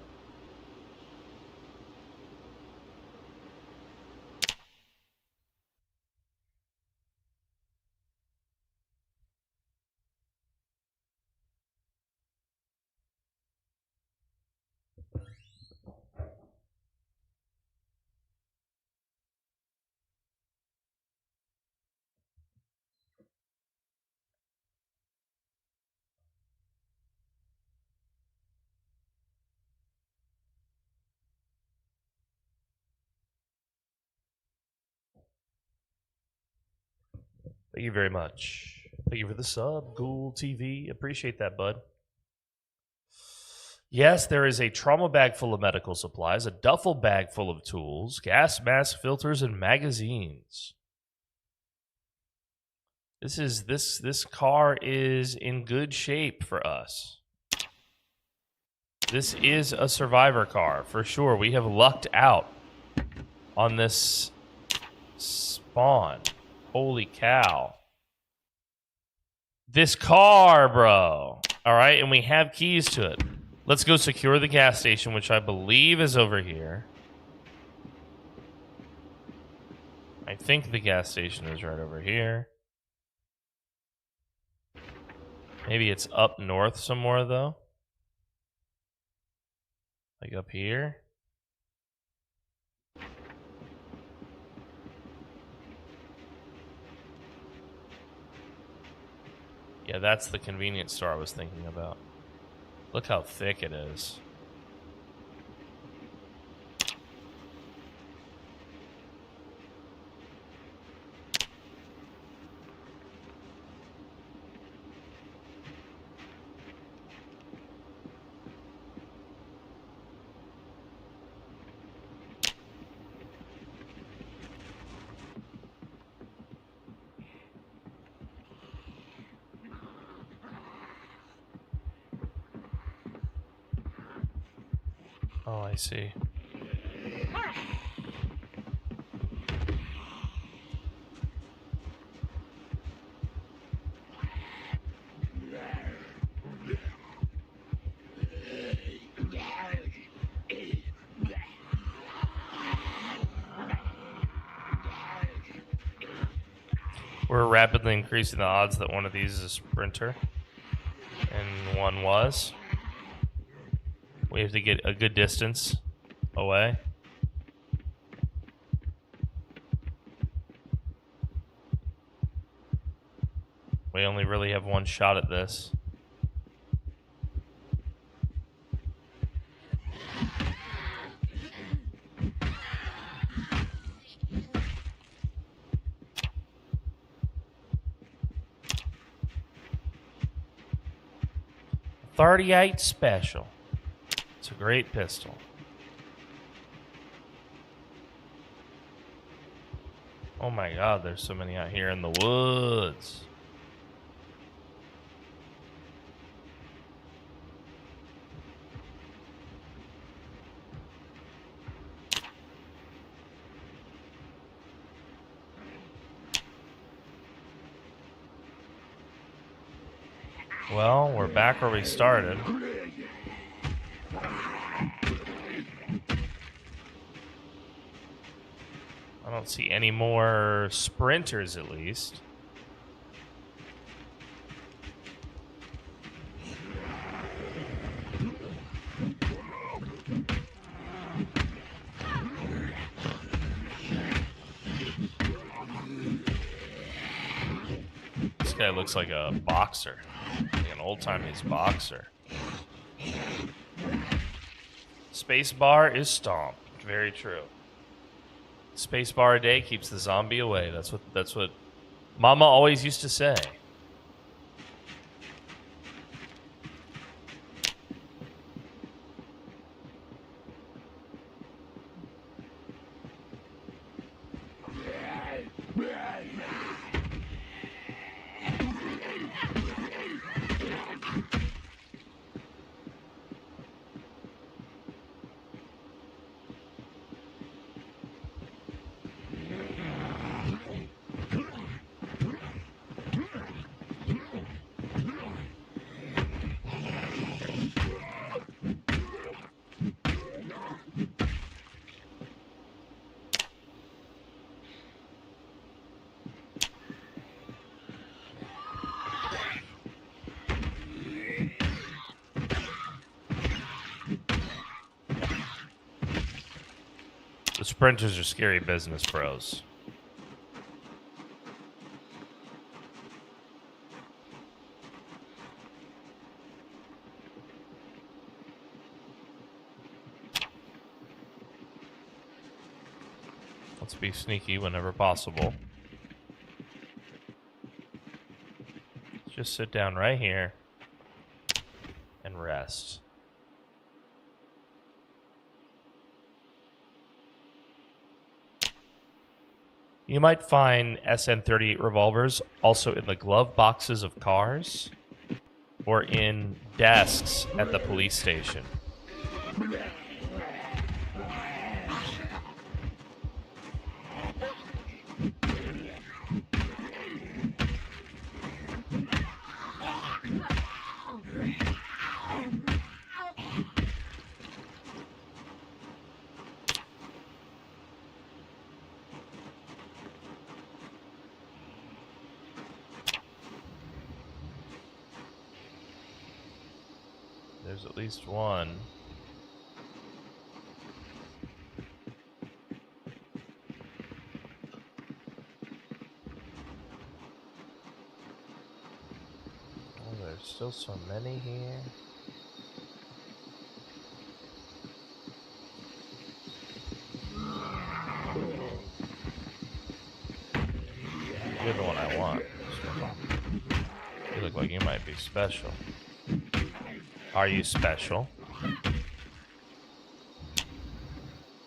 Thank you very much. Thank you for the sub, Ghoul TV. Appreciate that, bud. Yes, there is a trauma bag full of medical supplies, a duffel bag full of tools, gas mask filters, and magazines. This car is in good shape for us. This is a survivor car for sure. We have lucked out on this spawn. Holy cow. This car, bro. All right, and we have keys to it. Let's go secure the gas station, which I believe is over here. I think the gas station is right over here. Maybe it's up north somewhere, though. Like up here. Yeah, that's the convenience store I was thinking about. Look how thick it is. Oh, I see. We're rapidly increasing the odds that one of these is a sprinter. And one was. We have to get a good distance away. We only really have one shot at this. .38 special. It's a great pistol. Oh my god, there's so many out here in the woods. Well, we're back where we started. I don't see any more sprinters, at least. This guy looks like a boxer. Like an old-timey boxer. Space bar is stomp. Very true. Space bar a day keeps the zombie away. That's what Mama always used to say. The sprinters are scary business, bros. Let's be sneaky whenever possible. Just sit down right here and rest. You might find SN38 revolvers also in the glove boxes of cars or in desks at the police station. There's at least one. Oh, there's still so many here. You're the one I want. You look like you might be special. Are you special? You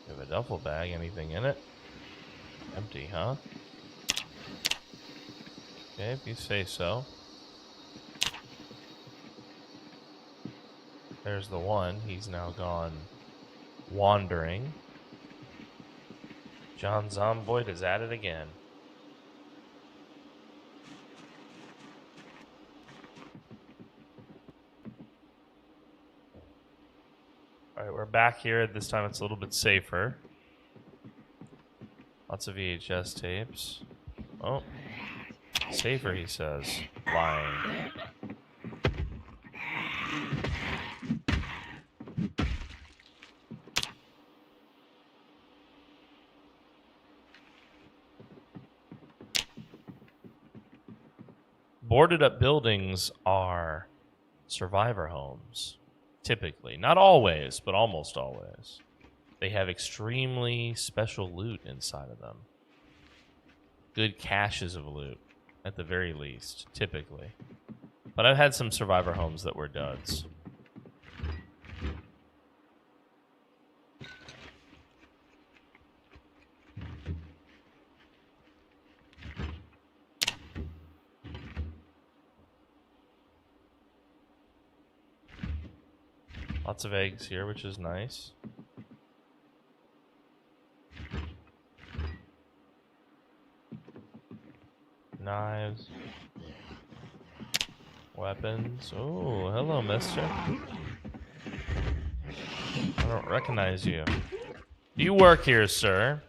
have a duffel bag. Anything in it? Empty, huh? Okay, if you say so. There's the one. He's now gone wandering. John Zomboid is at it again. Alright, we're back here. This time it's a little bit safer. Lots of VHS tapes. Oh. safer, he says. Lying. Boarded up buildings are survivor homes, typically. Not always, but almost always. They have extremely special loot inside of them. Good caches of loot, at the very least, typically. But I've had some survivor homes that were duds. Lots of eggs here, which is nice. Knives. Weapons. Oh, hello, mister. I don't recognize you. Do you work here, sir?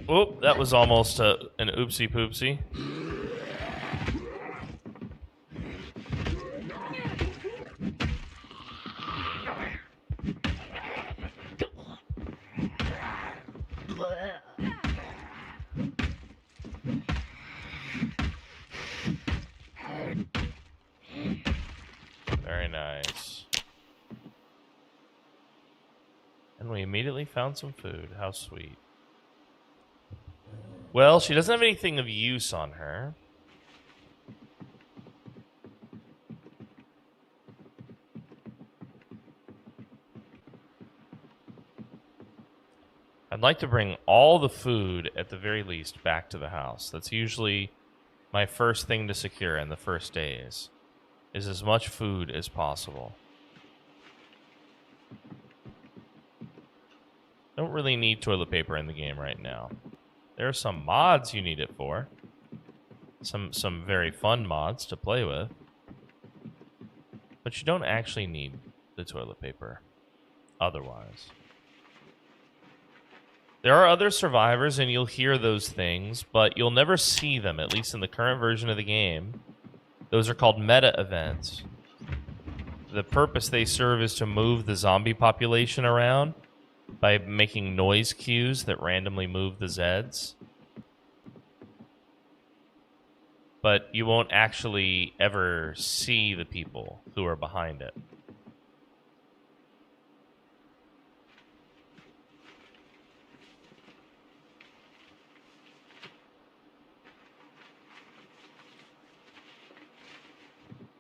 Oh, that was almost an oopsie poopsie. Very nice. And we immediately found some food. How sweet. Well, she doesn't have anything of use on her. I'd like to bring all the food, at the very least, back to the house. That's usually my first thing to secure in the first days, is as much food as possible. Don't really need toilet paper in the game right now. There are some mods you need it for. Some very fun mods to play with. But you don't actually need the toilet paper otherwise. There are other survivors, and you'll hear those things, but you'll never see them, at least in the current version of the game. Those are called meta events. The purpose they serve is to move the zombie population around by making noise cues that randomly move the Zeds. But you won't actually ever see the people who are behind it.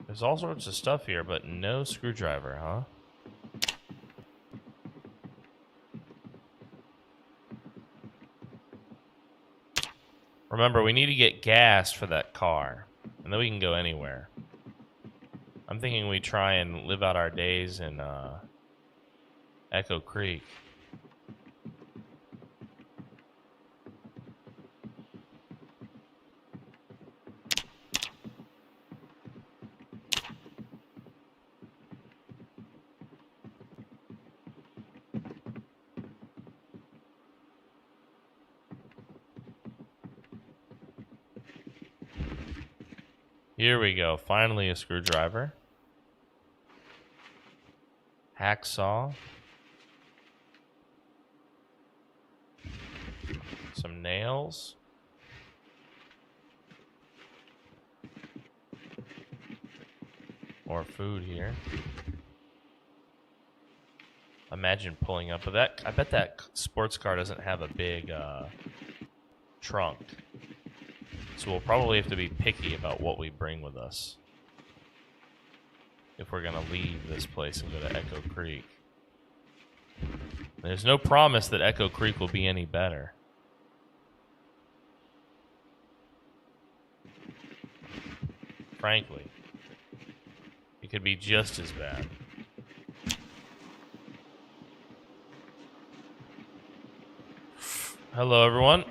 There's all sorts of stuff here, but no screwdriver, huh? Remember, we need to get gas for that car, and then we can go anywhere. I'm thinking we try and live out our days in Echo Creek. Here we go. Finally a screwdriver. Hacksaw. Some nails. More food here. Imagine pulling up with that. I bet that sports car doesn't have a big trunk. So we'll probably have to be picky about what we bring with us if we're going to leave this place and go to Echo Creek. There's no promise that Echo Creek will be any better. Frankly, it could be just as bad. Hello, everyone.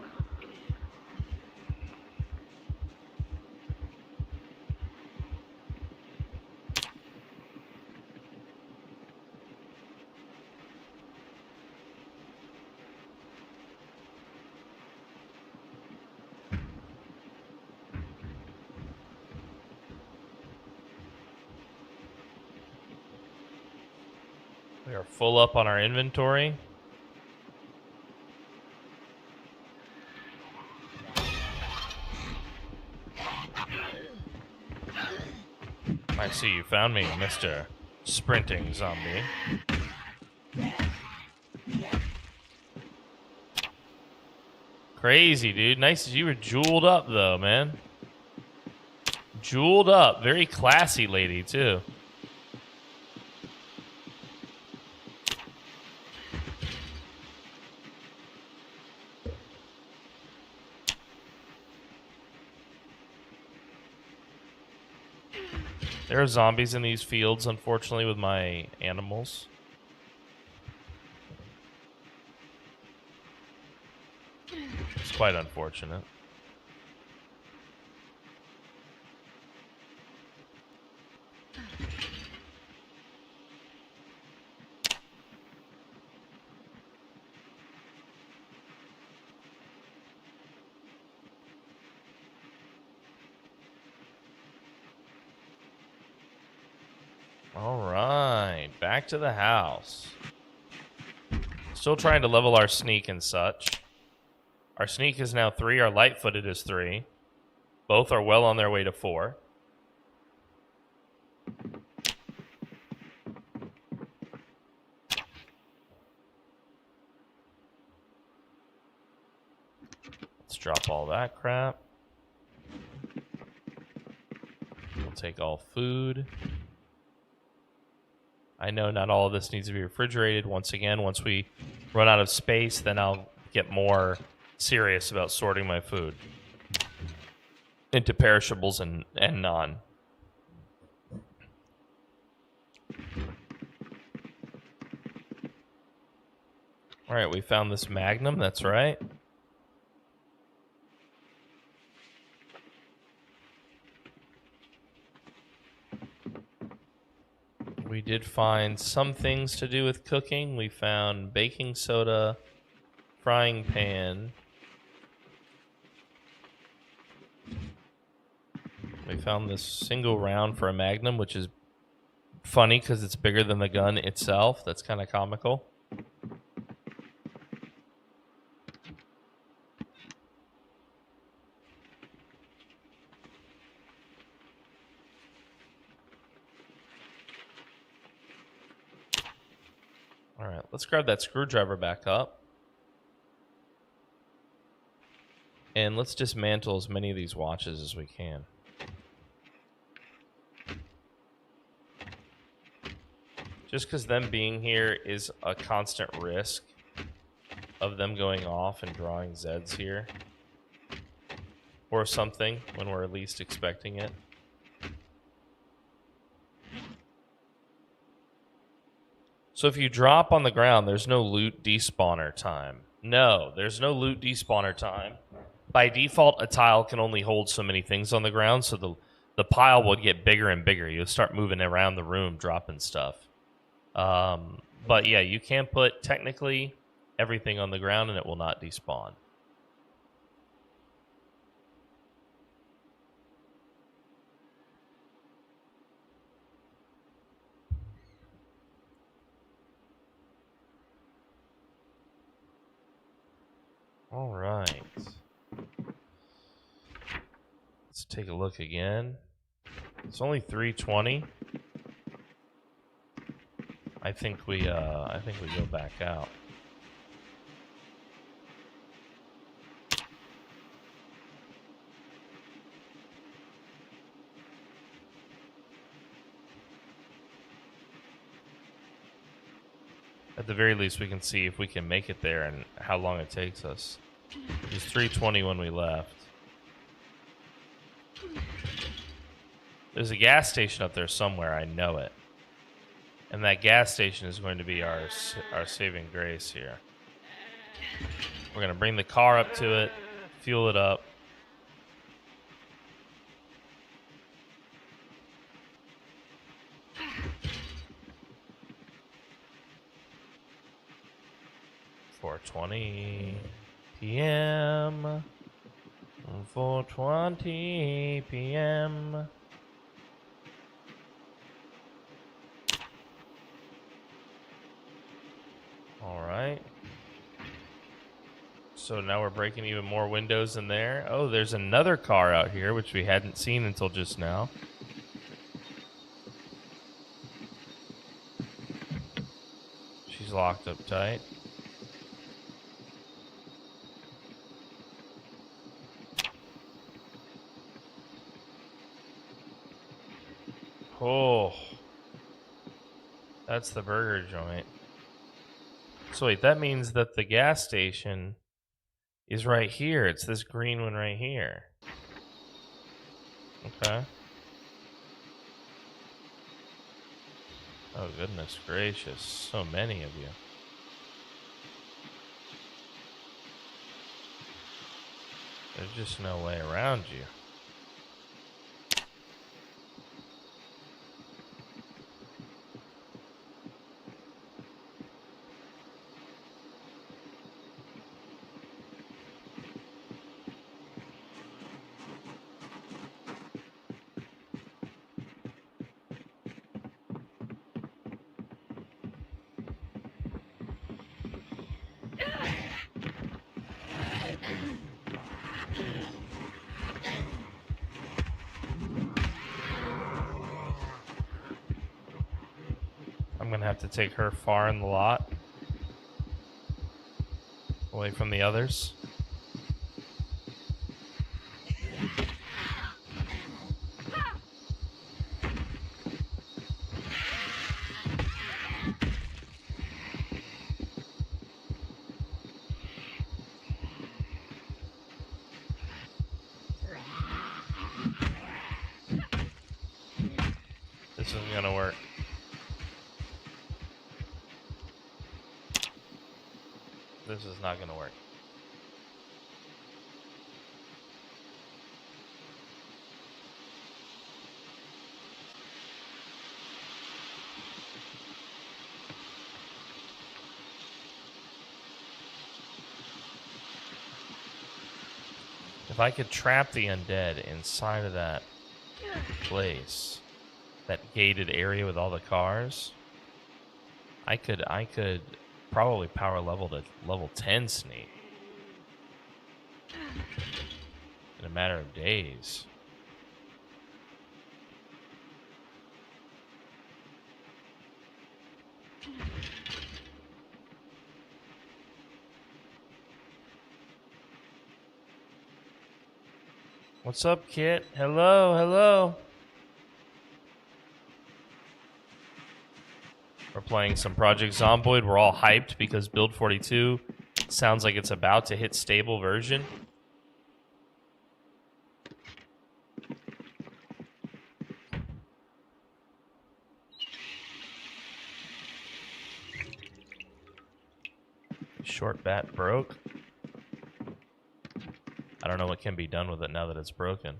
We are full up on our inventory. I see you found me, Mr. Sprinting Zombie. Crazy, dude. Nice. You were jeweled up, though, man. Jeweled up. Very classy lady, too. There are zombies in these fields, unfortunately, with my animals. It's quite unfortunate. All right, back to the house. Still trying to level our sneak and such. Our sneak is now 3, our light-footed is 3. Both are well on their way to 4. Let's drop all that crap. We'll take all food. I know not all of this needs to be refrigerated. Once again, once we run out of space, then I'll get more serious about sorting my food into perishables and non. All right, we found this Magnum. That's right. We did find some things to do with cooking. We found baking soda, frying pan. We found this single round for a Magnum, which is funny because it's bigger than the gun itself. That's kind of comical. All right, let's grab that screwdriver back up. And let's dismantle as many of these watches as we can. Just because them being here is a constant risk of them going off and drawing Zeds here. Or something when we're least expecting it. So if you drop on the ground, there's no loot despawner time. No, there's no loot despawner time. By default, a tile can only hold so many things on the ground, so the pile would get bigger and bigger. You'll start moving around the room, dropping stuff. But yeah, you can put technically everything on the ground and it will not despawn. All right. Let's take a look again. It's only 3:20. I think we go back out. At the very least, we can see if we can make it there and how long it takes us. It was 3:20 when we left. There's a gas station up there somewhere, I know it. And that gas station is going to be our saving grace here. We're going to bring the car up to it, fuel it up. .4:20 p.m. 4:20 p.m. All right. So now we're breaking even more windows in there. Oh, there's another car out here, which we hadn't seen until just now. She's locked up tight. Oh, that's the burger joint. So wait, that means that the gas station is right here. It's this green one right here. Okay. Oh, goodness gracious. So many of you. There's just no way around you. I'm gonna have to take her far in the lot, away from the others. This isn't gonna work. This is not gonna work. If I could trap the undead inside of that place, that gated area with all the cars, I could probably power level to level 10 sneak in a matter of days. What's up, Kit? Hello, hello. We're playing some Project Zomboid. We're all hyped because Build 42 sounds like it's about to hit stable version. Short bat broke. I don't know what can be done with it now that it's broken.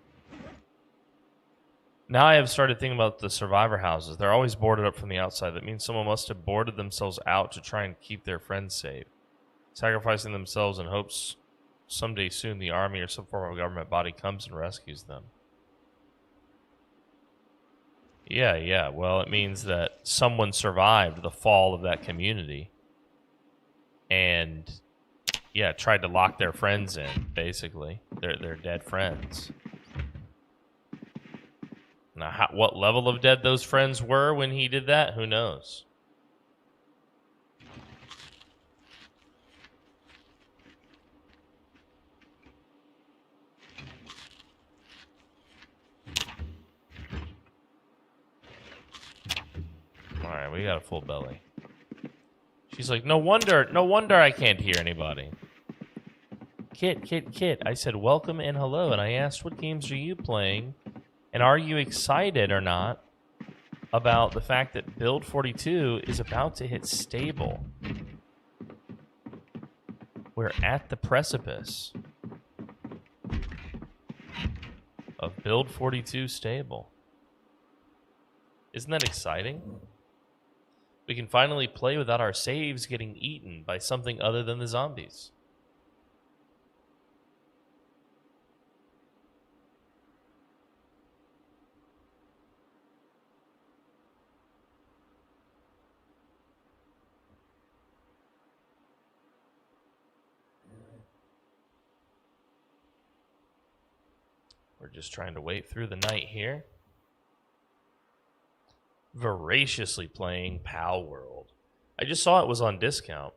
Now I have started thinking about the survivor houses. They're always boarded up from the outside. That means someone must have boarded themselves out to try and keep their friends safe, sacrificing themselves in hopes someday soon the army or some form of government body comes and rescues them. Yeah. Well, it means that someone survived the fall of that community and, yeah, tried to lock their friends in, basically. Their dead friends. Now, what level of dead those friends were when he did that, who knows? Alright, we got a full belly. She's like, no wonder I can't hear anybody. Kit. I said welcome and hello, and I asked what games are you playing, and are you excited or not about the fact that Build 42 is about to hit stable. We're at the precipice of Build 42 stable. Isn't that exciting? We can finally play without our saves getting eaten by something other than the zombies. We're just trying to wait through the night here. Voraciously playing Pal World. I just saw it was on discount.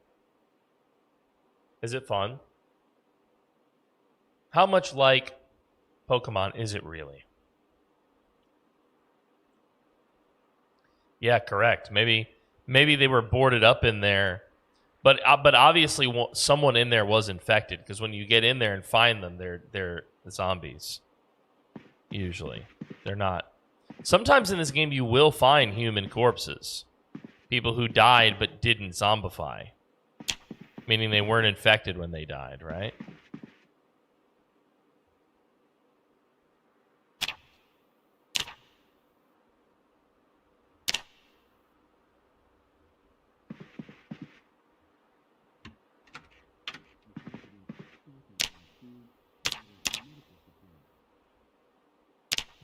Is it fun? How much like Pokemon is it really? Yeah, correct. Maybe they were boarded up in there, but obviously someone in there was infected because when you get in there and find them, they're zombies. Usually, they're not. Sometimes in this game, you will find human corpses, people who died but didn't zombify, meaning they weren't infected when they died, right?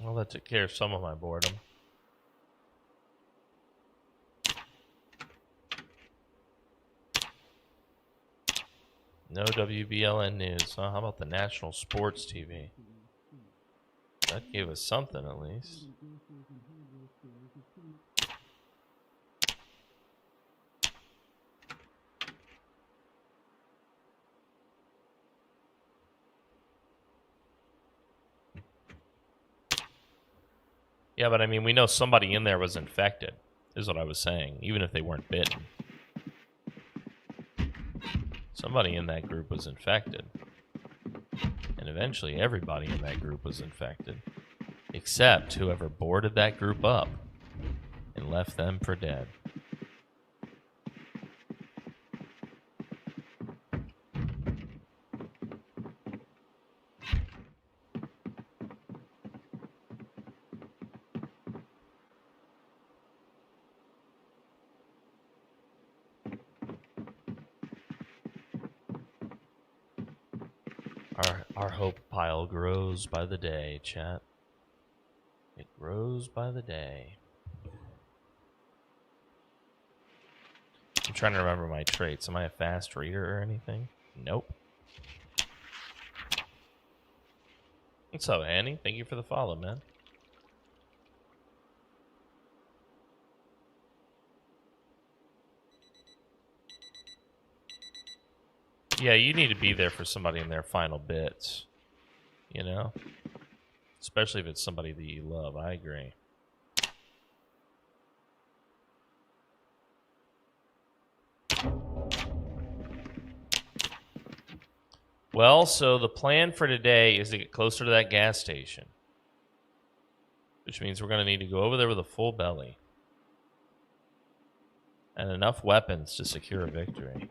Well, that took care of some of my boredom. No WBLN news. Huh? How about the National Sports TV? That gave us something at least. Yeah, but I mean, we know somebody in there was infected, is what I was saying, even if they weren't bitten. Somebody in that group was infected. And eventually everybody in that group was infected. Except whoever boarded that group up and left them for dead. Our hope pile grows by the day, chat. It grows by the day. I'm trying to remember my traits. Am I a fast reader or anything? Nope. What's up, Annie? Thank you for the follow, man. Yeah, you need to be there for somebody in their final bits. You know? Especially if it's somebody that you love. I agree. Well, so the plan for today is to get closer to that gas station. Which means we're going to need to go over there with a full belly. And enough weapons to secure a victory.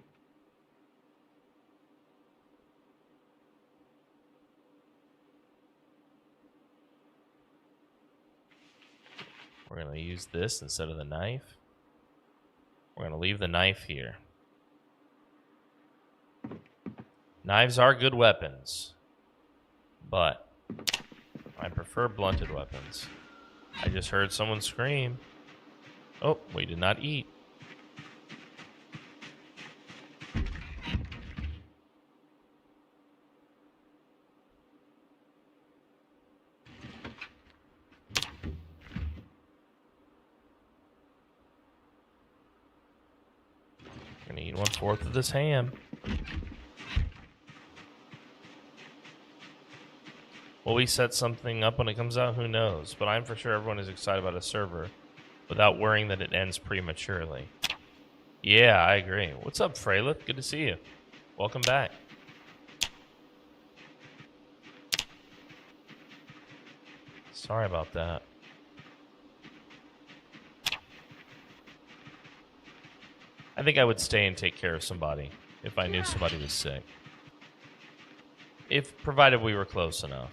We're going to use this instead of the knife. We're going to leave the knife here. Knives are good weapons, but I prefer blunted weapons. I just heard someone scream. Oh, we did not eat. Gonna eat 1/4 of this ham. Will we set something up when it comes out? Who knows? But I'm for sure everyone is excited about a server without worrying that it ends prematurely. Yeah, I agree. What's up, Freylith? Good to see you. Welcome back. Sorry about that. I think I would stay and take care of somebody if I knew somebody was sick. If provided we were close enough.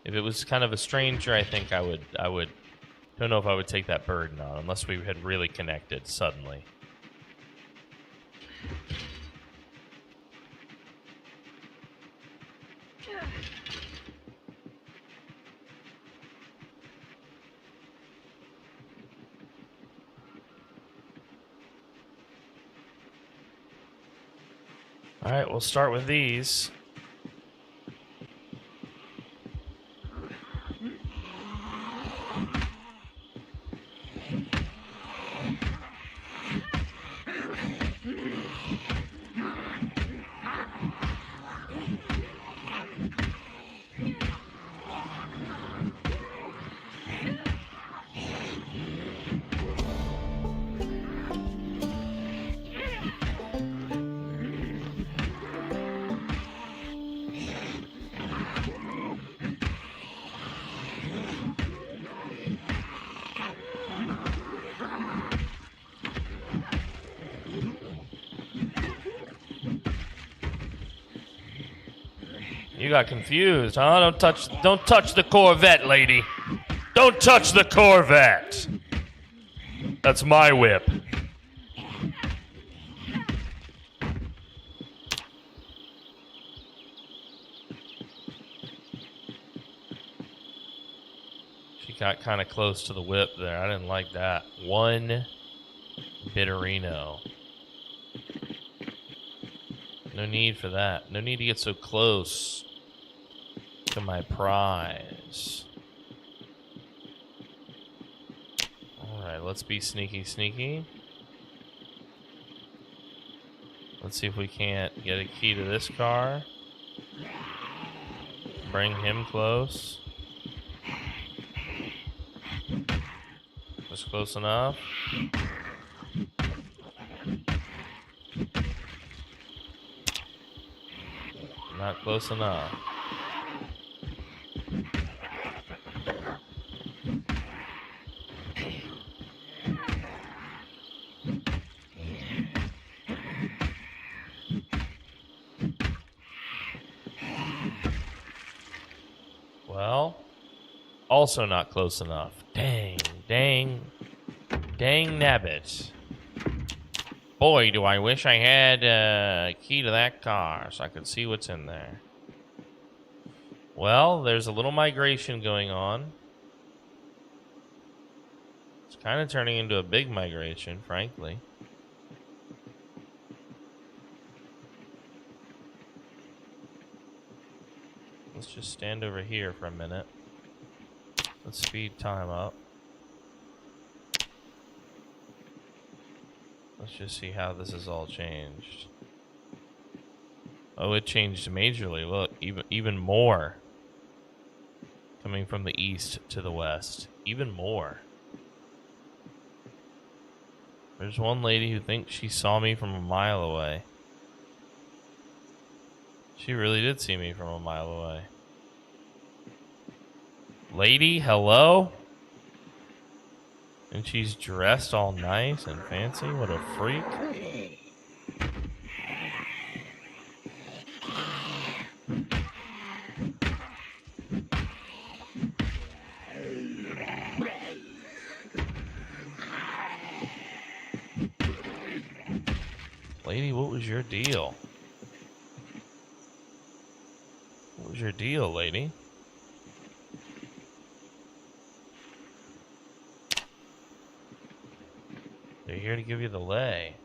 If it was kind of a stranger, I think I would don't know if I would take that burden on unless we had really connected suddenly. All right, we'll start with these. You got confused, huh? Don't touch the Corvette, lady. Don't touch the Corvette. That's my whip. She got kind of close to the whip there. I didn't like that. One Bitterino. No need for that. No need to get so close to my prize. Alright, let's be sneaky sneaky. Let's see if we can't get a key to this car. Bring him close. Just close enough. Not close enough. Well, also not close enough. Dang nabbit. Boy, do I wish I had a key to that car so I could see what's in there. Well, there's a little migration going on. It's kind of turning into a big migration, frankly. Let's just stand over here for a minute. Let's speed time up. Let's just see how this has all changed. Oh, it changed majorly. Look, even more. Coming from the east to the west. Even more. There's one lady who thinks she saw me from a mile away. She really did see me from a mile away. Lady, hello? And she's dressed all nice and fancy. What a freak. Lady, what was your deal? What was your deal, lady? They're here to give you the lay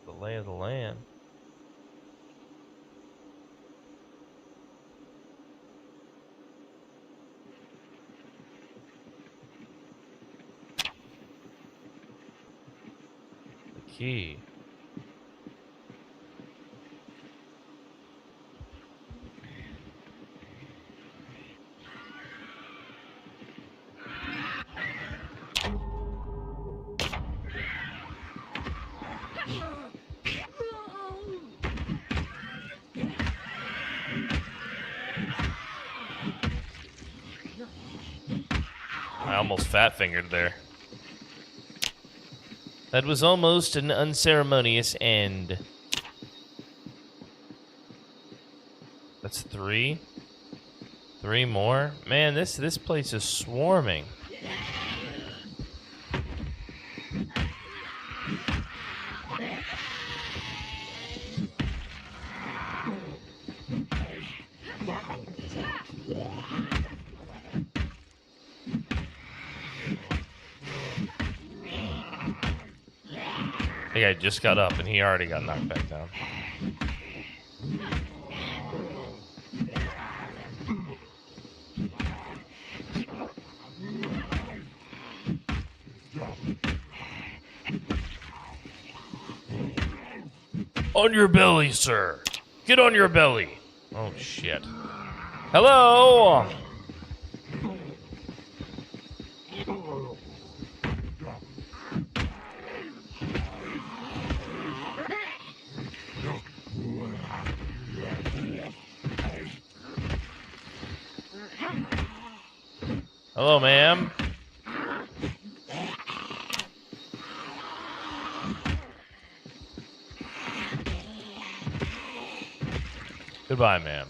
of the land. The key. I almost fat-fingered there. That was almost an unceremonious end. That's 3. 3 more? Man, this place is swarming. I think I just got up and he already got knocked back down. On your belly, sir. Get on your belly. Oh, shit. Hello? Hello, ma'am. Goodbye, ma'am.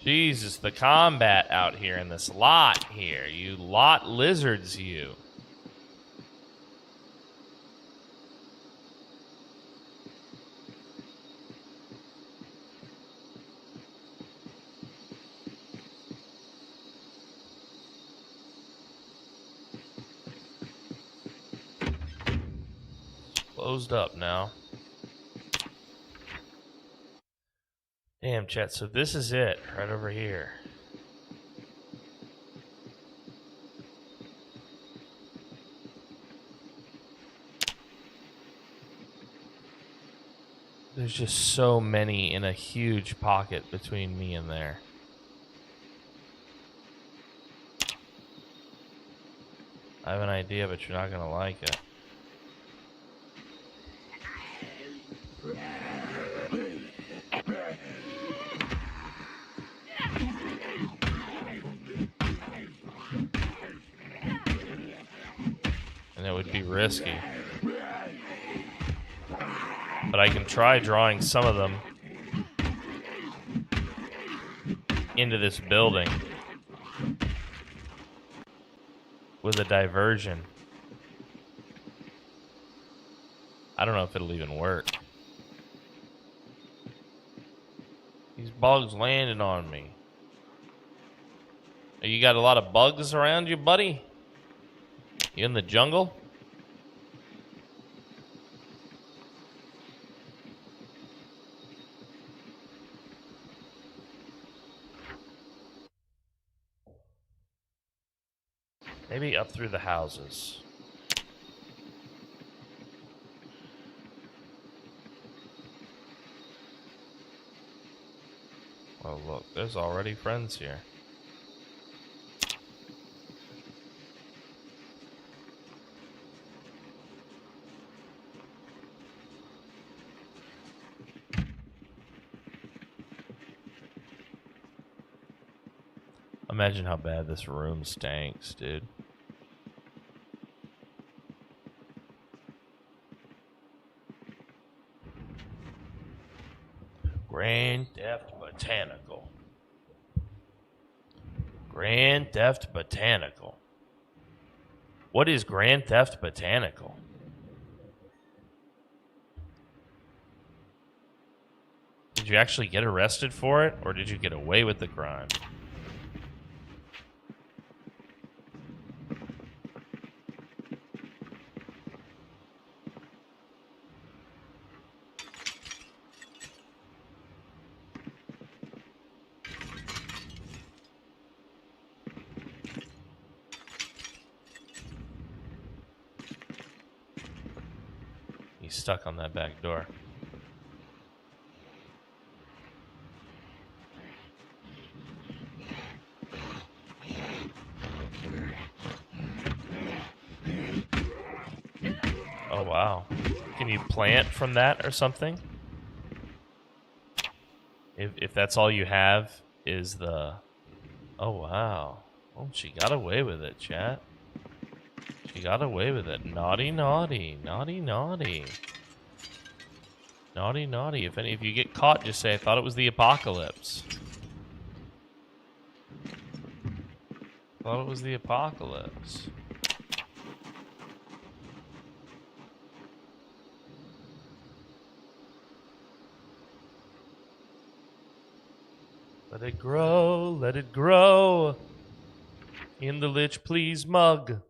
Jesus, the combat out here in this lot here. You lot lizards, you. Closed up now. Damn, chat. So this is it right over here. There's just so many in a huge pocket between me and there. I have an idea, but you're not gonna like it. And it would be risky. But I can try drawing some of them into this building with a diversion. I don't know if it'll even work. These bugs landed on me. You got a lot of bugs around you, buddy? You in the jungle? Maybe up through the houses. Oh, look, there's already friends here. Imagine how bad this room stinks, dude. Grand Theft Botanical. Grand Theft Botanical. What is Grand Theft Botanical? Did you actually get arrested for it, or did you get away with the crime? He's stuck on that back door. Oh, wow. Can you plant from that or something? If that's all you have is the... Oh, wow. Oh, she got away with it, chat. She got away with it. Naughty, naughty. Naughty, naughty. Naughty, naughty. If you get caught, just say, I thought it was the apocalypse. Thought it was the apocalypse. Let it grow, let it grow. In the Lich Please mug.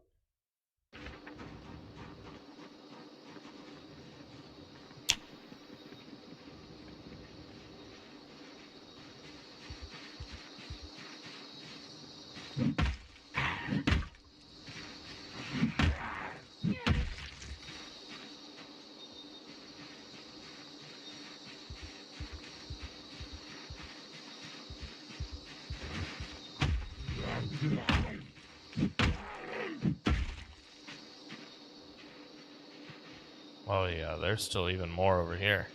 Oh yeah, there's still even more over here.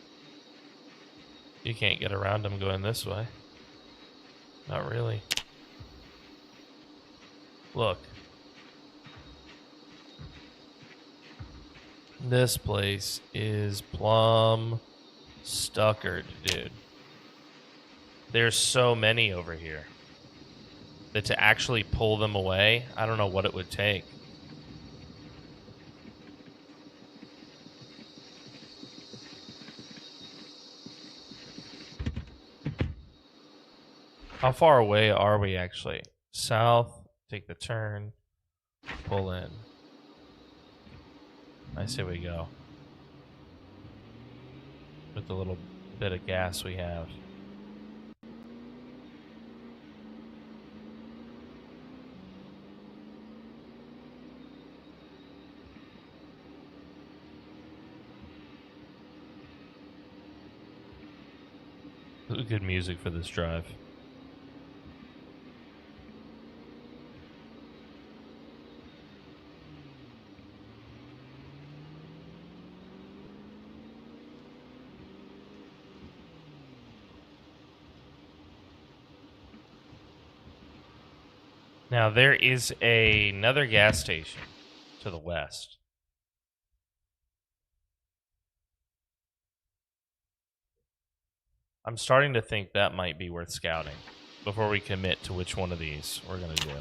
You can't get around them going this way. Not really. Look. This place is plumb stuckered, dude. There's so many over here that to actually pull them away, I don't know what it would take. How far away are we actually? South, take the turn, pull in. I say we go. With the little bit of gas we have. Good music for this drive. Now, there is another gas station to the west. I'm starting to think that might be worth scouting before we commit to which one of these we're going to do.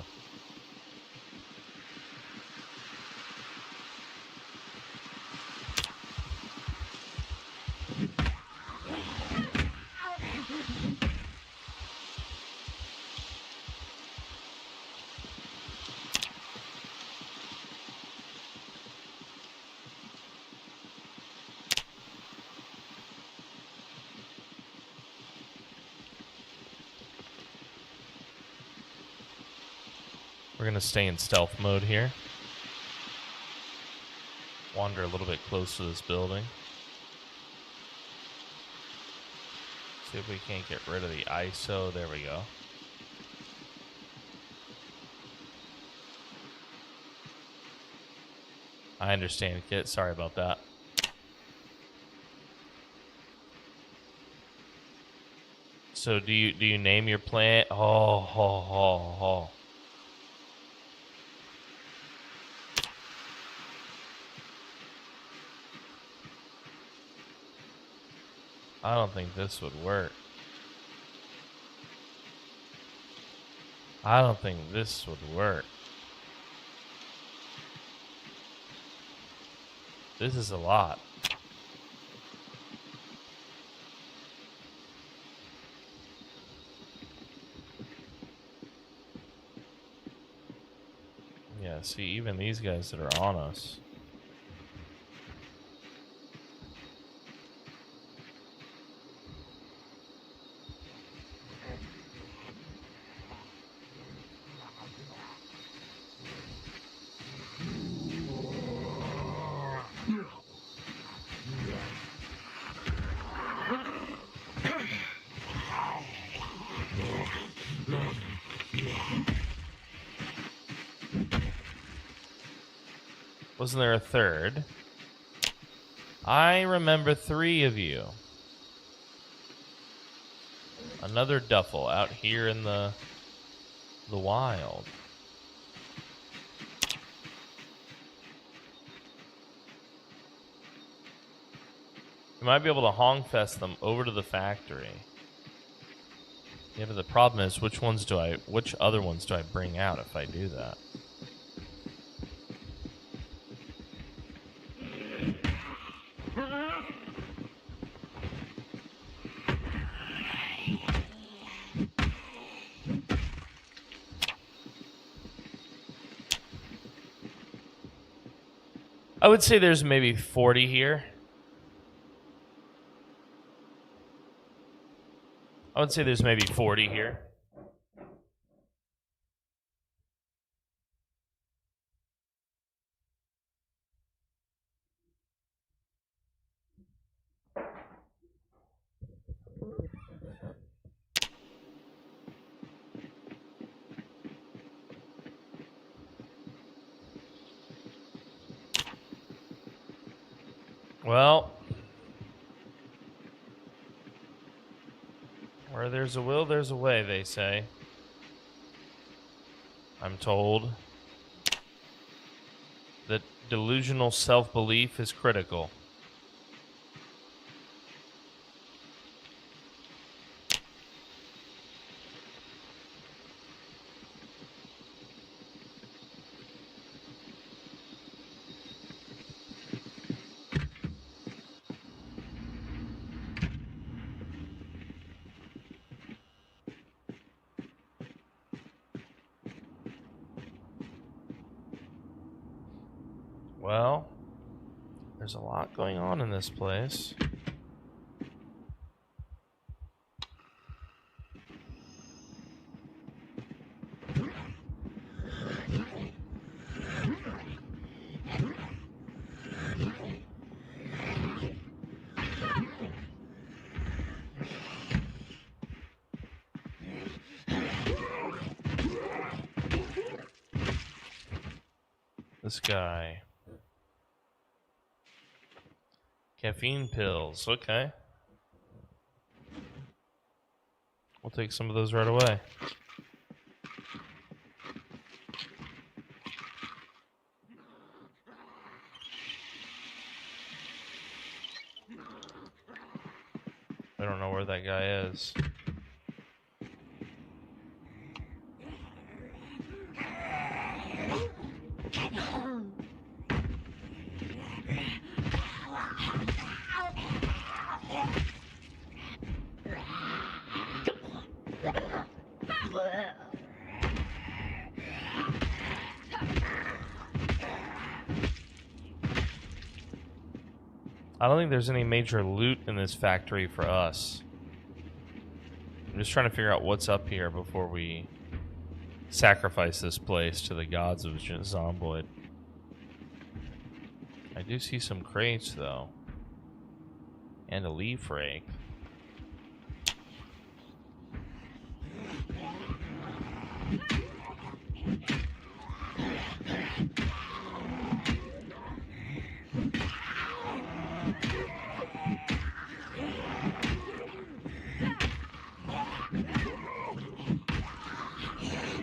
We're going to stay in stealth mode here. Wander a little bit close to this building. See if we can't get rid of the ISO. There we go. I understand, Kit. Sorry about that. So do you name your plant? Oh. I don't think this would work. I don't think this would work. This is a lot. Yeah, see, even these guys that are on us. Wasn't there a third? I remember 3 of you. Another duffel out here in the wild. You might be able to Hong Fest them over to the factory. Yeah, but the problem is which other ones do I bring out if I do that? I would say there's maybe 40 here. I would say there's maybe 40 here. Well, where there's a will, there's a way, they say. I'm told that delusional self-belief is critical. Well, there's a lot going on in this place. This guy. Caffeine pills. Okay. We'll take some of those right away. I don't know where that guy is. I don't think there's any major loot in this factory for us. I'm just trying to figure out what's up here before we sacrifice this place to the gods of Zomboid. I do see some crates, though. And a leaf rake.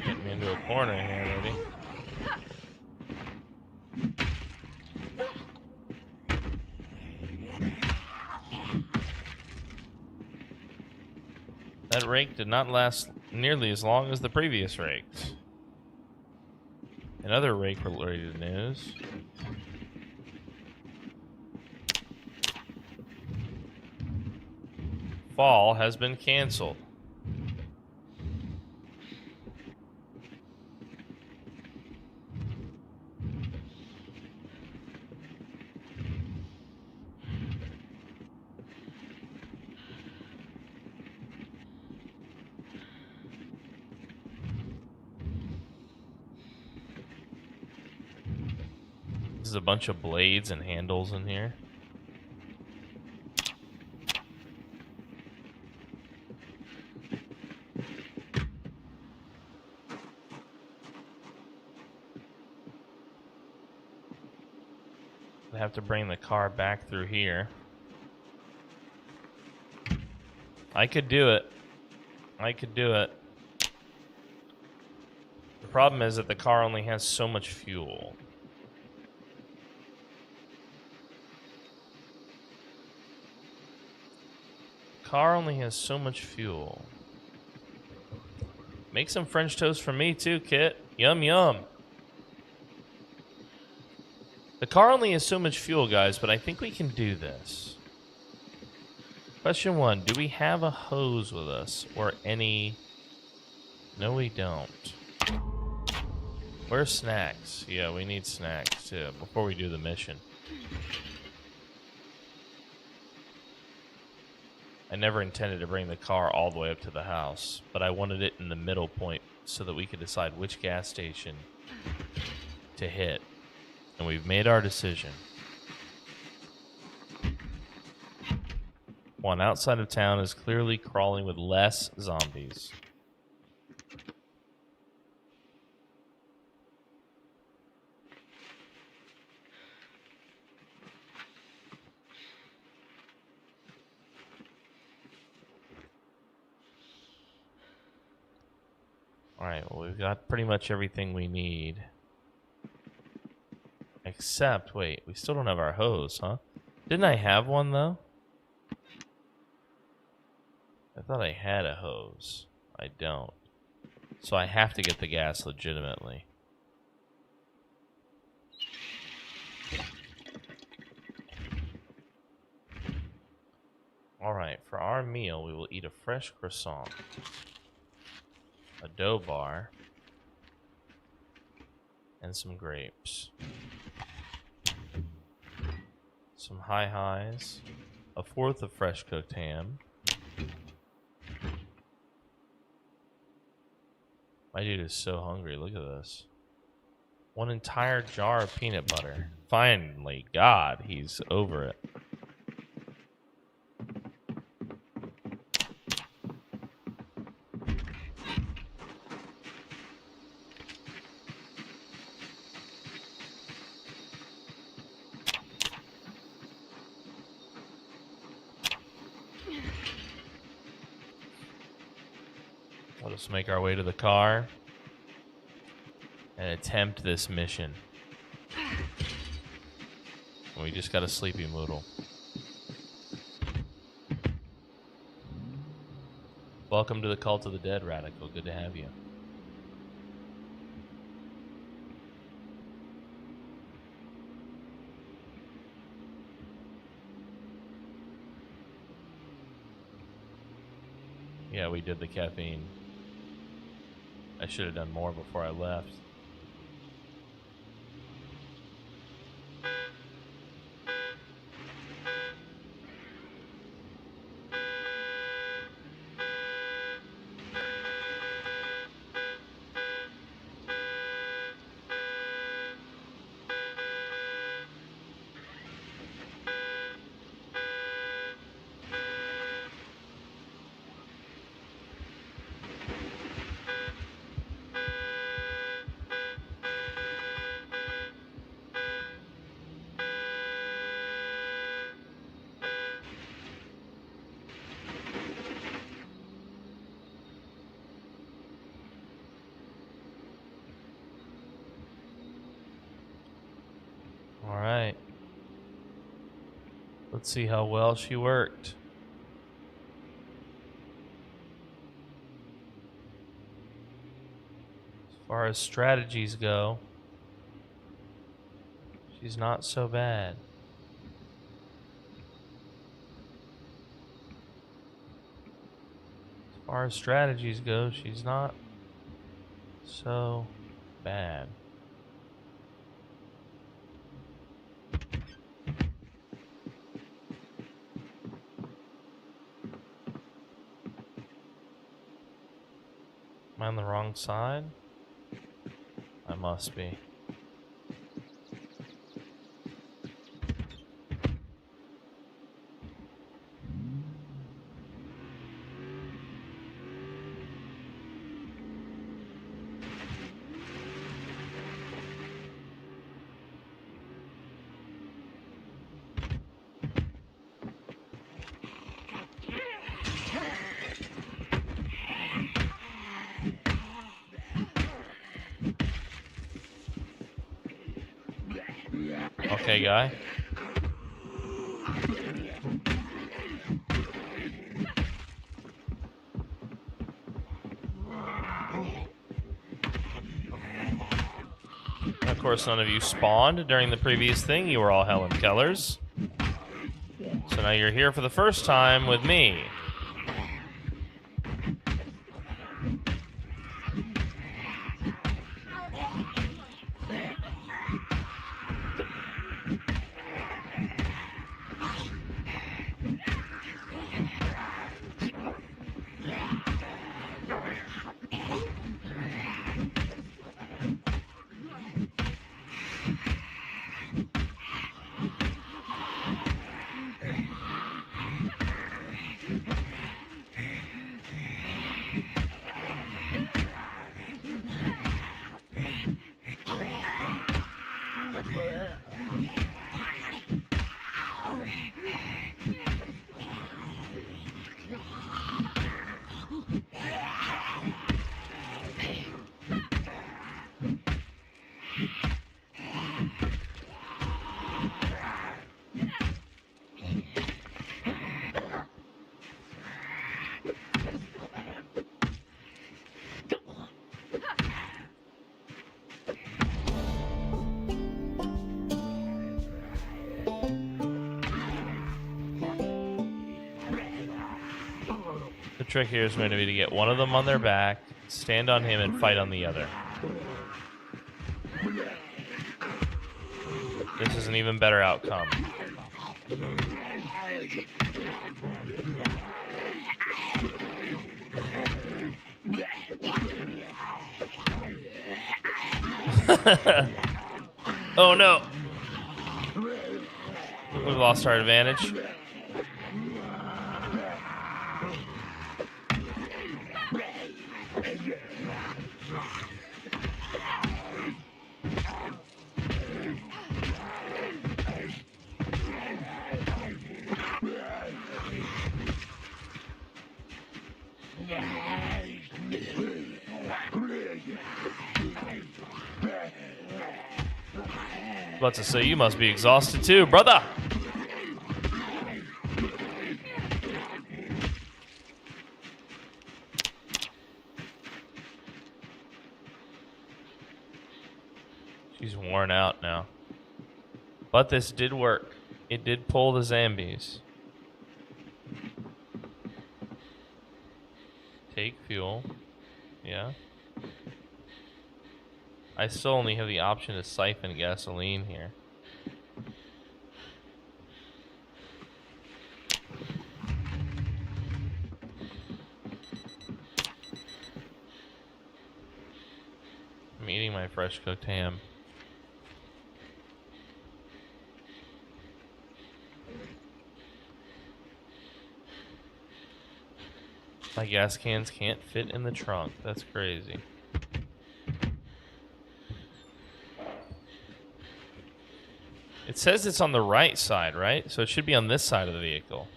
Getting me into a corner here, lady. That rake did not last nearly as long as the previous rakes. Another rake-related news. Fall has been canceled. There's a bunch of blades and handles in here. I have to bring the car back through here. I could do it. I could do it. The problem is that the car only has so much fuel. Car only has so much fuel. Make some French toast for me too, Kit. Yum yum. The car only has so much fuel, guys, but I think we can do this. Question 1, do we have a hose with us or any? No, we don't. Where's snacks? Yeah, we need snacks too before we do the mission. I never intended to bring the car all the way up to the house, but I wanted it in the middle point so that we could decide which gas station to hit. And we've made our decision. One outside of town is clearly crawling with less zombies. Alright, well, we've got pretty much everything we need. Except, wait, we still don't have our hose, huh? Didn't I have one, though? I thought I had a hose. I don't. So I have to get the gas legitimately. Alright, for our meal, we will eat a fresh croissant, a dough bar, and some grapes. Some highs, a fourth of fresh cooked ham. My dude is so hungry, look at this. One entire jar of peanut butter. Finally, God, he's over it. Let us make our way to the car and attempt this mission. We just got a sleepy moodle. Welcome to the Cult of the Dead, Radical. Good to have you. Yeah, we did the caffeine. I should have done more before I left. Alright. Let's see how well she worked. As far as strategies go, she's not so bad. As far as strategies go, she's not so bad. Am I on the wrong side? I must be. Okay, guy. Of course, none of you spawned during the previous thing. You were all Helen Kellers. So now you're here for the first time with me. trick here is going to be to get one of them on their back, stand on him, and fight on the other. This is an even better outcome. Oh no! We've lost our advantage. About to say, you must be exhausted too, brother. She's worn out now. But this did work. It did pull the zombies. Take fuel. Yeah. I still only have the option to siphon gasoline here. I'm eating my fresh cooked ham. My gas cans can't fit in the trunk. That's crazy. It says it's on the right side, right? So it should be on this side of the vehicle.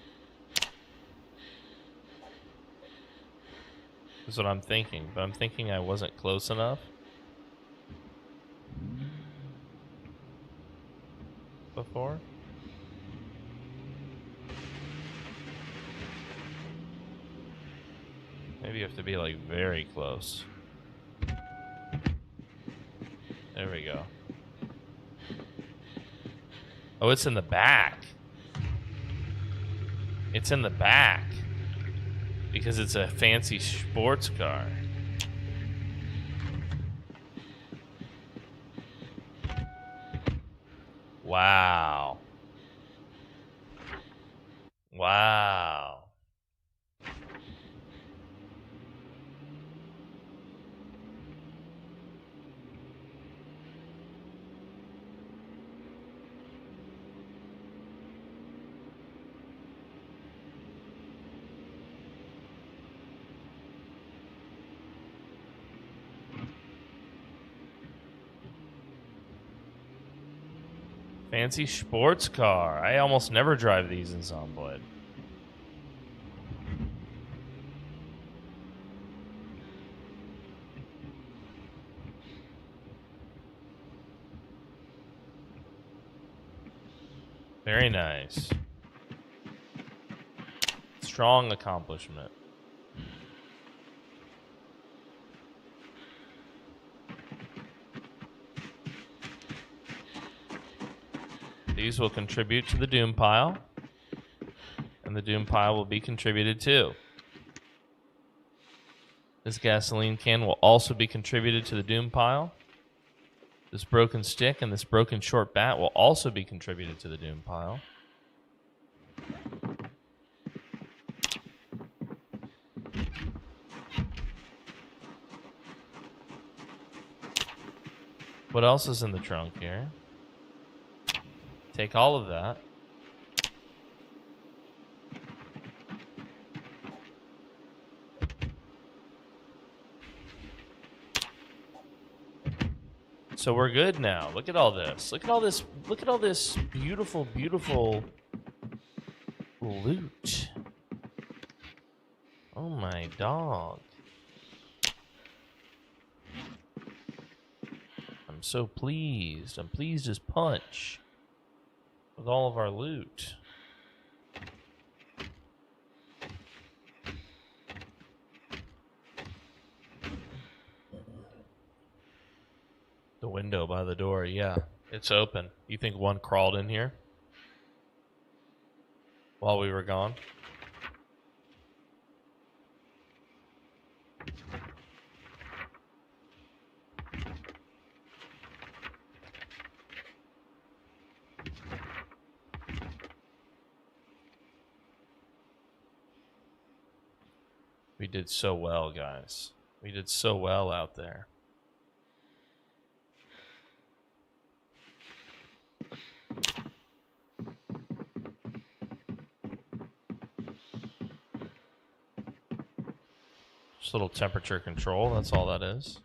That's what I'm thinking, but I'm thinking I wasn't close enough. Before. Maybe you have to be like very close. There we go. Oh, it's in the back. It's in the back. Because it's a fancy sports car. Wow. Wow. Fancy sports car. I almost never drive these in Zomboid. Very nice. Strong accomplishment. These will contribute to the doom pile, and the doom pile will be contributed to. This gasoline can will also be contributed to the doom pile. This broken stick and this broken short bat will also be contributed to the doom pile. What else is in the trunk here? Take all of that. So we're good now. Look at all this. Look at all this. Look at all this beautiful, beautiful loot. Oh my dog. I'm so pleased. I'm pleased as punch with all of our loot. The window by the door, yeah, it's open. You think one crawled in here while we were gone? We did so well, guys. We did so well out there. Just a little temperature control, that's all that is.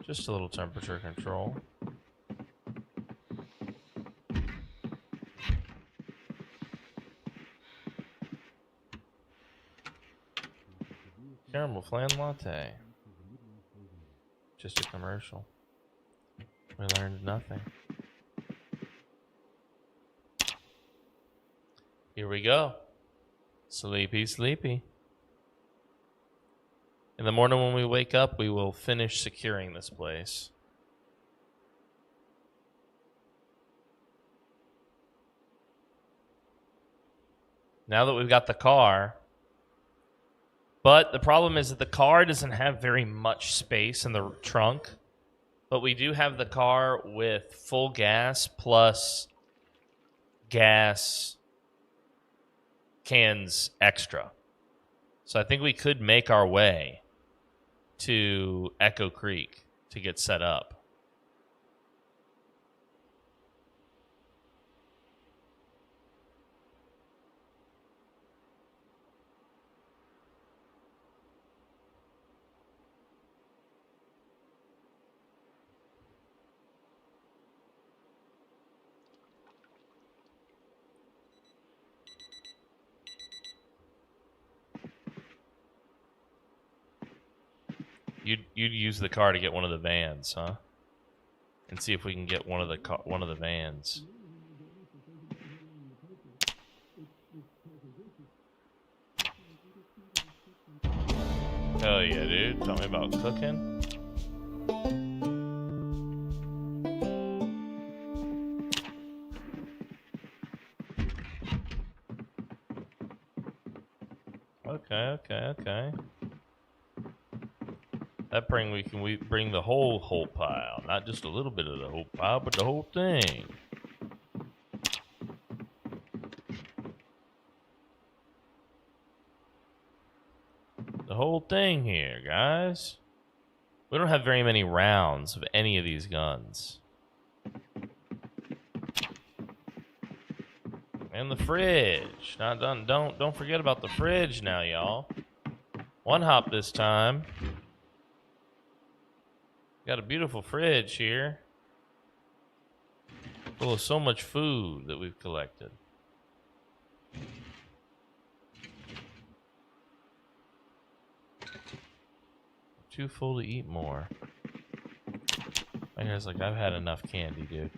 Just a little temperature control. Caramel flan latte. Just a commercial. We learned nothing. Here we go. Sleepy, sleepy. In the morning when we wake up, we will finish securing this place. Now that we've got the car, but the problem is that the car doesn't have very much space in the trunk, but we do have the car with full gas plus gas cans extra. So I think we could make our way to Echo Creek to get set up. You'd use the car to get one of the vans, huh? And see if we can get one of the vans. Hell yeah, dude! Tell me about cooking. Okay. That we can bring the whole pile, not just a little bit of the whole pile, but the whole thing. The whole thing here, guys. We don't have very many rounds of any of these guns. And the fridge. Don't forget about the fridge now, y'all. One hop this time. Got a beautiful fridge here. Full of so much food that we've collected. Too full to eat more. My guy's like, I've had enough candy, dude.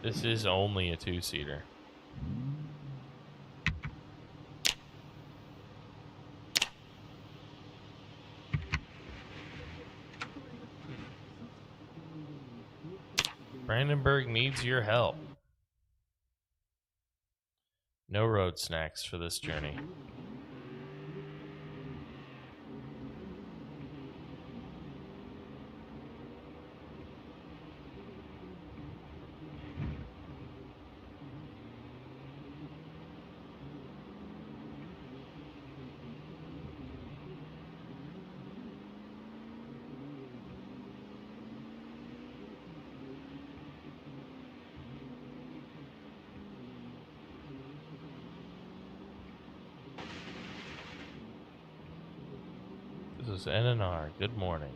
This is only a two-seater. Brandenburg needs your help. No road snacks for this journey. This is NNR. Good morning.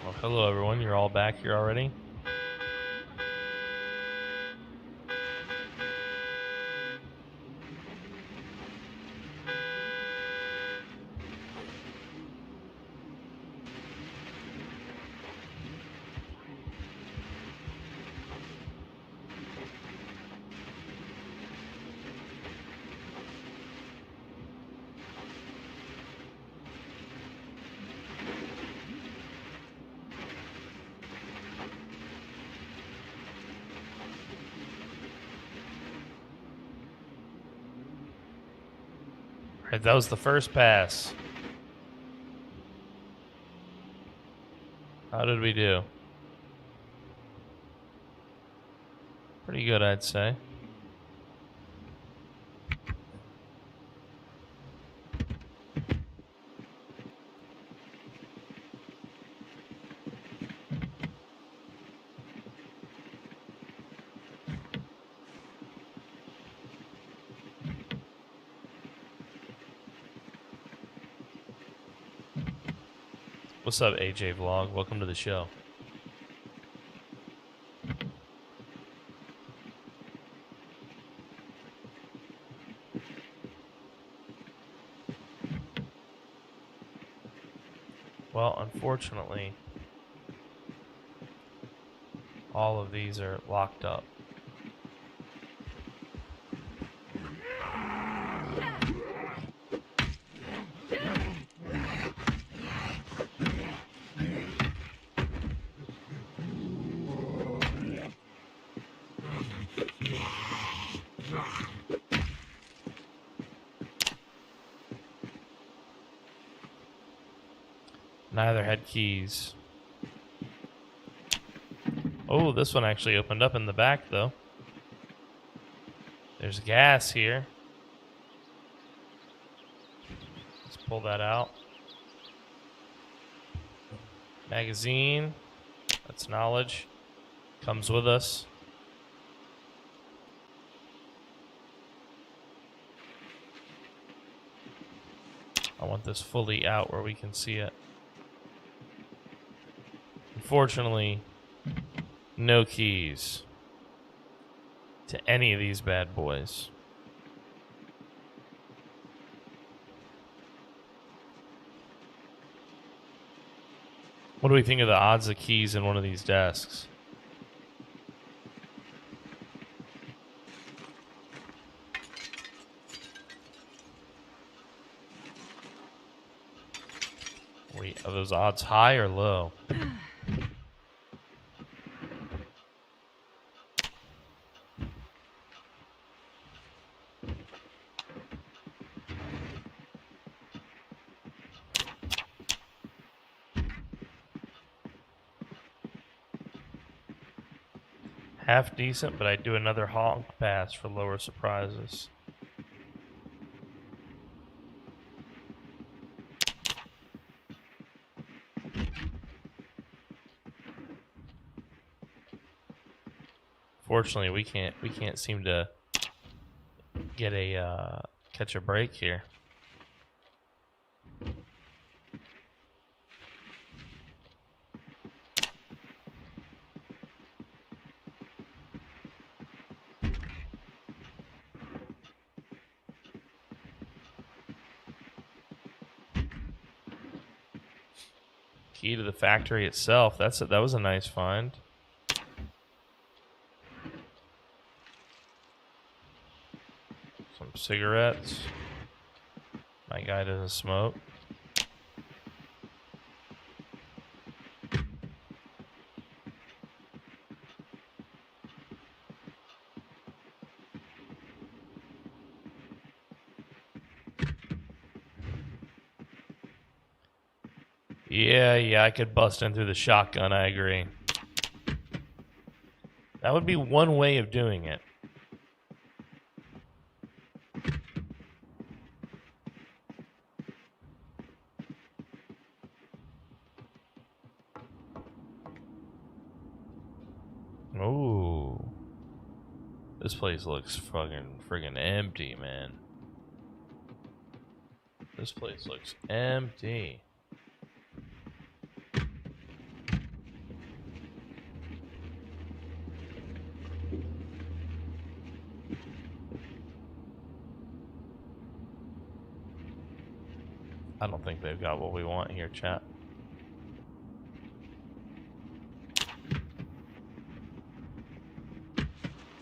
Well, hello everyone. You're all back here already. All right, that was the first pass. How did we do? Pretty good, I'd say. What's up, AJ Vlog? Welcome to the show. Well, unfortunately, all of these are locked up. Neither had keys. Oh, this one actually opened up in the back, though. There's gas here. Let's pull that out. Magazine. That's knowledge. Comes with us. I want this fully out where we can see it. Unfortunately, no keys to any of these bad boys. What do we think of the odds of keys in one of these desks? Are those odds high or low? Half decent, but I'd do another honk pass for lower surprises. Fortunately, we can't seem to get a catch a break here. Key to the factory itself. That was a nice find. Some cigarettes. My guy doesn't smoke. Yeah, I could bust in through the shotgun, I agree. That would be one way of doing it. Ooh. This place looks friggin' empty, man. This place looks empty. I don't think they've got what we want here, chat.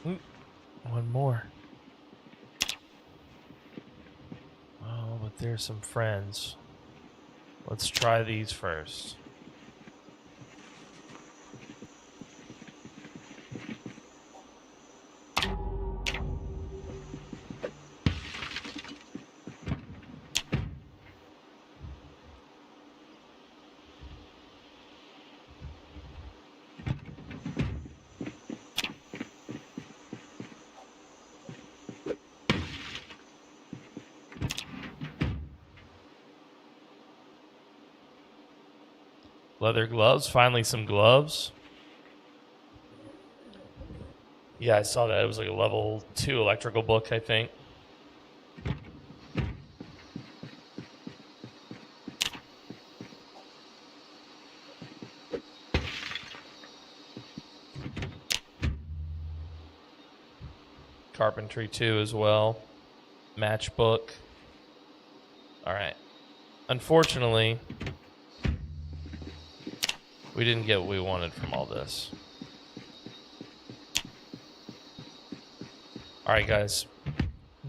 Ooh, one more. Oh, but there's some friends. Let's try these first. Leather gloves. Finally, some gloves. Yeah, I saw that. It was like a level 2 electrical book, I think. Carpentry 2 as well. Matchbook. All right. Unfortunately, we didn't get what we wanted from all this. All right, guys.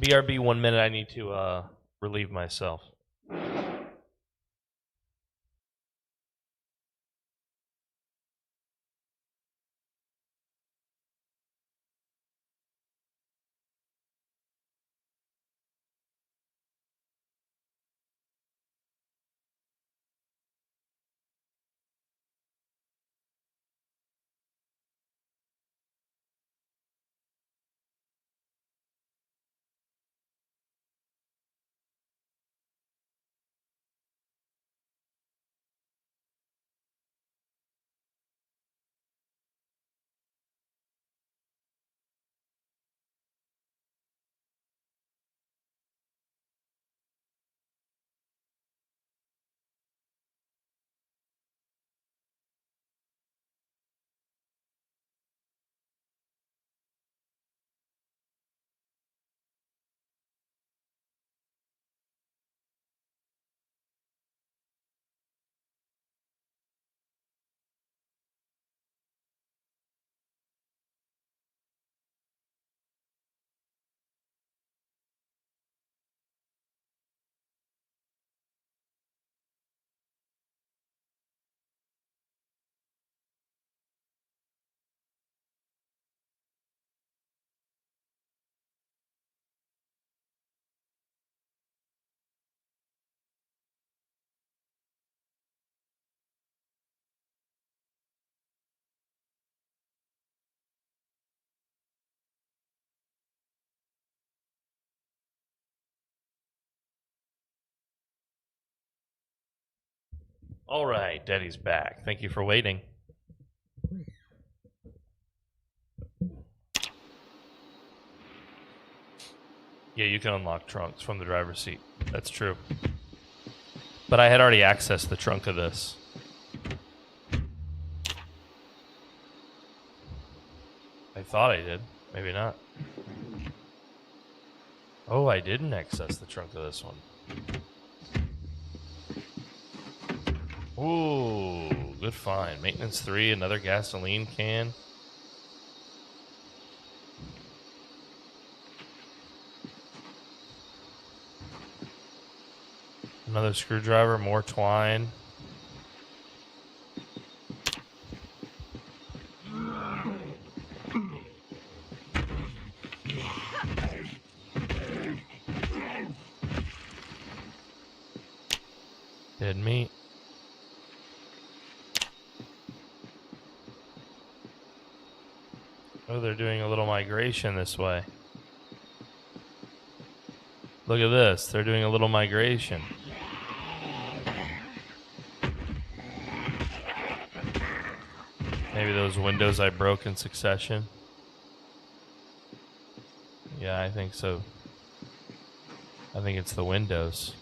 BRB 1 minute. I need to relieve myself. All right, Daddy's back. Thank you for waiting. Yeah, you can unlock trunks from the driver's seat. That's true. But I had already accessed the trunk of this. I thought I did. Maybe not. Oh, I didn't access the trunk of this one. Ooh, good find. Maintenance 3, another gasoline can. Another screwdriver, more twine. Dead meat. Oh, they're doing a little migration this way. Look at this. They're doing a little migration. Maybe those windows I broke in succession. Yeah, I think so. I think it's the windows.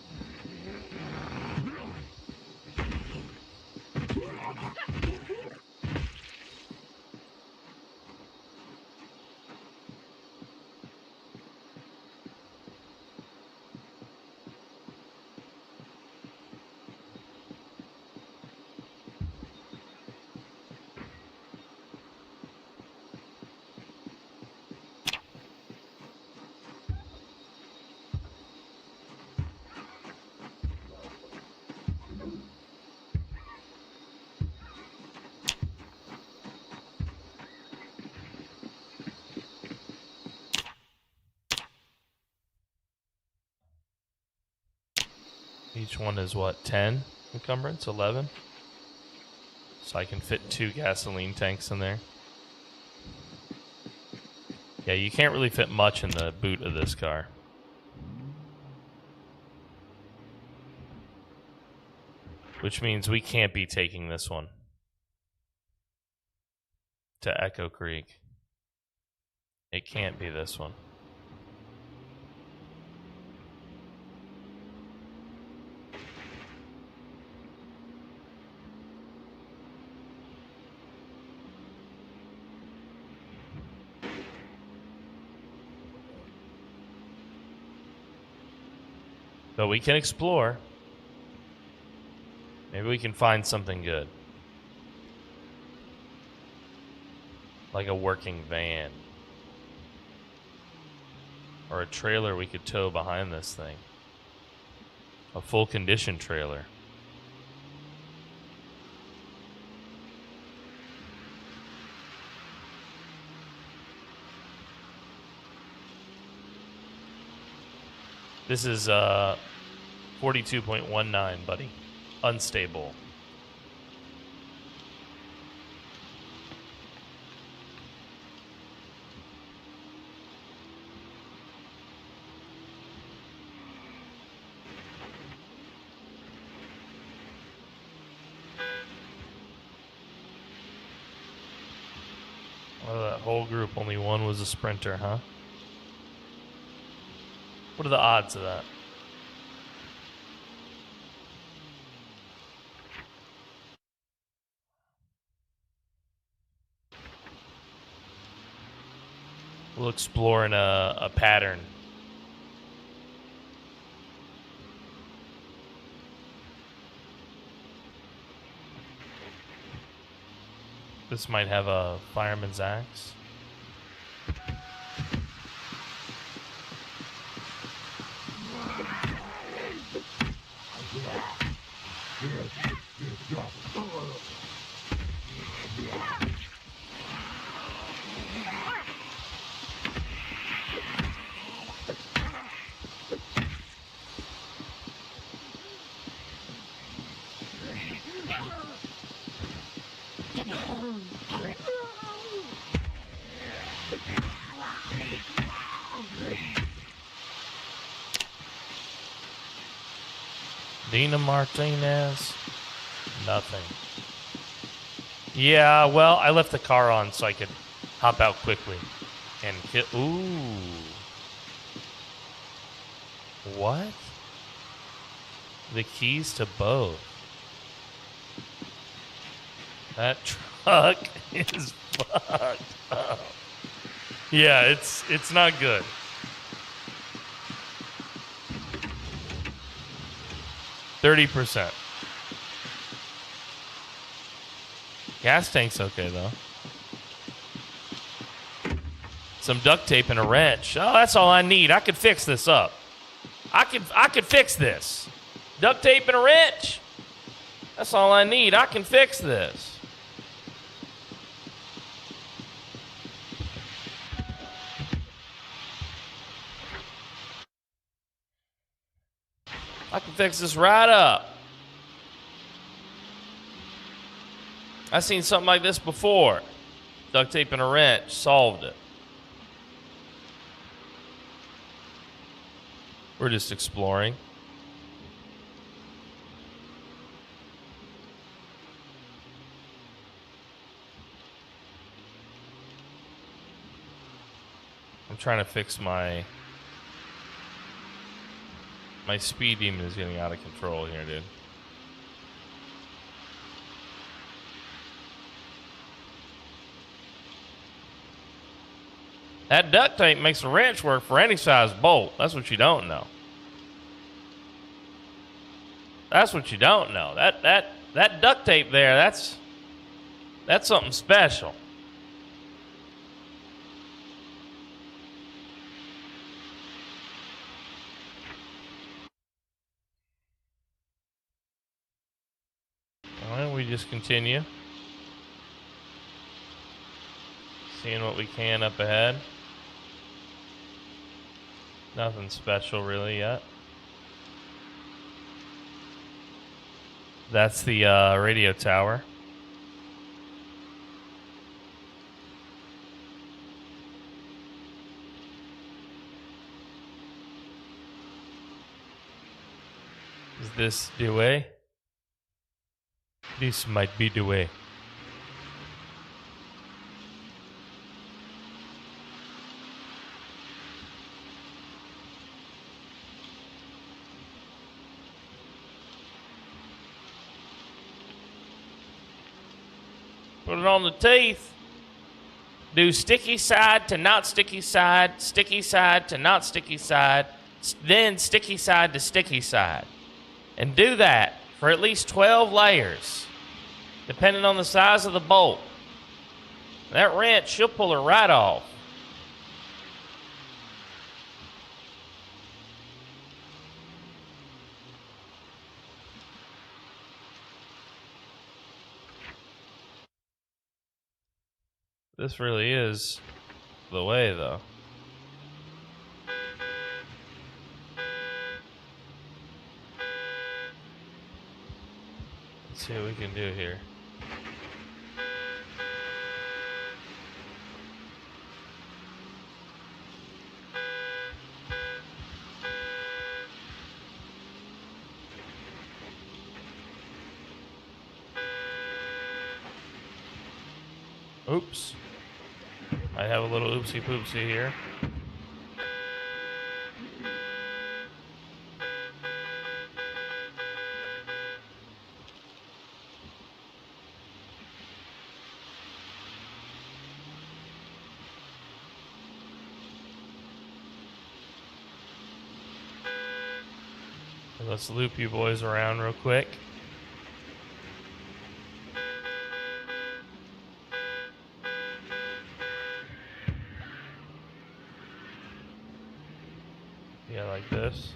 Each one is what, 10 encumbrance, 11? So I can fit 2 gasoline tanks in there. Yeah, you can't really fit much in the boot of this car. Which means we can't be taking this one to Echo Creek. It can't be this one. But we can explore. Maybe we can find something good. Like a working van. Or a trailer we could tow behind this thing. A full condition trailer. This is 42.19, buddy. Unstable. Out of that whole group, only one was a sprinter, huh? What are the odds of that? We'll explore in a pattern. This might have a fireman's axe. Dina Martinez. Nothing. Yeah, well, I left the car on so I could hop out quickly and hit. Ooh. What? The keys to both. That truck is fucked up. Yeah, it's not good. %. Gas tank's okay though. Some duct tape and a wrench. Oh, that's all I need. I could fix this up. I could fix this. Duct tape and a wrench. That's all I need. I can fix this. I can fix this right up. I've seen something like this before. Duct tape and a wrench solved it. We're just exploring. I'm trying to fix my speed demon is getting out of control here, dude. That duct tape makes a wrench work for any size bolt. That's what you don't know. That's what you don't know. That duct tape there, that's something special. All right, we just continue. Seeing what we can up ahead. Nothing special really yet. That's the radio tower. Is this the way? This might be the way. Put it on the teeth. Do sticky side to not sticky side to not sticky side, then sticky side to sticky side. And do that for at least 12 layers, depending on the size of the bolt. That wrench, she'll pull her right off. This really is the way, though. Let's see what we can do here. Oops. I have a little oopsie poopsie here. Let's loop you boys around real quick. Yeah, like this.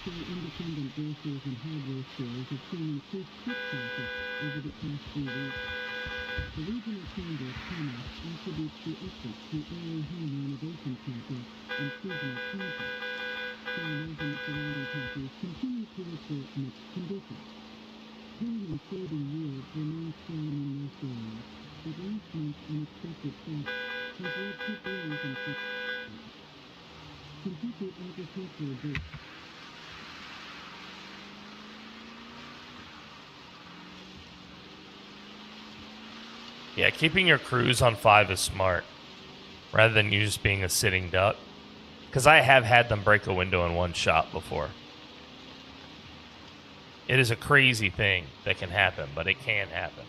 Independent grocers and hardware stores have seen increased foot traffic over the past few weeks. The Regional Chamber of Commerce attributes the effort to area home renovation projects and seasonal projects. Some urban surrounding properties continue to report mixed conditions. Home and saving yields remain strong in most areas, but last month's unexpected theft has led to delays in construction. Kentucky agricultural groups Yeah, keeping your crews on 5 is smart, rather than you just being a sitting duck. Because I have had them break a window in one shot before. It is a crazy thing that can happen, but it can happen.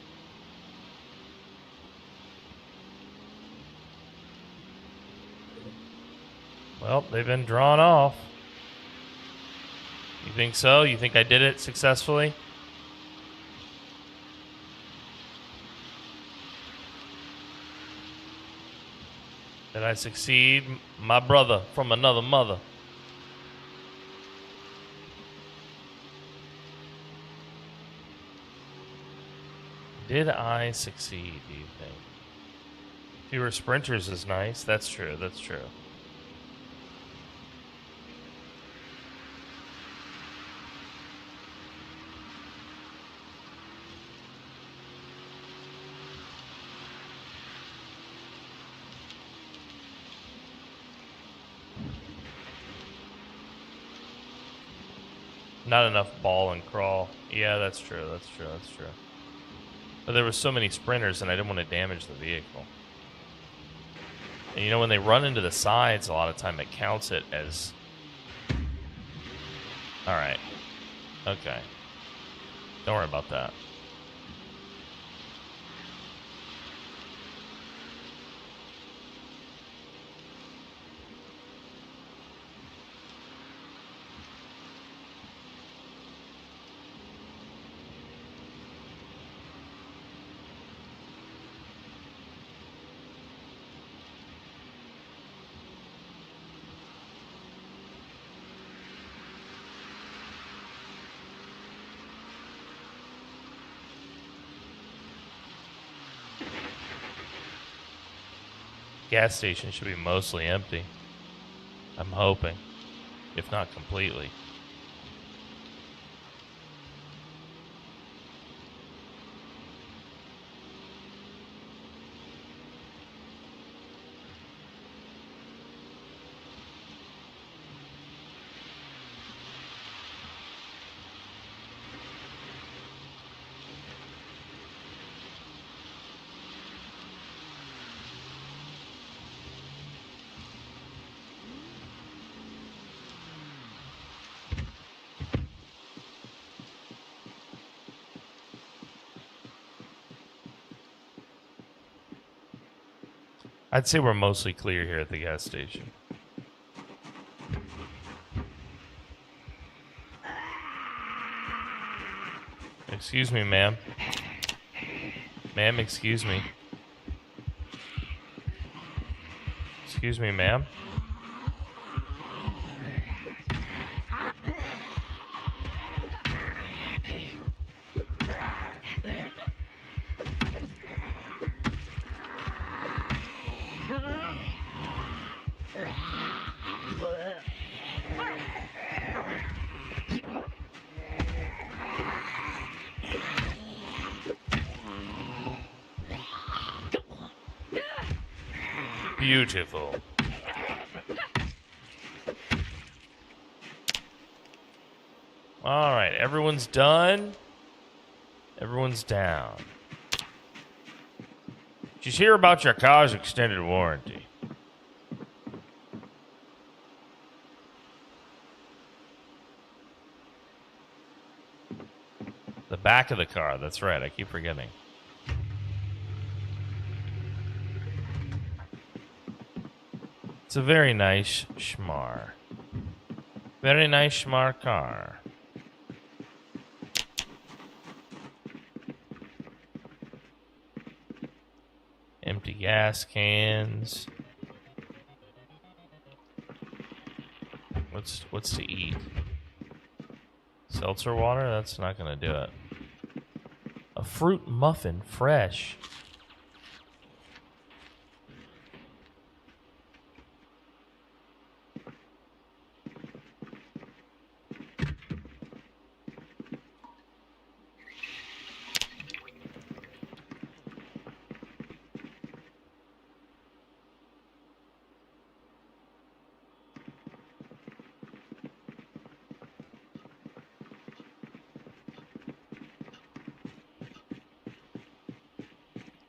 Well, they've been drawn off. You think so? You think I did it successfully? Did I succeed? My brother from another mother. Did I succeed, do you think? Fewer sprinters is nice. That's true. That's true. Not enough ball and crawl. Yeah, that's true. That's true. That's true. But there were so many sprinters, and I didn't want to damage the vehicle. And you know, when they run into the sides, a lot of time it counts it as... Alright. Okay. Don't worry about that. Gas station should be mostly empty. I'm hoping, if not completely. I'd say we're mostly clear here at the gas station. Excuse me, ma'am. Ma'am, excuse me. Excuse me, ma'am. Beautiful. All right, everyone's done. Everyone's down. Did you hear about your car's extended warranty? The back of the car, that's right, I keep forgetting. It's a very nice schmar. Very nice schmar car. Empty gas cans. What's to eat? Seltzer water? That's not gonna do it. A fruit muffin, fresh.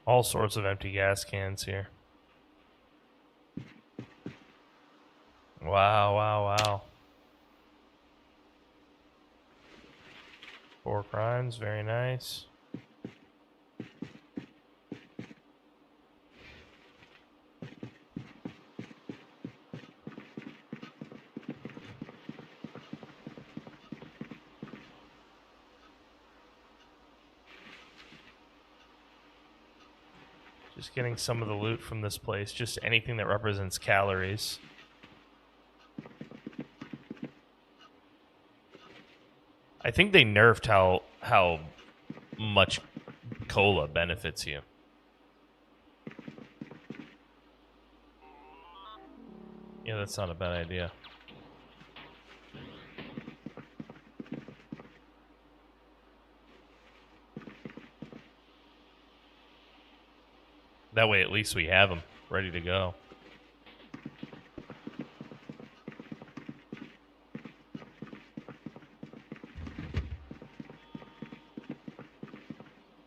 All sorts of empty gas cans here. Wow, wow, wow. Pork rinds, very nice. Just getting some of the loot from this place. Just anything that represents calories. I think they nerfed how much cola benefits you. Yeah, that's not a bad idea. That way, at least we have them ready to go.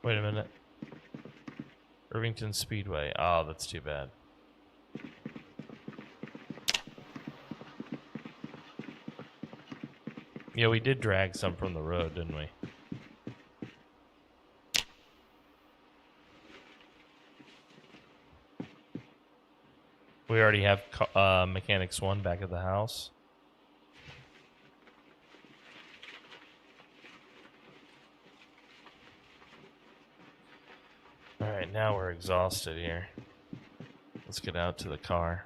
Wait a minute. Irvington Speedway. Oh, that's too bad. Yeah, we did drag some from the road, didn't we? We already have Mechanics 1 back at the house. Alright, now we're exhausted here. Let's get out to the car.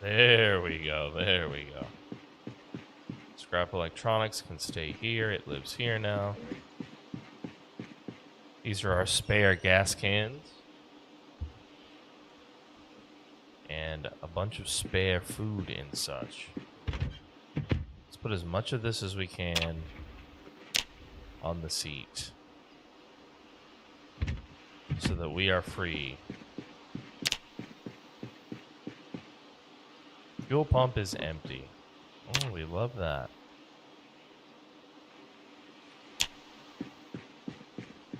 There we go. There we go. Scrap electronics can stay here. It lives here now. These are our spare gas cans. And a bunch of spare food and such. Let's put as much of this as we can on the seat. So that we are free. Fuel pump is empty. Oh, we love that.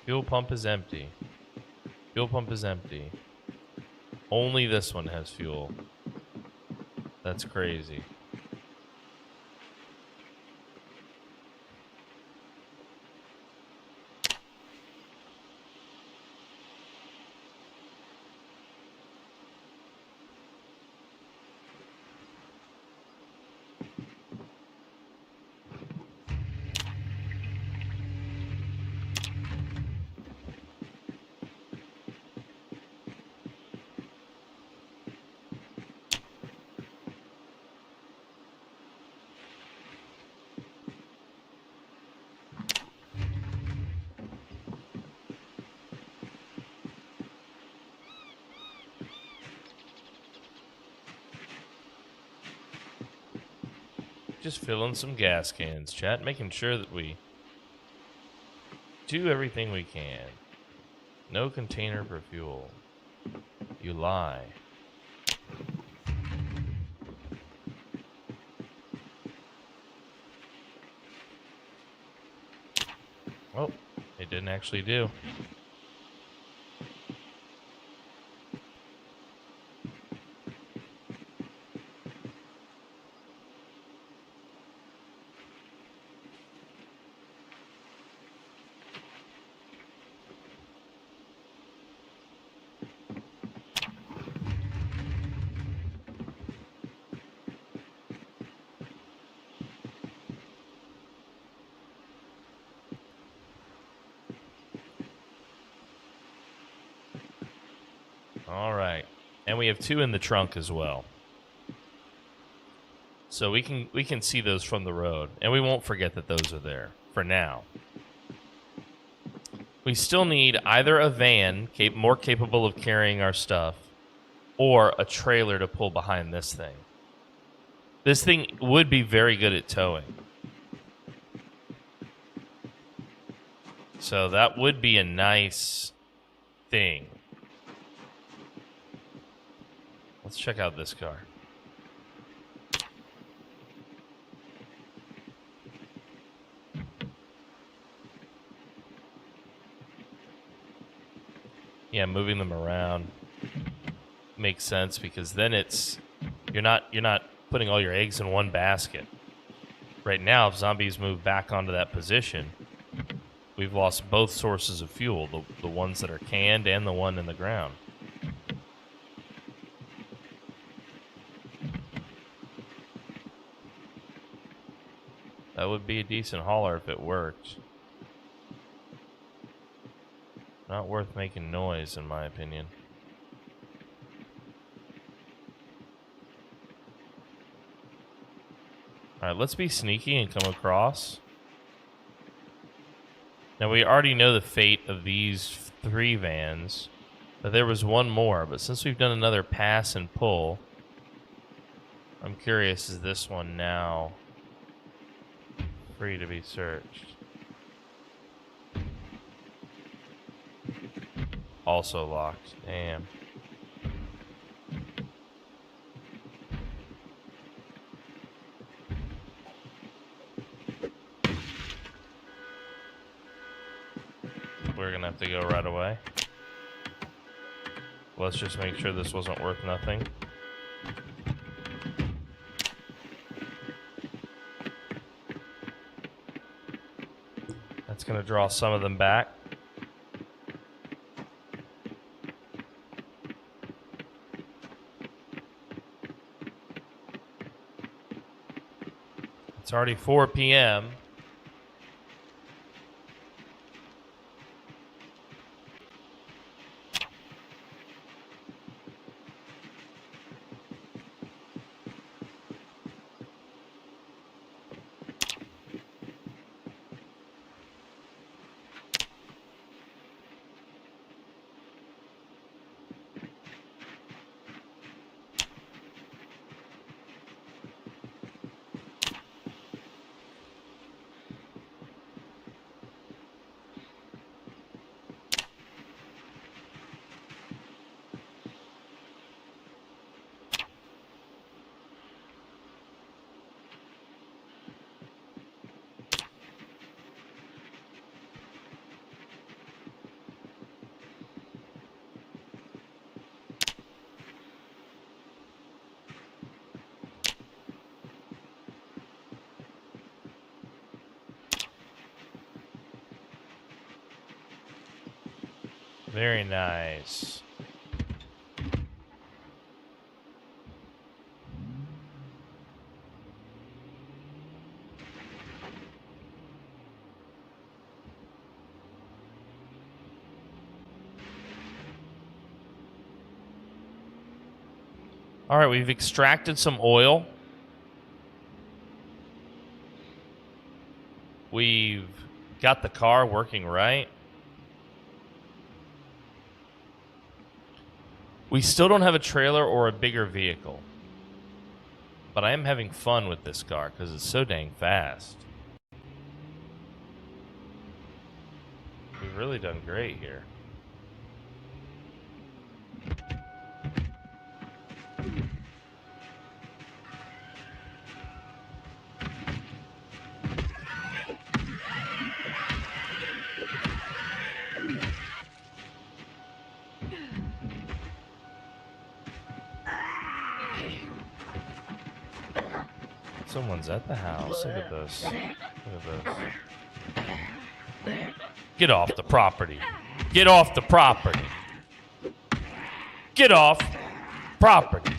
Fuel pump is empty. Fuel pump is empty. Only this one has fuel. That's crazy. Just filling some gas cans, chat, making sure that we do everything we can. No container for fuel. You lie. Oh, it didn't actually do. All right. And we have 2 in the trunk as well. So we can see those from the road, and we won't forget that those are there for now. We still need either a van more capable of carrying our stuff or a trailer to pull behind this thing. This thing would be very good at towing. So that would be a nice thing. Let's check out this car. Yeah, moving them around makes sense because then you're not putting all your eggs in one basket. Right now, if zombies move back onto that position, we've lost both sources of fuel, the ones that are canned and the one in the ground. That would be a decent hauler if it worked. Not worth making noise, in my opinion. Alright, let's be sneaky and come across. Now, we already know the fate of these 3 vans, but there was one more. But since we've done another pass and pull, I'm curious, is this one now free to be searched? Also locked. Damn. We're gonna have to go right away. Let's just make sure this wasn't worth nothing. That's gonna draw some of them back. It's already 4 p.m. Very nice. All right, we've extracted some oil. We've got the car working right. We still don't have a trailer or a bigger vehicle. But I am having fun with this car because it's so dang fast. We've really done great here. Someone's at the house. Look at this. Look at this. Get off the property. Get off the property. Get off property.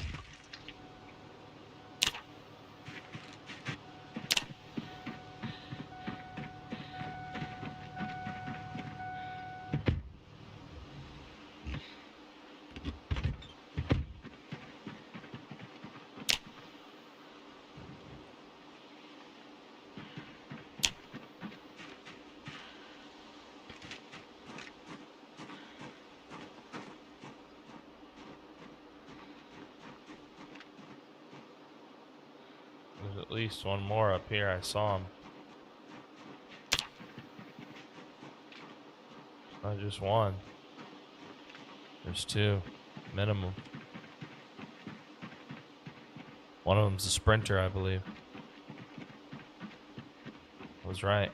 There's at least one more up here. I saw him. Not just one. There's two, minimum. One of them's a sprinter, I believe. I was right.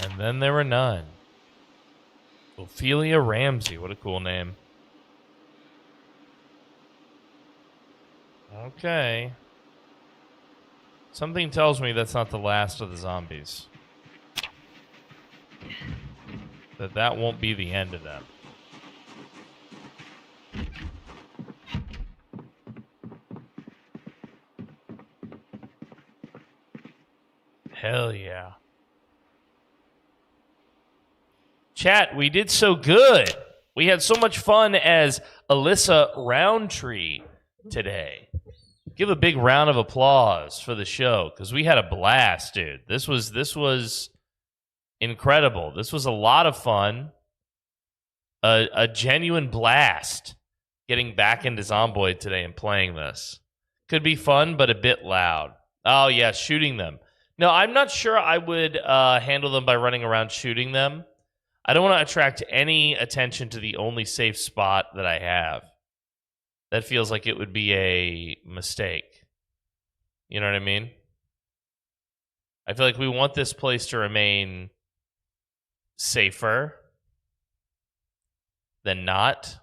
And then there were none. Ophelia Ramsey, what a cool name. Okay. Something tells me that's not the last of the zombies. That won't be the end of them. Hell yeah. Chat, we did so good. We had so much fun as Alyssa Roundtree today. Give a big round of applause for the show because we had a blast, dude. This was incredible. This was a lot of fun. A genuine blast getting back into Zomboid today and playing this. Could be fun, but a bit loud. Oh, yeah, shooting them. No, I'm not sure I would handle them by running around shooting them. I don't want to attract any attention to the only safe spot that I have. That feels like it would be a mistake. You know what I mean? I feel like we want this place to remain safer than not.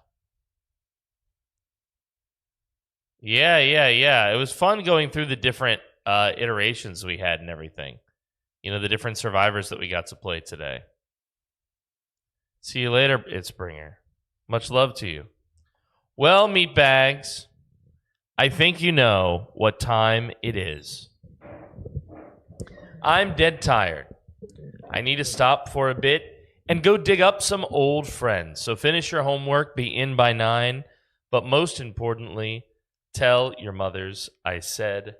Yeah. It was fun going through the different iterations we had and everything. You know, the different survivors that we got to play today. See you later, Itzbringer. Much love to you. Well, meatbags, I think you know what time it is. I'm dead tired. I need to stop for a bit and go dig up some old friends. So finish your homework, be in by 9, but most importantly, tell your mothers I said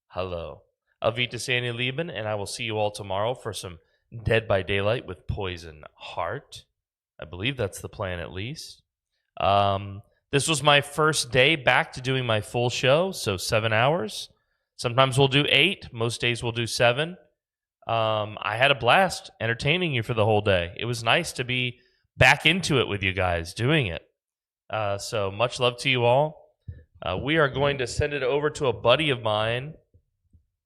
hello. Auf Wiedersehen, ihr Lieben, and I will see you all tomorrow for some Dead by Daylight with Poison Heart. I believe that's the plan, at least. This was my first day back to doing my full show, so 7 hours. Sometimes we'll do 8. Most days we'll do 7. I had a blast entertaining you for the whole day. It was nice to be back into it with you guys, doing it. So much love to you all. We are going to send it over to a buddy of mine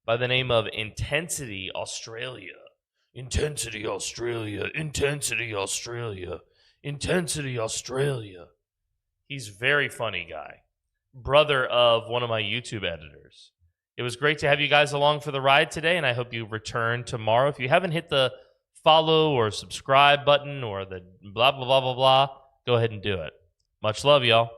by the name of Intensity Australia. Intensity Australia. Intensity Australia. Intensity Australia. He's a very funny guy. Brother of one of my YouTube editors. It was great to have you guys along for the ride today, and I hope you return tomorrow. If you haven't hit the follow or subscribe button or the blah, blah, blah, blah, blah, go ahead and do it. Much love, y'all.